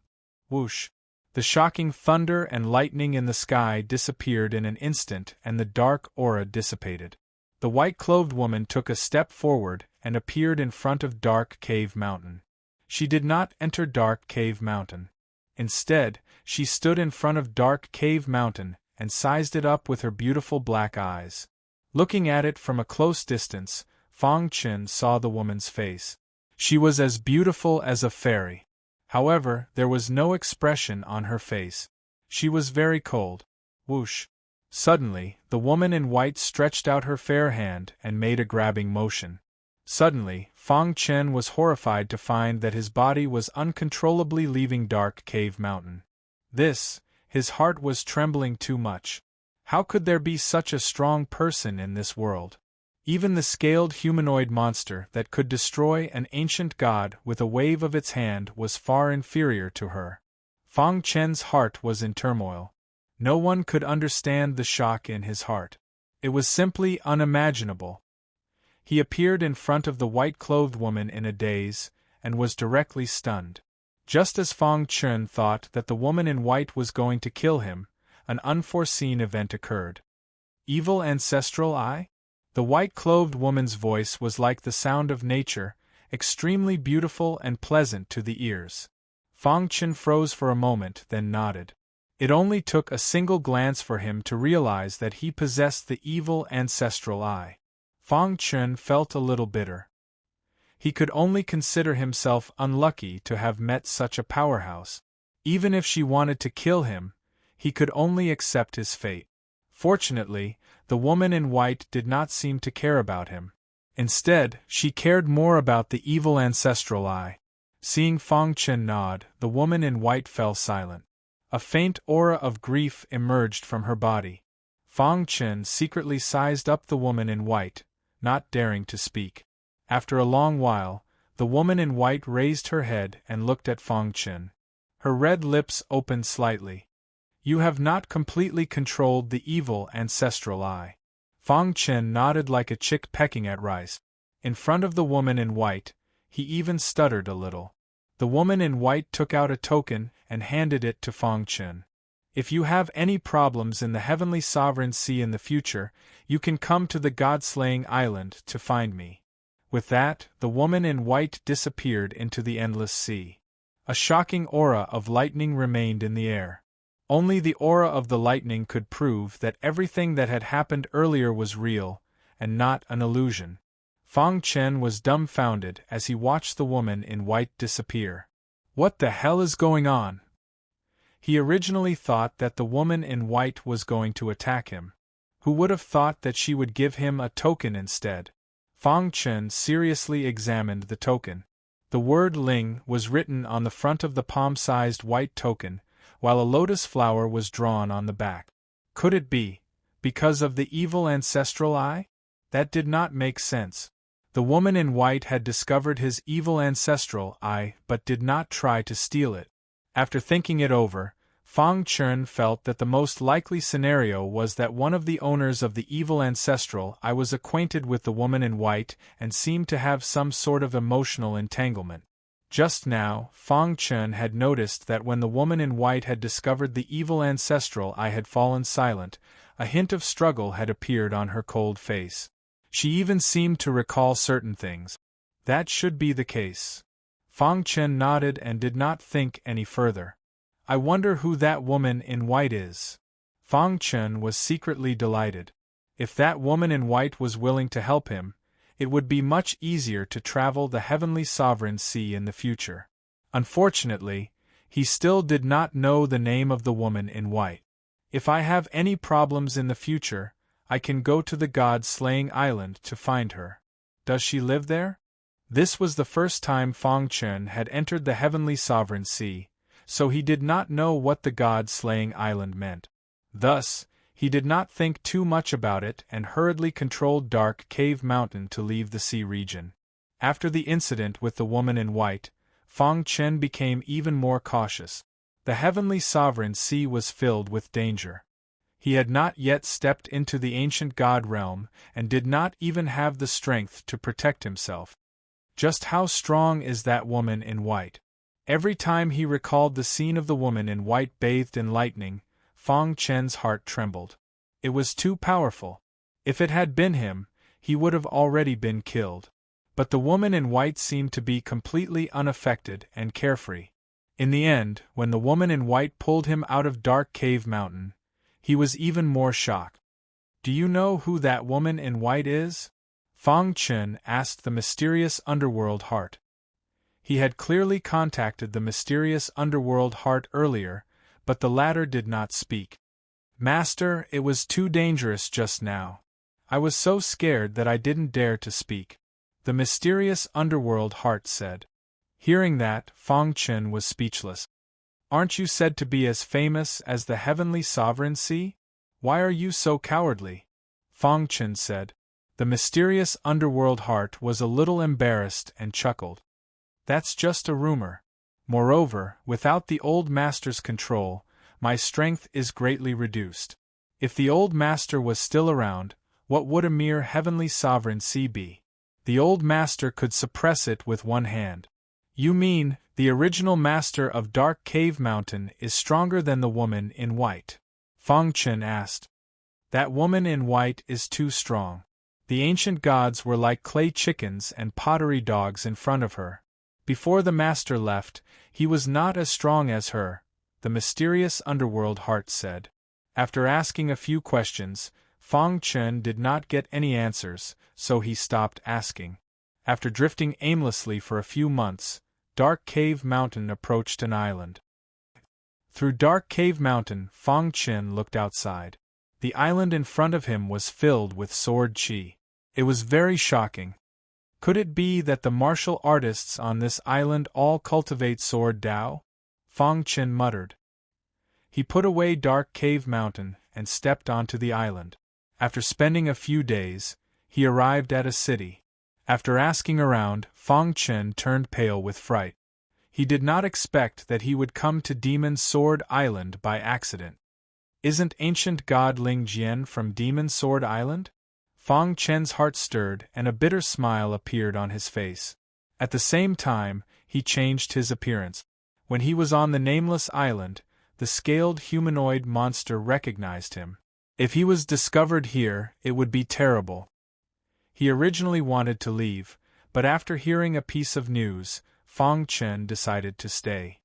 Whoosh! The shocking thunder and lightning in the sky disappeared in an instant and the dark aura dissipated. The white-clothed woman took a step forward and appeared in front of Dark Cave Mountain. She did not enter Dark Cave Mountain. Instead, she stood in front of Dark Cave Mountain and sized it up with her beautiful black eyes. Looking at it from a close distance, Fang Chen saw the woman's face. She was as beautiful as a fairy. However, there was no expression on her face. She was very cold. Whoosh! Suddenly, the woman in white stretched out her fair hand and made a grabbing motion. Suddenly, Fang Chen was horrified to find that his body was uncontrollably leaving Dark Cave Mountain. His heart was trembling too much. How could there be such a strong person in this world? Even the scaled humanoid monster that could destroy an ancient god with a wave of its hand was far inferior to her. Fang Chen's heart was in turmoil. No one could understand the shock in his heart. It was simply unimaginable. He appeared in front of the white-clothed woman in a daze, and was directly stunned. Just as Fang Chen thought that the woman in white was going to kill him, an unforeseen event occurred. Evil ancestral eye? The white-clothed woman's voice was like the sound of nature, extremely beautiful and pleasant to the ears. Fang Chen froze for a moment, then nodded. It only took a single glance for him to realize that he possessed the evil ancestral eye. Fang Chen felt a little bitter. He could only consider himself unlucky to have met such a powerhouse. Even if she wanted to kill him, he could only accept his fate. Fortunately, the woman in white did not seem to care about him. Instead, she cared more about the evil ancestral eye. Seeing Fang Chen nod, the woman in white fell silent. A faint aura of grief emerged from her body. Fang Chen secretly sized up the woman in white, not daring to speak. After a long while, the woman in white raised her head and looked at Fang Chen. Her red lips opened slightly. You have not completely controlled the evil ancestral eye. Fang Chen nodded like a chick pecking at rice. In front of the woman in white, he even stuttered a little. The woman in white took out a token and handed it to Fang Chen. If you have any problems in the Heavenly Sovereign Sea in the future, you can come to the God-slaying island to find me. With that, the woman in white disappeared into the endless sea. A shocking aura of lightning remained in the air. Only the aura of the lightning could prove that everything that had happened earlier was real, and not an illusion. Fang Chen was dumbfounded as he watched the woman in white disappear. What the hell is going on? He originally thought that the woman in white was going to attack him. Who would have thought that she would give him a token instead? Fang Chen seriously examined the token. The word Ling was written on the front of the palm-sized white token, while a lotus flower was drawn on the back. Could it be because of the evil ancestral eye? That did not make sense. The woman in white had discovered his evil ancestral eye but did not try to steal it. After thinking it over, Fang Chen felt that the most likely scenario was that one of the owners of the evil ancestral eye was acquainted with the woman in white and seemed to have some sort of emotional entanglement. Just now, Fang Chen had noticed that when the woman in white had discovered the evil ancestral eye had fallen silent, a hint of struggle had appeared on her cold face. She even seemed to recall certain things. That should be the case. Fang Chen nodded and did not think any further. I wonder who that woman in white is. Fang Chen was secretly delighted. If that woman in white was willing to help him, it would be much easier to travel the Heavenly Sovereign Sea in the future. Unfortunately, he still did not know the name of the woman in white. If I have any problems in the future, I can go to the God-slaying island to find her. Does she live there? This was the first time Fang Chen had entered the Heavenly Sovereign Sea, so he did not know what the God-slaying island meant. Thus, he did not think too much about it and hurriedly controlled Dark Cave Mountain to leave the sea region. After the incident with the woman in white, Fang Chen became even more cautious. The Heavenly Sovereign Sea was filled with danger. He had not yet stepped into the ancient god realm and did not even have the strength to protect himself. Just how strong is that woman in white? Every time he recalled the scene of the woman in white bathed in lightning, Fang Chen's heart trembled. It was too powerful. If it had been him, he would have already been killed. But the woman in white seemed to be completely unaffected and carefree. In the end, when the woman in white pulled him out of Dark Cave Mountain, he was even more shocked. Do you know who that woman in white is? Fang Chen asked the mysterious underworld heart. He had clearly contacted the mysterious underworld heart earlier, but the latter did not speak. Master, it was too dangerous just now. I was so scared that I didn't dare to speak, the mysterious underworld heart said. Hearing that, Fang Chen was speechless. Aren't you said to be as famous as the heavenly sovereign sea? Why are you so cowardly? Fang Chen said. The mysterious underworld heart was a little embarrassed and chuckled. That's just a rumor. Moreover, without the old master's control, my strength is greatly reduced. If the old master was still around, what would a mere heavenly sovereign sea be? The old master could suppress it with one hand. You mean, the original master of Dark Cave Mountain is stronger than the woman in white? Fang Chen asked. That woman in white is too strong. The ancient gods were like clay chickens and pottery dogs in front of her. Before the master left, he was not as strong as her, the mysterious underworld heart said. After asking a few questions, Fang Chen did not get any answers, so he stopped asking. After drifting aimlessly for a few months, Dark Cave Mountain approached an island. Through Dark Cave Mountain, Fang Chen looked outside. The island in front of him was filled with sword qi. It was very shocking. Could it be that the martial artists on this island all cultivate sword Dao? Fang Chen muttered. He put away Dark Cave Mountain and stepped onto the island. After spending a few days, he arrived at a city. After asking around, Fang Chen turned pale with fright. He did not expect that he would come to Demon Sword Island by accident. Isn't ancient god Ling Jian from Demon Sword Island? Fang Chen's heart stirred and a bitter smile appeared on his face. At the same time, he changed his appearance. When he was on the nameless island, the scaled humanoid monster recognized him. If he was discovered here, it would be terrible. He originally wanted to leave, but after hearing a piece of news, Fang Chen decided to stay.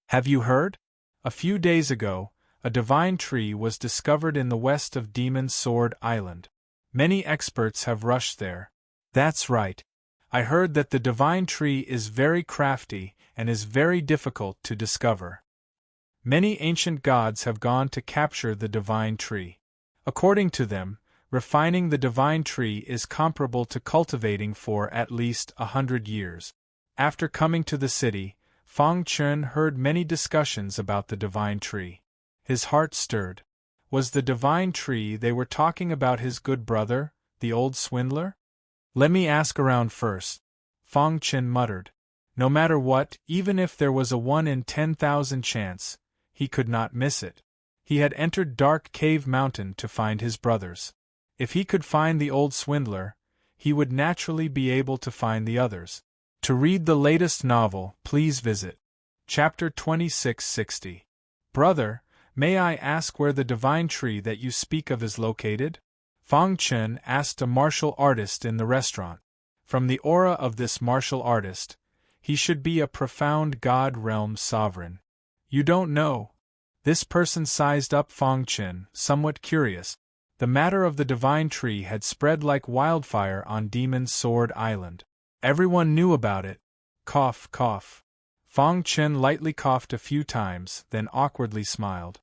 Have you heard? A few days ago, a divine tree was discovered in the west of Demon Sword Island. Many experts have rushed there. That's right. I heard that the divine tree is very crafty and is very difficult to discover. Many ancient gods have gone to capture the divine tree. According to them, refining the divine tree is comparable to cultivating for at least 100 years. After coming to the city, Fang Chen heard many discussions about the divine tree. His heart stirred. Was the divine tree they were talking about his good brother, the old swindler? Let me ask around first, Fang Chen muttered. No matter what, even if there was a 1 in 10,000 chance, he could not miss it. He had entered Dark Cave Mountain to find his brothers. If he could find the old swindler, he would naturally be able to find the others. To read the latest novel, please visit Chapter 2660. Brother, may I ask where the divine tree that you speak of is located? Fang Chen asked a martial artist in the restaurant. From the aura of this martial artist, he should be a profound god realm sovereign. You don't know? This person sized up Fang Chen, somewhat curious. The matter of the divine tree had spread like wildfire on Demon Sword Island. Everyone knew about it. Cough, cough. Fang Chen lightly coughed a few times, then awkwardly smiled.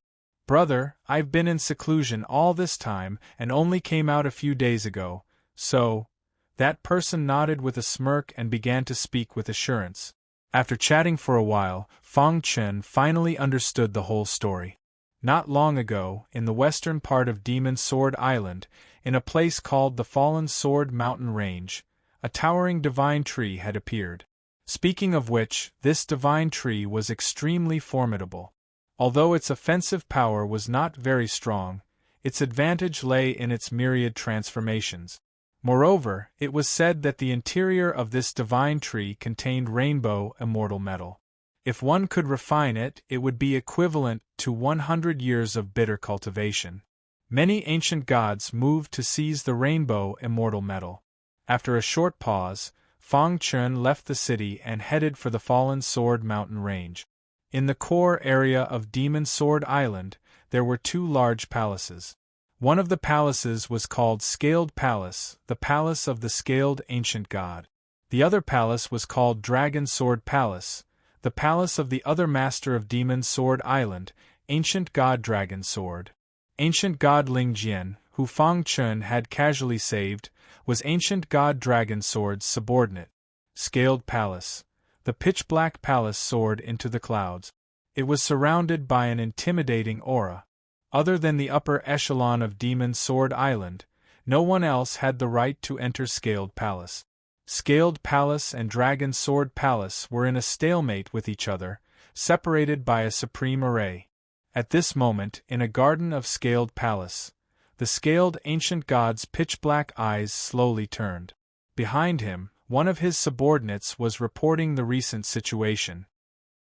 Brother, I've been in seclusion all this time and only came out a few days ago, so... That person nodded with a smirk and began to speak with assurance. After chatting for a while, Fang Chen finally understood the whole story. Not long ago, in the western part of Demon Sword Island, in a place called the Fallen Sword Mountain Range, a towering divine tree had appeared. Speaking of which, this divine tree was extremely formidable. Although its offensive power was not very strong, its advantage lay in its myriad transformations. Moreover, it was said that the interior of this divine tree contained rainbow immortal metal. If one could refine it, it would be equivalent to 100 years of bitter cultivation. Many ancient gods moved to seize the rainbow immortal metal. After a short pause, Fang Chen left the city and headed for the Fallen Sword Mountain Range. In the core area of Demon Sword Island, there were 2 large palaces. One of the palaces was called Scaled Palace, the palace of the scaled ancient god. The other palace was called Dragon Sword Palace, the palace of the other master of Demon Sword Island, ancient god Dragon Sword. Ancient god Ling Jian, who Fang Chun had casually saved, was ancient god Dragon Sword's subordinate. Scaled Palace. The pitch-black palace soared into the clouds. It was surrounded by an intimidating aura. Other than the upper echelon of Demon Sword Island, no one else had the right to enter Scaled Palace. Scaled Palace and Dragon Sword Palace were in a stalemate with each other, separated by a supreme array. At this moment, in a garden of Scaled Palace, the scaled ancient god's pitch-black eyes slowly turned. Behind him, one of his subordinates was reporting the recent situation.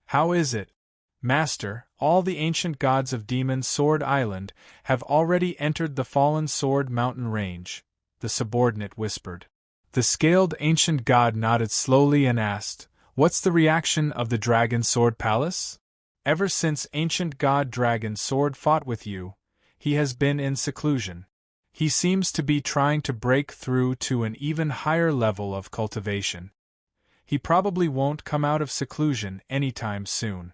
"How is it, Master? All the ancient gods of Demon Sword Island have already entered the Fallen Sword Mountain range," the subordinate whispered. The scaled ancient god nodded slowly and asked, "What's the reaction of the Dragon Sword Palace? Ever since ancient god Dragon Sword fought with you, he has been in seclusion. He seems to be trying to break through to an even higher level of cultivation. He probably won't come out of seclusion anytime soon."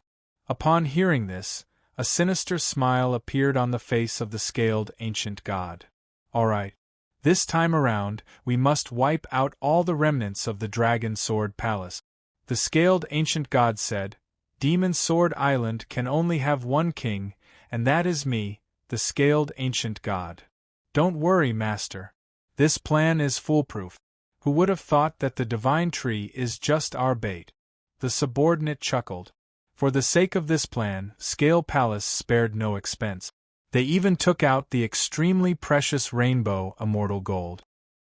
Upon hearing this, a sinister smile appeared on the face of the scaled ancient god. "All right. This time around, we must wipe out all the remnants of the Dragon Sword Palace," the scaled ancient god said. "Demon Sword Island can only have one king, and that is me, the scaled ancient god. Don't worry, Master. This plan is foolproof. Who would have thought that the divine tree is just our bait?" The subordinate chuckled. For the sake of this plan, Scale Palace spared no expense. They even took out the extremely precious rainbow Immortal Gold.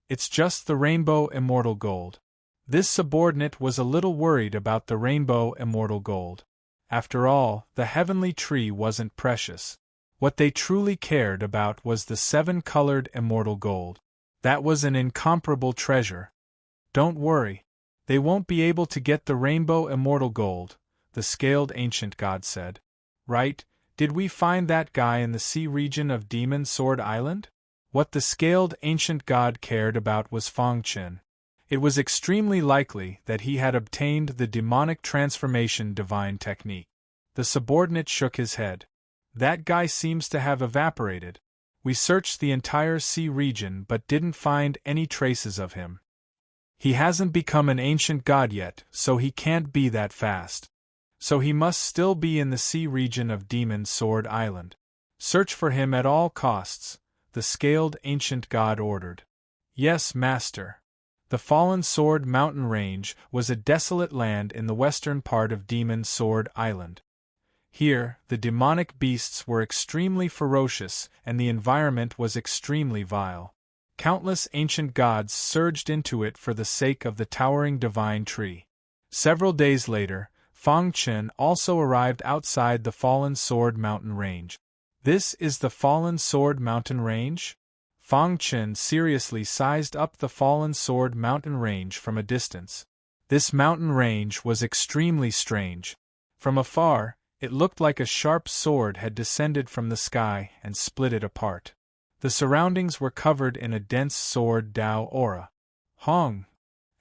"It's just the rainbow Immortal Gold." This subordinate was a little worried about the rainbow Immortal Gold. After all, the heavenly tree wasn't precious. What they truly cared about was the 7-colored Immortal Gold. That was an incomparable treasure. "Don't worry. They won't be able to get the rainbow Immortal Gold," the scaled ancient god said. "Right? Did we find that guy in the sea region of Demon Sword Island?" What the scaled ancient god cared about was Fang Chen. It was extremely likely that he had obtained the demonic transformation divine technique. The subordinate shook his head. "That guy seems to have evaporated. We searched the entire sea region but didn't find any traces of him. He hasn't become an ancient god yet, so he can't be that fast. So he must still be in the sea region of Demon Sword Island. Search for him at all costs," the scaled ancient god ordered. "Yes, Master." The Fallen Sword Mountain Range was a desolate land in the western part of Demon Sword Island. Here, the demonic beasts were extremely ferocious and the environment was extremely vile. Countless ancient gods surged into it for the sake of the towering divine tree. Several days later, Fang Chen also arrived outside the Fallen Sword Mountain Range. "This is the Fallen Sword Mountain Range?" Fang Chen seriously sized up the Fallen Sword Mountain Range from a distance. This mountain range was extremely strange. From afar, it looked like a sharp sword had descended from the sky and split it apart. The surroundings were covered in a dense sword Dao aura. Hong!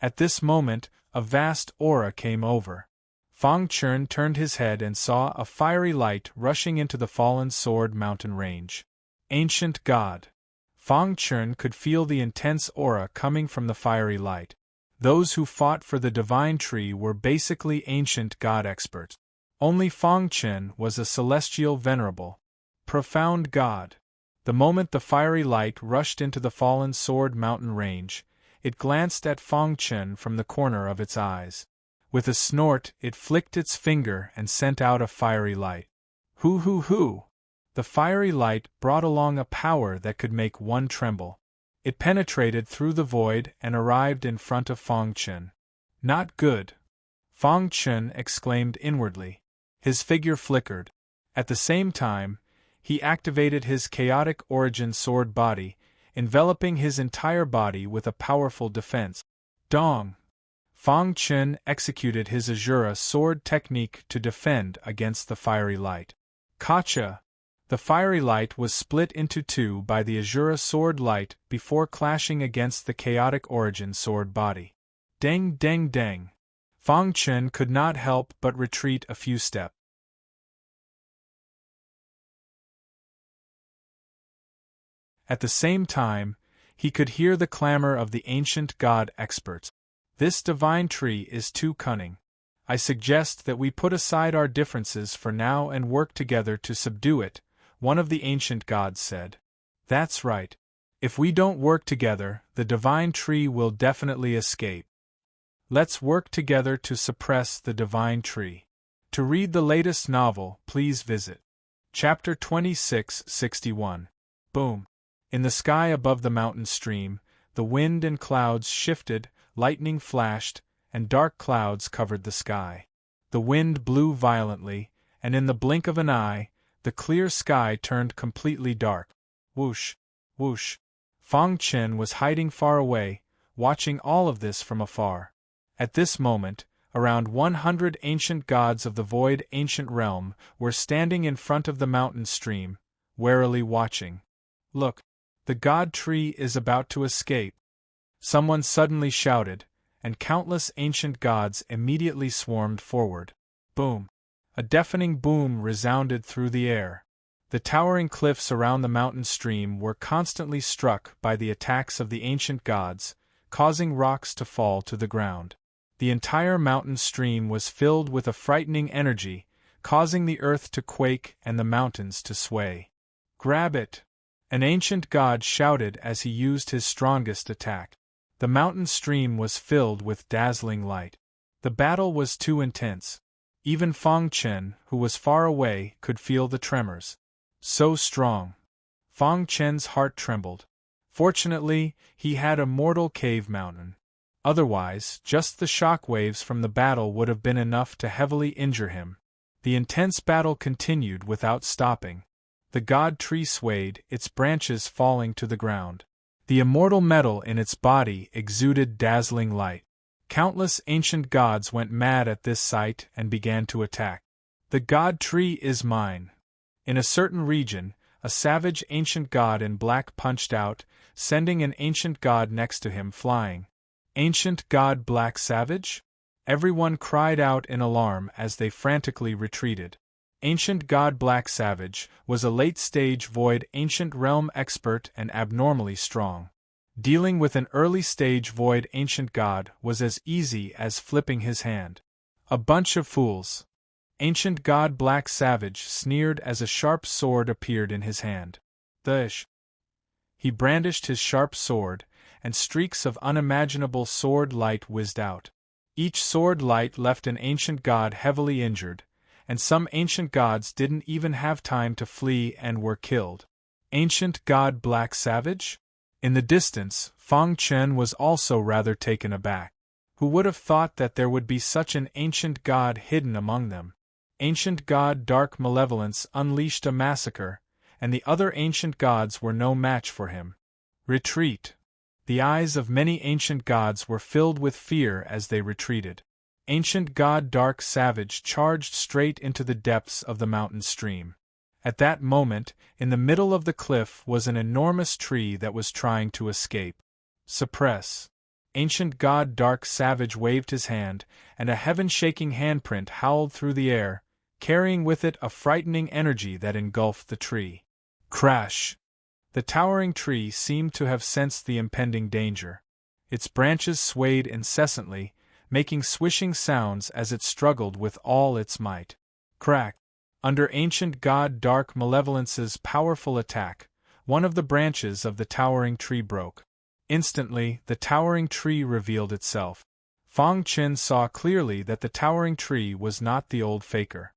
At this moment, a vast aura came over. Fang Chen turned his head and saw a fiery light rushing into the Fallen Sword Mountain Range. Ancient God! Fang Chen could feel the intense aura coming from the fiery light. Those who fought for the divine tree were basically ancient god experts. Only Fang Chen was a celestial venerable. Profound god. The moment the fiery light rushed into the Fallen Sword Mountain Range, it glanced at Fang Chen from the corner of its eyes. With a snort, it flicked its finger and sent out a fiery light. Hoo hoo hoo! The fiery light brought along a power that could make one tremble. It penetrated through the void and arrived in front of Fang Chen. "Not good!" Fang Chen exclaimed inwardly. His figure flickered. At the same time, he activated his chaotic origin sword body, enveloping his entire body with a powerful defense. Dong! Fang Chen executed his Azura sword technique to defend against the fiery light. Kacha! The fiery light was split into two by the Azura sword light before clashing against the chaotic origin sword body. Deng deng deng. Fang Chen could not help but retreat a few steps. At the same time, he could hear the clamor of the ancient god experts. This divine tree is too cunning. I suggest that we put aside our differences for now and work together to subdue it, one of the ancient gods said. That's right. If we don't work together, the divine tree will definitely escape. Let's work together to suppress the divine tree. To read the latest novel, please visit Chapter 2661. Boom. In the sky above the mountain stream, the wind and clouds shifted, lightning flashed, and dark clouds covered the sky. The wind blew violently, and in the blink of an eye, the clear sky turned completely dark. Whoosh, whoosh. Fang Chen was hiding far away, watching all of this from afar. At this moment, around 100 ancient gods of the void ancient realm were standing in front of the mountain stream, warily watching. Look, the god tree is about to escape. Someone suddenly shouted, and countless ancient gods immediately swarmed forward. Boom! A deafening boom resounded through the air. The towering cliffs around the mountain stream were constantly struck by the attacks of the ancient gods, causing rocks to fall to the ground. The entire mountain stream was filled with a frightening energy, causing the earth to quake and the mountains to sway. Grab it! An ancient god shouted as he used his strongest attack. The mountain stream was filled with dazzling light. The battle was too intense. Even Fang Chen, who was far away, could feel the tremors. So strong. Fang Chen's heart trembled. Fortunately, he had a mortal cave mountain. Otherwise, just the shock waves from the battle would have been enough to heavily injure him. The intense battle continued without stopping. The god tree swayed, its branches falling to the ground. The immortal metal in its body exuded dazzling light. Countless ancient gods went mad at this sight and began to attack. The god tree is mine. In a certain region, a savage ancient god in black punched out, sending an ancient god next to him flying. Ancient god Black Savage? Everyone cried out in alarm as they frantically retreated. Ancient god Black Savage was a late-stage void ancient realm expert and abnormally strong. Dealing with an early-stage void ancient god was as easy as flipping his hand. A bunch of fools. Ancient god Black Savage sneered as a sharp sword appeared in his hand. He brandished his sharp sword, and streaks of unimaginable sword light whizzed out. Each sword light left an ancient god heavily injured, and some ancient gods didn't even have time to flee and were killed. Ancient god Black Savage? In the distance, Fang Chen was also rather taken aback. Who would have thought that there would be such an ancient god hidden among them? Ancient god Dark Malevolence unleashed a massacre, and the other ancient gods were no match for him. Retreat! The eyes of many ancient gods were filled with fear as they retreated. Ancient god Dark Savage charged straight into the depths of the mountain stream. At that moment, in the middle of the cliff was an enormous tree that was trying to escape. Suppress! Ancient god Dark Savage waved his hand, and a heaven-shaking handprint howled through the air, carrying with it a frightening energy that engulfed the tree. Crash! The towering tree seemed to have sensed the impending danger. Its branches swayed incessantly, making swishing sounds as it struggled with all its might. Crack! Under ancient god Dark Malevolence's powerful attack, one of the branches of the towering tree broke. Instantly, the towering tree revealed itself. Fang Chen saw clearly that the towering tree was not the old faker.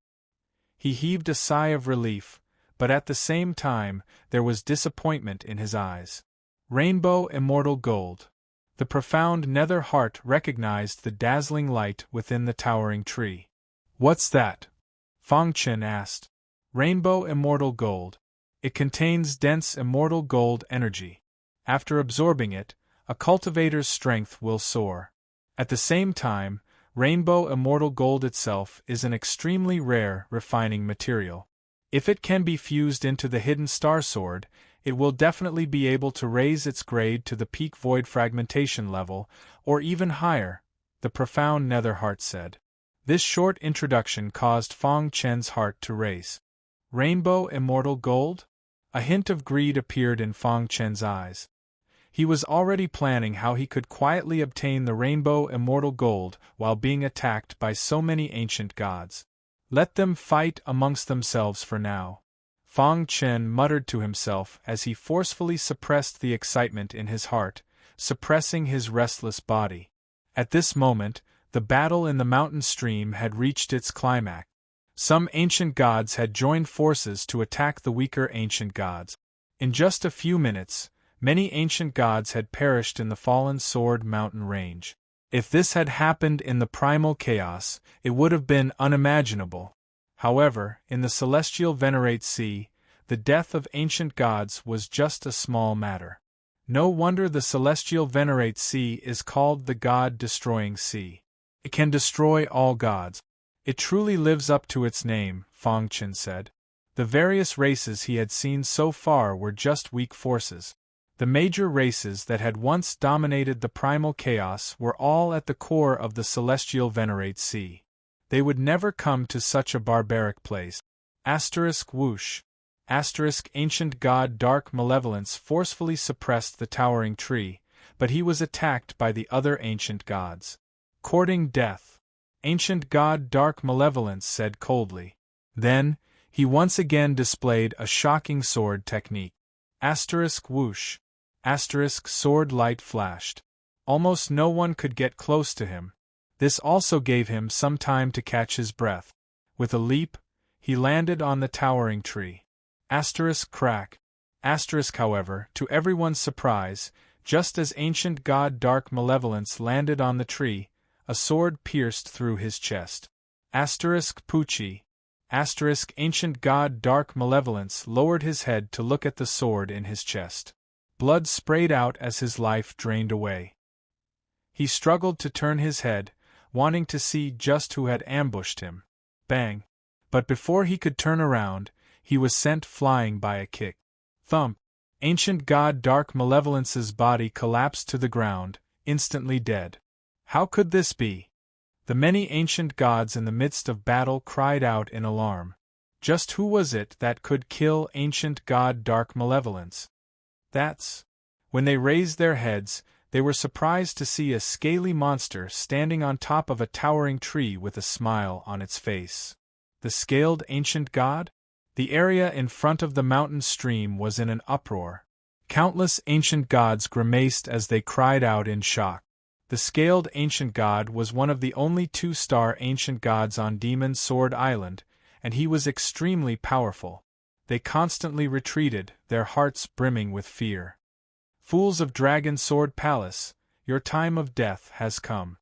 He heaved a sigh of relief, but at the same time, there was disappointment in his eyes. Rainbow Immortal Gold. The profound nether heart recognized the dazzling light within the towering tree. What's that? Fang Chen asked. Rainbow Immortal Gold. It contains dense immortal gold energy. After absorbing it, a cultivator's strength will soar. At the same time, Rainbow Immortal Gold itself is an extremely rare, refining material. If it can be fused into the hidden star sword, it will definitely be able to raise its grade to the peak void fragmentation level, or even higher, the profound Nether Heart said. This short introduction caused Fong Chen's heart to race. Rainbow Immortal Gold? A hint of greed appeared in Fong Chen's eyes. He was already planning how he could quietly obtain the Rainbow Immortal Gold while being attacked by so many ancient gods. Let them fight amongst themselves for now, Fong Chen muttered to himself as he forcefully suppressed the excitement in his heart, suppressing his restless body. At this moment, the battle in the mountain stream had reached its climax. Some ancient gods had joined forces to attack the weaker ancient gods. In just a few minutes, many ancient gods had perished in the fallen Sword Mountain range. If this had happened in the primal chaos, it would have been unimaginable. However, in the celestial Venerate Sea, the death of ancient gods was just a small matter. No wonder the celestial Venerate Sea is called the God-destroying sea. It can destroy all gods. It truly lives up to its name, Fong Chen said. The various races he had seen so far were just weak forces. The major races that had once dominated the primal chaos were all at the core of the celestial Venerate Sea. They would never come to such a barbaric place. Whoosh. Ancient god Dark Malevolence forcefully suppressed the towering tree, but he was attacked by the other ancient gods. Courting death. Ancient god Dark Malevolence said coldly. Then, he once again displayed a shocking sword technique. Whoosh. Sword light flashed. Almost no one could get close to him. This also gave him some time to catch his breath. With a leap, he landed on the towering tree. Crack. However, to everyone's surprise, just as ancient god Dark Malevolence landed on the tree, a sword pierced through his chest. Poochie. Ancient god Dark Malevolence lowered his head to look at the sword in his chest. Blood sprayed out as his life drained away. He struggled to turn his head, wanting to see just who had ambushed him. Bang! But before he could turn around, he was sent flying by a kick. Thump! Ancient god Dark Malevolence's body collapsed to the ground, instantly dead. How could this be? The many ancient gods in the midst of battle cried out in alarm. Just who was it that could kill ancient god Dark Malevolence? When they raised their heads, they were surprised to see a scaly monster standing on top of a towering tree with a smile on its face. The scaled ancient god? The area in front of the mountain stream was in an uproar. Countless ancient gods grimaced as they cried out in shock. The scaled ancient god was one of the only two-star ancient gods on Demon Sword Island, and he was extremely powerful. They constantly retreated, their hearts brimming with fear. Fools of Dragon Sword Palace, your time of death has come.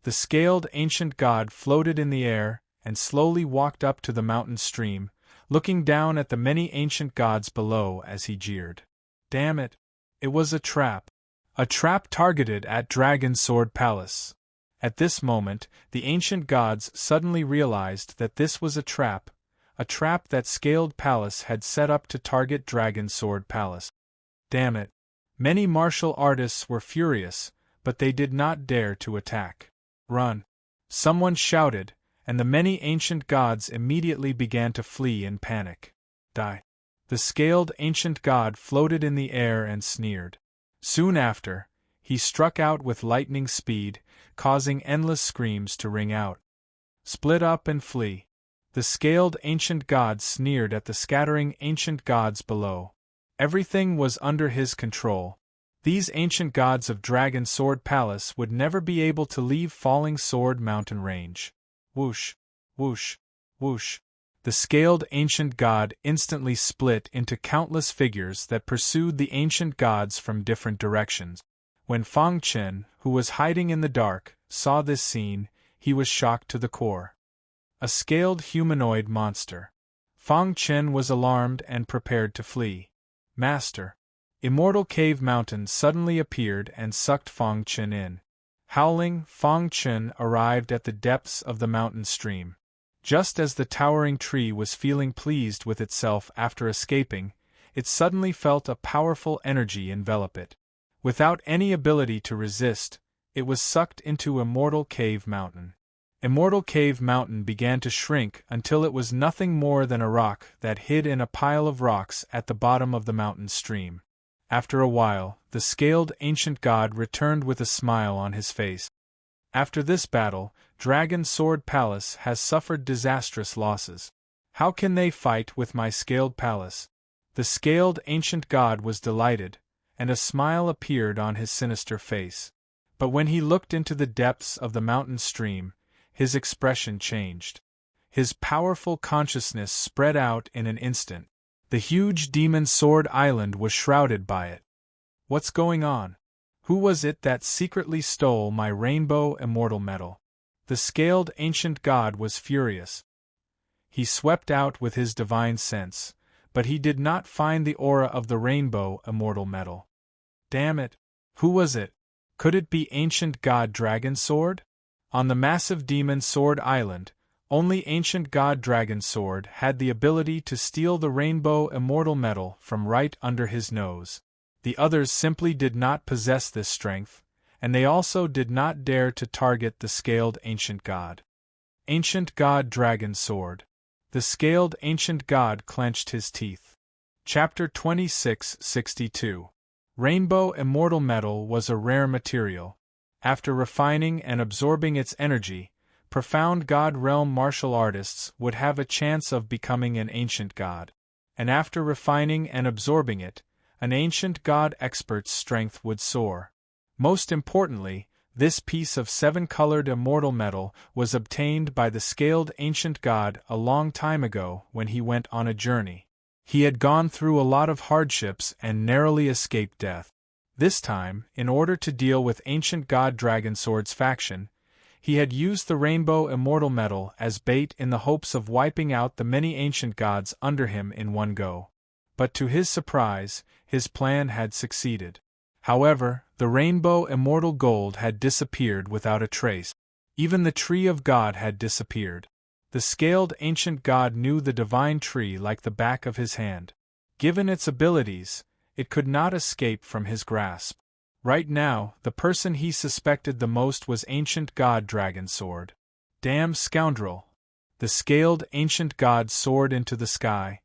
The scaled ancient god floated in the air and slowly walked up to the mountain stream, looking down at the many ancient gods below as he jeered. Damn it! It was a trap. A trap targeted at Dragon Sword Palace. At this moment, the ancient gods suddenly realized that this was a trap that Scaled Palace had set up to target Dragon Sword Palace. Damn it! Many martial artists were furious, but they did not dare to attack. Run! Someone shouted, and the many ancient gods immediately began to flee in panic. Die! The scaled ancient god floated in the air and sneered. Soon after, he struck out with lightning speed, causing endless screams to ring out. Split up and flee. The scaled ancient god sneered at the scattering ancient gods below. Everything was under his control. These ancient gods of Dragon Sword Palace would never be able to leave Falling Sword Mountain range. Whoosh, whoosh, whoosh. The scaled ancient god instantly split into countless figures that pursued the ancient gods from different directions. When Fong Chen, who was hiding in the dark, saw this scene, he was shocked to the core. A scaled humanoid monster. Fong Chen was alarmed and prepared to flee. Master. Immortal Cave Mountain suddenly appeared and sucked Fong Chen in. Howling, Fong Chen arrived at the depths of the mountain stream. Just as the towering tree was feeling pleased with itself after escaping, it suddenly felt a powerful energy envelop it. Without any ability to resist, it was sucked into Immortal Cave Mountain. Immortal Cave Mountain began to shrink until it was nothing more than a rock that hid in a pile of rocks at the bottom of the mountain stream. After a while, the scaled ancient god returned with a smile on his face. After this battle, Dragon Sword Palace has suffered disastrous losses. How can they fight with my scaled palace? The scaled ancient god was delighted, and a smile appeared on his sinister face. But when he looked into the depths of the mountain stream, his expression changed. His powerful consciousness spread out in an instant. The huge Demon Sword Island was shrouded by it. What's going on? Who was it that secretly stole my rainbow immortal metal? The scaled ancient god was furious. He swept out with his divine sense, but he did not find the aura of the rainbow immortal metal. Damn it! Who was it? Could it be ancient god Dragon Sword? On the massive Demon Sword Island, only ancient god Dragon Sword had the ability to steal the rainbow immortal metal from right under his nose. The others simply did not possess this strength, and they also did not dare to target the scaled ancient god. Ancient god Dragon Sword. The scaled ancient god clenched his teeth. Chapter 2662. Rainbow immortal metal was a rare material. After refining and absorbing its energy, profound god realm martial artists would have a chance of becoming an ancient god. And after refining and absorbing it, an ancient god expert's strength would soar. Most importantly, this piece of 7-colored immortal metal was obtained by the scaled ancient god a long time ago when he went on a journey. He had gone through a lot of hardships and narrowly escaped death. This time, in order to deal with ancient god Dragon Sword's faction, he had used the rainbow immortal metal as bait in the hopes of wiping out the many ancient gods under him in one go. But to his surprise, his plan had succeeded. However, the rainbow immortal gold had disappeared without a trace. Even the tree of God had disappeared. The scaled ancient god knew the divine tree like the back of his hand. Given its abilities, it could not escape from his grasp. Right now, the person he suspected the most was ancient god Dragon Sword. Damn scoundrel! The scaled ancient god soared into the sky,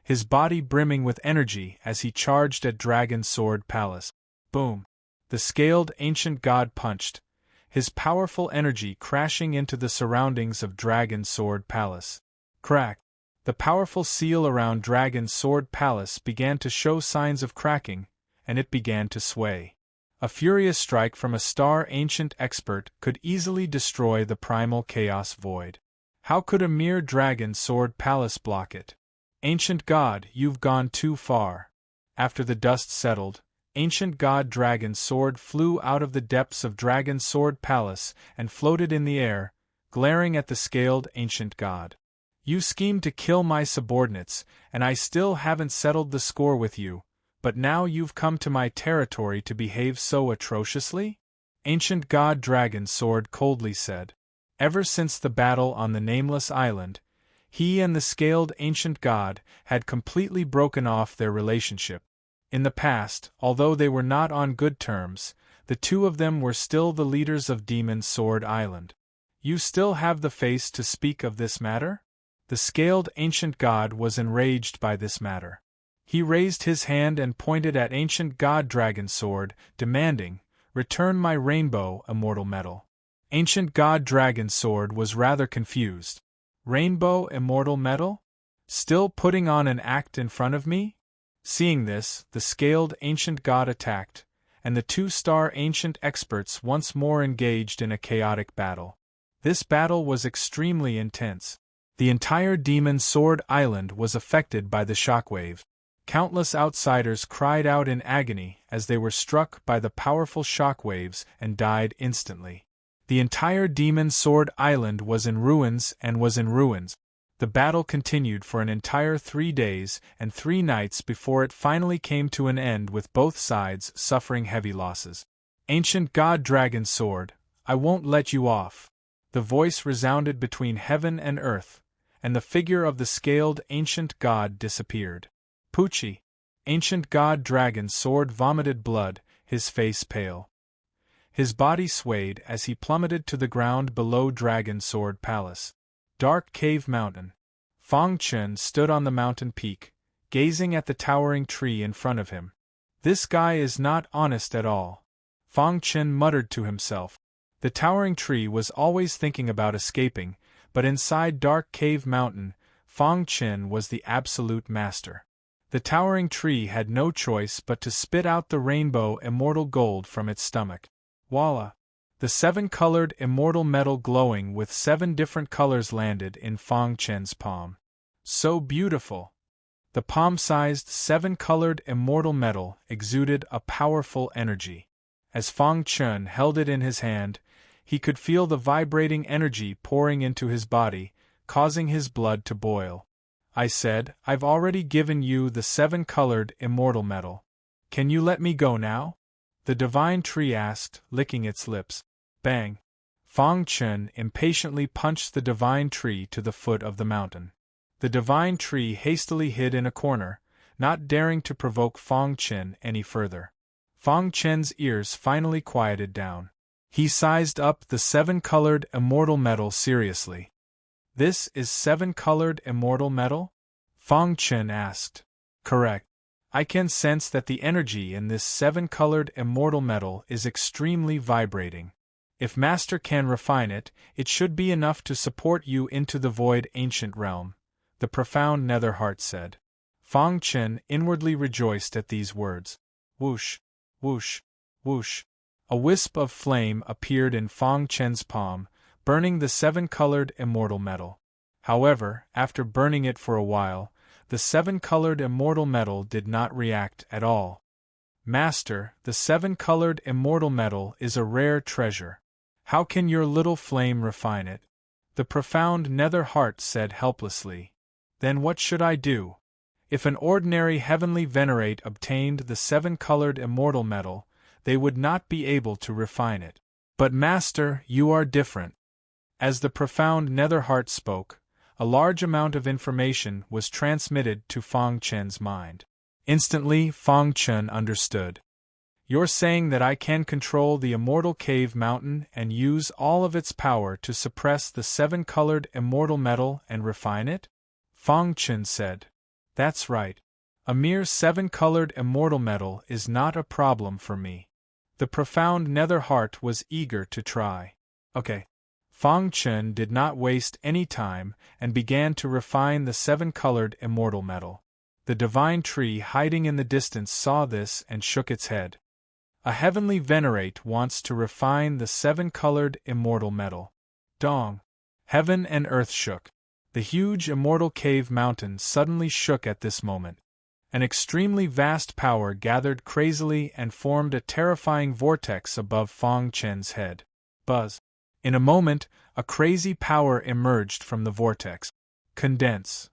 his body brimming with energy as he charged at Dragon Sword Palace. Boom! The scaled ancient god punched, his powerful energy crashing into the surroundings of Dragon Sword Palace. Crack! The powerful seal around Dragon Sword Palace began to show signs of cracking, and it began to sway. A furious strike from a star ancient expert could easily destroy the primal chaos void. How could a mere Dragon Sword Palace block it? Ancient god, you've gone too far. After the dust settled, ancient god Dragon Sword flew out of the depths of Dragon Sword Palace and floated in the air, glaring at the scaled ancient god. You schemed to kill my subordinates, and I still haven't settled the score with you, but now you've come to my territory to behave so atrociously? Ancient god Dragon Sword coldly said. Ever since the battle on the Nameless Island, he and the scaled ancient god had completely broken off their relationship. In the past, although they were not on good terms, the two of them were still the leaders of Demon Sword Island. You still have the face to speak of this matter? The scaled ancient god was enraged by this matter. He raised his hand and pointed at ancient god Dragon Sword, demanding, "Return my rainbow immortal metal." Ancient god Dragon Sword was rather confused. Rainbow immortal metal? Still putting on an act in front of me? Seeing this, the scaled ancient god attacked, and the two-star ancient experts once more engaged in a chaotic battle. This battle was extremely intense. The entire Demon Sword Island was affected by the shockwave. Countless outsiders cried out in agony as they were struck by the powerful shockwaves and died instantly. The entire Demon Sword Island was in ruins and was in ruins. The battle continued for an entire 3 days and 3 nights before it finally came to an end with both sides suffering heavy losses. Ancient god Dragon Sword, I won't let you off. The voice resounded between heaven and earth, and the figure of the scaled ancient god disappeared. Pucci, ancient god dragon sword vomited blood, his face pale. His body swayed as he plummeted to the ground below Dragon Sword Palace. Dark Cave Mountain. Fang Chen stood on the mountain peak, gazing at the towering tree in front of him. This guy is not honest at all. Fang Chen muttered to himself. The towering tree was always thinking about escaping, but inside Dark Cave Mountain, Fang Chen was the absolute master. The towering tree had no choice but to spit out the rainbow immortal gold from its stomach. Voila! The 7-colored immortal metal glowing with 7 different colors landed in Fang Chen's palm. So beautiful! The palm-sized 7-colored immortal metal exuded a powerful energy. As Fang Chen held it in his hand, he could feel the vibrating energy pouring into his body, causing his blood to boil. I said, I've already given you the 7-colored immortal metal. Can you let me go now? The divine tree asked, licking its lips. Bang! Fang Chen impatiently punched the divine tree to the foot of the mountain. The divine tree hastily hid in a corner, not daring to provoke Fang Chen any further. Fang Chen's ears finally quieted down. He sized up the 7-colored immortal metal seriously. This is 7-colored immortal metal? Fang Chen asked. Correct. I can sense that the energy in this 7-colored immortal metal is extremely vibrating. If Master can refine it, it should be enough to support you into the void ancient realm, the profound nether heart said. Fang Chen inwardly rejoiced at these words. Whoosh, whoosh, whoosh. A wisp of flame appeared in Fang Chen's palm, burning the 7-colored immortal metal. However, after burning it for a while, the 7-colored immortal metal did not react at all. Master, the 7-colored immortal metal is a rare treasure. How can your little flame refine it? The profound nether heart said helplessly. Then what should I do? If an ordinary heavenly venerate obtained the 7-colored immortal metal, they would not be able to refine it. But Master, you are different. As the profound nether heart spoke, a large amount of information was transmitted to Fang Chen's mind. Instantly, Fang Chen understood. You're saying that I can control the immortal cave mountain and use all of its power to suppress the 7-colored immortal metal and refine it? Fang Chen said. That's right. A mere 7-colored immortal metal is not a problem for me. The profound nether heart was eager to try. Okay. Fang Chen did not waste any time and began to refine the 7-colored immortal metal. The divine tree hiding in the distance saw this and shook its head. A heavenly venerate wants to refine the 7-colored immortal metal. Dong! Heaven and earth shook. The huge immortal cave mountain suddenly shook at this moment. An extremely vast power gathered crazily and formed a terrifying vortex above Fang Chen's head. Buzz! In a moment, a crazy power emerged from the vortex. Condense.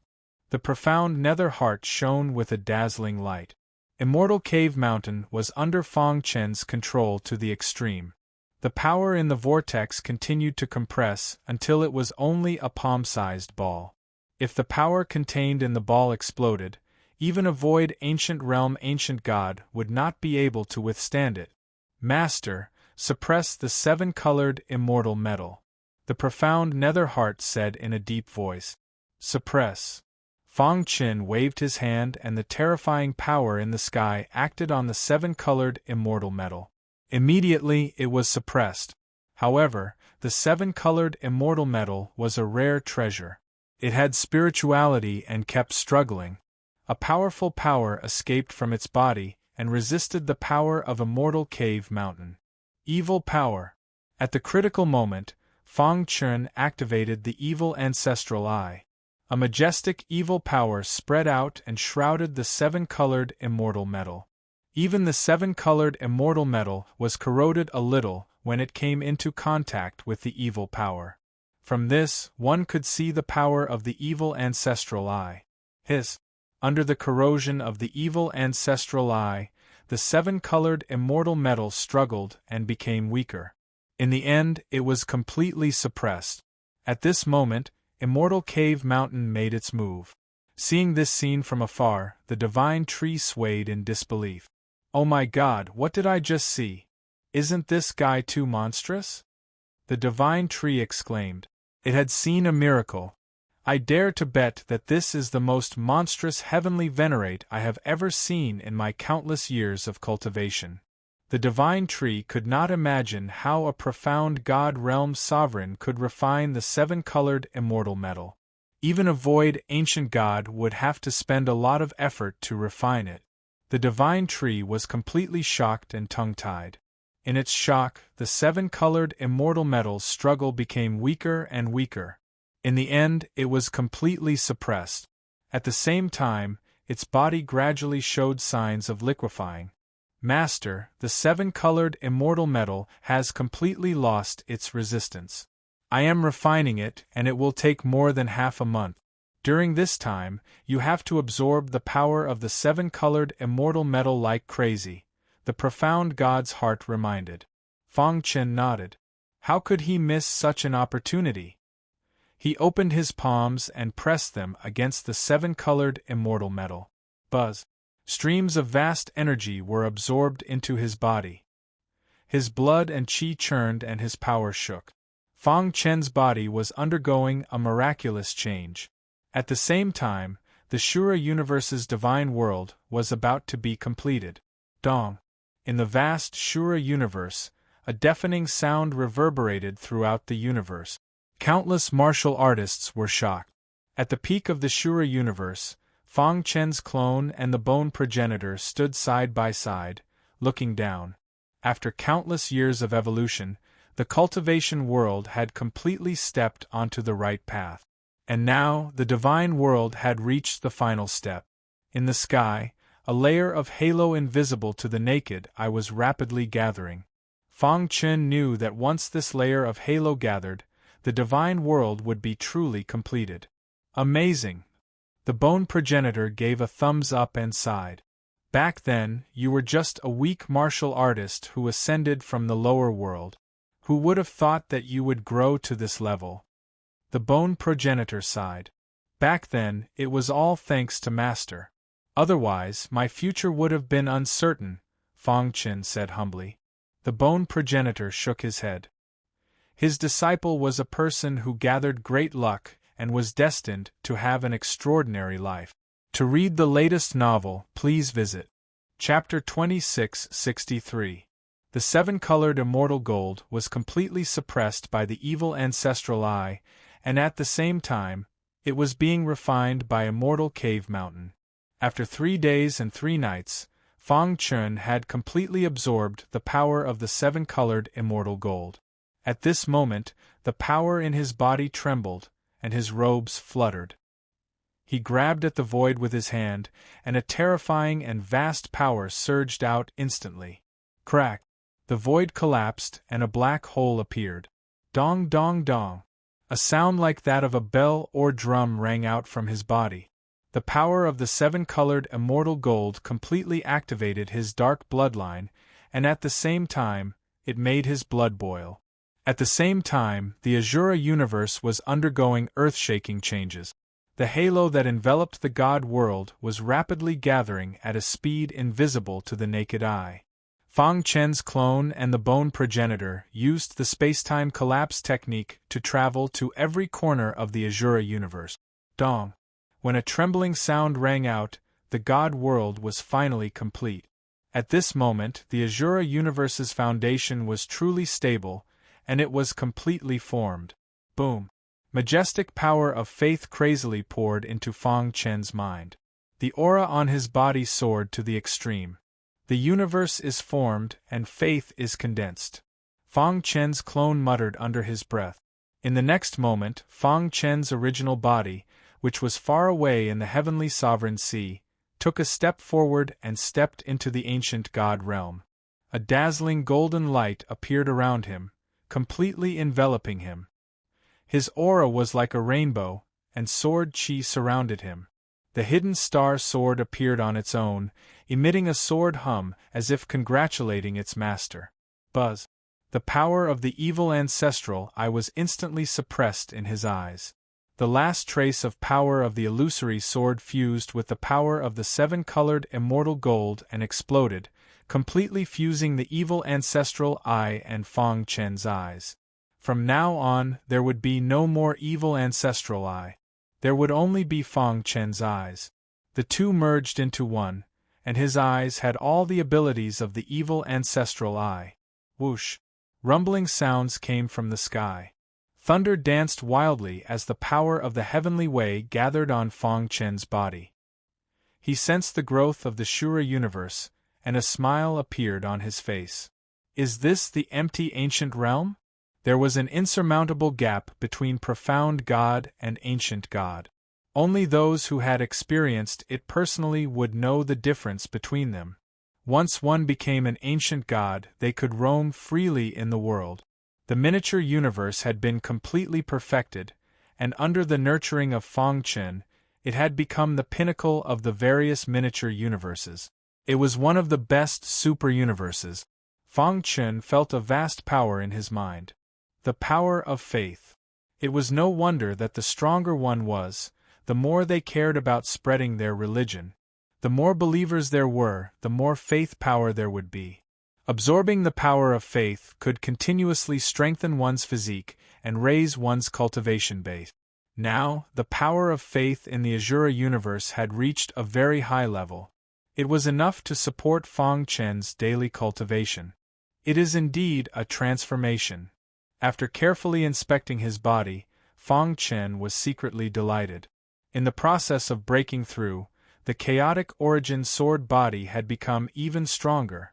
The profound nether heart shone with a dazzling light. Immortal Cave Mountain was under Fang Chen's control to the extreme. The power in the vortex continued to compress until it was only a palm-sized ball. If the power contained in the ball exploded, even a void ancient realm ancient god would not be able to withstand it. Master, suppress the 7-colored immortal metal. The profound nether heart said in a deep voice. Suppress. Fang Chen waved his hand and the terrifying power in the sky acted on the 7-colored immortal metal. Immediately it was suppressed. However, the 7-colored immortal metal was a rare treasure. It had spirituality and kept struggling. A powerful power escaped from its body and resisted the power of Immortal Cave Mountain. Evil power. At the critical moment, Fang Chen activated the evil ancestral eye. A majestic evil power spread out and shrouded the 7-colored immortal metal. Even the 7-colored immortal metal was corroded a little when it came into contact with the evil power. From this, one could see the power of the evil ancestral eye. Hiss! Under the corrosion of the evil ancestral eye, the 7-colored immortal metal struggled and became weaker. In the end, it was completely suppressed. At this moment, Immortal Cave Mountain made its move. Seeing this scene from afar, the divine tree swayed in disbelief. "Oh my God, what did I just see? Isn't this guy too monstrous?" the divine tree exclaimed. It had seen a miracle. "I dare to bet that this is the most monstrous heavenly venerate I have ever seen in my countless years of cultivation." The divine tree could not imagine how a profound God realm sovereign could refine the seven-colored immortal metal. Even a void ancient god would have to spend a lot of effort to refine it. The divine tree was completely shocked and tongue-tied. In its shock, the seven-colored immortal metal's struggle became weaker and weaker. In the end, it was completely suppressed. At the same time, its body gradually showed signs of liquefying. "Master, the seven-colored immortal metal has completely lost its resistance. I am refining it, and it will take more than half a month. During this time, you have to absorb the power of the seven-colored immortal metal like crazy," the profound god's heart reminded. Fang Chen nodded. How could he miss such an opportunity? He opened his palms and pressed them against the seven-colored immortal metal. Buzz. Streams of vast energy were absorbed into his body. His blood and qi churned and his power shook. Fang Chen's body was undergoing a miraculous change. At the same time, the Shura universe's divine world was about to be completed. Dong. In the vast Shura universe, a deafening sound reverberated throughout the universe. Countless martial artists were shocked. At the peak of the Shura universe, Fang Chen's clone and the bone progenitor stood side by side, looking down. After countless years of evolution, the cultivation world had completely stepped onto the right path. And now, the divine world had reached the final step. In the sky, a layer of halo invisible to the naked eye was rapidly gathering. Fang Chen knew that once this layer of halo gathered, the divine world would be truly completed. Amazing! The bone progenitor gave a thumbs up and sighed. Back then, you were just a weak martial artist who ascended from the lower world. Who would have thought that you would grow to this level? The bone progenitor sighed. Back then, it was all thanks to Master. Otherwise, my future would have been uncertain, Fang Chen said humbly. The bone progenitor shook his head. His disciple was a person who gathered great luck and was destined to have an extraordinary life. To read the latest novel, please visit Chapter 2663. The seven-colored immortal gold was completely suppressed by the evil ancestral eye, and at the same time, it was being refined by Immortal Cave Mountain. After 3 days and 3 nights, Fang Chen had completely absorbed the power of the seven-colored immortal gold. At this moment, the power in his body trembled, and his robes fluttered. He grabbed at the void with his hand, and a terrifying and vast power surged out instantly. Crack! The void collapsed, and a black hole appeared. Dong dong dong! A sound like that of a bell or drum rang out from his body. The power of the seven-colored immortal gold completely activated his dark bloodline, and at the same time, it made his blood boil. At the same time, the Azura universe was undergoing earth-shaking changes. The halo that enveloped the god world was rapidly gathering at a speed invisible to the naked eye. Fang Chen's clone and the bone progenitor used the spacetime collapse technique to travel to every corner of the Azura universe. Dong! When a trembling sound rang out, the god world was finally complete. At this moment, the Azura universe's foundation was truly stable, and it was completely formed. Boom! Majestic power of faith crazily poured into Fang Chen's mind. The aura on his body soared to the extreme. The universe is formed and faith is condensed. Fang Chen's clone muttered under his breath. In the next moment, Fang Chen's original body, which was far away in the heavenly sovereign sea, took a step forward and stepped into the ancient god realm. A dazzling golden light appeared around him, completely enveloping him. His aura was like a rainbow, and sword chi surrounded him. The hidden star sword appeared on its own, emitting a sword hum as if congratulating its master. Buzz! The power of the evil ancestral eye was instantly suppressed in his eyes. The last trace of power of the illusory sword fused with the power of the seven-colored immortal gold and exploded, completely fusing the evil ancestral eye and Fang Chen's eyes. From now on, there would be no more evil ancestral eye. There would only be Fang Chen's eyes. The two merged into one, and his eyes had all the abilities of the evil ancestral eye. Whoosh! Rumbling sounds came from the sky. Thunder danced wildly as the power of the heavenly way gathered on Fang Chen's body. He sensed the growth of the Shura universe, and a smile appeared on his face. Is this the empty ancient realm? There was an insurmountable gap between profound God and ancient God. Only those who had experienced it personally would know the difference between them. Once one became an ancient God, they could roam freely in the world. The miniature universe had been completely perfected, and under the nurturing of Fang Chen, it had become the pinnacle of the various miniature universes. It was one of the best super-universes. Fang Chen felt a vast power in his mind. The power of faith. It was no wonder that the stronger one was, the more they cared about spreading their religion. The more believers there were, the more faith power there would be. Absorbing the power of faith could continuously strengthen one's physique and raise one's cultivation base. Now, the power of faith in the Azura universe had reached a very high level. It was enough to support Fang Chen's daily cultivation. It is indeed a transformation. After carefully inspecting his body, Fang Chen was secretly delighted. In the process of breaking through, the chaotic origin sword body had become even stronger.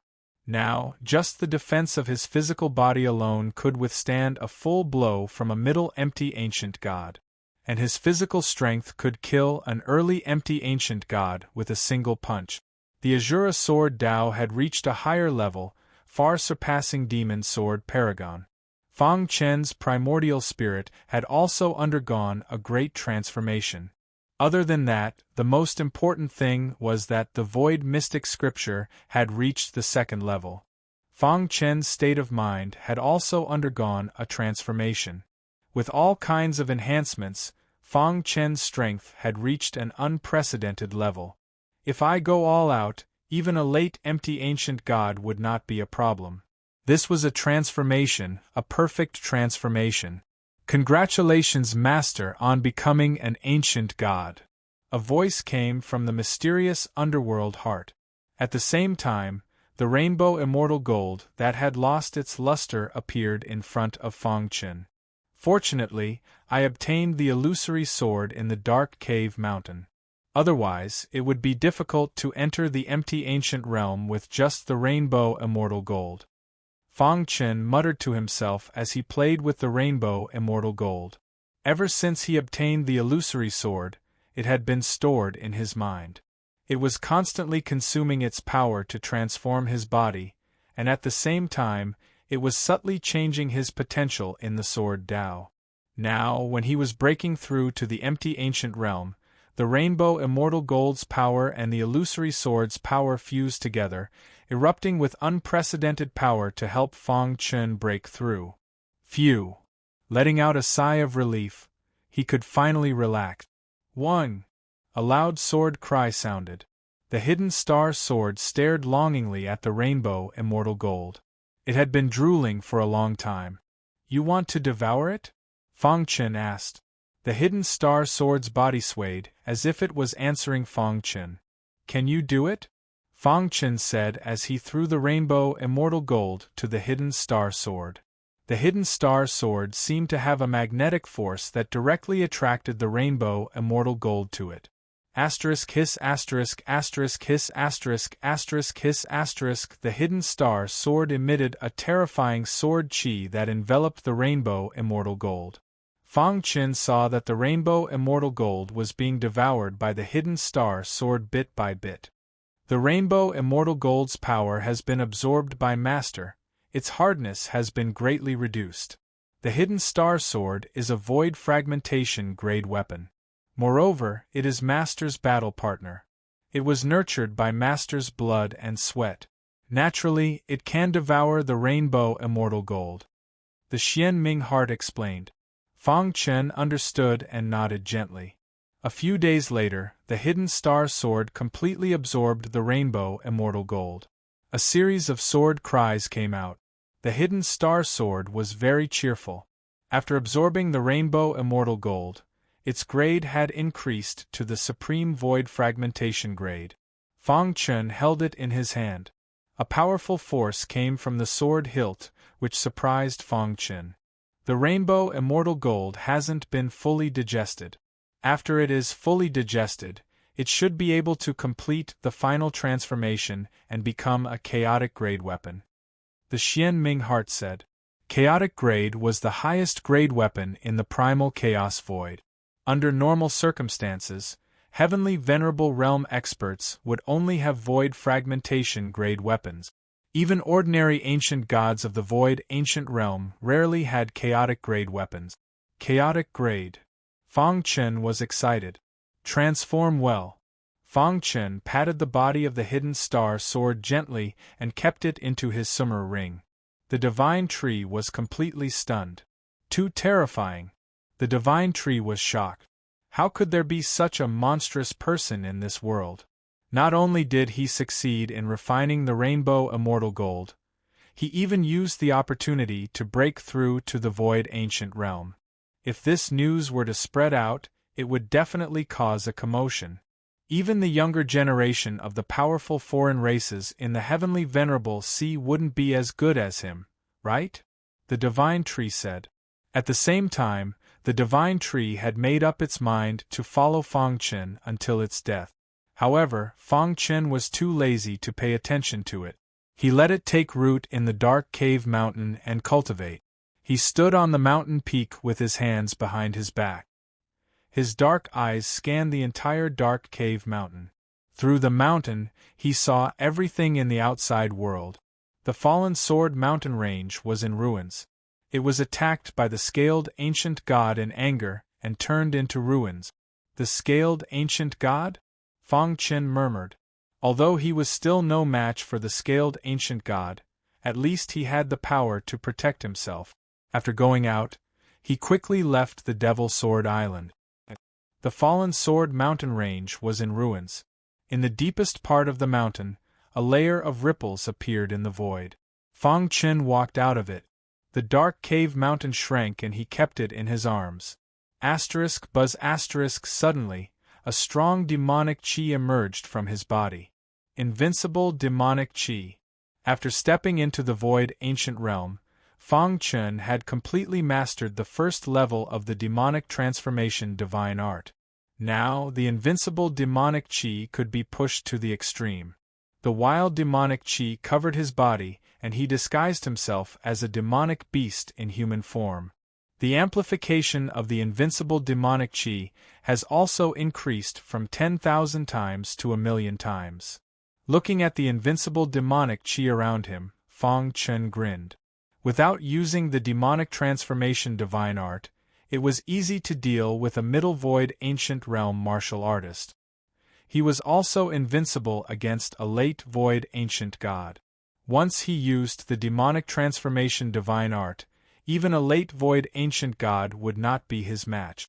Now, just the defense of his physical body alone could withstand a full blow from a middle empty ancient god. And his physical strength could kill an early empty ancient god with a single punch. The Azura sword Dao had reached a higher level, far surpassing Demon Sword Paragon. Fang Chen's primordial spirit had also undergone a great transformation. Other than that, the most important thing was that the Void Mystic Scripture had reached the second level. Fang Chen's state of mind had also undergone a transformation. With all kinds of enhancements, Fang Chen's strength had reached an unprecedented level. If I go all out, even a late empty ancient god would not be a problem. This was a transformation, a perfect transformation. Congratulations, Master, on becoming an ancient god. A voice came from the mysterious underworld heart. At the same time, the rainbow immortal gold that had lost its luster appeared in front of Fang Chen. Fortunately, I obtained the illusory sword in the dark cave mountain. Otherwise, it would be difficult to enter the empty ancient realm with just the rainbow immortal gold. Fang Chen muttered to himself as he played with the rainbow immortal gold. Ever since he obtained the illusory sword, it had been stored in his mind. It was constantly consuming its power to transform his body, and at the same time, it was subtly changing his potential in the sword Dao. Now, when he was breaking through to the empty ancient realm, the rainbow immortal gold's power and the illusory sword's power fused together, erupting with unprecedented power to help Fang Chen break through. Phew! Letting out a sigh of relief, he could finally relax. 1. A loud sword cry sounded. The hidden star sword stared longingly at the rainbow immortal gold. It had been drooling for a long time. You want to devour it? Fang Chen asked. The hidden star sword's body swayed, as if it was answering Fang Chen. Can you do it? Fang Chen said as he threw the rainbow immortal gold to the hidden star sword. The hidden star sword seemed to have a magnetic force that directly attracted the rainbow immortal gold to it. Asterisk hiss asterisk asterisk hiss asterisk asterisk hiss asterisk. The hidden star sword emitted a terrifying sword chi that enveloped the rainbow immortal gold. Fang Chen saw that the rainbow immortal gold was being devoured by the hidden star sword bit by bit. The rainbow immortal gold's power has been absorbed by Master, its hardness has been greatly reduced. The hidden star sword is a void fragmentation grade weapon. Moreover, it is Master's battle partner. It was nurtured by Master's blood and sweat. Naturally, it can devour the rainbow immortal gold. The Xian Ming heart explained. Fang Chen understood and nodded gently. A few days later, the hidden star sword completely absorbed the rainbow immortal gold. A series of sword cries came out. The hidden star sword was very cheerful. After absorbing the rainbow immortal gold, its grade had increased to the supreme void fragmentation grade. Fang Chen held it in his hand. A powerful force came from the sword hilt, which surprised Fang Chen. The rainbow immortal gold hasn't been fully digested. After it is fully digested, it should be able to complete the final transformation and become a chaotic grade weapon. The Xian Ming heart said. Chaotic grade was the highest grade weapon in the primal chaos void. Under normal circumstances, Heavenly Venerable Realm experts would only have void fragmentation grade weapons. Even ordinary ancient gods of the void ancient realm rarely had chaotic grade weapons. Chaotic grade. Fang Chen was excited. Transform well. Fang Chen patted the body of the hidden star sword gently and kept it into his summer ring. The divine tree was completely stunned. Too terrifying. The divine tree was shocked. How could there be such a monstrous person in this world? Not only did he succeed in refining the rainbow immortal gold, he even used the opportunity to break through to the void ancient realm. If this news were to spread out, it would definitely cause a commotion. Even the younger generation of the powerful foreign races in the Heavenly Venerable Sea wouldn't be as good as him, right? The divine tree said. At the same time, the divine tree had made up its mind to follow Fang Chen until its death. However, Fang Chen was too lazy to pay attention to it. He let it take root in the dark cave mountain and cultivate. He stood on the mountain peak with his hands behind his back. His dark eyes scanned the entire dark cave mountain. Through the mountain, he saw everything in the outside world. The fallen sword mountain range was in ruins. It was attacked by the scaled ancient god in anger and turned into ruins. The scaled ancient god? Fang Chen murmured. Although he was still no match for the scaled ancient god, at least he had the power to protect himself. After going out, he quickly left the Devil Sword Island. The fallen sword mountain range was in ruins. In the deepest part of the mountain, a layer of ripples appeared in the void. Fang Chen walked out of it. The dark cave mountain shrank and he kept it in his arms. Buzz suddenly, a strong demonic chi emerged from his body. Invincible demonic chi. After stepping into the void ancient realm, Fang Chen had completely mastered the first level of the demonic transformation divine art. Now, the invincible demonic chi could be pushed to the extreme. The wild demonic chi covered his body, and he disguised himself as a demonic beast in human form. The amplification of the invincible demonic chi has also increased from 10,000 times to 1,000,000 times. Looking at the invincible demonic chi around him, Fang Chen grinned. Without using the demonic transformation divine art, it was easy to deal with a middle void ancient realm martial artist. He was also invincible against a late void ancient god. Once he used the demonic transformation divine art, even a late void ancient god would not be his match.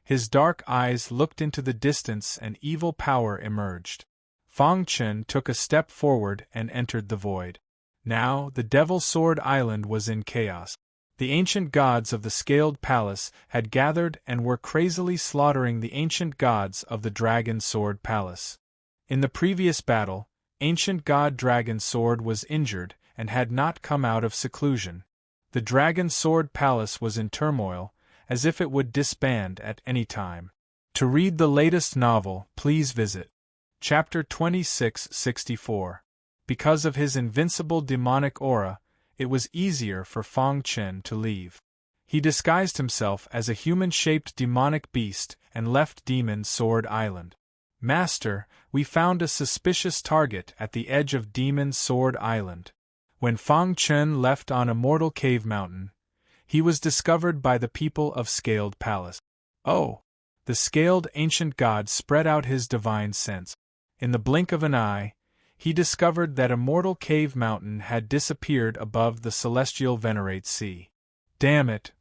His dark eyes looked into the distance and evil power emerged. Fang Chen took a step forward and entered the void. Now, the Devil Sword Island was in chaos. The ancient gods of the Scaled Palace had gathered and were crazily slaughtering the ancient gods of the Dragon Sword Palace. In the previous battle, ancient god Dragon Sword was injured and had not come out of seclusion. The Dragon Sword Palace was in turmoil, as if it would disband at any time. To read the latest novel, please visit Chapter 2664. Because of his invincible demonic aura, it was easier for Fang Chen to leave. He disguised himself as a human-shaped demonic beast and left Demon Sword Island. Master, we found a suspicious target at the edge of Demon Sword Island. When Fang Chen left on Immortal Cave Mountain, he was discovered by the people of Scaled Palace. Oh! The scaled ancient god spread out his divine sense. In the blink of an eye, he discovered that Immortal Cave Mountain had disappeared above the celestial Venerate Sea. Damn it!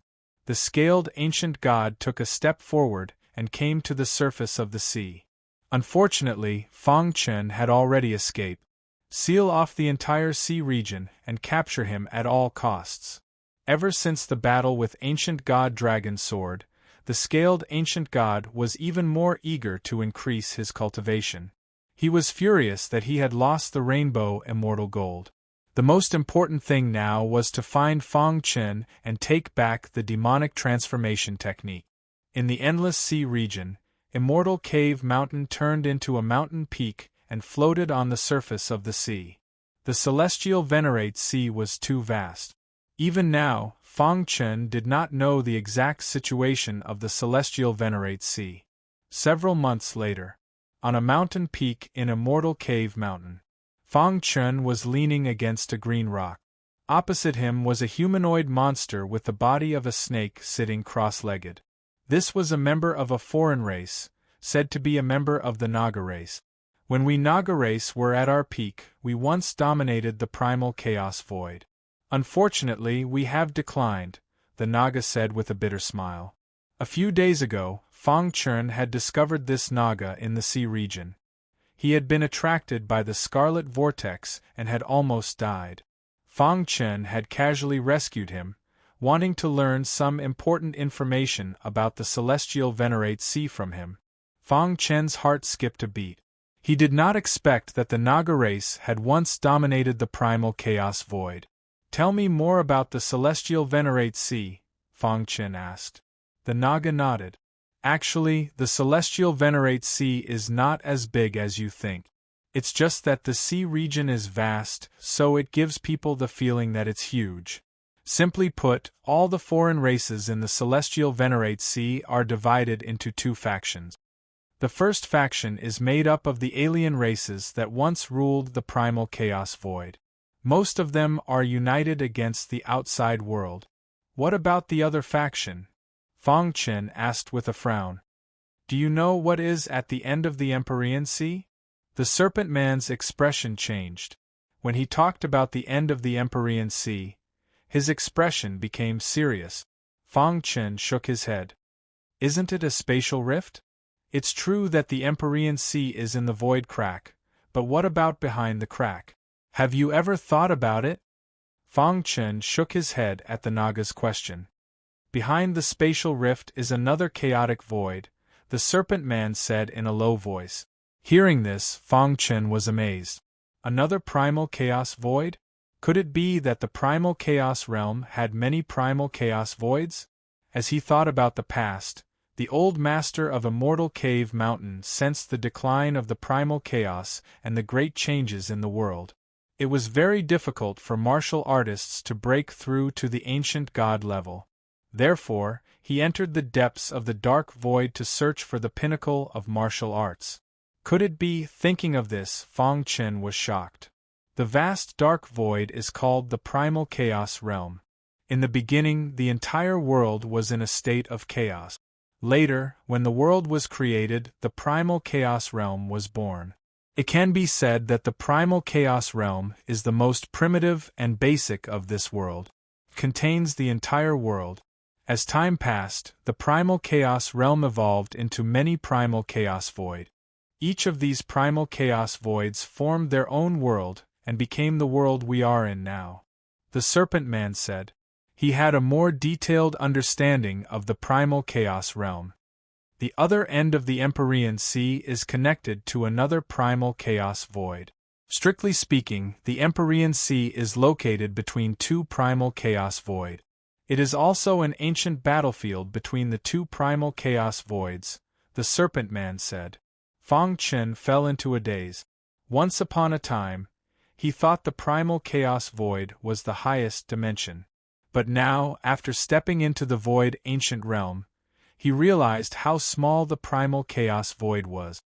The scaled ancient god took a step forward and came to the surface of the sea. Unfortunately, Fang Chen had already escaped. Seal off the entire sea region and capture him at all costs. Ever since the battle with ancient god Dragon Sword, the scaled ancient god was even more eager to increase his cultivation. He was furious that he had lost the rainbow immortal gold. The most important thing now was to find Fang Chen and take back the demonic transformation technique. In the endless sea region, Immortal Cave Mountain turned into a mountain peak and floated on the surface of the sea. The celestial Venerate Sea was too vast. Even now, Fang Chen did not know the exact situation of the celestial Venerate Sea. Several months later, on a mountain peak in Immortal Cave Mountain, Fang Chen was leaning against a green rock. Opposite him was a humanoid monster with the body of a snake sitting cross-legged. This was a member of a foreign race, said to be a member of the Naga race. When we Naga race were at our peak, we once dominated the primal chaos void. Unfortunately, we have declined, the Naga said with a bitter smile. A few days ago, Fang Chen had discovered this Naga in the sea region. He had been attracted by the scarlet vortex and had almost died. Fang Chen had casually rescued him, wanting to learn some important information about the celestial Venerate Sea from him. Fang Chen's heart skipped a beat. He did not expect that the Naga race had once dominated the primal chaos void. "Tell me more about the celestial Venerate Sea," Fang Chen asked. The Naga nodded. "Actually, the celestial Venerate Sea is not as big as you think. It's just that the sea region is vast, so it gives people the feeling that it's huge. Simply put, all the foreign races in the celestial Venerate Sea are divided into two factions. The first faction is made up of the alien races that once ruled the primal chaos void. Most of them are united against the outside world." "What about the other faction?" Fang Chen asked with a frown. "Do you know what is at the end of the Empyrean Sea?" The Serpent Man's expression changed. When he talked about the end of the Empyrean Sea, his expression became serious. Fang Chen shook his head. "Isn't it a spatial rift? It's true that the Empyrean Sea is in the void crack, but what about behind the crack? Have you ever thought about it?" Fang Chen shook his head at the Naga's question. "Behind the spatial rift is another chaotic void," the Serpent Man said in a low voice. Hearing this, Fang Chen was amazed. Another primal chaos void? Could it be that the primal chaos realm had many primal chaos voids? As he thought about the past, the old master of Immortal Cave Mountain sensed the decline of the primal chaos and the great changes in the world. It was very difficult for martial artists to break through to the ancient god level. Therefore, he entered the depths of the dark void to search for the pinnacle of martial arts. Could it be? Thinking of this, Fang Chen was shocked. The vast dark void is called the primal chaos realm. In the beginning, the entire world was in a state of chaos. Later, when the world was created, the primal chaos realm was born. It can be said that the primal chaos realm is the most primitive and basic of this world. It contains the entire world. As time passed, the primal chaos realm evolved into many primal chaos void. Each of these primal chaos voids formed their own world and became the world we are in now. The Serpent Man said. He had a more detailed understanding of the primal chaos realm. The other end of the Empyrean Sea is connected to another primal chaos void. Strictly speaking, the Empyrean Sea is located between two primal chaos void. It is also an ancient battlefield between the two primal chaos voids, the Serpent Man said. Fang Chen fell into a daze. Once upon a time, he thought the primal chaos void was the highest dimension. But now, after stepping into the void ancient realm, he realized how small the primal chaos void was.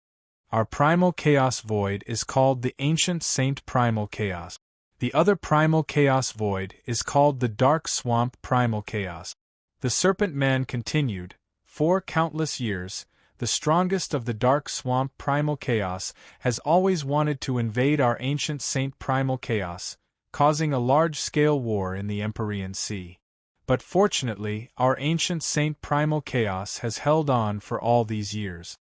Our primal chaos void is called the Ancient Saint Primal Chaos. The other primal chaos void is called the Dark Swamp Primal Chaos. The Serpent Man continued, for countless years, the strongest of the Dark Swamp Primal Chaos has always wanted to invade our Ancient Saint Primal Chaos, causing a large-scale war in the Empyrean Sea. But fortunately, our ancient Saint Primal Chaos has held on for all these years.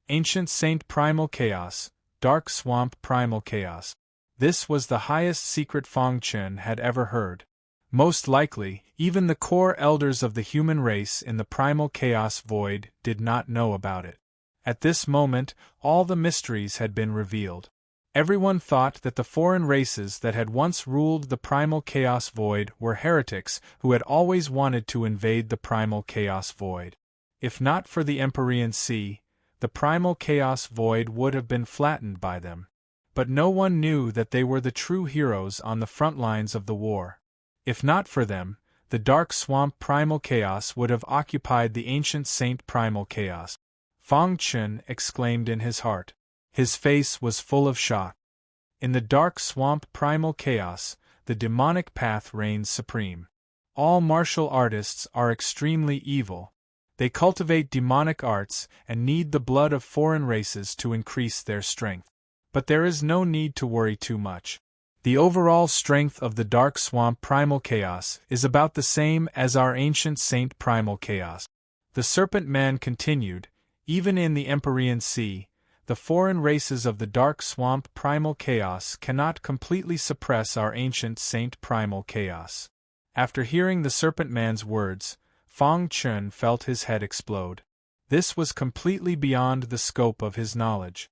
Ancient Saint Primal Chaos, Dark Swamp Primal Chaos. This was the highest secret Feng Chen had ever heard. Most likely, even the core elders of the human race in the Primal Chaos Void did not know about it. At this moment, all the mysteries had been revealed. Everyone thought that the foreign races that had once ruled the Primal Chaos Void were heretics who had always wanted to invade the Primal Chaos Void. If not for the Empyrean Sea, the Primal Chaos Void would have been flattened by them. But no one knew that they were the true heroes on the front lines of the war. If not for them, the Dark Swamp Primal Chaos would have occupied the ancient Saint Primal Chaos. Feng Chen exclaimed in his heart. His face was full of shock. In the Dark Swamp Primal Chaos, the demonic path reigns supreme. All martial artists are extremely evil. They cultivate demonic arts and need the blood of foreign races to increase their strength. But there is no need to worry too much. The overall strength of the Dark Swamp Primal Chaos is about the same as our ancient Saint Primal Chaos. The Serpent Man continued, even in the Empyrean Sea, the foreign races of the Dark Swamp Primal Chaos cannot completely suppress our ancient Saint Primal Chaos. After hearing the Serpent Man's words, Feng Chen felt his head explode. This was completely beyond the scope of his knowledge.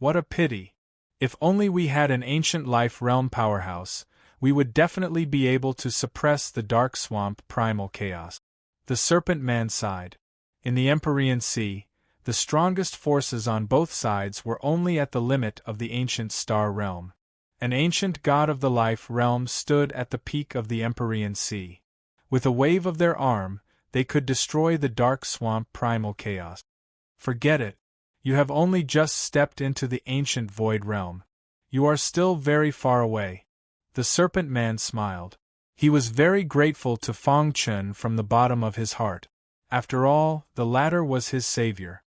What a pity! If only we had an ancient life realm powerhouse, we would definitely be able to suppress the Dark Swamp Primal Chaos. The Serpent Man sighed. In the Empyrean Sea, the strongest forces on both sides were only at the limit of the ancient star realm. An ancient god of the life realm stood at the peak of the Empyrean Sea. With a wave of their arm, they could destroy the Dark Swamp Primal Chaos. Forget it. You have only just stepped into the ancient void realm. You are still very far away. The Serpent Man smiled. He was very grateful to Feng Chen from the bottom of his heart. After all, the latter was his savior.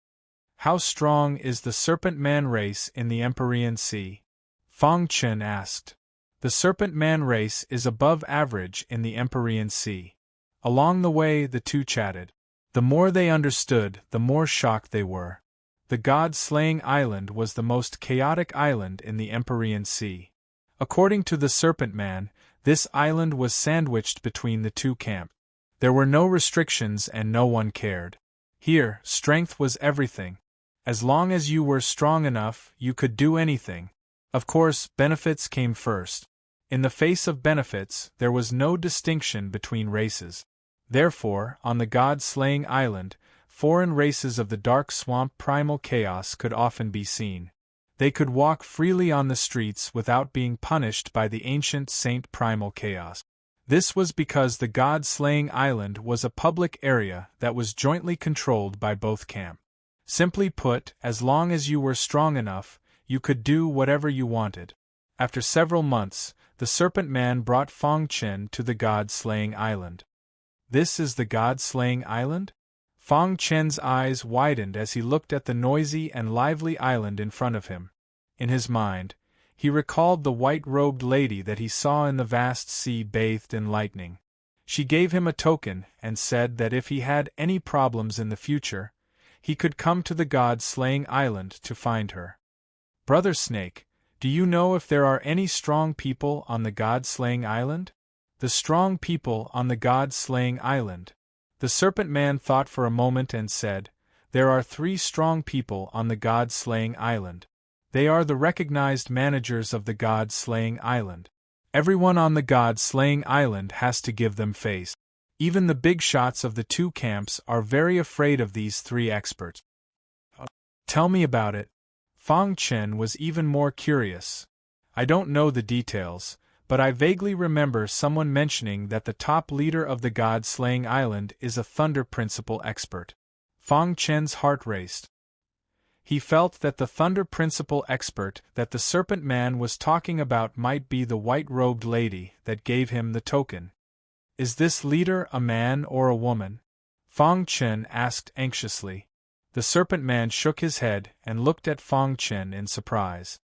How strong is the Serpent Man race in the Empyrean Sea? Feng Chen asked. The Serpent Man race is above average in the Empyrean Sea. Along the way the two chatted. The more they understood, the more shocked they were. The God-slaying island was the most chaotic island in the Empyrean Sea. According to the Serpent Man, this island was sandwiched between the two camps. There were no restrictions and no one cared. Here, strength was everything. As long as you were strong enough, you could do anything. Of course, benefits came first. In the face of benefits, there was no distinction between races. Therefore, on the God-slaying island, foreign races of the Dark Swamp Primal Chaos could often be seen. They could walk freely on the streets without being punished by the ancient Saint Primal Chaos. This was because the God-slaying island was a public area that was jointly controlled by both camps. Simply put, as long as you were strong enough, you could do whatever you wanted. After several months, the Serpent Man brought Feng Chen to the God-slaying island. This is the God-slaying island? Feng Chen's eyes widened as he looked at the noisy and lively island in front of him. In his mind, he recalled the white-robed lady that he saw in the vast sea bathed in lightning. She gave him a token and said that if he had any problems in the future, he could come to the God-slaying island to find her. Brother Snake, do you know if there are any strong people on the God-slaying island? The strong people on the God-slaying island. The Serpent Man thought for a moment and said, there are 3 strong people on the God-slaying island. They are the recognized managers of the God-slaying island. Everyone on the God-slaying island has to give them face. Even the big shots of the 2 camps are very afraid of these 3 experts. Tell me about it. Feng Chen was even more curious. I don't know the details, but I vaguely remember someone mentioning that the top leader of the God-slaying island is a Thunder Principle expert. Feng Chen's heart raced. He felt that the Thunder Principle expert that the Serpent Man was talking about might be the white-robed lady that gave him the token. Is this leader a man or a woman? Feng Chen asked anxiously. The Serpent Man shook his head and looked at Feng Chen in surprise.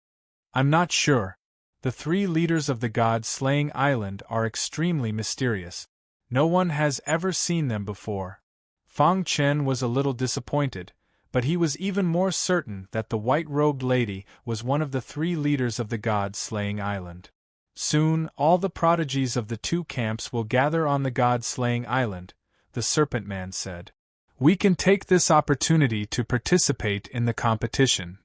I'm not sure. The 3 leaders of the God-slaying island are extremely mysterious. No one has ever seen them before. Fang Chen was a little disappointed, but he was even more certain that the white-robed lady was one of the 3 leaders of the god-slaying island. Soon, all the prodigies of the 2 camps will gather on the god-slaying island, the Serpent Man said. We can take this opportunity to participate in the competition.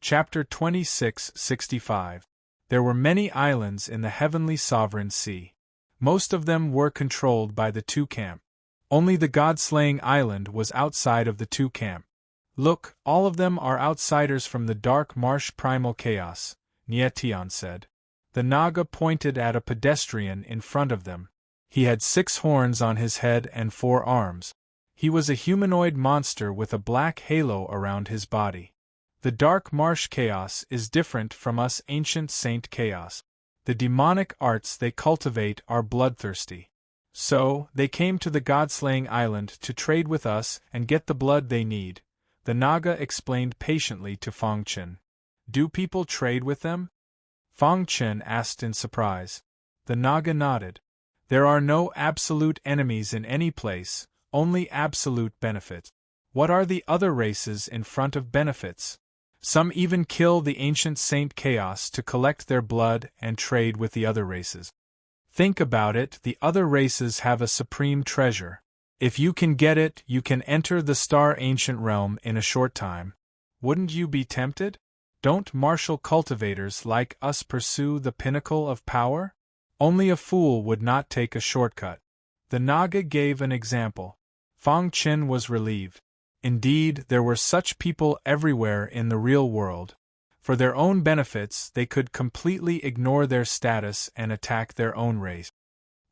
Chapter 2665. There were many islands in the heavenly sovereign sea. Most of them were controlled by the 2 camp. Only the god-slaying island was outside of the 2 camp. Look, all of them are outsiders from the dark marsh primal chaos, Nietian said. The Naga pointed at a pedestrian in front of them. He had 6 horns on his head and 4 arms. He was a humanoid monster with a black halo around his body. The dark marsh chaos is different from us ancient saint chaos. The demonic arts they cultivate are bloodthirsty. So, they came to the god-slaying island to trade with us and get the blood they need, the Naga explained patiently to Fang Chen. Do people trade with them? Fang Chen asked in surprise. The Naga nodded. There are no absolute enemies in any place, only absolute benefits. What are the other races in front of benefits? Some even kill the ancient Saint Chaos to collect their blood and trade with the other races. Think about it, the other races have a supreme treasure. If you can get it, you can enter the Star Ancient Realm in a short time. Wouldn't you be tempted? Don't martial cultivators like us pursue the pinnacle of power? Only a fool would not take a shortcut. The Naga gave an example. Fang Chen was relieved. Indeed, there were such people everywhere in the real world. For their own benefits, they could completely ignore their status and attack their own race.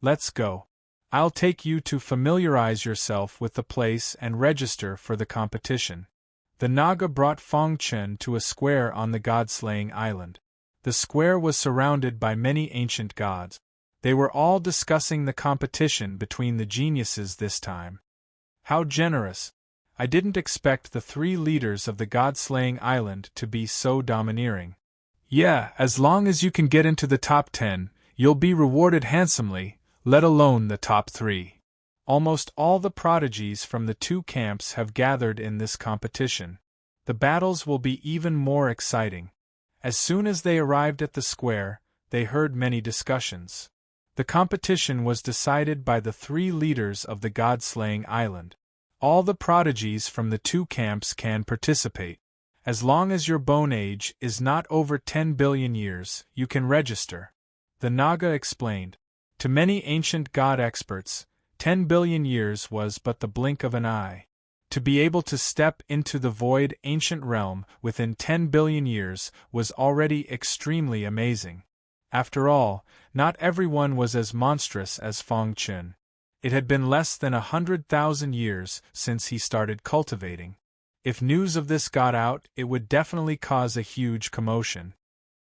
Let's go. I'll take you to familiarize yourself with the place and register for the competition. The Naga brought Fang Chen to a square on the god-slaying island. The square was surrounded by many ancient gods. They were all discussing the competition between the geniuses this time. How generous! I didn't expect the 3 leaders of the god-slaying island to be so domineering. Yeah, as long as you can get into the top 10, you'll be rewarded handsomely, let alone the top 3. Almost all the prodigies from the 2 camps have gathered in this competition. The battles will be even more exciting. As soon as they arrived at the square, they heard many discussions. The competition was decided by the 3 leaders of the god-slaying island. All the prodigies from the 2 camps can participate. As long as your bone age is not over 10 billion years, you can register. The Naga explained. To many ancient god experts, 10 billion years was but the blink of an eye. To be able to step into the void ancient realm within 10 billion years was already extremely amazing. After all, not everyone was as monstrous as Fang Chen. It had been less than 100,000 years since he started cultivating. If news of this got out, it would definitely cause a huge commotion.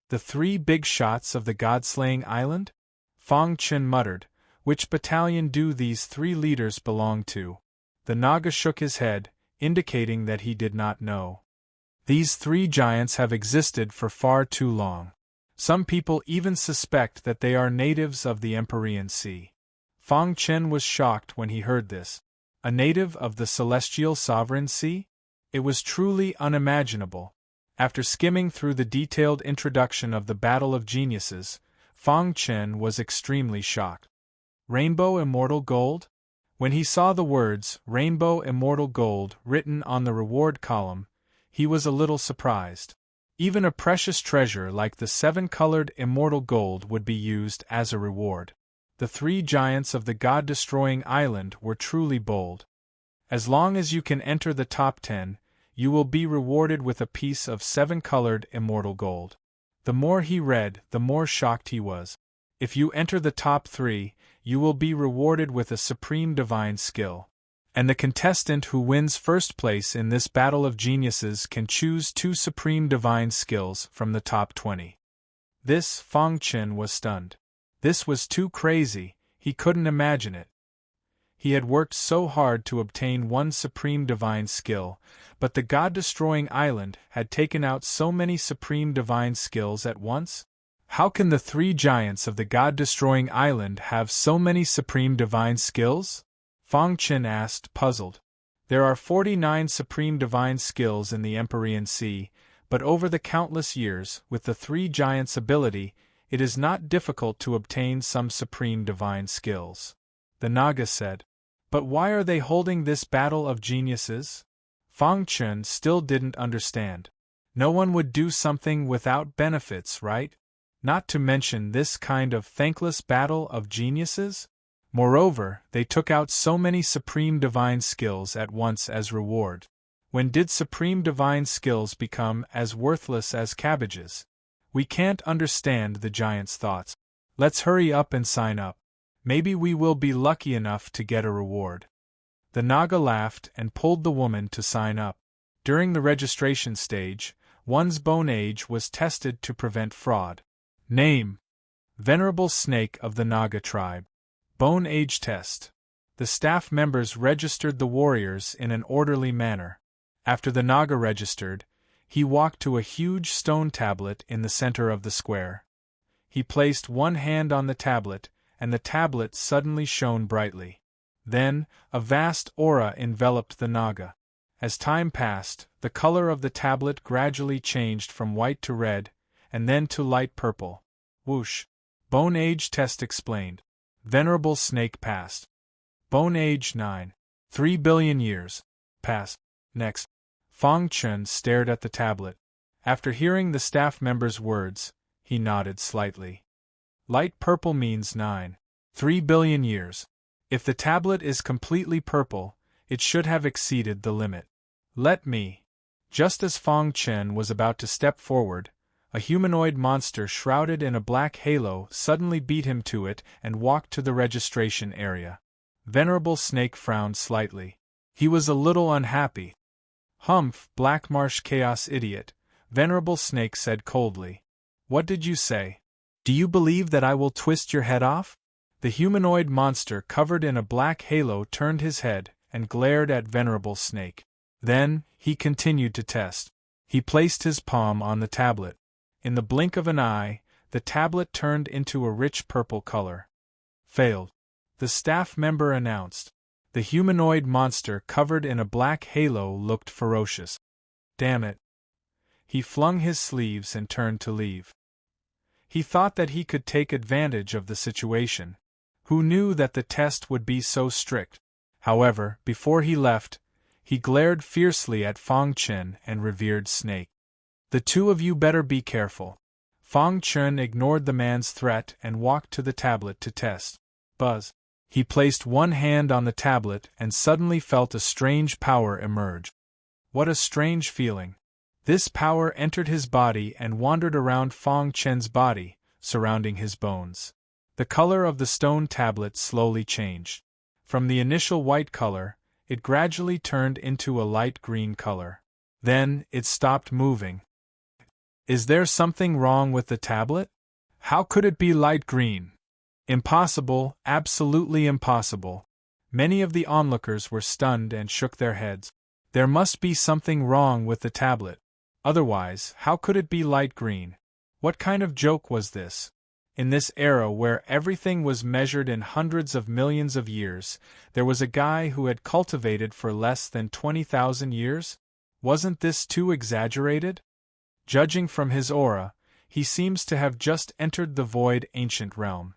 The 3 big shots of the god-slaying island? Fang Chen muttered. Which battalion do these 3 leaders belong to? The Naga shook his head, indicating that he did not know. These 3 giants have existed for far too long. Some people even suspect that they are natives of the Empyrean Sea. Fang Chen was shocked when he heard this. A native of the celestial sovereign sea? It was truly unimaginable. After skimming through the detailed introduction of the Battle of Geniuses, Fang Chen was extremely shocked. Rainbow Immortal Gold? When he saw the words, Rainbow Immortal Gold, written on the reward column, he was a little surprised. Even a precious treasure like the 7-colored Immortal Gold would be used as a reward. The 3 giants of the god-destroying island were truly bold. As long as you can enter the top 10, you will be rewarded with a piece of 7-colored Immortal Gold. The more he read, the more shocked he was. If you enter the top 3, you will be rewarded with a supreme divine skill. And the contestant who wins first place in this battle of geniuses can choose 2 supreme divine skills from the top 20. This, Fang Chen was stunned. This was too crazy, he couldn't imagine it. He had worked so hard to obtain 1 supreme divine skill, but the god-destroying island had taken out so many supreme divine skills at once? How can the three giants of the god-destroying island have so many supreme divine skills? Fang Qin asked, puzzled. There are 49 supreme divine skills in the Empyrean Sea, but over the countless years, with the three giants' ability, it is not difficult to obtain some supreme divine skills. The Naga said. But why are they holding this battle of geniuses? Fang Qin still didn't understand. No one would do something without benefits, right? Not to mention this kind of thankless battle of geniuses? Moreover, they took out so many supreme divine skills at once as reward. When did supreme divine skills become as worthless as cabbages? We can't understand the giant's thoughts. Let's hurry up and sign up. Maybe we will be lucky enough to get a reward. The Naga laughed and pulled the woman to sign up. During the registration stage, one's bone age was tested to prevent fraud. Name: Venerable Snake of the Naga tribe. Bone age test. The staff members registered the warriors in an orderly manner. After the Naga registered, he walked to a huge stone tablet in the center of the square. He placed one hand on the tablet, and the tablet suddenly shone brightly. Then, a vast aura enveloped the Naga. As time passed, the color of the tablet gradually changed from white to red, and then to light purple. Whoosh! Bone age test explained. Venerable Snake passed. Bone age 9. 3 billion years. Pass. Next. Fang Qin stared at the tablet. After hearing the staff member's words, he nodded slightly. Light purple means 9. 3 billion years. If the tablet is completely purple, it should have exceeded the limit. Let me. Just as Fang Qin was about to step forward, a humanoid monster shrouded in a black halo suddenly beat him to it and walked to the registration area. Venerable Snake frowned slightly. He was a little unhappy. Humph, Black Marsh Chaos Idiot, Venerable Snake said coldly. What did you say? Do you believe that I will twist your head off? The humanoid monster covered in a black halo turned his head and glared at Venerable Snake. Then, he continued to test. He placed his palm on the tablet. In the blink of an eye, the tablet turned into a rich purple color. Failed. The staff member announced. The humanoid monster covered in a black halo looked ferocious. Damn it. He flung his sleeves and turned to leave. He thought that he could take advantage of the situation. Who knew that the test would be so strict? However, before he left, he glared fiercely at Fang Qin and revered Snake. The two of you better be careful. Fang Qin ignored the man's threat and walked to the tablet to test. Buzz. He placed one hand on the tablet and suddenly felt a strange power emerge. What a strange feeling. This power entered his body and wandered around Fang Qin's body, surrounding his bones. The color of the stone tablet slowly changed. From the initial white color, it gradually turned into a light green color. Then, it stopped moving. Is there something wrong with the tablet? How could it be light green? Impossible, absolutely impossible. Many of the onlookers were stunned and shook their heads. There must be something wrong with the tablet. Otherwise, how could it be light green? What kind of joke was this? In this era where everything was measured in hundreds of millions of years, there was a guy who had cultivated for less than 20,000 years? Wasn't this too exaggerated? Judging from his aura, he seems to have just entered the void ancient realm.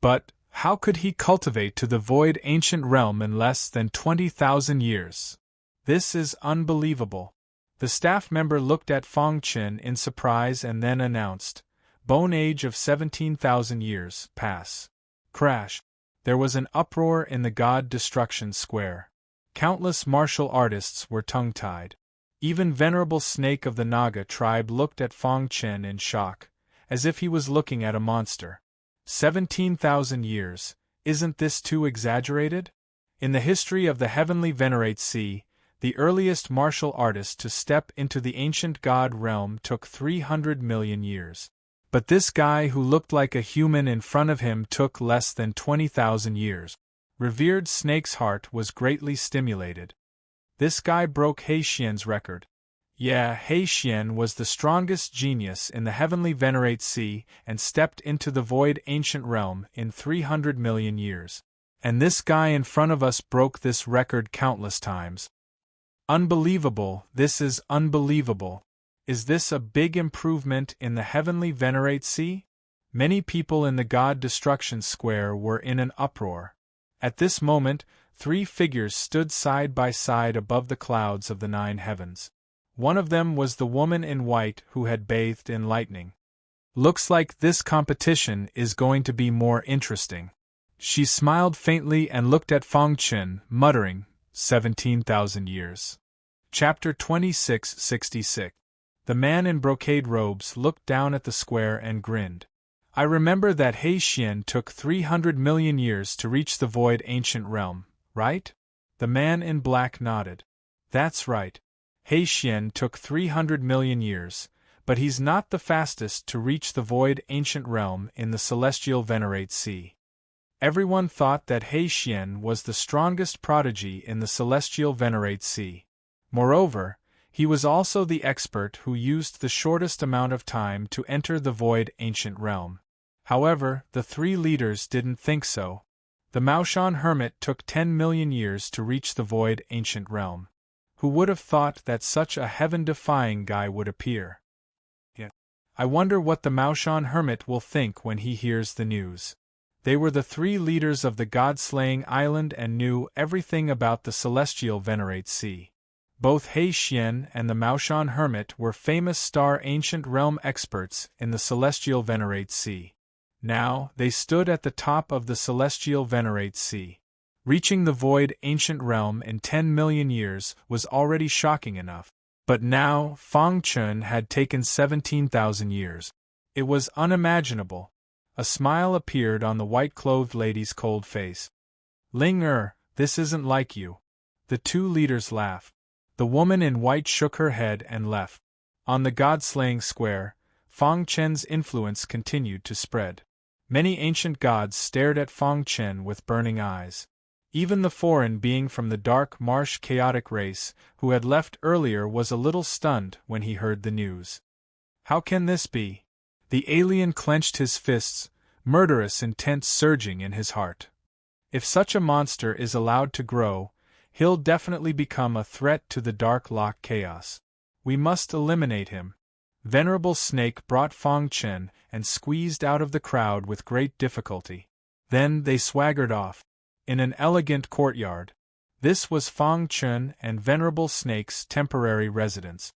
But, how could he cultivate to the void ancient realm in less than 20,000 years? This is unbelievable. The staff member looked at Fang Qin in surprise and then announced, Bone age of 17,000 years, pass. Crash. There was an uproar in the God Destruction Square. Countless martial artists were tongue-tied. Even Venerable Snake of the Naga tribe looked at Fang Qin in shock, as if he was looking at a monster. 17,000 years, isn't this too exaggerated? In the history of the Heavenly Venerate Sea, the earliest martial artist to step into the ancient god realm took 300 million years. But this guy who looked like a human in front of him took less than 20,000 years. Revered Snake's heart was greatly stimulated. This guy broke He Xian's record. Yeah, He Xian was the strongest genius in the heavenly Venerate Sea and stepped into the void ancient realm in 300 million years. And this guy in front of us broke this record countless times. Unbelievable, this is unbelievable. Is this a big improvement in the heavenly Venerate Sea? Many people in the God Destruction Square were in an uproar. At this moment, 3 figures stood side by side above the clouds of the 9 heavens. One of them was the woman in white who had bathed in lightning. Looks like this competition is going to be more interesting. She smiled faintly and looked at Fang Chen, muttering, 17,000 years. Chapter 2666. The man in brocade robes looked down at the square and grinned. I remember that He Xian took 300 million years to reach the void ancient realm, right? The man in black nodded. That's right. He Xian took 300 million years, but he's not the fastest to reach the void ancient realm in the celestial Venerate Sea. Everyone thought that He Xian was the strongest prodigy in the celestial Venerate Sea. Moreover, he was also the expert who used the shortest amount of time to enter the void ancient realm. However, the 3 leaders didn't think so. The Maoshan hermit took 10 million years to reach the void ancient realm. Who would have thought that such a heaven-defying guy would appear? Yeah. I wonder what the Maoshan hermit will think when he hears the news. They were the 3 leaders of the god-slaying island and knew everything about the celestial Venerate Sea. Both He Xian and the Maoshan hermit were famous star ancient realm experts in the celestial Venerate Sea. Now, they stood at the top of the celestial Venerate Sea. Reaching the void ancient realm in 10 million years was already shocking enough. But now, Fang Chen had taken 17,000 years. It was unimaginable. A smile appeared on the white-clothed lady's cold face. Ling this isn't like you. The 2 leaders laughed. The woman in white shook her head and left. On the god-slaying square, Fang Chen's influence continued to spread. Many ancient gods stared at Fang Chen with burning eyes. Even the foreign being from the dark marsh chaotic race, who had left earlier, was a little stunned when he heard the news. How can this be? The alien clenched his fists, murderous intent surging in his heart. If such a monster is allowed to grow, he'll definitely become a threat to the Dark Lock chaos. We must eliminate him. Venerable Snake brought Fang Chen and squeezed out of the crowd with great difficulty. Then they swaggered off. In an elegant courtyard. This was Fang Chen and Venerable Snake's temporary residence.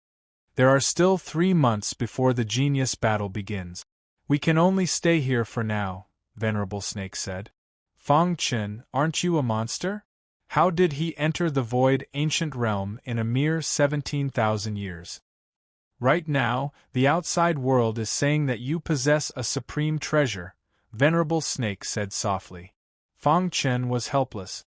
There are still 3 months before the genius battle begins. We can only stay here for now, Venerable Snake said. Fang Chen, aren't you a monster? How did he enter the void ancient realm in a mere 17,000 years? Right now, the outside world is saying that you possess a supreme treasure, Venerable Snake said softly. Fang Chen was helpless.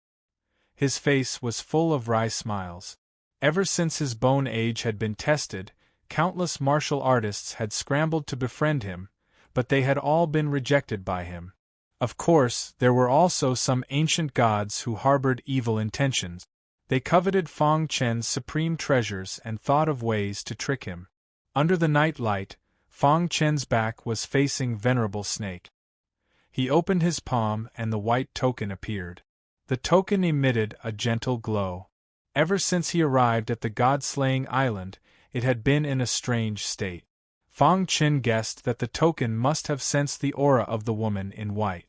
His face was full of wry smiles. Ever since his bone age had been tested, countless martial artists had scrambled to befriend him, but they had all been rejected by him. Of course, there were also some ancient gods who harbored evil intentions. They coveted Fang Chen's supreme treasures and thought of ways to trick him. Under the night light, Fang Chen's back was facing Venerable Snake. He opened his palm and the white token appeared. The token emitted a gentle glow. Ever since he arrived at the god-slaying island, it had been in a strange state. Fang Chen guessed that the token must have sensed the aura of the woman in white.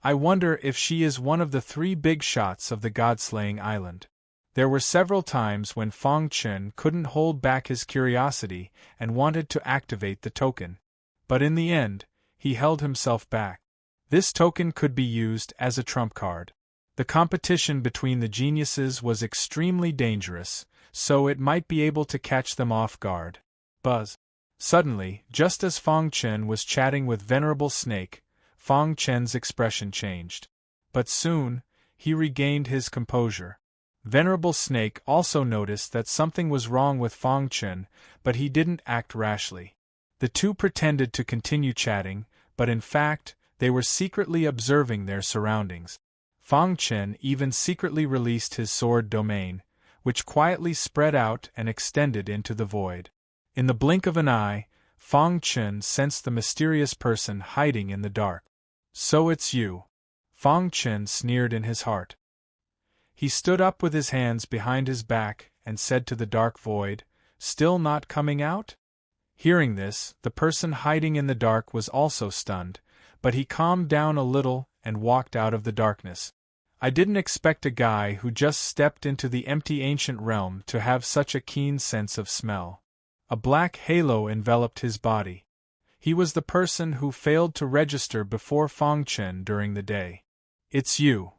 I wonder if she is one of the 3 big shots of the god-slaying island. There were several times when Fang Chen couldn't hold back his curiosity and wanted to activate the token. But in the end, he held himself back. This token could be used as a trump card. The competition between the geniuses was extremely dangerous, so it might be able to catch them off guard. Buzz. Suddenly, just as Fang Chen was chatting with Venerable Snake, Fang Chen's expression changed. But soon, he regained his composure. Venerable Snake also noticed that something was wrong with Fang Chen, but he didn't act rashly. The 2 pretended to continue chatting, but in fact, they were secretly observing their surroundings. Fang Chen even secretly released his sword domain, which quietly spread out and extended into the void. In the blink of an eye, Fang Chen sensed the mysterious person hiding in the dark. So it's you. Fang Chen sneered in his heart. He stood up with his hands behind his back and said to the dark void, "Still not coming out?" Hearing this, the person hiding in the dark was also stunned, but he calmed down a little and walked out of the darkness. I didn't expect a guy who just stepped into the empty ancient realm to have such a keen sense of smell. A black halo enveloped his body. He was the person who failed to register before Fang Chen during the day. "It's you."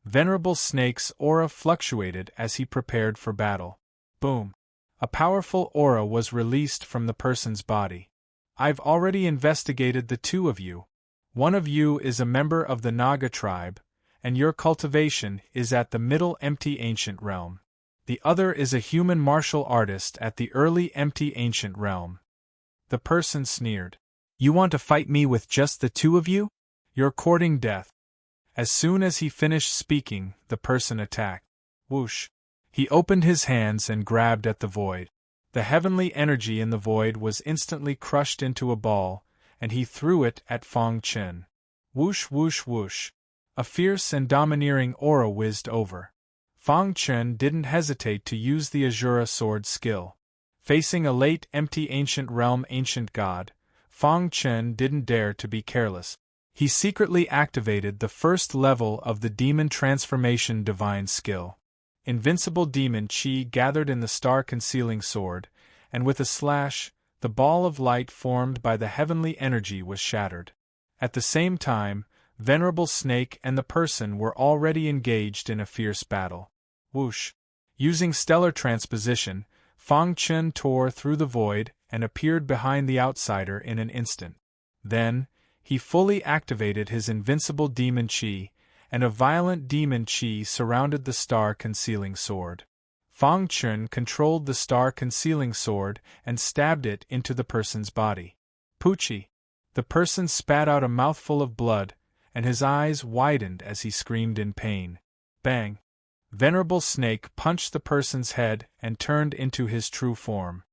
Venerable Snake's aura fluctuated as he prepared for battle. Boom. A powerful aura was released from the person's body. "I've already investigated the two of you. One of you is a member of the Naga tribe, and your cultivation is at the middle empty ancient realm. The other is a human martial artist at the early empty ancient realm." The person sneered. "You want to fight me with just the two of you? You're courting death." As soon as he finished speaking, the person attacked. Whoosh! He opened his hands and grabbed at the void. The heavenly energy in the void was instantly crushed into a ball, and he threw it at Fang Chen. Whoosh whoosh whoosh! A fierce and domineering aura whizzed over. Fang Chen didn't hesitate to use the Azura sword skill. Facing a late empty ancient realm ancient god, Fang Chen didn't dare to be careless. He secretly activated the first level of the demon transformation divine skill. Invincible demon chi gathered in the star-concealing sword, and with a slash, the ball of light formed by the heavenly energy was shattered. At the same time, Venerable Snake and the person were already engaged in a fierce battle. Whoosh! Using stellar transposition, Fang Chen tore through the void and appeared behind the outsider in an instant. Then, he fully activated his invincible demon chi, and a violent demon chi surrounded the star-concealing sword. Fang Chen controlled the star-concealing sword and stabbed it into the person's body. Poochie! The person spat out a mouthful of blood, and his eyes widened as he screamed in pain. Bang! Venerable Snake punched the person's head and turned into his true form.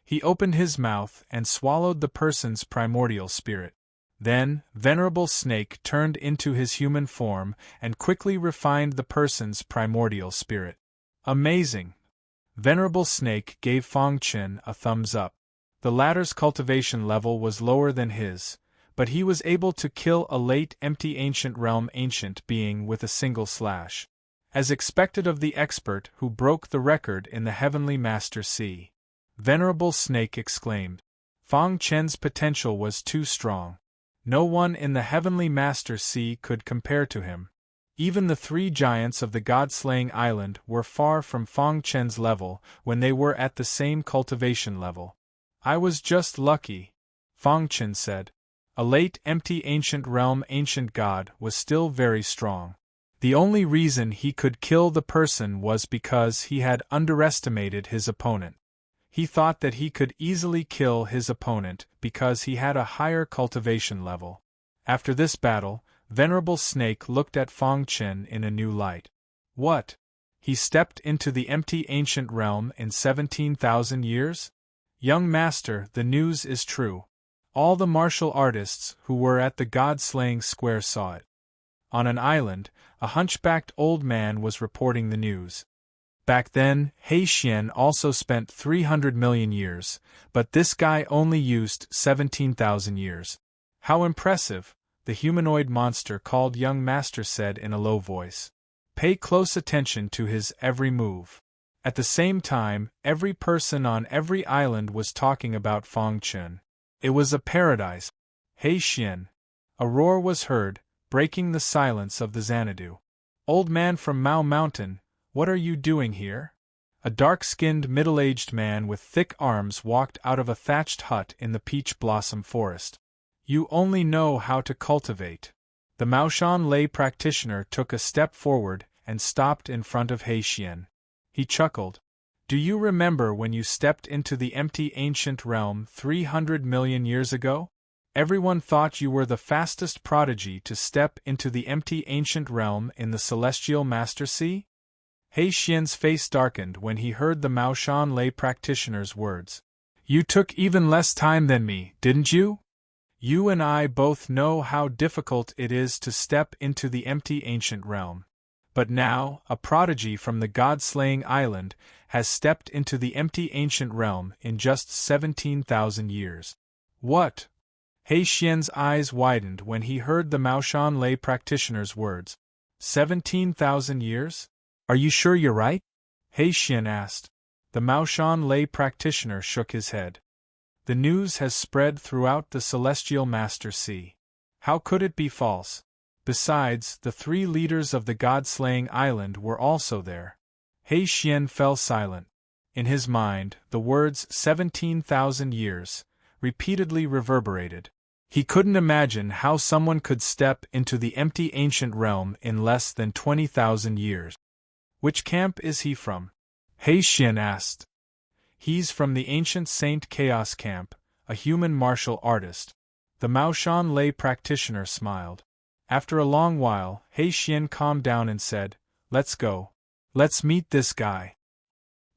He opened his mouth and swallowed the person's primordial spirit. Then, Venerable Snake turned into his human form and quickly refined the person's primordial spirit. Amazing! Venerable Snake gave Fang Chen a thumbs up. The latter's cultivation level was lower than his, but he was able to kill a late empty ancient realm ancient being with a single slash. As expected of the expert who broke the record in the Heavenly Master Sea. Venerable Snake exclaimed. Fang Chen's potential was too strong. No one in the Heavenly Master Sea could compare to him. Even the three giants of the God-slaying island were far from Fang Chen's level when they were at the same cultivation level. "I was just lucky," Fang Chen said. A late empty ancient realm ancient god was still very strong. The only reason he could kill the person was because he had underestimated his opponent. He thought that he could easily kill his opponent because he had a higher cultivation level. After this battle, Venerable Snake looked at Fang Chen in a new light. What? He stepped into the empty ancient realm in 17,000 years? Young master, the news is true. All the martial artists who were at the god-slaying square saw it. On an island, a hunchbacked old man was reporting the news. Back then, Xian also spent 300 million years, but this guy only used 17,000 years. How impressive, the humanoid monster called Young Master said in a low voice. Pay close attention to his every move. At the same time, every person on every island was talking about Fang Chen. It was a paradise. Xian. A roar was heard, breaking the silence of the Xanadu. Old man from Mao Mountain, what are you doing here? A dark-skinned middle-aged man with thick arms walked out of a thatched hut in the peach blossom forest. You only know how to cultivate. The Maoshan lay practitioner took a step forward and stopped in front of Xian. He chuckled. Do you remember when you stepped into the empty ancient realm 300 million years ago? Everyone thought you were the fastest prodigy to step into the empty ancient realm in the celestial Master Sea? He Xian's face darkened when he heard the Mao Shan lay practitioner's words. You took even less time than me, didn't you? You and I both know how difficult it is to step into the empty ancient realm. But now, a prodigy from the god-slaying island has stepped into the empty ancient realm in just 17,000 years. What? He Xian's eyes widened when he heard the Mao Shan lay practitioner's words. 17,000 years? Are you sure you're right? He Xian asked. The Mao Shan lay practitioner shook his head. The news has spread throughout the celestial Master Sea. How could it be false? Besides, the 3 leaders of the god-slaying island were also there. He Xian fell silent. In his mind, the words 17,000 years repeatedly reverberated. He couldn't imagine how someone could step into the empty ancient realm in less than 20,000 years. Which camp is he from? He Xian asked. He's from the ancient Saint Chaos camp, a human martial artist. The Mao Shan lay practitioner smiled. After a long while, He Xian calmed down and said, Let's go. Let's meet this guy.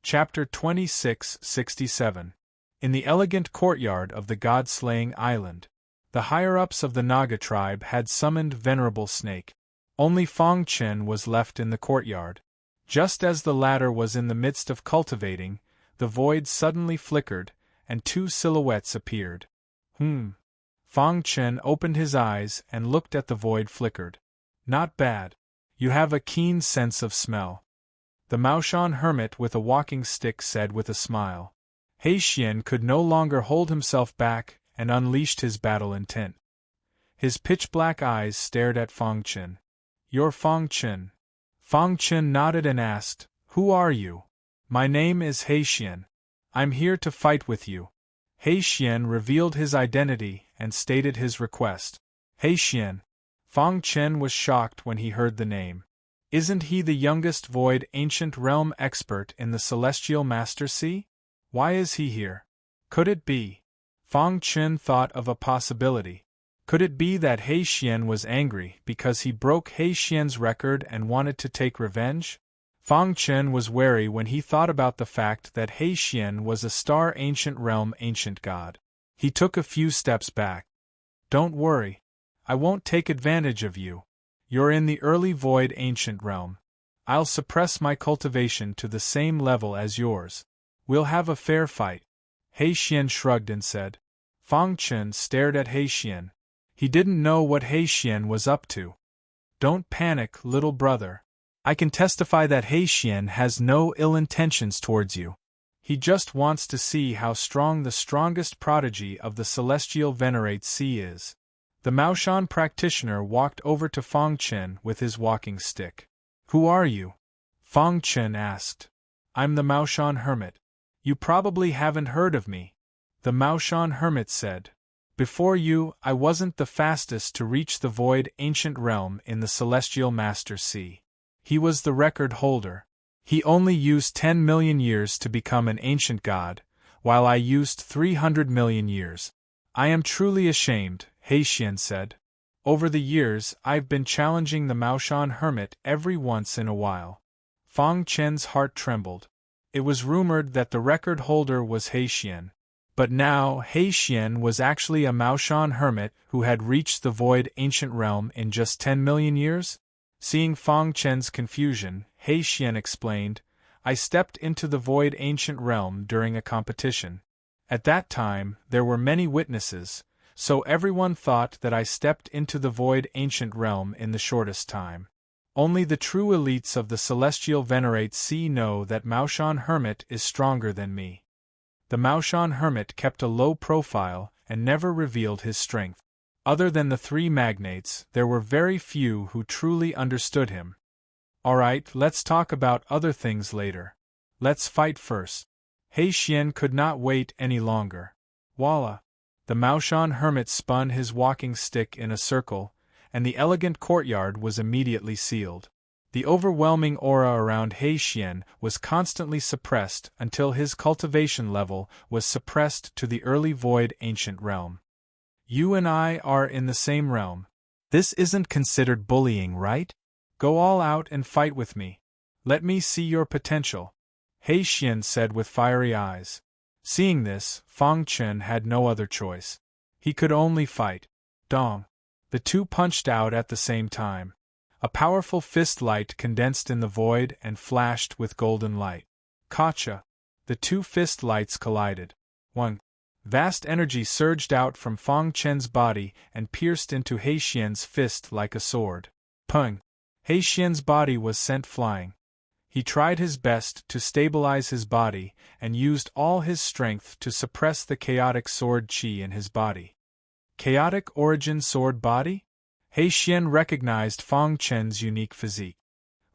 Chapter 26-67. In the elegant courtyard of the god-slaying island, the higher-ups of the Naga tribe had summoned Venerable Snake. Only Fong Chen was left in the courtyard. Just as the latter was in the midst of cultivating, the void suddenly flickered, and 2 silhouettes appeared. Fong Chen opened his eyes and looked at the void flickered. Not bad. You have a keen sense of smell. The Mao Shan hermit with a walking stick said with a smile. He Xian could no longer hold himself back and unleashed his battle intent. His pitch-black eyes stared at Fong Chen. You're Fong Chen. Fong Chen nodded and asked, Who are you? My name is He Xian. I'm here to fight with you. He Xian revealed his identity and stated his request. He Xian. Fong Chen was shocked when he heard the name. Isn't he the youngest void ancient realm expert in the celestial Master Sea? Why is he here? Could it be? Fong Chen thought of a possibility. Could it be that He Xian was angry because he broke He Xian's record and wanted to take revenge? Fong Chen was wary when he thought about the fact that He Xian was a star ancient realm ancient god. He took a few steps back. Don't worry. I won't take advantage of you. You're in the early void ancient realm. I'll suppress my cultivation to the same level as yours. We'll have a fair fight. He Xian shrugged and said. Fong Chen stared at He Xian. He didn't know what He Xian was up to. Don't panic, little brother. I can testify that He Xian has no ill intentions towards you. He just wants to see how strong the strongest prodigy of the celestial Venerate Sea is. The Mao Shan practitioner walked over to Fong Chen with his walking stick. Who are you? Fong Chen asked. I'm the Mao Shan hermit. You probably haven't heard of me. The Mao Shan hermit said. Before you, I wasn't the fastest to reach the void ancient realm in the celestial Master Sea. He was the record holder. He only used 10 million years to become an ancient god, while I used 300 million years. I am truly ashamed, He Xian said. Over the years, I've been challenging the Mao Shan hermit every once in a while. Fong Chen's heart trembled. It was rumored that the record holder was He Xian. But now, He Xian was actually a Mao Shan hermit who had reached the void ancient realm in just 10 million years? Seeing Fong Chen's confusion, He Xian explained, I stepped into the void ancient realm during a competition. At that time, there were many witnesses, so everyone thought that I stepped into the void ancient realm in the shortest time. Only the true elites of the celestial Venerate Sea know that Mao Shan hermit is stronger than me. The Mao Shan hermit kept a low profile and never revealed his strength. Other than the 3 magnates, there were very few who truly understood him. Alright, let's talk about other things later. Let's fight first. He Xian could not wait any longer. Voila! The Mao Shan hermit spun his walking stick in a circle, and the elegant courtyard was immediately sealed. The overwhelming aura around He Xian was constantly suppressed until his cultivation level was suppressed to the early void ancient realm. You and I are in the same realm. This isn't considered bullying, right? Go all out and fight with me. Let me see your potential, He Xian said with fiery eyes. Seeing this, Fang Chen had no other choice. He could only fight. Dong. The two punched out at the same time. A powerful fist light condensed in the void and flashed with golden light. Gotcha! The two fist lights collided. One. Vast energy surged out from Fang Chen's body and pierced into He Xian's fist like a sword. Pung! He Xian's body was sent flying. He tried his best to stabilize his body and used all his strength to suppress the chaotic sword qi in his body. Chaotic origin sword body? He Xian recognized Fang Chen's unique physique.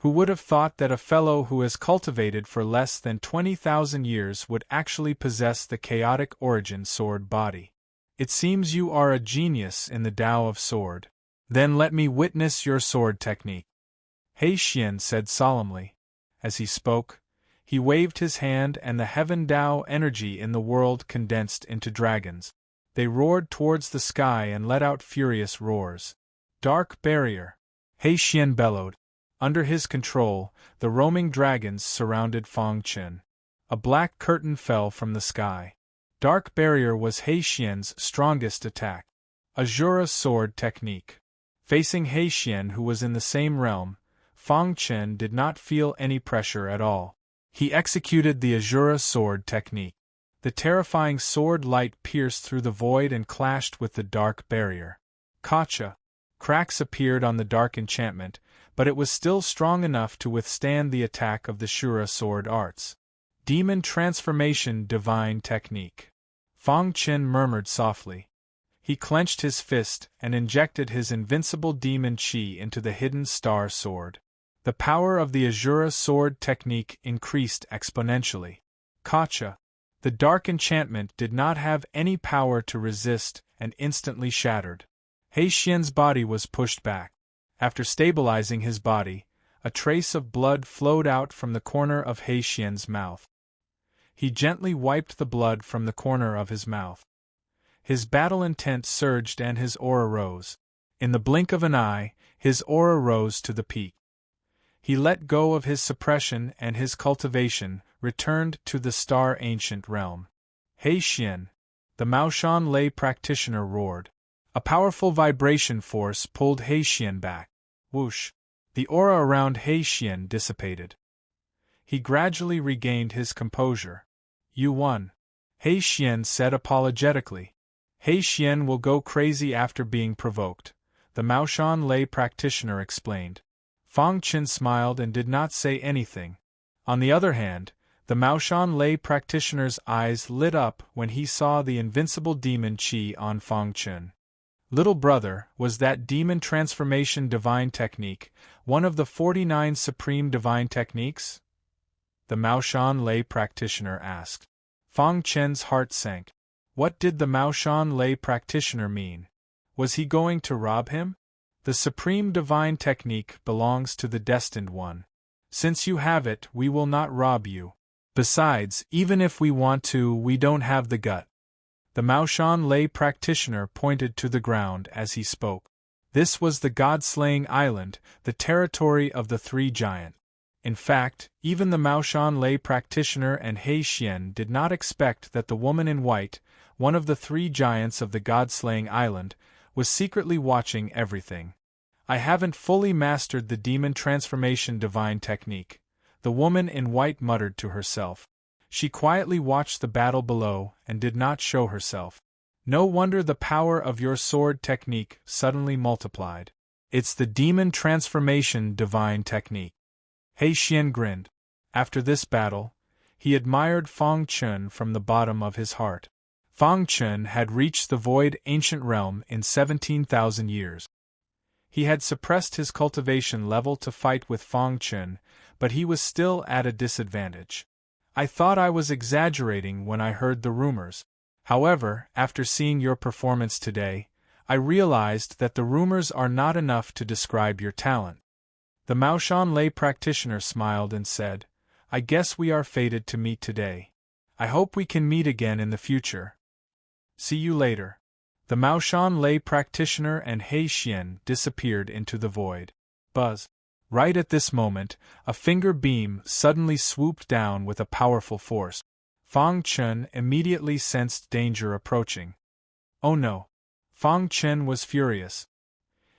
Who would have thought that a fellow who has cultivated for less than 20,000 years would actually possess the chaotic origin sword body? It seems you are a genius in the Tao of sword. Then let me witness your sword technique. He Xian said solemnly. As he spoke, he waved his hand and the heaven Tao energy in the world condensed into dragons. They roared towards the sky and let out furious roars. Dark barrier! He Xian bellowed. Under his control, the roaming dragons surrounded Fang Chen. A black curtain fell from the sky. Dark barrier was He Xian's strongest attack. Azura sword technique. Facing He Xian, who was in the same realm, Fang Chen did not feel any pressure at all. He executed the Azura sword technique. The terrifying sword light pierced through the void and clashed with the dark barrier. Gotcha! Cracks appeared on the dark enchantment, but it was still strong enough to withstand the attack of the Shura sword arts. Demon transformation divine technique. Fang Chen murmured softly. He clenched his fist and injected his invincible demon qi into the hidden star sword. The power of the Azura sword technique increased exponentially. Gotcha! The dark enchantment did not have any power to resist and instantly shattered. He Xian's body was pushed back. After stabilizing his body, a trace of blood flowed out from the corner of He Xian's mouth. He gently wiped the blood from the corner of his mouth. His battle intent surged and his aura rose. In the blink of an eye, his aura rose to the peak. He let go of his suppression and his cultivation, returned to the star ancient realm. He Xian, the Maoshan lay practitioner roared. A powerful vibration force pulled He Xian back. Whoosh! The aura around He Xian dissipated. He gradually regained his composure. You won, He Xian said apologetically. He Xian will go crazy after being provoked, the Maoshan lay practitioner explained. Fang Chen smiled and did not say anything. On the other hand, the Maoshan lay practitioner's eyes lit up when he saw the invincible demon qi on Fang Chen. Little brother, was that demon transformation divine technique one of the 49 supreme divine techniques? The Maoshan lay practitioner asked. Fang Chen's heart sank. What did the Maoshan lay practitioner mean? Was he going to rob him? The supreme divine technique belongs to the destined one. Since you have it, we will not rob you. Besides, even if we want to, we don't have the gut. The Maoshan lay practitioner pointed to the ground as he spoke. This was the god-slaying island, the territory of the three giants. In fact, even the Maoshan lay practitioner and He Xian did not expect that the woman in white, one of the three giants of the god-slaying island, was secretly watching everything. I haven't fully mastered the demon transformation divine technique, the woman in white muttered to herself. She quietly watched the battle below and did not show herself. No wonder the power of your sword technique suddenly multiplied. It's the demon transformation divine technique. He Xian grinned. After this battle, he admired Fang Chen from the bottom of his heart. Fang Chen had reached the void ancient realm in 17,000 years. He had suppressed his cultivation level to fight with Fang Chen, but he was still at a disadvantage. I thought I was exaggerating when I heard the rumors. However, after seeing your performance today, I realized that the rumors are not enough to describe your talent. The Maoshan lay practitioner smiled and said, I guess we are fated to meet today. I hope we can meet again in the future. See you later. The Maoshan lay practitioner and He Xian disappeared into the void. Buzz. Right at this moment, a finger beam suddenly swooped down with a powerful force. Fang Chen immediately sensed danger approaching. Oh no! Fang Chen was furious.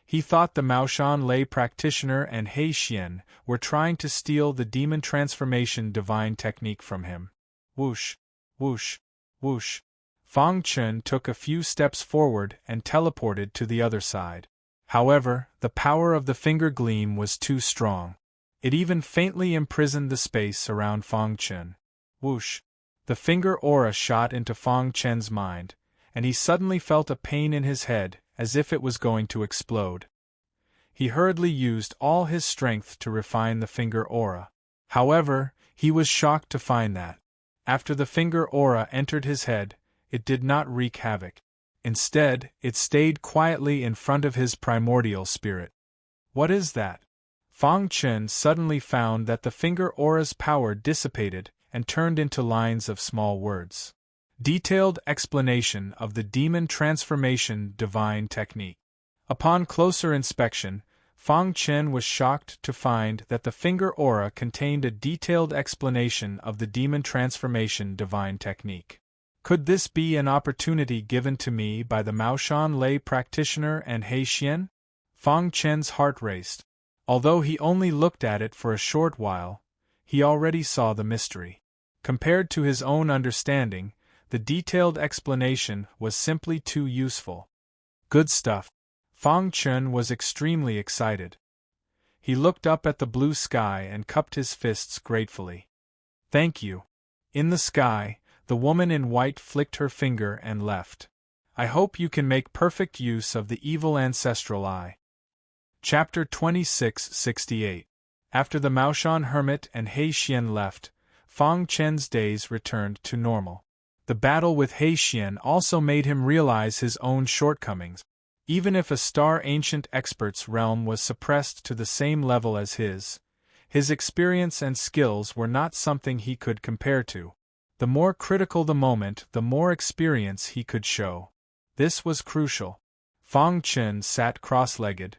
He thought the Maoshan lay practitioner and He Xian were trying to steal the demon transformation divine technique from him. Whoosh! Whoosh! Whoosh! Fang Chen took a few steps forward and teleported to the other side. However, the power of the finger gleam was too strong. It even faintly imprisoned the space around Fang Chen. Whoosh! The finger aura shot into Fang Chen's mind, and he suddenly felt a pain in his head, as if it was going to explode. He hurriedly used all his strength to refine the finger aura. However, he was shocked to find that, after the finger aura entered his head, it did not wreak havoc. Instead, it stayed quietly in front of his primordial spirit. What is that? Fang Chen suddenly found that the finger aura's power dissipated and turned into lines of small words. Detailed explanation of the demon transformation divine technique. Upon closer inspection, Fang Chen was shocked to find that the finger aura contained a detailed explanation of the demon transformation divine technique. Could this be an opportunity given to me by the Maoshan lay practitioner and He Xian? Fang Chen's heart raced. Although he only looked at it for a short while, he already saw the mystery. Compared to his own understanding, the detailed explanation was simply too useful. Good stuff. Fang Chen was extremely excited. He looked up at the blue sky and cupped his fists gratefully. Thank you. In the sky, the woman in white flicked her finger and left. I hope you can make perfect use of the evil ancestral eye. Chapter 2668. After the Maoshan hermit and He Xian left, Fang Chen's days returned to normal. The battle with He Xian also made him realize his own shortcomings. Even if a star ancient expert's realm was suppressed to the same level as his experience and skills were not something he could compare to. The more critical the moment, the more experience he could show. This was crucial. Fang Chen sat cross-legged,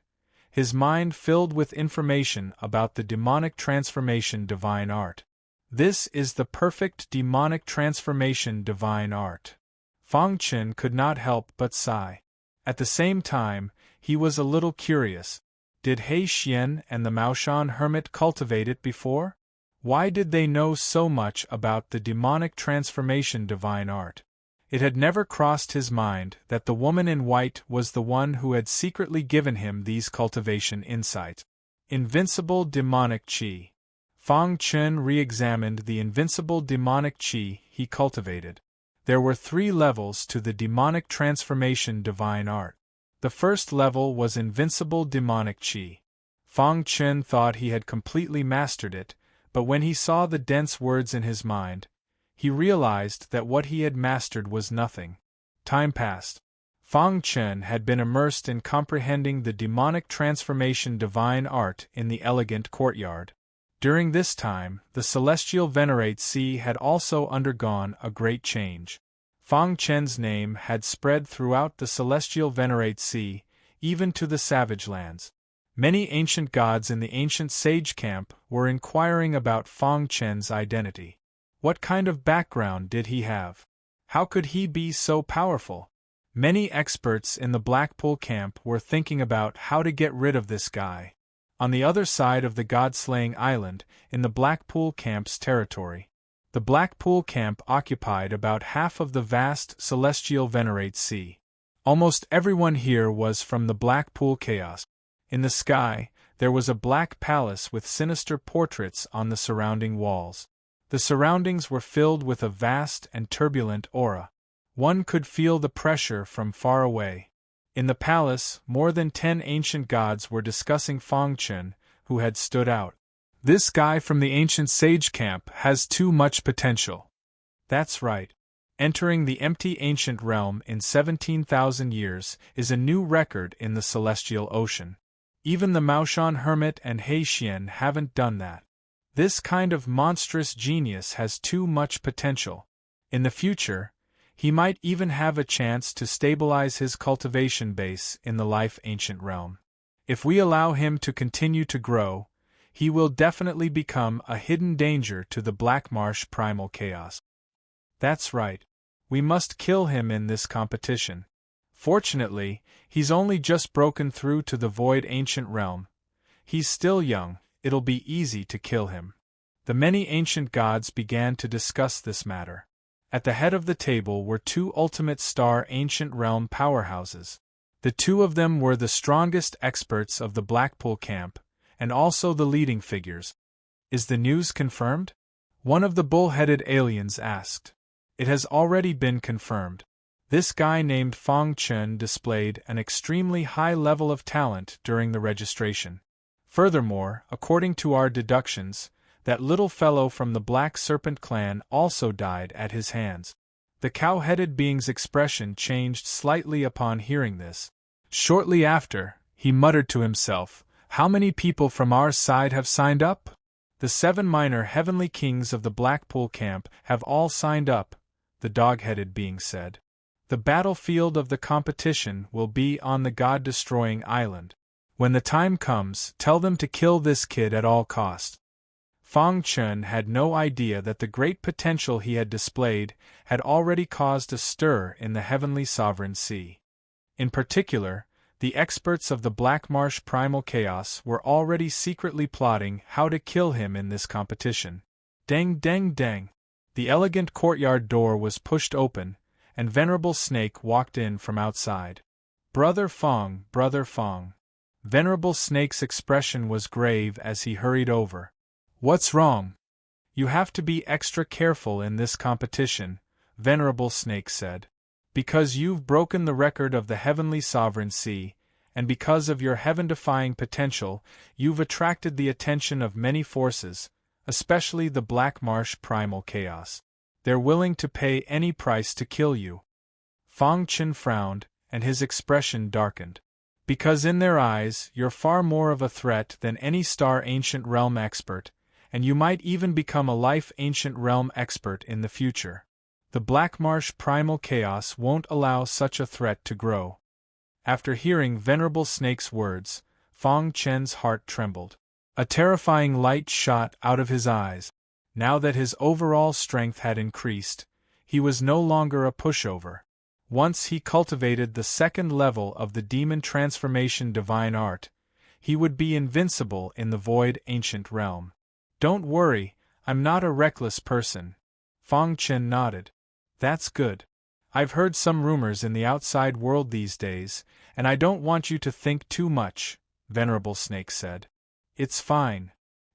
his mind filled with information about the demonic transformation divine art. This is the perfect demonic transformation divine art. Fang Chen could not help but sigh. At the same time, he was a little curious. Did He Xian and the Maoshan hermit cultivate it before? Why did they know so much about the demonic transformation divine art? It had never crossed his mind that the woman in white was the one who had secretly given him these cultivation insights. Invincible demonic qi. Fang Chen re-examined the invincible demonic qi he cultivated. There were 3 levels to the demonic transformation divine art. The first level was invincible demonic qi. Fang Chen thought he had completely mastered it, but when he saw the dense words in his mind, he realized that what he had mastered was nothing. Time passed. Fang Chen had been immersed in comprehending the demonic transformation divine art in the elegant courtyard. During this time, the celestial Venerate Sea had also undergone a great change. Fang Chen's name had spread throughout the celestial Venerate Sea, even to the savage lands. Many ancient gods in the ancient sage camp were inquiring about Fang Chen's identity. What kind of background did he have? How could he be so powerful? Many experts in the Blackpool camp were thinking about how to get rid of this guy. On the other side of the god-slaying island, in the Blackpool camp's territory. The Blackpool camp occupied about half of the vast celestial Venerate Sea. Almost everyone here was from the Blackpool chaos. In the sky, there was a black palace with sinister portraits on the surrounding walls. The surroundings were filled with a vast and turbulent aura. One could feel the pressure from far away. In the palace, more than 10 ancient gods were discussing Fang Chen, who had stood out. This guy from the ancient sage camp has too much potential. That's right. Entering the empty ancient realm in 17,000 years is a new record in the celestial ocean. Even the Maoshan hermit and He Xian haven't done that. This kind of monstrous genius has too much potential. In the future, he might even have a chance to stabilize his cultivation base in the life-ancient realm. If we allow him to continue to grow, He will definitely become a hidden danger to the Black Marsh primal chaos. That's right. We must kill him in this competition. Fortunately, he's only just broken through to the Void Ancient Realm. He's still young, it'll be easy to kill him. The many ancient gods began to discuss this matter. At the head of the table were two ultimate star ancient realm powerhouses. The two of them were the strongest experts of the Blackpool camp, and also the leading figures. Is the news confirmed? One of the bull-headed aliens asked. It has already been confirmed. This guy named Fong Chen displayed an extremely high level of talent during the registration. Furthermore, according to our deductions, that little fellow from the Black Serpent clan also died at his hands. The cow-headed being's expression changed slightly upon hearing this. Shortly after, he muttered to himself, "How many people from our side have signed up?" "The 7 minor heavenly kings of the Blackpool camp have all signed up," the dog-headed being said. "The battlefield of the competition will be on the God-destroying island. When the time comes, tell them to kill this kid at all costs." Fong Chen had no idea that the great potential he had displayed had already caused a stir in the heavenly sovereign sea. In particular, the experts of the Black Marsh primal chaos were already secretly plotting how to kill him in this competition. Dang dang dang! The elegant courtyard door was pushed open, and Venerable Snake walked in from outside. "Brother Fong, Brother Fong." Venerable Snake's expression was grave as he hurried over. "What's wrong?" "You have to be extra careful in this competition," Venerable Snake said. "Because you've broken the record of the Heavenly Sovereign Sea, and because of your heaven-defying potential, you've attracted the attention of many forces, especially the Black Marsh primal chaos. They're willing to pay any price to kill you." Fong Chen frowned, and his expression darkened. "Because in their eyes, you're far more of a threat than any Star Ancient Realm expert, and you might even become a Life Ancient Realm expert in the future. The Black Marsh primal chaos won't allow such a threat to grow." After hearing Venerable Snake's words, Fong Chen's heart trembled. A terrifying light shot out of his eyes. Now that his overall strength had increased, he was no longer a pushover. Once he cultivated the second level of the Demon Transformation Divine Art, he would be invincible in the Void Ancient Realm. "Don't worry, I'm not a reckless person." Fong Chen nodded. "That's good. I've heard some rumors in the outside world these days, and I don't want you to think too much," Venerable Snake said. "It's fine.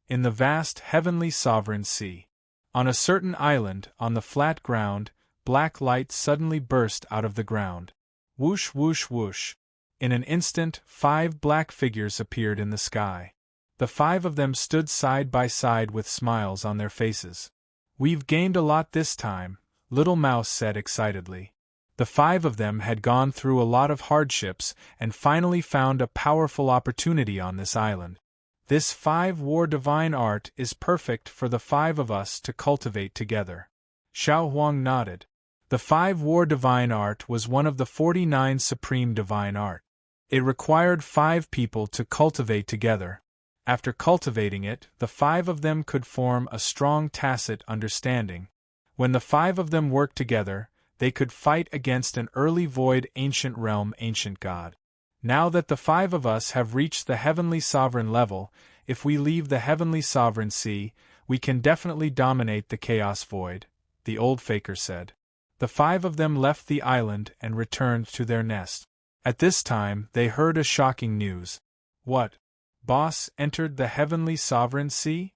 In the vast heavenly sovereign sea, on a certain island on the flat ground, black light suddenly burst out of the ground. Whoosh whoosh whoosh. In an instant, 5 black figures appeared in the sky. The 5 of them stood side by side with smiles on their faces. "We've gained a lot this time," Little Mouse said excitedly. The 5 of them had gone through a lot of hardships and finally found a powerful opportunity on this island. "This 5-war divine art is perfect for the 5 of us to cultivate together." Xiao Huang nodded. The 5-war divine art was one of the 49 supreme divine art. It required 5 people to cultivate together. After cultivating it, the 5 of them could form a strong tacit understanding. When the 5 of them worked together, they could fight against an early Void Ancient Realm ancient god. Now that the 5 of us have reached the Heavenly Sovereign level, if we leave the Heavenly Sovereign Sea, we can definitely dominate the Chaos Void, the old faker said. The 5 of them left the island and returned to their nest. At this time, they heard a shocking news. "What? Boss entered the Heavenly Sovereign Sea?"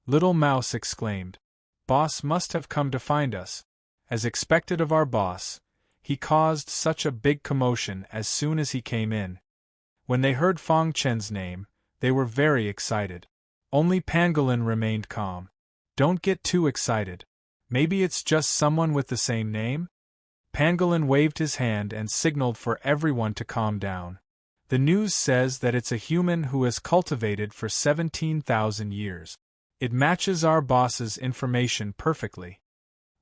Little Mouse exclaimed. "Boss must have come to find us." As expected of our boss, he caused such a big commotion as soon as he came in. When they heard Fong Chen's name, they were very excited. Only Pangolin remained calm. "Don't get too excited. Maybe it's just someone with the same name?" Pangolin waved his hand and signaled for everyone to calm down. "The news says that it's a human who has cultivated for 17,000 years. It matches our boss's information perfectly."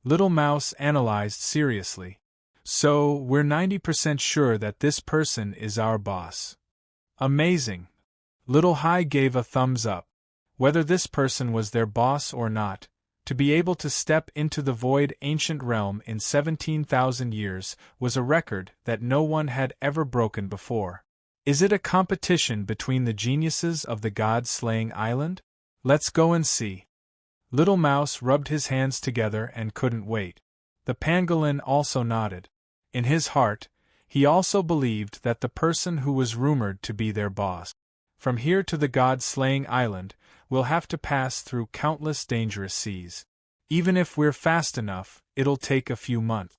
Little Mouse analyzed seriously. "So, we're 90% sure that this person is our boss." "Amazing." Little Hai gave a thumbs up. Whether this person was their boss or not, to be able to step into the void ancient realm in 17,000 years was a record that no one had ever broken before. Is it a competition between the geniuses of the god-slaying island? Let's go and see. Little Mouse rubbed his hands together and couldn't wait. The pangolin also nodded. In his heart, he also believed that the person who was rumored to be their boss. From here to the god-slaying island, we'll have to pass through countless dangerous seas. Even if we're fast enough, it'll take a few months.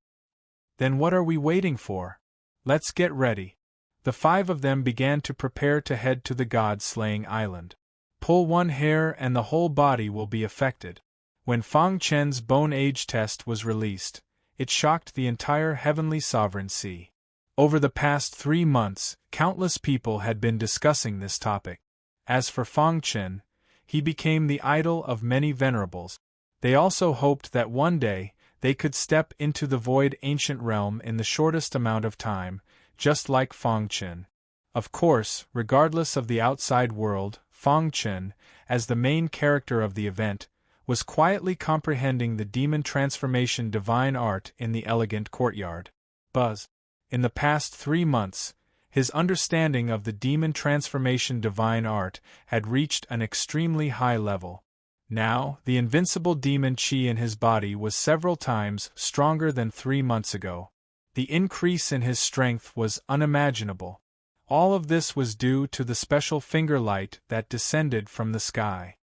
Then what are we waiting for? Let's get ready. The 5 of them began to prepare to head to the god-slaying island. Pull one hair and the whole body will be affected. When Fang Chen's Bone Age test was released, it shocked the entire heavenly sovereign sea. Over the past 3 months, countless people had been discussing this topic. As for Fang Chen, he became the idol of many venerables. They also hoped that one day, they could step into the void ancient realm in the shortest amount of time, just like Fang Chen. Of course, regardless of the outside world, Fang Chen, as the main character of the event, was quietly comprehending the demon transformation divine art in the elegant courtyard. Buzz. In the past 3 months, his understanding of the demon transformation divine art had reached an extremely high level. Now, the invincible demon chi in his body was several times stronger than 3 months ago. The increase in his strength was unimaginable. All of this was due to the special finger light that descended from the sky.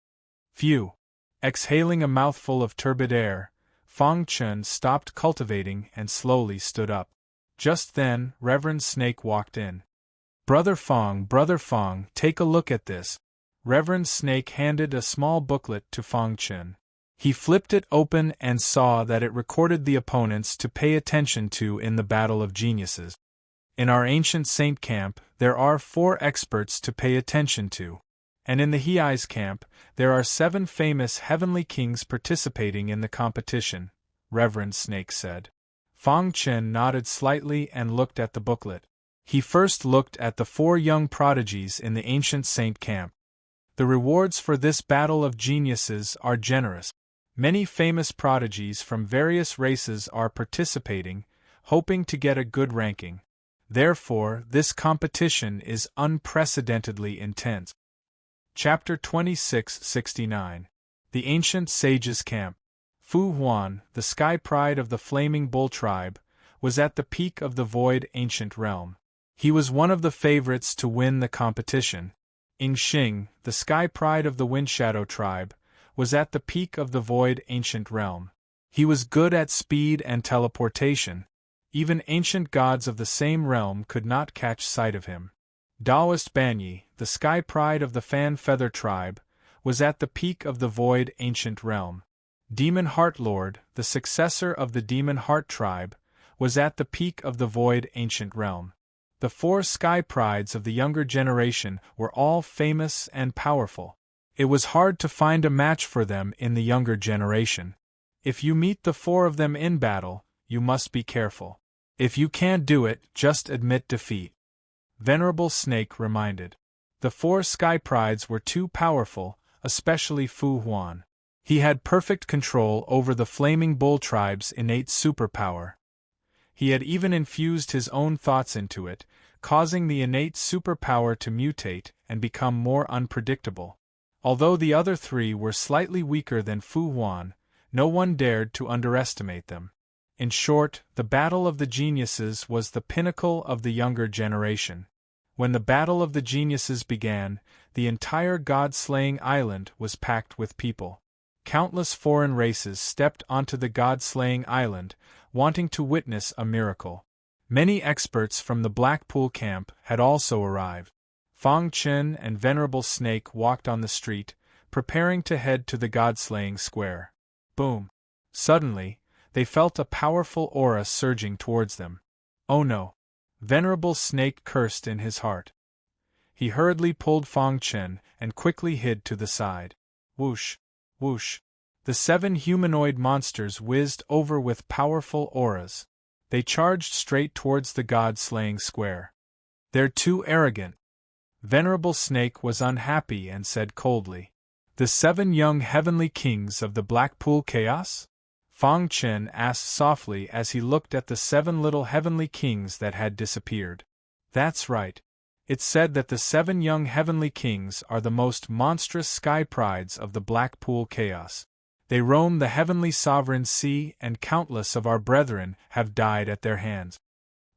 Phew! Exhaling a mouthful of turbid air, Fang Chen stopped cultivating and slowly stood up. Just then, Reverend Snake walked in. Brother Fang, take a look at this." Reverend Snake handed a small booklet to Fang Chen. He flipped it open and saw that it recorded the opponents to pay attention to in the Battle of Geniuses. In our ancient saint camp, there are 4 experts to pay attention to. And in the Hei's camp, there are 7 famous heavenly kings participating in the competition, Reverend Snake said. Fang Chen nodded slightly and looked at the booklet. He first looked at the 4 young prodigies in the ancient saint camp. The rewards for this battle of geniuses are generous. Many famous prodigies from various races are participating, hoping to get a good ranking. Therefore, this competition is unprecedentedly intense. Chapter 2669. The Ancient Sage's Camp. Fu Huan, the sky pride of the Flaming Bull tribe, was at the peak of the void ancient realm. He was one of the favorites to win the competition. Ing Xing, the sky pride of the Windshadow tribe, was at the peak of the void ancient realm. He was good at speed and teleportation. Even ancient gods of the same realm could not catch sight of him. Daoist Banyi, the sky pride of the Fan Feather tribe, was at the peak of the void ancient realm. Demon Heart Lord, the successor of the Demon Heart tribe, was at the peak of the void ancient realm. The 4 sky prides of the younger generation were all famous and powerful. It was hard to find a match for them in the younger generation. If you meet the 4 of them in battle, you must be careful. If you can't do it, just admit defeat. Venerable Snake reminded. The 4 sky prides were too powerful, especially Fu Huan. He had perfect control over the Flaming Bull tribe's innate superpower. He had even infused his own thoughts into it, causing the innate superpower to mutate and become more unpredictable. Although the other 3 were slightly weaker than Fu Huan, no one dared to underestimate them. In short, the Battle of the Geniuses was the pinnacle of the younger generation. When the Battle of the Geniuses began, the entire god-slaying island was packed with people. Countless foreign races stepped onto the god-slaying island, wanting to witness a miracle. Many experts from the Blackpool camp had also arrived. Fang Chen and Venerable Snake walked on the street, preparing to head to the god-slaying square. Boom! Suddenly, they felt a powerful aura surging towards them. Oh no! Venerable Snake cursed in his heart. He hurriedly pulled Fang Chen and quickly hid to the side. Whoosh! Whoosh! The 7 humanoid monsters whizzed over with powerful auras. They charged straight towards the god-slaying square. "They're too arrogant." Venerable Snake was unhappy and said coldly. The 7 young heavenly kings of the Blackpool Chaos? Fang Chen asked softly as he looked at the 7 little heavenly kings that had disappeared. That's right. It's said that the 7 young heavenly kings are the most monstrous sky prides of the Blackpool Chaos. They roam the heavenly sovereign sea, and countless of our brethren have died at their hands.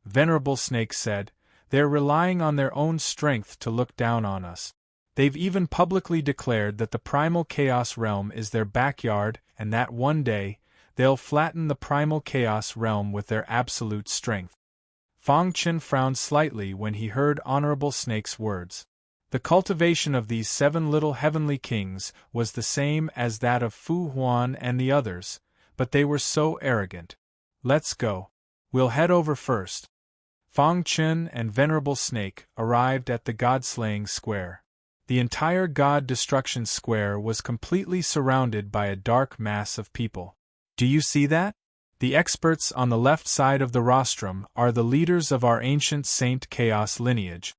Venerable Snake said, they're relying on their own strength to look down on us. They've even publicly declared that the primal chaos realm is their backyard, and that one day, they'll flatten the primal chaos realm with their absolute strength. Fang Chen frowned slightly when he heard Honorable Snake's words. The cultivation of these 7 little heavenly kings was the same as that of Fu Huan and the others, but they were so arrogant. Let's go. We'll head over first. Fang Chen and Venerable Snake arrived at the God-slaying square. The entire God Destruction Square was completely surrounded by a dark mass of people. Do you see that? The experts on the left side of the rostrum are the leaders of our ancient Saint Chaos lineage.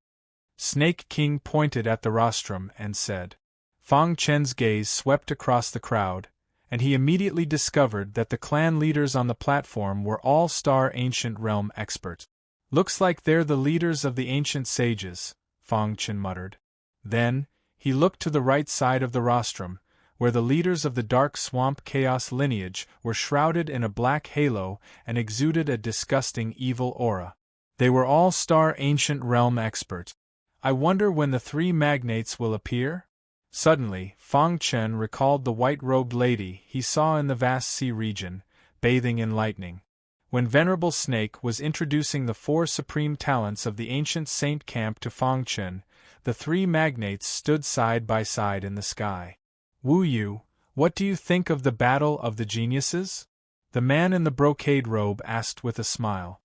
Snake King pointed at the rostrum and said. Fang Chen's gaze swept across the crowd, and he immediately discovered that the clan leaders on the platform were all-star ancient realm experts. Looks like they're the leaders of the ancient sages, Fang Chen muttered. Then, he looked to the right side of the rostrum, where the leaders of the Dark Swamp Chaos lineage were shrouded in a black halo and exuded a disgusting evil aura. They were all-star ancient realm experts. I wonder when the 3 magnates will appear? Suddenly, Fang Chen recalled the white-robed lady he saw in the vast sea region, bathing in lightning. When Venerable Snake was introducing the 4 supreme talents of the ancient saint camp to Fang Chen, the 3 magnates stood side by side in the sky. Wu Yu, what do you think of the battle of the geniuses? The man in the brocade robe asked with a smile.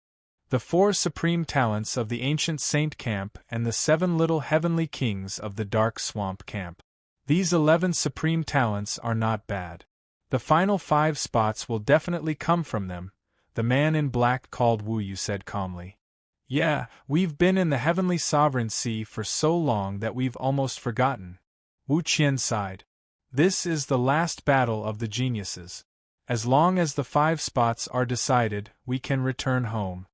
The 4 supreme talents of the ancient saint camp and the 7 little heavenly kings of the dark swamp camp. These 11 supreme talents are not bad. The final 5 spots will definitely come from them, the man in black called Wu Yu said calmly. Yeah, we've been in the heavenly sovereign sea for so long that we've almost forgotten. Wu Qian sighed. This is the last battle of the geniuses. As long as the 5 spots are decided, we can return home.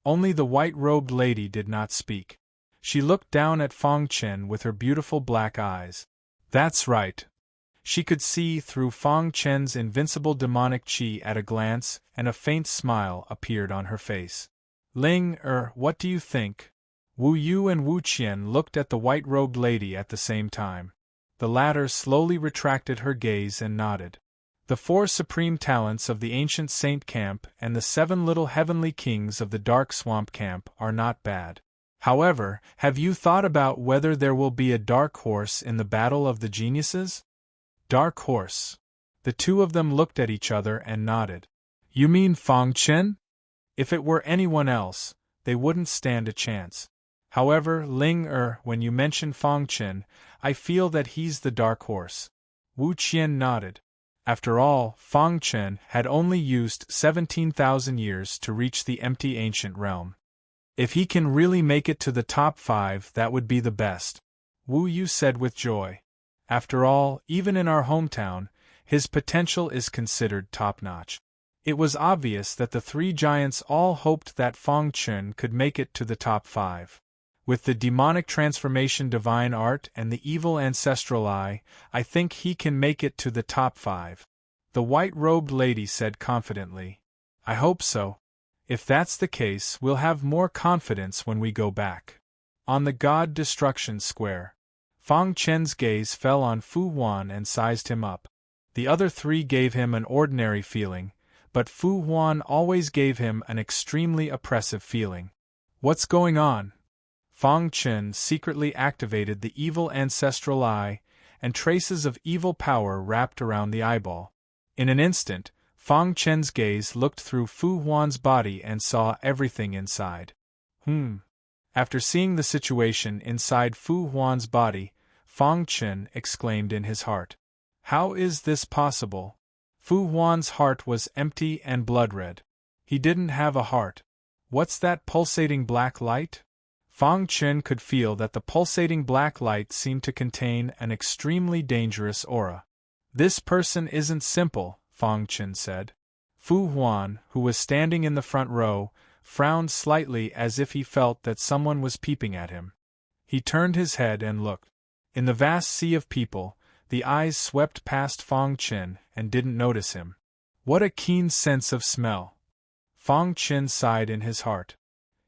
Only the white-robed lady did not speak. She looked down at Fang Chen with her beautiful black eyes. That's right. She could see through Fang Chen's invincible demonic qi at a glance, and a faint smile appeared on her face. Ling, what do you think? Wu Yu and Wu Qian looked at the white-robed lady at the same time. The latter slowly retracted her gaze and nodded. The 4 supreme talents of the ancient saint camp and the 7 little heavenly kings of the dark swamp camp are not bad. However, have you thought about whether there will be a dark horse in the battle of the geniuses? Dark horse. The 2 of them looked at each other and nodded. You mean Fang Chen? If it were anyone else, they wouldn't stand a chance. However, Ling, when you mention Fang Chen, I feel that he's the dark horse. Wu Qian nodded. After all, Fang Chen had only used 17,000 years to reach the empty ancient realm. If he can really make it to the top 5, that would be the best. Wu Yu said with joy. After all, even in our hometown, his potential is considered top-notch. It was obvious that the 3 giants all hoped that Fang Chen could make it to the top 5. With the demonic transformation divine art and the evil ancestral eye, I think he can make it to the top 5. The white-robed lady said confidently. I hope so. If that's the case, we'll have more confidence when we go back. On the God Destruction Square, Fang Chen's gaze fell on Fu Huan and sized him up. The other 3 gave him an ordinary feeling, but Fu Huan always gave him an extremely oppressive feeling. What's going on? Fang Chen secretly activated the evil ancestral eye, and traces of evil power wrapped around the eyeball. In an instant, Fang Chen's gaze looked through Fu Huan's body and saw everything inside. After seeing the situation inside Fu Huan's body, Fang Chen exclaimed in his heart. How is this possible? Fu Huan's heart was empty and blood-red. He didn't have a heart. What's that pulsating black light? Fang Chen could feel that the pulsating black light seemed to contain an extremely dangerous aura. This person isn't simple, Fang Chen said. Fu Huan, who was standing in the front row, frowned slightly as if he felt that someone was peeping at him. He turned his head and looked. In the vast sea of people, the eyes swept past Fang Chen and didn't notice him. What a keen sense of smell! Fang Chen sighed in his heart.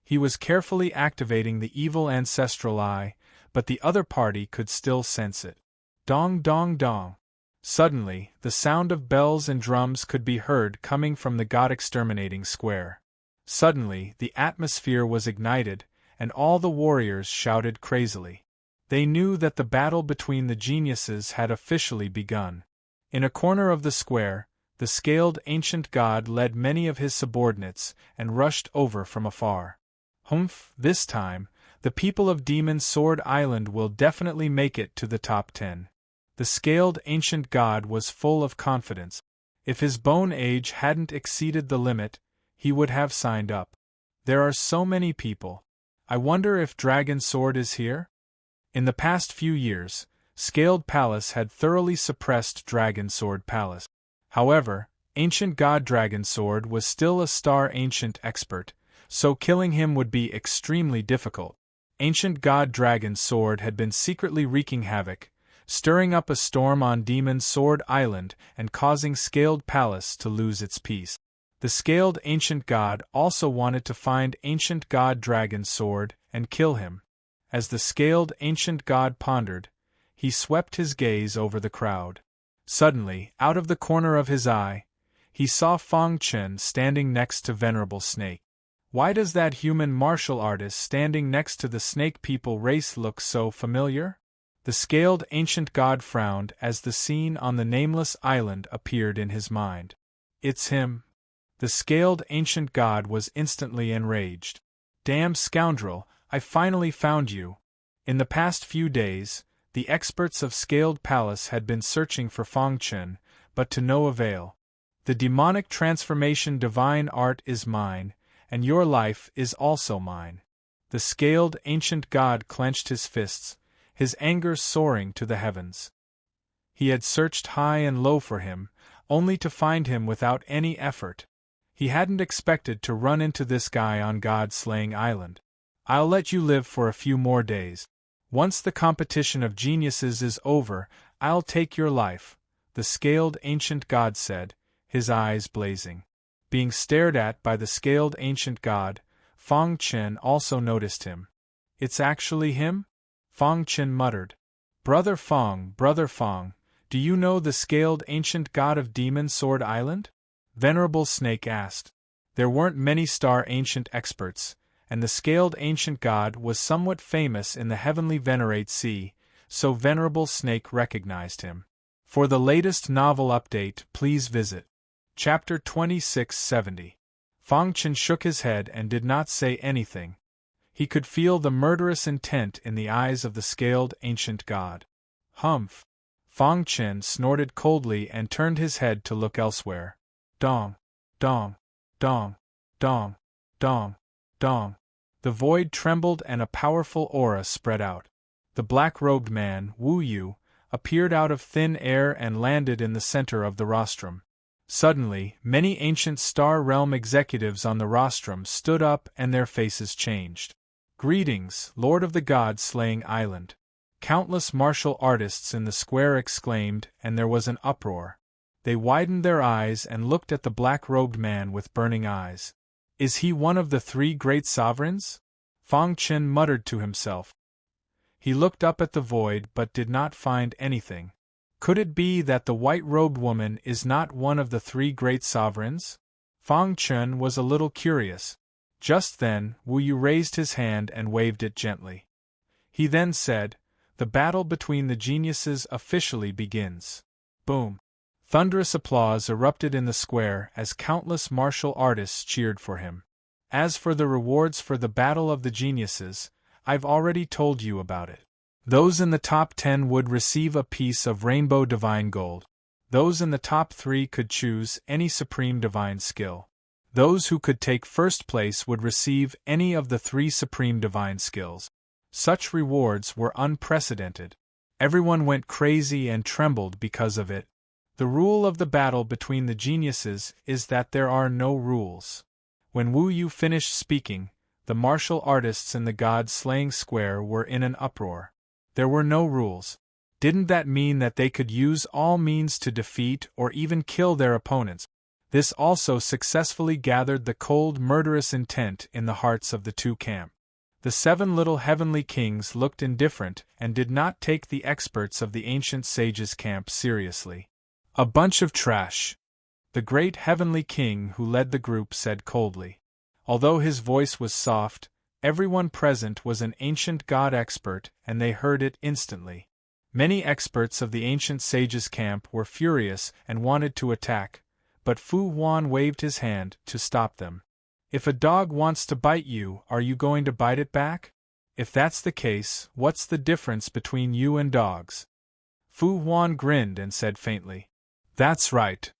He was carefully activating the evil ancestral eye, but the other party could still sense it. Dong dong dong. Suddenly, the sound of bells and drums could be heard coming from the god-exterminating square. Suddenly, the atmosphere was ignited, and all the warriors shouted crazily. They knew that the battle between the geniuses had officially begun. In a corner of the square, the scaled ancient god led many of his subordinates and rushed over from afar. Humph, this time, the people of Demon Sword Island will definitely make it to the top 10. The scaled ancient god was full of confidence. If his bone age hadn't exceeded the limit, he would have signed up. There are so many people. I wonder if Dragon Sword is here? In the past few years, Scaled Palace had thoroughly suppressed Dragon Sword Palace. However, Ancient God Dragon Sword was still a star ancient expert, so killing him would be extremely difficult. Ancient God Dragon Sword had been secretly wreaking havoc, stirring up a storm on Demon Sword Island and causing Scaled Palace to lose its peace. The Scaled Ancient God also wanted to find Ancient God Dragon Sword and kill him. As the Scaled Ancient God pondered, he swept his gaze over the crowd. Suddenly, out of the corner of his eye, he saw Fang Chen standing next to Venerable Snake. Why does that human martial artist standing next to the snake people race look so familiar? The Scaled Ancient God frowned as the scene on the nameless island appeared in his mind. It's him. The Scaled Ancient God was instantly enraged. Damn scoundrel, I finally found you. In the past few days, the experts of Scaled Palace had been searching for Fang Chen, but to no avail. The demonic transformation divine art is mine, and your life is also mine. The Scaled Ancient God clenched his fists, his anger soaring to the heavens. He had searched high and low for him, only to find him without any effort. He hadn't expected to run into this guy on God-slaying Island. I'll let you live for a few more days. Once the competition of geniuses is over, I'll take your life, the Scaled Ancient God said, his eyes blazing. Being stared at by the Scaled Ancient God, Fang Chen also noticed him. It's actually him? Fang Chen muttered. Brother Fang, do you know the Scaled Ancient God of Demon Sword Island? Venerable Snake asked. There weren't many star ancient experts, and the Scaled Ancient God was somewhat famous in the heavenly Venerate Sea, so Venerable Snake recognized him. For the latest novel update, please visit Chapter 2670. Fang Chen shook his head and did not say anything. He could feel the murderous intent in the eyes of the Scaled Ancient God. Humph! Fang Chen snorted coldly and turned his head to look elsewhere. Dong! Dong! Dong! Dong! Dong! Dong! The void trembled and a powerful aura spread out. The black-robed man, Wu Yu, appeared out of thin air and landed in the center of the rostrum. Suddenly, many ancient Star Realm executives on the rostrum stood up and their faces changed. Greetings, Lord of the God-slaying Island. Countless martial artists in the square exclaimed, and there was an uproar. They widened their eyes and looked at the black-robed man with burning eyes. Is he one of the three great sovereigns? Fang Chen muttered to himself. He looked up at the void but did not find anything. Could it be that the white-robed woman is not one of the three great sovereigns? Fang Chen was a little curious. Just then, Wu Yu raised his hand and waved it gently. He then said, "The battle between the geniuses officially begins." Boom! Thunderous applause erupted in the square as countless martial artists cheered for him. As for the rewards for the Battle of the Geniuses, I've already told you about it. Those in the top 10 would receive a piece of Rainbow Divine Gold. Those in the top 3 could choose any Supreme Divine Skill. Those who could take first place would receive any of the 3 supreme divine skills. Such rewards were unprecedented. Everyone went crazy and trembled because of it. The rule of the battle between the geniuses is that there are no rules. When Wu Yu finished speaking, the martial artists in the god-slaying square were in an uproar. There were no rules. Didn't that mean that they could use all means to defeat or even kill their opponents? This also successfully gathered the cold, murderous intent in the hearts of the 2 camps. The 7 little heavenly kings looked indifferent and did not take the experts of the ancient sages' camp seriously. A bunch of trash. The great heavenly king who led the group said coldly. Although his voice was soft, everyone present was an ancient god expert and they heard it instantly. Many experts of the ancient sages' camp were furious and wanted to attack, but Fu Huan waved his hand to stop them. If a dog wants to bite you, are you going to bite it back? If that's the case, what's the difference between you and dogs? Fu Huan grinned and said faintly, "That's right.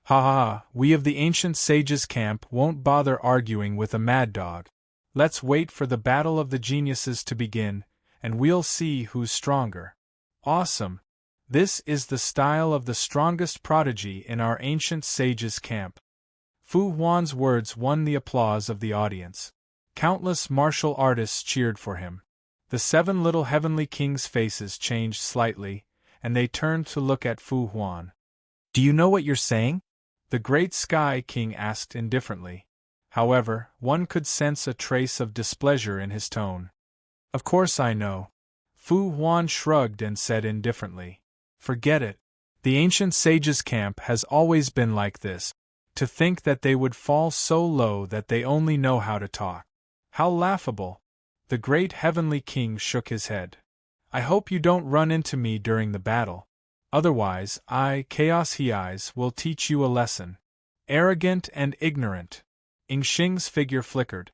Ha ha ha, we of the ancient sages' camp won't bother arguing with a mad dog. Let's wait for the battle of the geniuses to begin, and we'll see who's stronger." Awesome! This is the style of the strongest prodigy in our ancient sages' camp. Fu Huan's words won the applause of the audience. Countless martial artists cheered for him. The 7 little heavenly kings' faces changed slightly, and they turned to look at Fu Huan. "Do you know what you're saying?" the great Sky King asked indifferently. However, one could sense a trace of displeasure in his tone. "Of course I know." Fu Huan shrugged and said indifferently, "Forget it. The ancient sages' camp has always been like this. To think that they would fall so low that they only know how to talk. How laughable!" The great heavenly king shook his head. "I hope you don't run into me during the battle. Otherwise, Chaos Hei's, will teach you a lesson." Arrogant and ignorant. Ing Xing's figure flickered.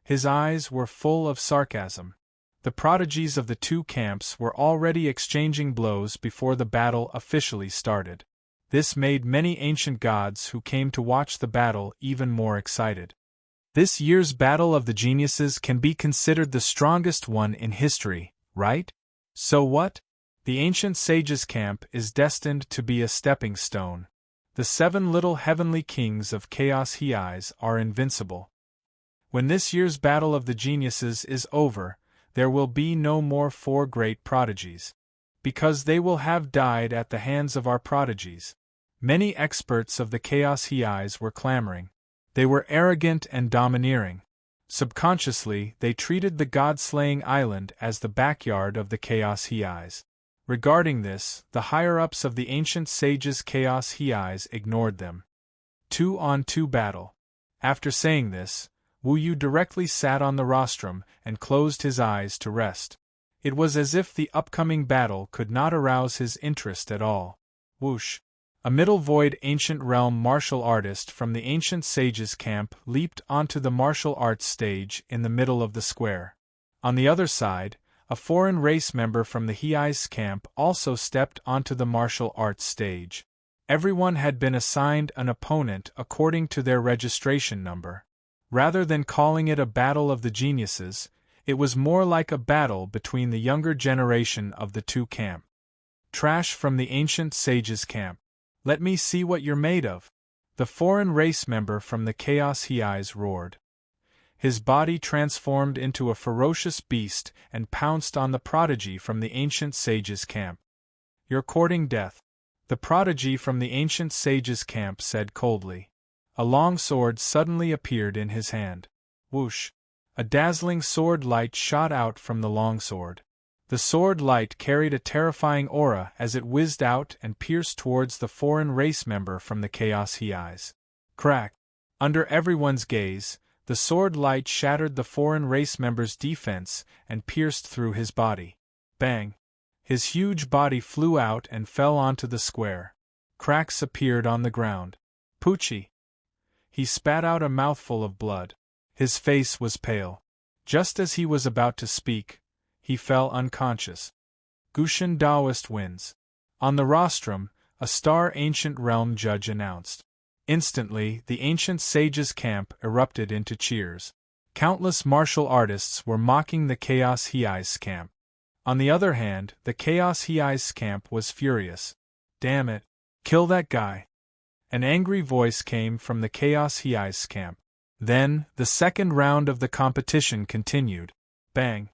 His eyes were full of sarcasm. The prodigies of the 2 camps were already exchanging blows before the battle officially started. This made many ancient gods who came to watch the battle even more excited. This year's Battle of the Geniuses can be considered the strongest one in history, right? So what? The ancient sages' camp is destined to be a stepping stone. The 7 little heavenly kings of Chaos Hei's are invincible. When this year's Battle of the Geniuses is over, there will be no more 4 great prodigies. Because they will have died at the hands of our prodigies. Many experts of the Chaos Hei's were clamoring. They were arrogant and domineering. Subconsciously, they treated the god-slaying island as the backyard of the Chaos Hei's. Regarding this, the higher-ups of the ancient sages' Chaos Hei's ignored them. 2-on-2 battle. After saying this, Wu Yu directly sat on the rostrum and closed his eyes to rest. It was as if the upcoming battle could not arouse his interest at all. Whoosh! A middle-void ancient realm martial artist from the ancient sages' camp leaped onto the martial arts stage in the middle of the square. On the other side, a foreign race member from the Hei's camp also stepped onto the martial arts stage. Everyone had been assigned an opponent according to their registration number. Rather than calling it a battle of the geniuses, it was more like a battle between the younger generation of the 2 camps. Trash from the ancient sages' camp. "Let me see what you're made of," the foreign race member from the Chaos Hei's roared. His body transformed into a ferocious beast and pounced on the prodigy from the ancient sages' camp. "You're courting death," the prodigy from the ancient sages' camp said coldly. A long sword suddenly appeared in his hand. Whoosh! A dazzling sword light shot out from the long sword. The sword light carried a terrifying aura as it whizzed out and pierced towards the foreign race member from the Chaos Hei's. Crack! Under everyone's gaze, the sword light shattered the foreign race member's defense and pierced through his body. Bang! His huge body flew out and fell onto the square. Cracks appeared on the ground. Poochie! He spat out a mouthful of blood. His face was pale. Just as he was about to speak, he fell unconscious. Gushan Daoist wins. On the rostrum, a star ancient realm judge announced. Instantly, the ancient sage's camp erupted into cheers. Countless martial artists were mocking the Chaos Hei's camp. On the other hand, the Chaos Hei's camp was furious. "Damn it! Kill that guy!" An angry voice came from the Chaos Hei's camp. Then, the second round of the competition continued. Bang!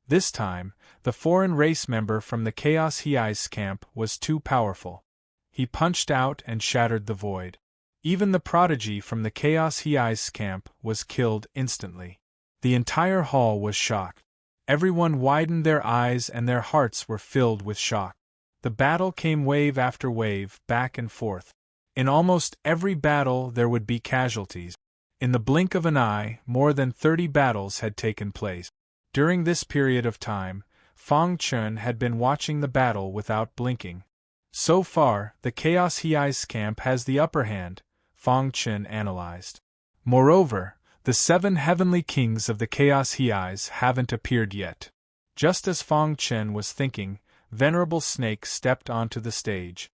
This time, the foreign race member from the Chaos Hei's camp was too powerful. He punched out and shattered the void. Even the prodigy from the Chaos Hei's camp was killed instantly. The entire hall was shocked. Everyone widened their eyes and their hearts were filled with shock. The battle came wave after wave, back and forth. In almost every battle there would be casualties. In the blink of an eye, more than 30 battles had taken place. During this period of time, Fang Chun had been watching the battle without blinking. "So far, the Chaos Hei's camp has the upper hand," Fang Chun analyzed. "Moreover, the 7 heavenly kings of the Chaos Hei's haven't appeared yet." Just as Fang Chun was thinking, Venerable Snake stepped onto the stage.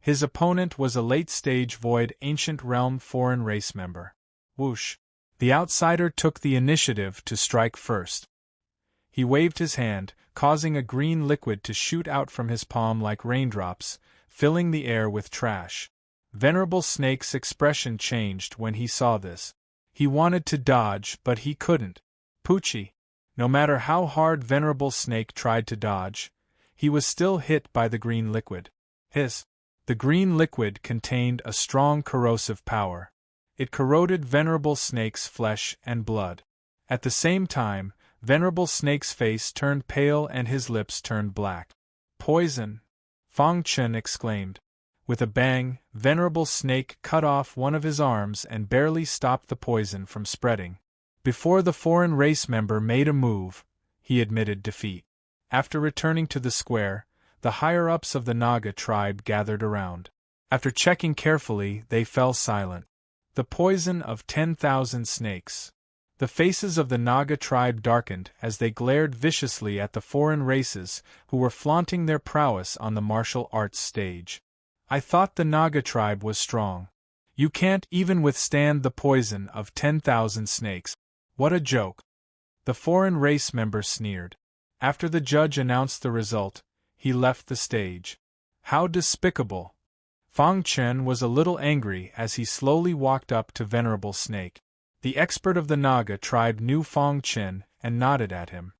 His opponent was a late-stage Void Ancient Realm foreign race member. Whoosh! The outsider took the initiative to strike first. He waved his hand, causing a green liquid to shoot out from his palm like raindrops, filling the air with trash. Venerable Snake's expression changed when he saw this. He wanted to dodge, but he couldn't. Poochie! No matter how hard Venerable Snake tried to dodge, he was still hit by the green liquid. Hiss! The green liquid contained a strong corrosive power. It corroded Venerable Snake's flesh and blood. At the same time, Venerable Snake's face turned pale and his lips turned black. "Poison!" Fang Chun exclaimed. With a bang, Venerable Snake cut off one of his arms and barely stopped the poison from spreading. Before the foreign race member made a move, he admitted defeat. After returning to the square, the higher-ups of the Naga tribe gathered around. After checking carefully, they fell silent. The poison of 10,000 snakes. The faces of the Naga tribe darkened as they glared viciously at the foreign races who were flaunting their prowess on the martial arts stage. "I thought the Naga tribe was strong. You can't even withstand the poison of 10,000 snakes. What a joke!" The foreign race member sneered. After the judge announced the result, he left the stage. How despicable! Fang Chun was a little angry as he slowly walked up to Venerable Snake. The expert of the Naga tribe knew Fang Chun and nodded at him.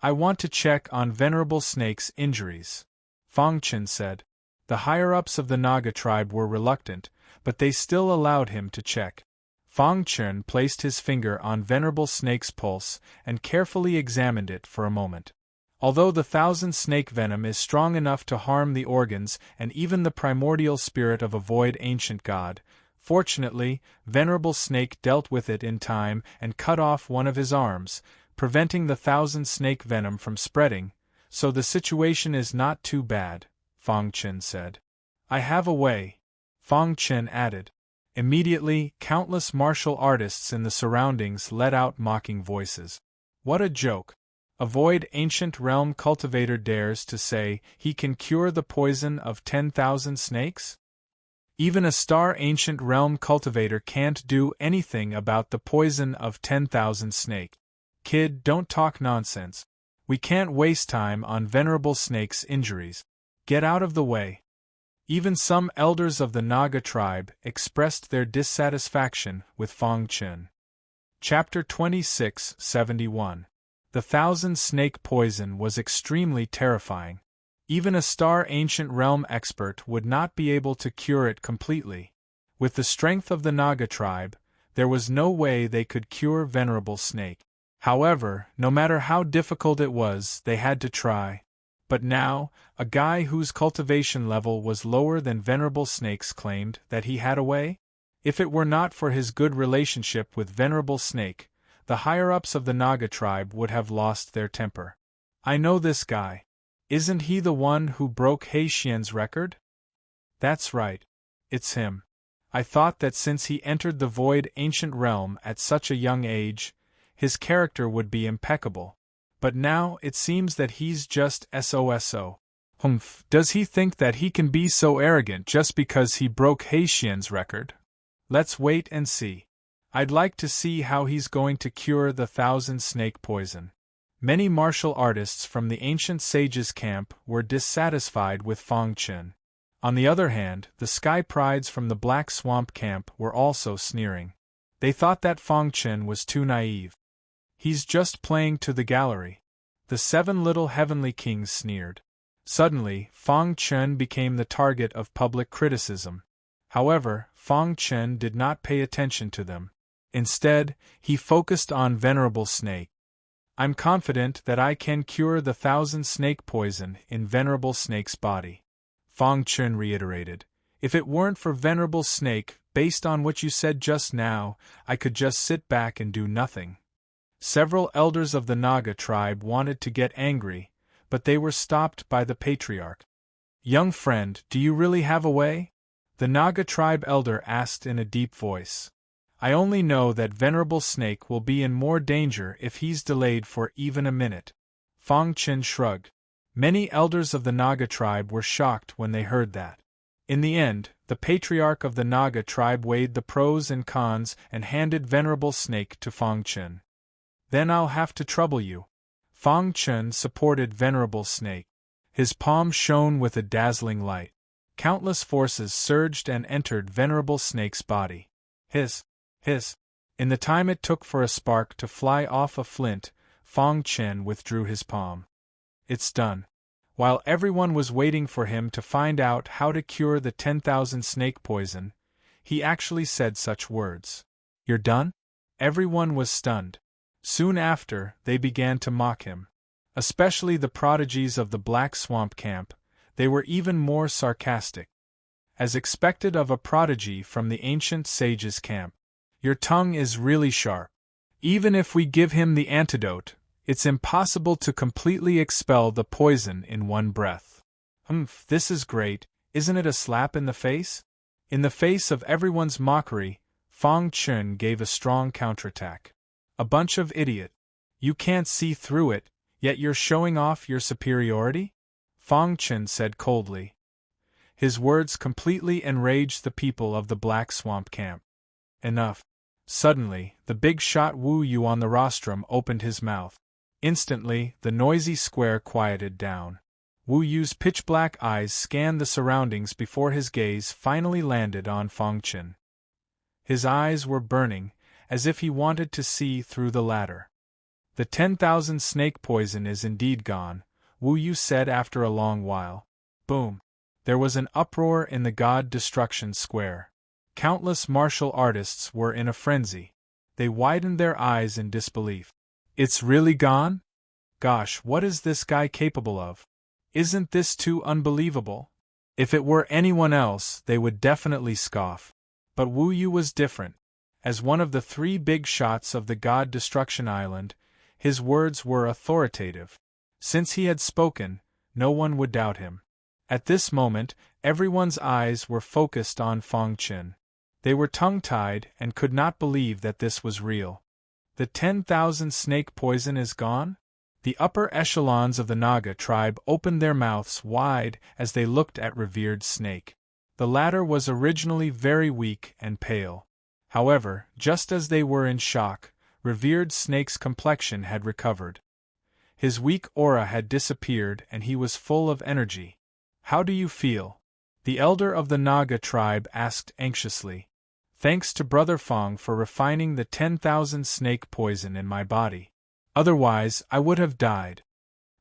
"I want to check on Venerable Snake's injuries," Fang Chun said. The higher-ups of the Naga tribe were reluctant, but they still allowed him to check. Fang Chun placed his finger on Venerable Snake's pulse and carefully examined it for a moment. Although the 1,000 snake venom is strong enough to harm the organs and even the primordial spirit of a void ancient god, fortunately, Venerable Snake dealt with it in time and cut off one of his arms, preventing the 1,000 snake venom from spreading, so the situation is not too bad, Fang Chun said. "I have a way," Fang Chun added. Immediately, countless martial artists in the surroundings let out mocking voices. What a joke! A void ancient realm cultivator dares to say he can cure the poison of 10,000 snakes? Even a star ancient realm cultivator can't do anything about the poison of 10,000 snake. Kid, don't talk nonsense. We can't waste time on Venerable Snake's injuries. Get out of the way. Even some elders of the Naga tribe expressed their dissatisfaction with Fang Chun. Chapter 2671. The 1,000 snake poison was extremely terrifying. Even a star ancient realm expert would not be able to cure it completely. With the strength of the Naga tribe, there was no way they could cure Venerable Snake. However, no matter how difficult it was, they had to try. But now, a guy whose cultivation level was lower than Venerable Snake's claimed that he had a way? If it were not for his good relationship with Venerable Snake, the higher-ups of the Naga tribe would have lost their temper. "I know this guy. Isn't he the one who broke Heixian's record?" "That's right. It's him. I thought that since he entered the Void Ancient Realm at such a young age, his character would be impeccable. But now it seems that he's just SOSO. Humph, does he think that he can be so arrogant just because he broke Heixian's record?" Let's wait and see. I'd like to see how he's going to cure the 1,000 snake poison. Many martial artists from the ancient sage's camp were dissatisfied with Fong Chen. On the other hand, the sky prides from the Black Swamp camp were also sneering. They thought that Fong Chen was too naive. He's just playing to the gallery. The 7 little heavenly kings sneered. Suddenly, Fong Chen became the target of public criticism. However, Fong Chen did not pay attention to them. Instead, he focused on Venerable Snake. I'm confident that I can cure the 1,000 snake poison in Venerable Snake's body. Fong Chen reiterated. If it weren't for Venerable Snake, based on what you said just now, I could just sit back and do nothing. Several elders of the Naga tribe wanted to get angry, but they were stopped by the patriarch. Young friend, do you really have a way? The Naga tribe elder asked in a deep voice. I only know that Venerable Snake will be in more danger if he's delayed for even a minute. Fong Chen shrugged. Many elders of the Naga tribe were shocked when they heard that. In the end, the patriarch of the Naga tribe weighed the pros and cons and handed Venerable Snake to Fong Chen. Then I'll have to trouble you. Fong Chen supported Venerable Snake. His palm shone with a dazzling light. Countless forces surged and entered Venerable Snake's body. Hiss. In the time it took for a spark to fly off a flint, Fong Chen withdrew his palm. It's done. While everyone was waiting for him to find out how to cure the 10,000 snake poison, he actually said such words. You're done? Everyone was stunned. Soon after, they began to mock him. Especially the prodigies of the Black Swamp camp, they were even more sarcastic. As expected of a prodigy from the ancient sage's camp. Your tongue is really sharp. Even if we give him the antidote, it's impossible to completely expel the poison in one breath. This is great, isn't it a slap in the face? In the face of everyone's mockery, Fong Chen gave a strong counterattack. A bunch of idiot. You can't see through it, yet you're showing off your superiority? Fong Chen said coldly. His words completely enraged the people of the Black Swamp camp. Enough. Suddenly, the big shot Wu Yu on the rostrum opened his mouth. Instantly, the noisy square quieted down. Wu Yu's pitch-black eyes scanned the surroundings before his gaze finally landed on Fong Chen. His eyes were burning, as if he wanted to see through the latter. The 10,000 snake poison is indeed gone, Wu Yu said after a long while. Boom! There was an uproar in the God Destruction Square. Countless martial artists were in a frenzy. They widened their eyes in disbelief. It's really gone? Gosh, what is this guy capable of? Isn't this too unbelievable? If it were anyone else, they would definitely scoff. But Wu Yu was different. As one of the 3 big shots of the God Destruction Island, his words were authoritative. Since he had spoken, no one would doubt him. At this moment, everyone's eyes were focused on Fong Chen. They were tongue-tied and could not believe that this was real. The 10,000 snake poison is gone? The upper echelons of the Naga tribe opened their mouths wide as they looked at revered Snake. The latter was originally very weak and pale. However, just as they were in shock, revered Snake's complexion had recovered. His weak aura had disappeared and he was full of energy. How do you feel? The elder of the Naga tribe asked anxiously. Thanks to Brother Fong for refining the 10,000 snake poison in my body. Otherwise, I would have died.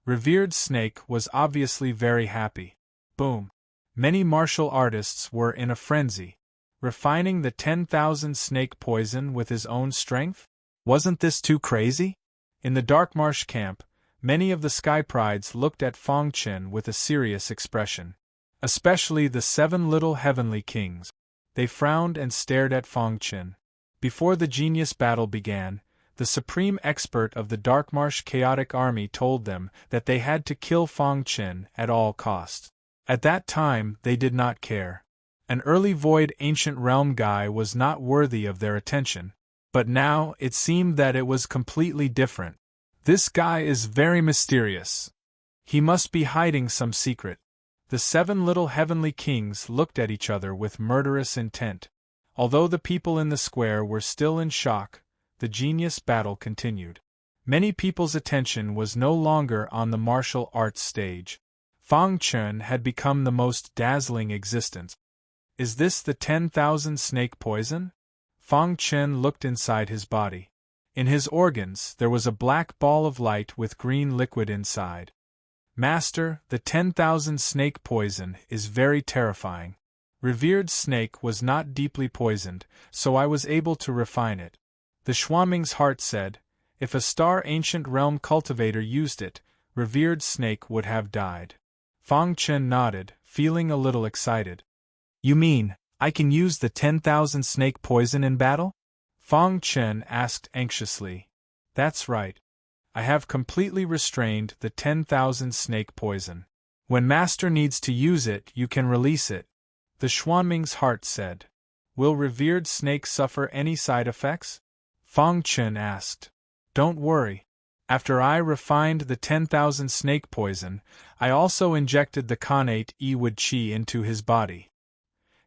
Revered Snake was obviously very happy. Boom. Many martial artists were in a frenzy. Refining the 10,000 snake poison with his own strength? Wasn't this too crazy? In the Dark Marsh camp, many of the Sky Prides looked at Fong Chen with a serious expression. Especially the 7 little heavenly kings. They frowned and stared at Fong Chen. Before the genius battle began, the supreme expert of the Darkmarsh Chaotic Army told them that they had to kill Fong Chen at all costs. At that time, they did not care. An early Void Ancient Realm guy was not worthy of their attention, but now it seemed that it was completely different. This guy is very mysterious. He must be hiding some secret. The 7 little heavenly kings looked at each other with murderous intent. Although the people in the square were still in shock, the genius battle continued. Many people's attention was no longer on the martial arts stage. Fang Chen had become the most dazzling existence. Is this the 10,000 snake poison? Fang Chen looked inside his body. In his organs there was a black ball of light with green liquid inside. Master, the 10,000 snake poison is very terrifying. Revered snake was not deeply poisoned, so I was able to refine it. The Xuanming's heart said, if a star ancient realm cultivator used it, revered snake would have died. Fang Chen nodded, feeling a little excited. You mean, I can use the 10,000 snake poison in battle? Fang Chen asked anxiously. That's right. I have completely restrained the 10,000 snake poison. When Master needs to use it, you can release it. The Xuanming's heart said. Will revered snake suffer any side effects? Fang Chen asked. Don't worry. After I refined the 10,000 snake poison, I also injected the Khanate Yiwud Qi into his body.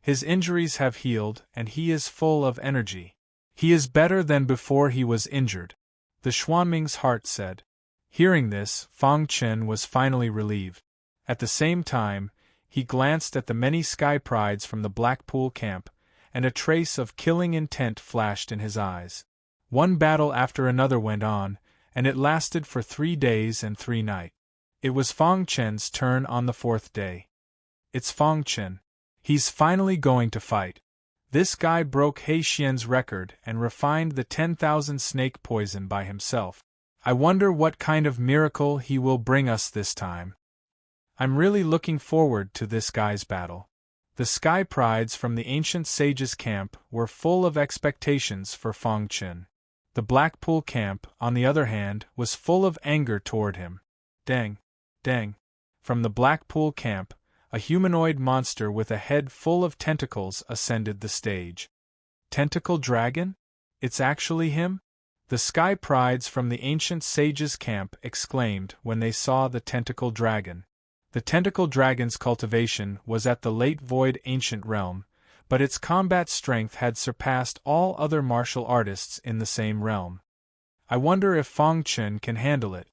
His injuries have healed, and he is full of energy. He is better than before he was injured. The Xuanming's heart said. Hearing this, Fang Chen was finally relieved. At the same time, he glanced at the many sky prides from the Blackpool camp, and a trace of killing intent flashed in his eyes. One battle after another went on, and it lasted for 3 days and 3 nights. It was Fang Chen's turn on the 4th day. It's Fang Chen. He's finally going to fight. This guy broke He Xian's record and refined the 10,000 snake poison by himself. I wonder what kind of miracle he will bring us this time. I'm really looking forward to this guy's battle. The sky prides from the ancient sage's camp were full of expectations for Fang Chen. The Blackpool camp, on the other hand, was full of anger toward him. Dang! Dang! From the Blackpool camp, a humanoid monster with a head full of tentacles ascended the stage. Tentacle dragon? It's actually him? The sky prides from the ancient sage's camp exclaimed when they saw the tentacle dragon. The tentacle dragon's cultivation was at the late void ancient realm, but its combat strength had surpassed all other martial artists in the same realm. I wonder if Fang Chen can handle it.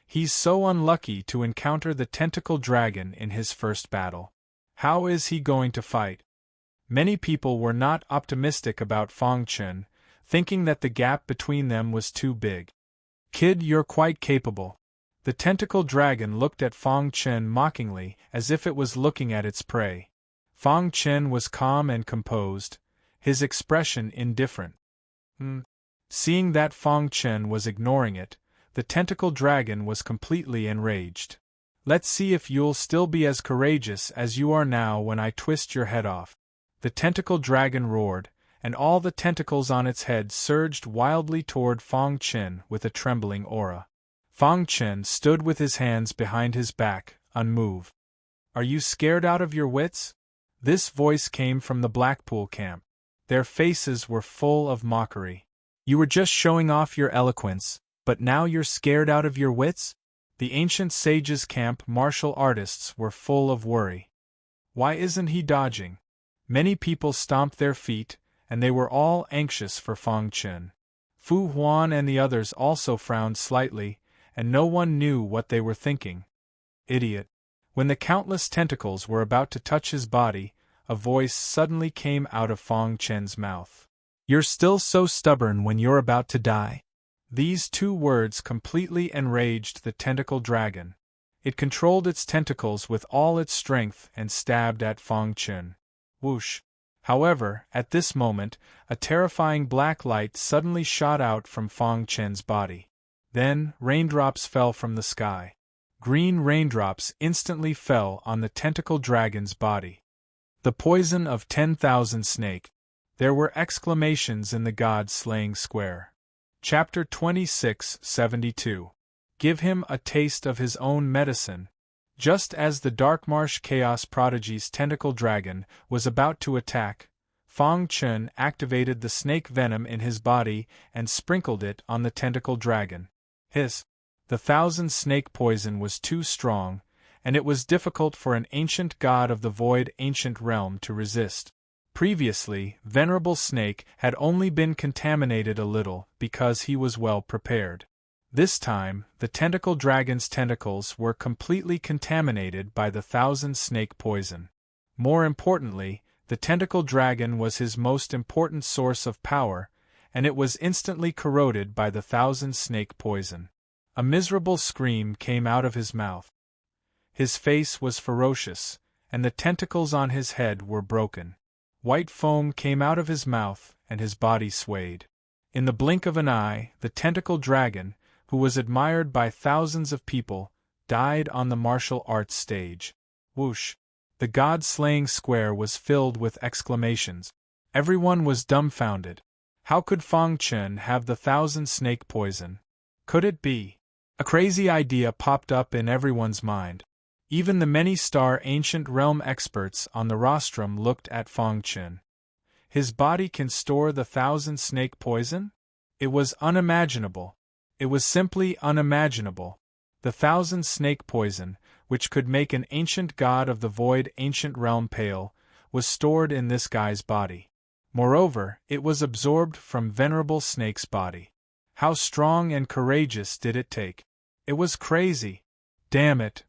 He's so unlucky to encounter the tentacle dragon in his first battle. How is he going to fight? Many people were not optimistic about Fang Chen, thinking that the gap between them was too big. Kid, you're quite capable. The tentacle dragon looked at Fang Chen mockingly, as if it was looking at its prey. Fang Chen was calm and composed, his expression indifferent. Seeing that Fang Chen was ignoring it, the tentacle dragon was completely enraged. Let's see if you'll still be as courageous as you are now when I twist your head off. The tentacle dragon roared, and all the tentacles on its head surged wildly toward Fang Chen with a trembling aura. Fang Chen stood with his hands behind his back, unmoved. Are you scared out of your wits? This voice came from the Blackpool camp. Their faces were full of mockery. You were just showing off your eloquence, but now you're scared out of your wits? The ancient sage's camp martial artists were full of worry. Why isn't he dodging? Many people stomped their feet, and they were all anxious for Fang Chen. Fu Huan and the others also frowned slightly, and no one knew what they were thinking. Idiot. When the countless tentacles were about to touch his body, a voice suddenly came out of Fang Chen's mouth. You're still so stubborn when you're about to die? These 2 words completely enraged the tentacle dragon. It controlled its tentacles with all its strength and stabbed at Fang Chen. Whoosh! However, at this moment, a terrifying black light suddenly shot out from Fang Chen's body. Then, raindrops fell from the sky. Green raindrops instantly fell on the tentacle dragon's body. The poison of 10,000 snake. There were exclamations in the god-slaying square. Chapter 2672. Give him a taste of his own medicine. Just as the Darkmarsh Chaos Prodigy's tentacle dragon was about to attack, Fang Chen activated the snake venom in his body and sprinkled it on the tentacle dragon. Hiss! The 1,000 snake poison was too strong, and it was difficult for an ancient god of the void ancient realm to resist. Previously, Venerable Snake had only been contaminated a little because he was well prepared. This time, the tentacle dragon's tentacles were completely contaminated by the thousand snake poison. More importantly, the tentacle dragon was his most important source of power, and it was instantly corroded by the thousand snake poison. A miserable scream came out of his mouth. His face was ferocious, and the tentacles on his head were broken. White foam came out of his mouth, and his body swayed. In the blink of an eye, the tentacle dragon, who was admired by thousands of people, died on the martial arts stage. Whoosh! The god-slaying square was filled with exclamations. Everyone was dumbfounded. How could Fang Chen have the thousand snake poison? Could it be? A crazy idea popped up in everyone's mind. Even the many-star ancient realm experts on the rostrum looked at Fang Chen. His body can store the thousand snake poison? It was unimaginable. It was simply unimaginable. The thousand snake poison, which could make an ancient god of the void ancient realm pale, was stored in this guy's body. Moreover, it was absorbed from Venerable Snake's body. How strong and courageous did it take? It was crazy. Damn it.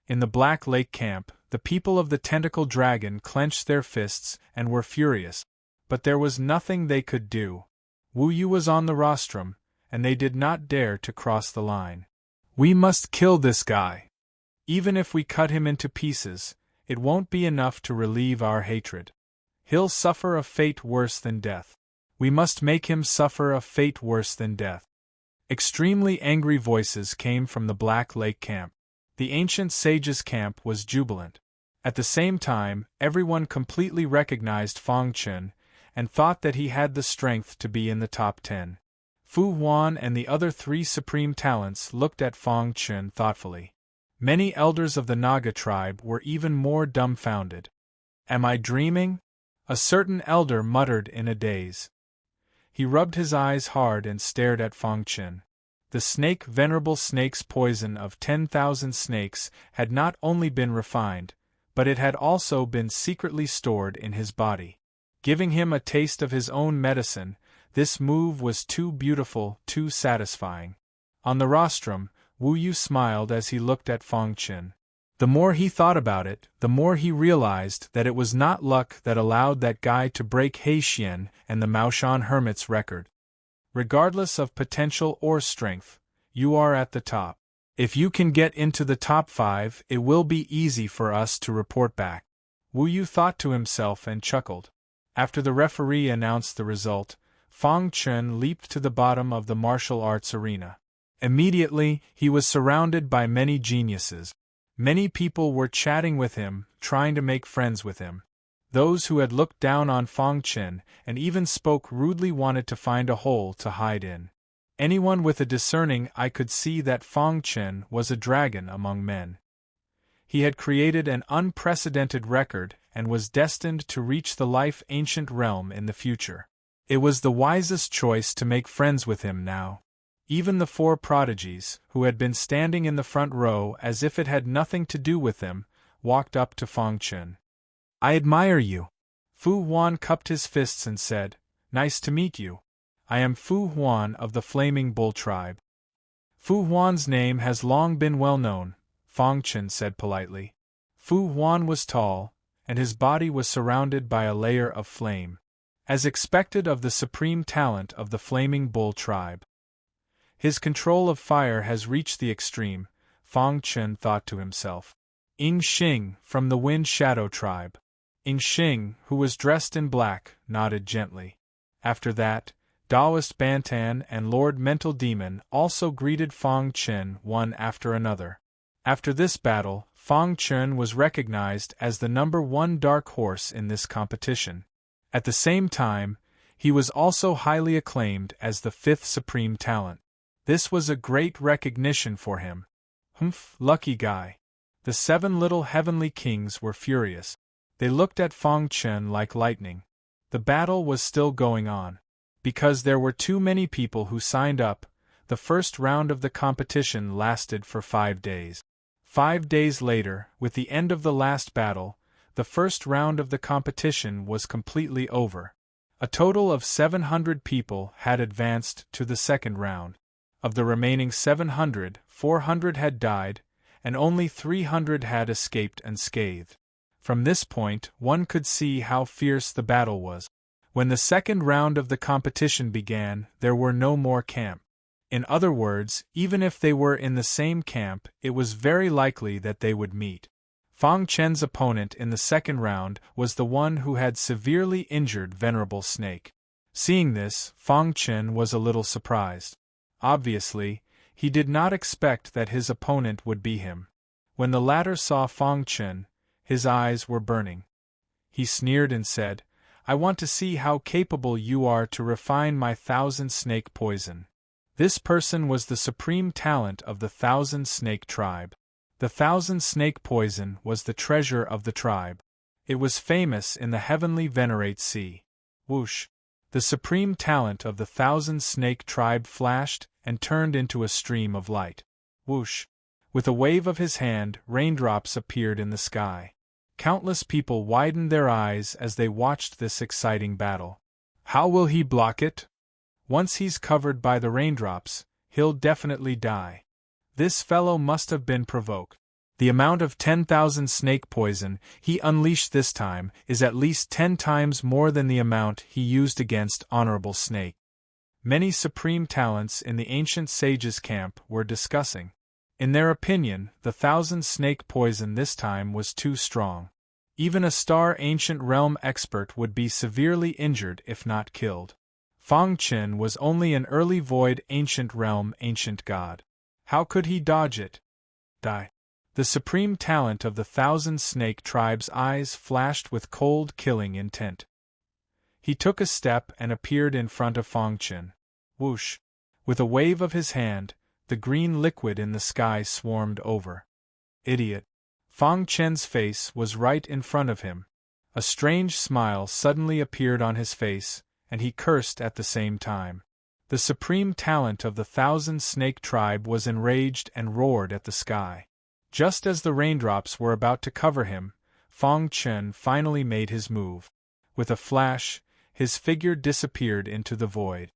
In the Black Lake camp, the people of the tentacle dragon clenched their fists and were furious, but there was nothing they could do. Wu Yu was on the rostrum, and they did not dare to cross the line. We must kill this guy. Even if we cut him into pieces, it won't be enough to relieve our hatred. He'll suffer a fate worse than death. We must make him suffer a fate worse than death. Extremely angry voices came from the Black Lake camp. The ancient sage's camp was jubilant. At the same time, everyone completely recognized Fang Chen, and thought that he had the strength to be in the top 10. Fu Huan and the other 3 supreme talents looked at Fang Chen thoughtfully. Many elders of the Naga tribe were even more dumbfounded. Am I dreaming? A certain elder muttered in a daze. He rubbed his eyes hard and stared at Fang Chen. The snake Venerable Snake's poison of 10,000 snakes had not only been refined, but it had also been secretly stored in his body. Giving him a taste of his own medicine, this move was too beautiful, too satisfying. On the rostrum, Wu Yu smiled as he looked at Fang Chen. The more he thought about it, the more he realized that it was not luck that allowed that guy to break Heixian and the Maoshan Hermit's record. Regardless of potential or strength, you are at the top. If you can get into the top 5, it will be easy for us to report back. Wu Yu thought to himself and chuckled. After the referee announced the result, Fang Chen leaped to the bottom of the martial arts arena. Immediately, he was surrounded by many geniuses. Many people were chatting with him, trying to make friends with him. Those who had looked down on Fang Chen and even spoke rudely wanted to find a hole to hide in. Anyone with a discerning eye could see that Fang Chen was a dragon among men. He had created an unprecedented record and was destined to reach the life ancient realm in the future. It was the wisest choice to make friends with him now. Even the 4 prodigies, who had been standing in the front row as if it had nothing to do with them, walked up to Fang Chen. I admire you. Fu Huan cupped his fists and said, Nice to meet you. I am Fu Huan of the Flaming Bull tribe. Fu Huan's name has long been well known, Fang Chen said politely. Fu Huan was tall, and his body was surrounded by a layer of flame. As expected of the supreme talent of the Flaming Bull tribe. His control of fire has reached the extreme, Fang Chen thought to himself. Ying Xing, from the Wind Shadow tribe. Ying Xing, who was dressed in black, nodded gently. After that, Taoist Bantan and Lord Mental Demon also greeted Fang Chen one after another. After this battle, Fang Chen was recognized as the #1 dark horse in this competition. At the same time, he was also highly acclaimed as the 5th supreme talent. This was a great recognition for him. Humph, lucky guy. The 7 little heavenly kings were furious. They looked at Fang Chen like lightning. The battle was still going on. Because there were too many people who signed up, the first round of the competition lasted for 5 days. 5 days later, with the end of the last battle, the first round of the competition was completely over. A total of 700 people had advanced to the second round. Of the remaining 700, 400 had died, and only 300 had escaped unscathed. From this point, one could see how fierce the battle was. When the second round of the competition began, there were no more camp. In other words, even if they were in the same camp, it was very likely that they would meet. Fang Chen's opponent in the second round was the one who had severely injured Venerable Snake. Seeing this, Fang Chen was a little surprised. Obviously, he did not expect that his opponent would be him. When the latter saw Fang Chen, his eyes were burning. He sneered and said, "I want to see how capable you are to refine my 1,000-snake poison." This person was the supreme talent of the 1,000-snake tribe. The 1,000-snake poison was the treasure of the tribe. It was famous in the heavenly Venerate Sea. Whoosh! The supreme talent of the 1,000-snake tribe flashed and turned into a stream of light. Whoosh! With a wave of his hand, raindrops appeared in the sky. Countless people widened their eyes as they watched this exciting battle. How will he block it? Once he's covered by the raindrops, he'll definitely die. This fellow must have been provoked. The amount of 10,000 snake poison he unleashed this time is at least 10 times more than the amount he used against Honorable Snake. Many supreme talents in the ancient sages' camp were discussing. In their opinion, the 1,000-snake poison this time was too strong. Even a star ancient realm expert would be severely injured if not killed. Fang Chen was only an early void ancient realm ancient god. How could he dodge it? Die. The supreme talent of the 1,000-snake tribe's eyes flashed with cold killing intent. He took a step and appeared in front of Fang Chen. Whoosh! With a wave of his hand, the green liquid in the sky swarmed over. Idiot! Fang Chen's face was right in front of him. A strange smile suddenly appeared on his face, and he cursed at the same time. The supreme talent of the 1,000-snake tribe was enraged and roared at the sky. Just as the raindrops were about to cover him, Fang Chen finally made his move. With a flash, his figure disappeared into the void.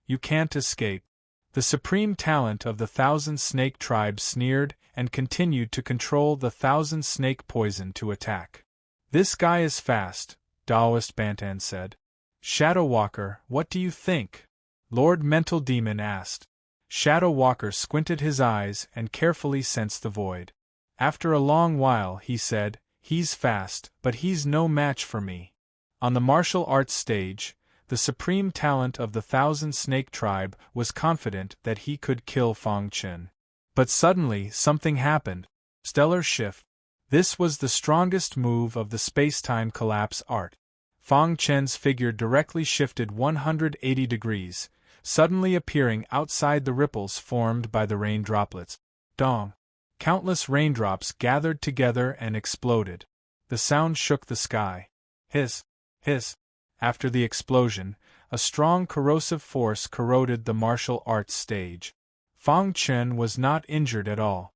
You can't escape. The supreme talent of the 1,000-snake tribe sneered and continued to control the 1,000-snake poison to attack. This guy is fast, Taoist Bantan said. Shadow Walker, what do you think? Lord Mental Demon asked. Shadow Walker squinted his eyes and carefully sensed the void. After a long while he said, "He's fast, but he's no match for me." On the martial arts stage, the supreme talent of the 1,000-snake tribe was confident that he could kill Fang Chen. But suddenly something happened. Stellar shift. This was the strongest move of the space-time collapse art. Fang Chen's figure directly shifted 180 degrees, suddenly appearing outside the ripples formed by the rain droplets. Dong! Countless raindrops gathered together and exploded. The sound shook the sky. Hiss! Hiss! After the explosion, a strong corrosive force corroded the martial arts stage. Fang Chen was not injured at all.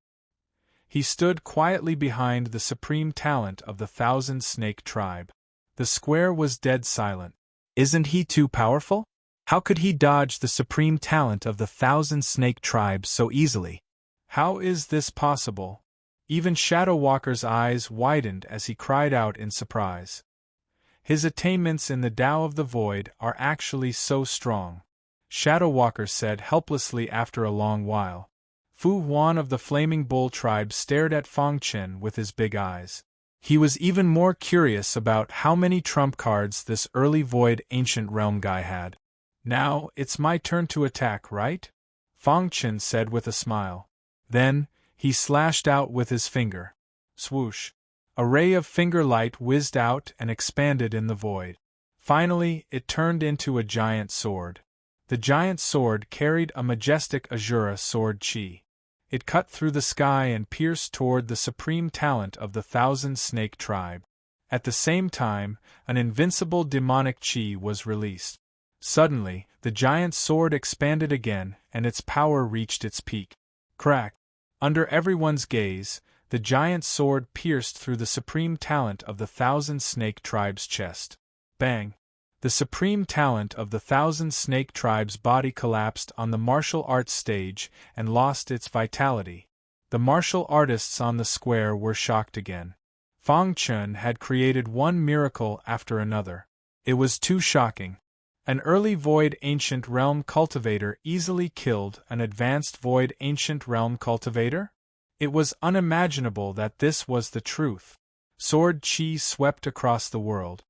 He stood quietly behind the supreme talent of the 1,000-snake tribe. The square was dead silent. Isn't he too powerful? How could he dodge the supreme talent of the 1,000-snake tribe so easily? How is this possible? Even Shadow Walker's eyes widened as he cried out in surprise. His attainments in the Tao of the Void are actually so strong, Shadow Walker said helplessly after a long while. Fu Huan of the Flaming Bull tribe stared at Fang Chen with his big eyes. He was even more curious about how many trump cards this early Void Ancient Realm guy had. Now, it's my turn to attack, right? Fang Chen said with a smile. Then, he slashed out with his finger. Swoosh! A ray of finger light whizzed out and expanded in the void. Finally, it turned into a giant sword. The giant sword carried a majestic Azura sword chi. It cut through the sky and pierced toward the supreme talent of the 1,000-snake tribe. At the same time, an invincible demonic chi was released. Suddenly, the giant sword expanded again and its power reached its peak. Crack! Under everyone's gaze, The giant sword pierced through the supreme talent of the thousand snake tribes' chest. Bang! The supreme talent of the thousand snake tribes' body collapsed on the martial arts stage and lost its vitality. The martial artists on the square were shocked again. Fang Chun had created one miracle after another. It was too shocking. An early Void Ancient Realm cultivator easily killed an advanced Void Ancient Realm cultivator? It was unimaginable that this was the truth. Sword chi swept across the world.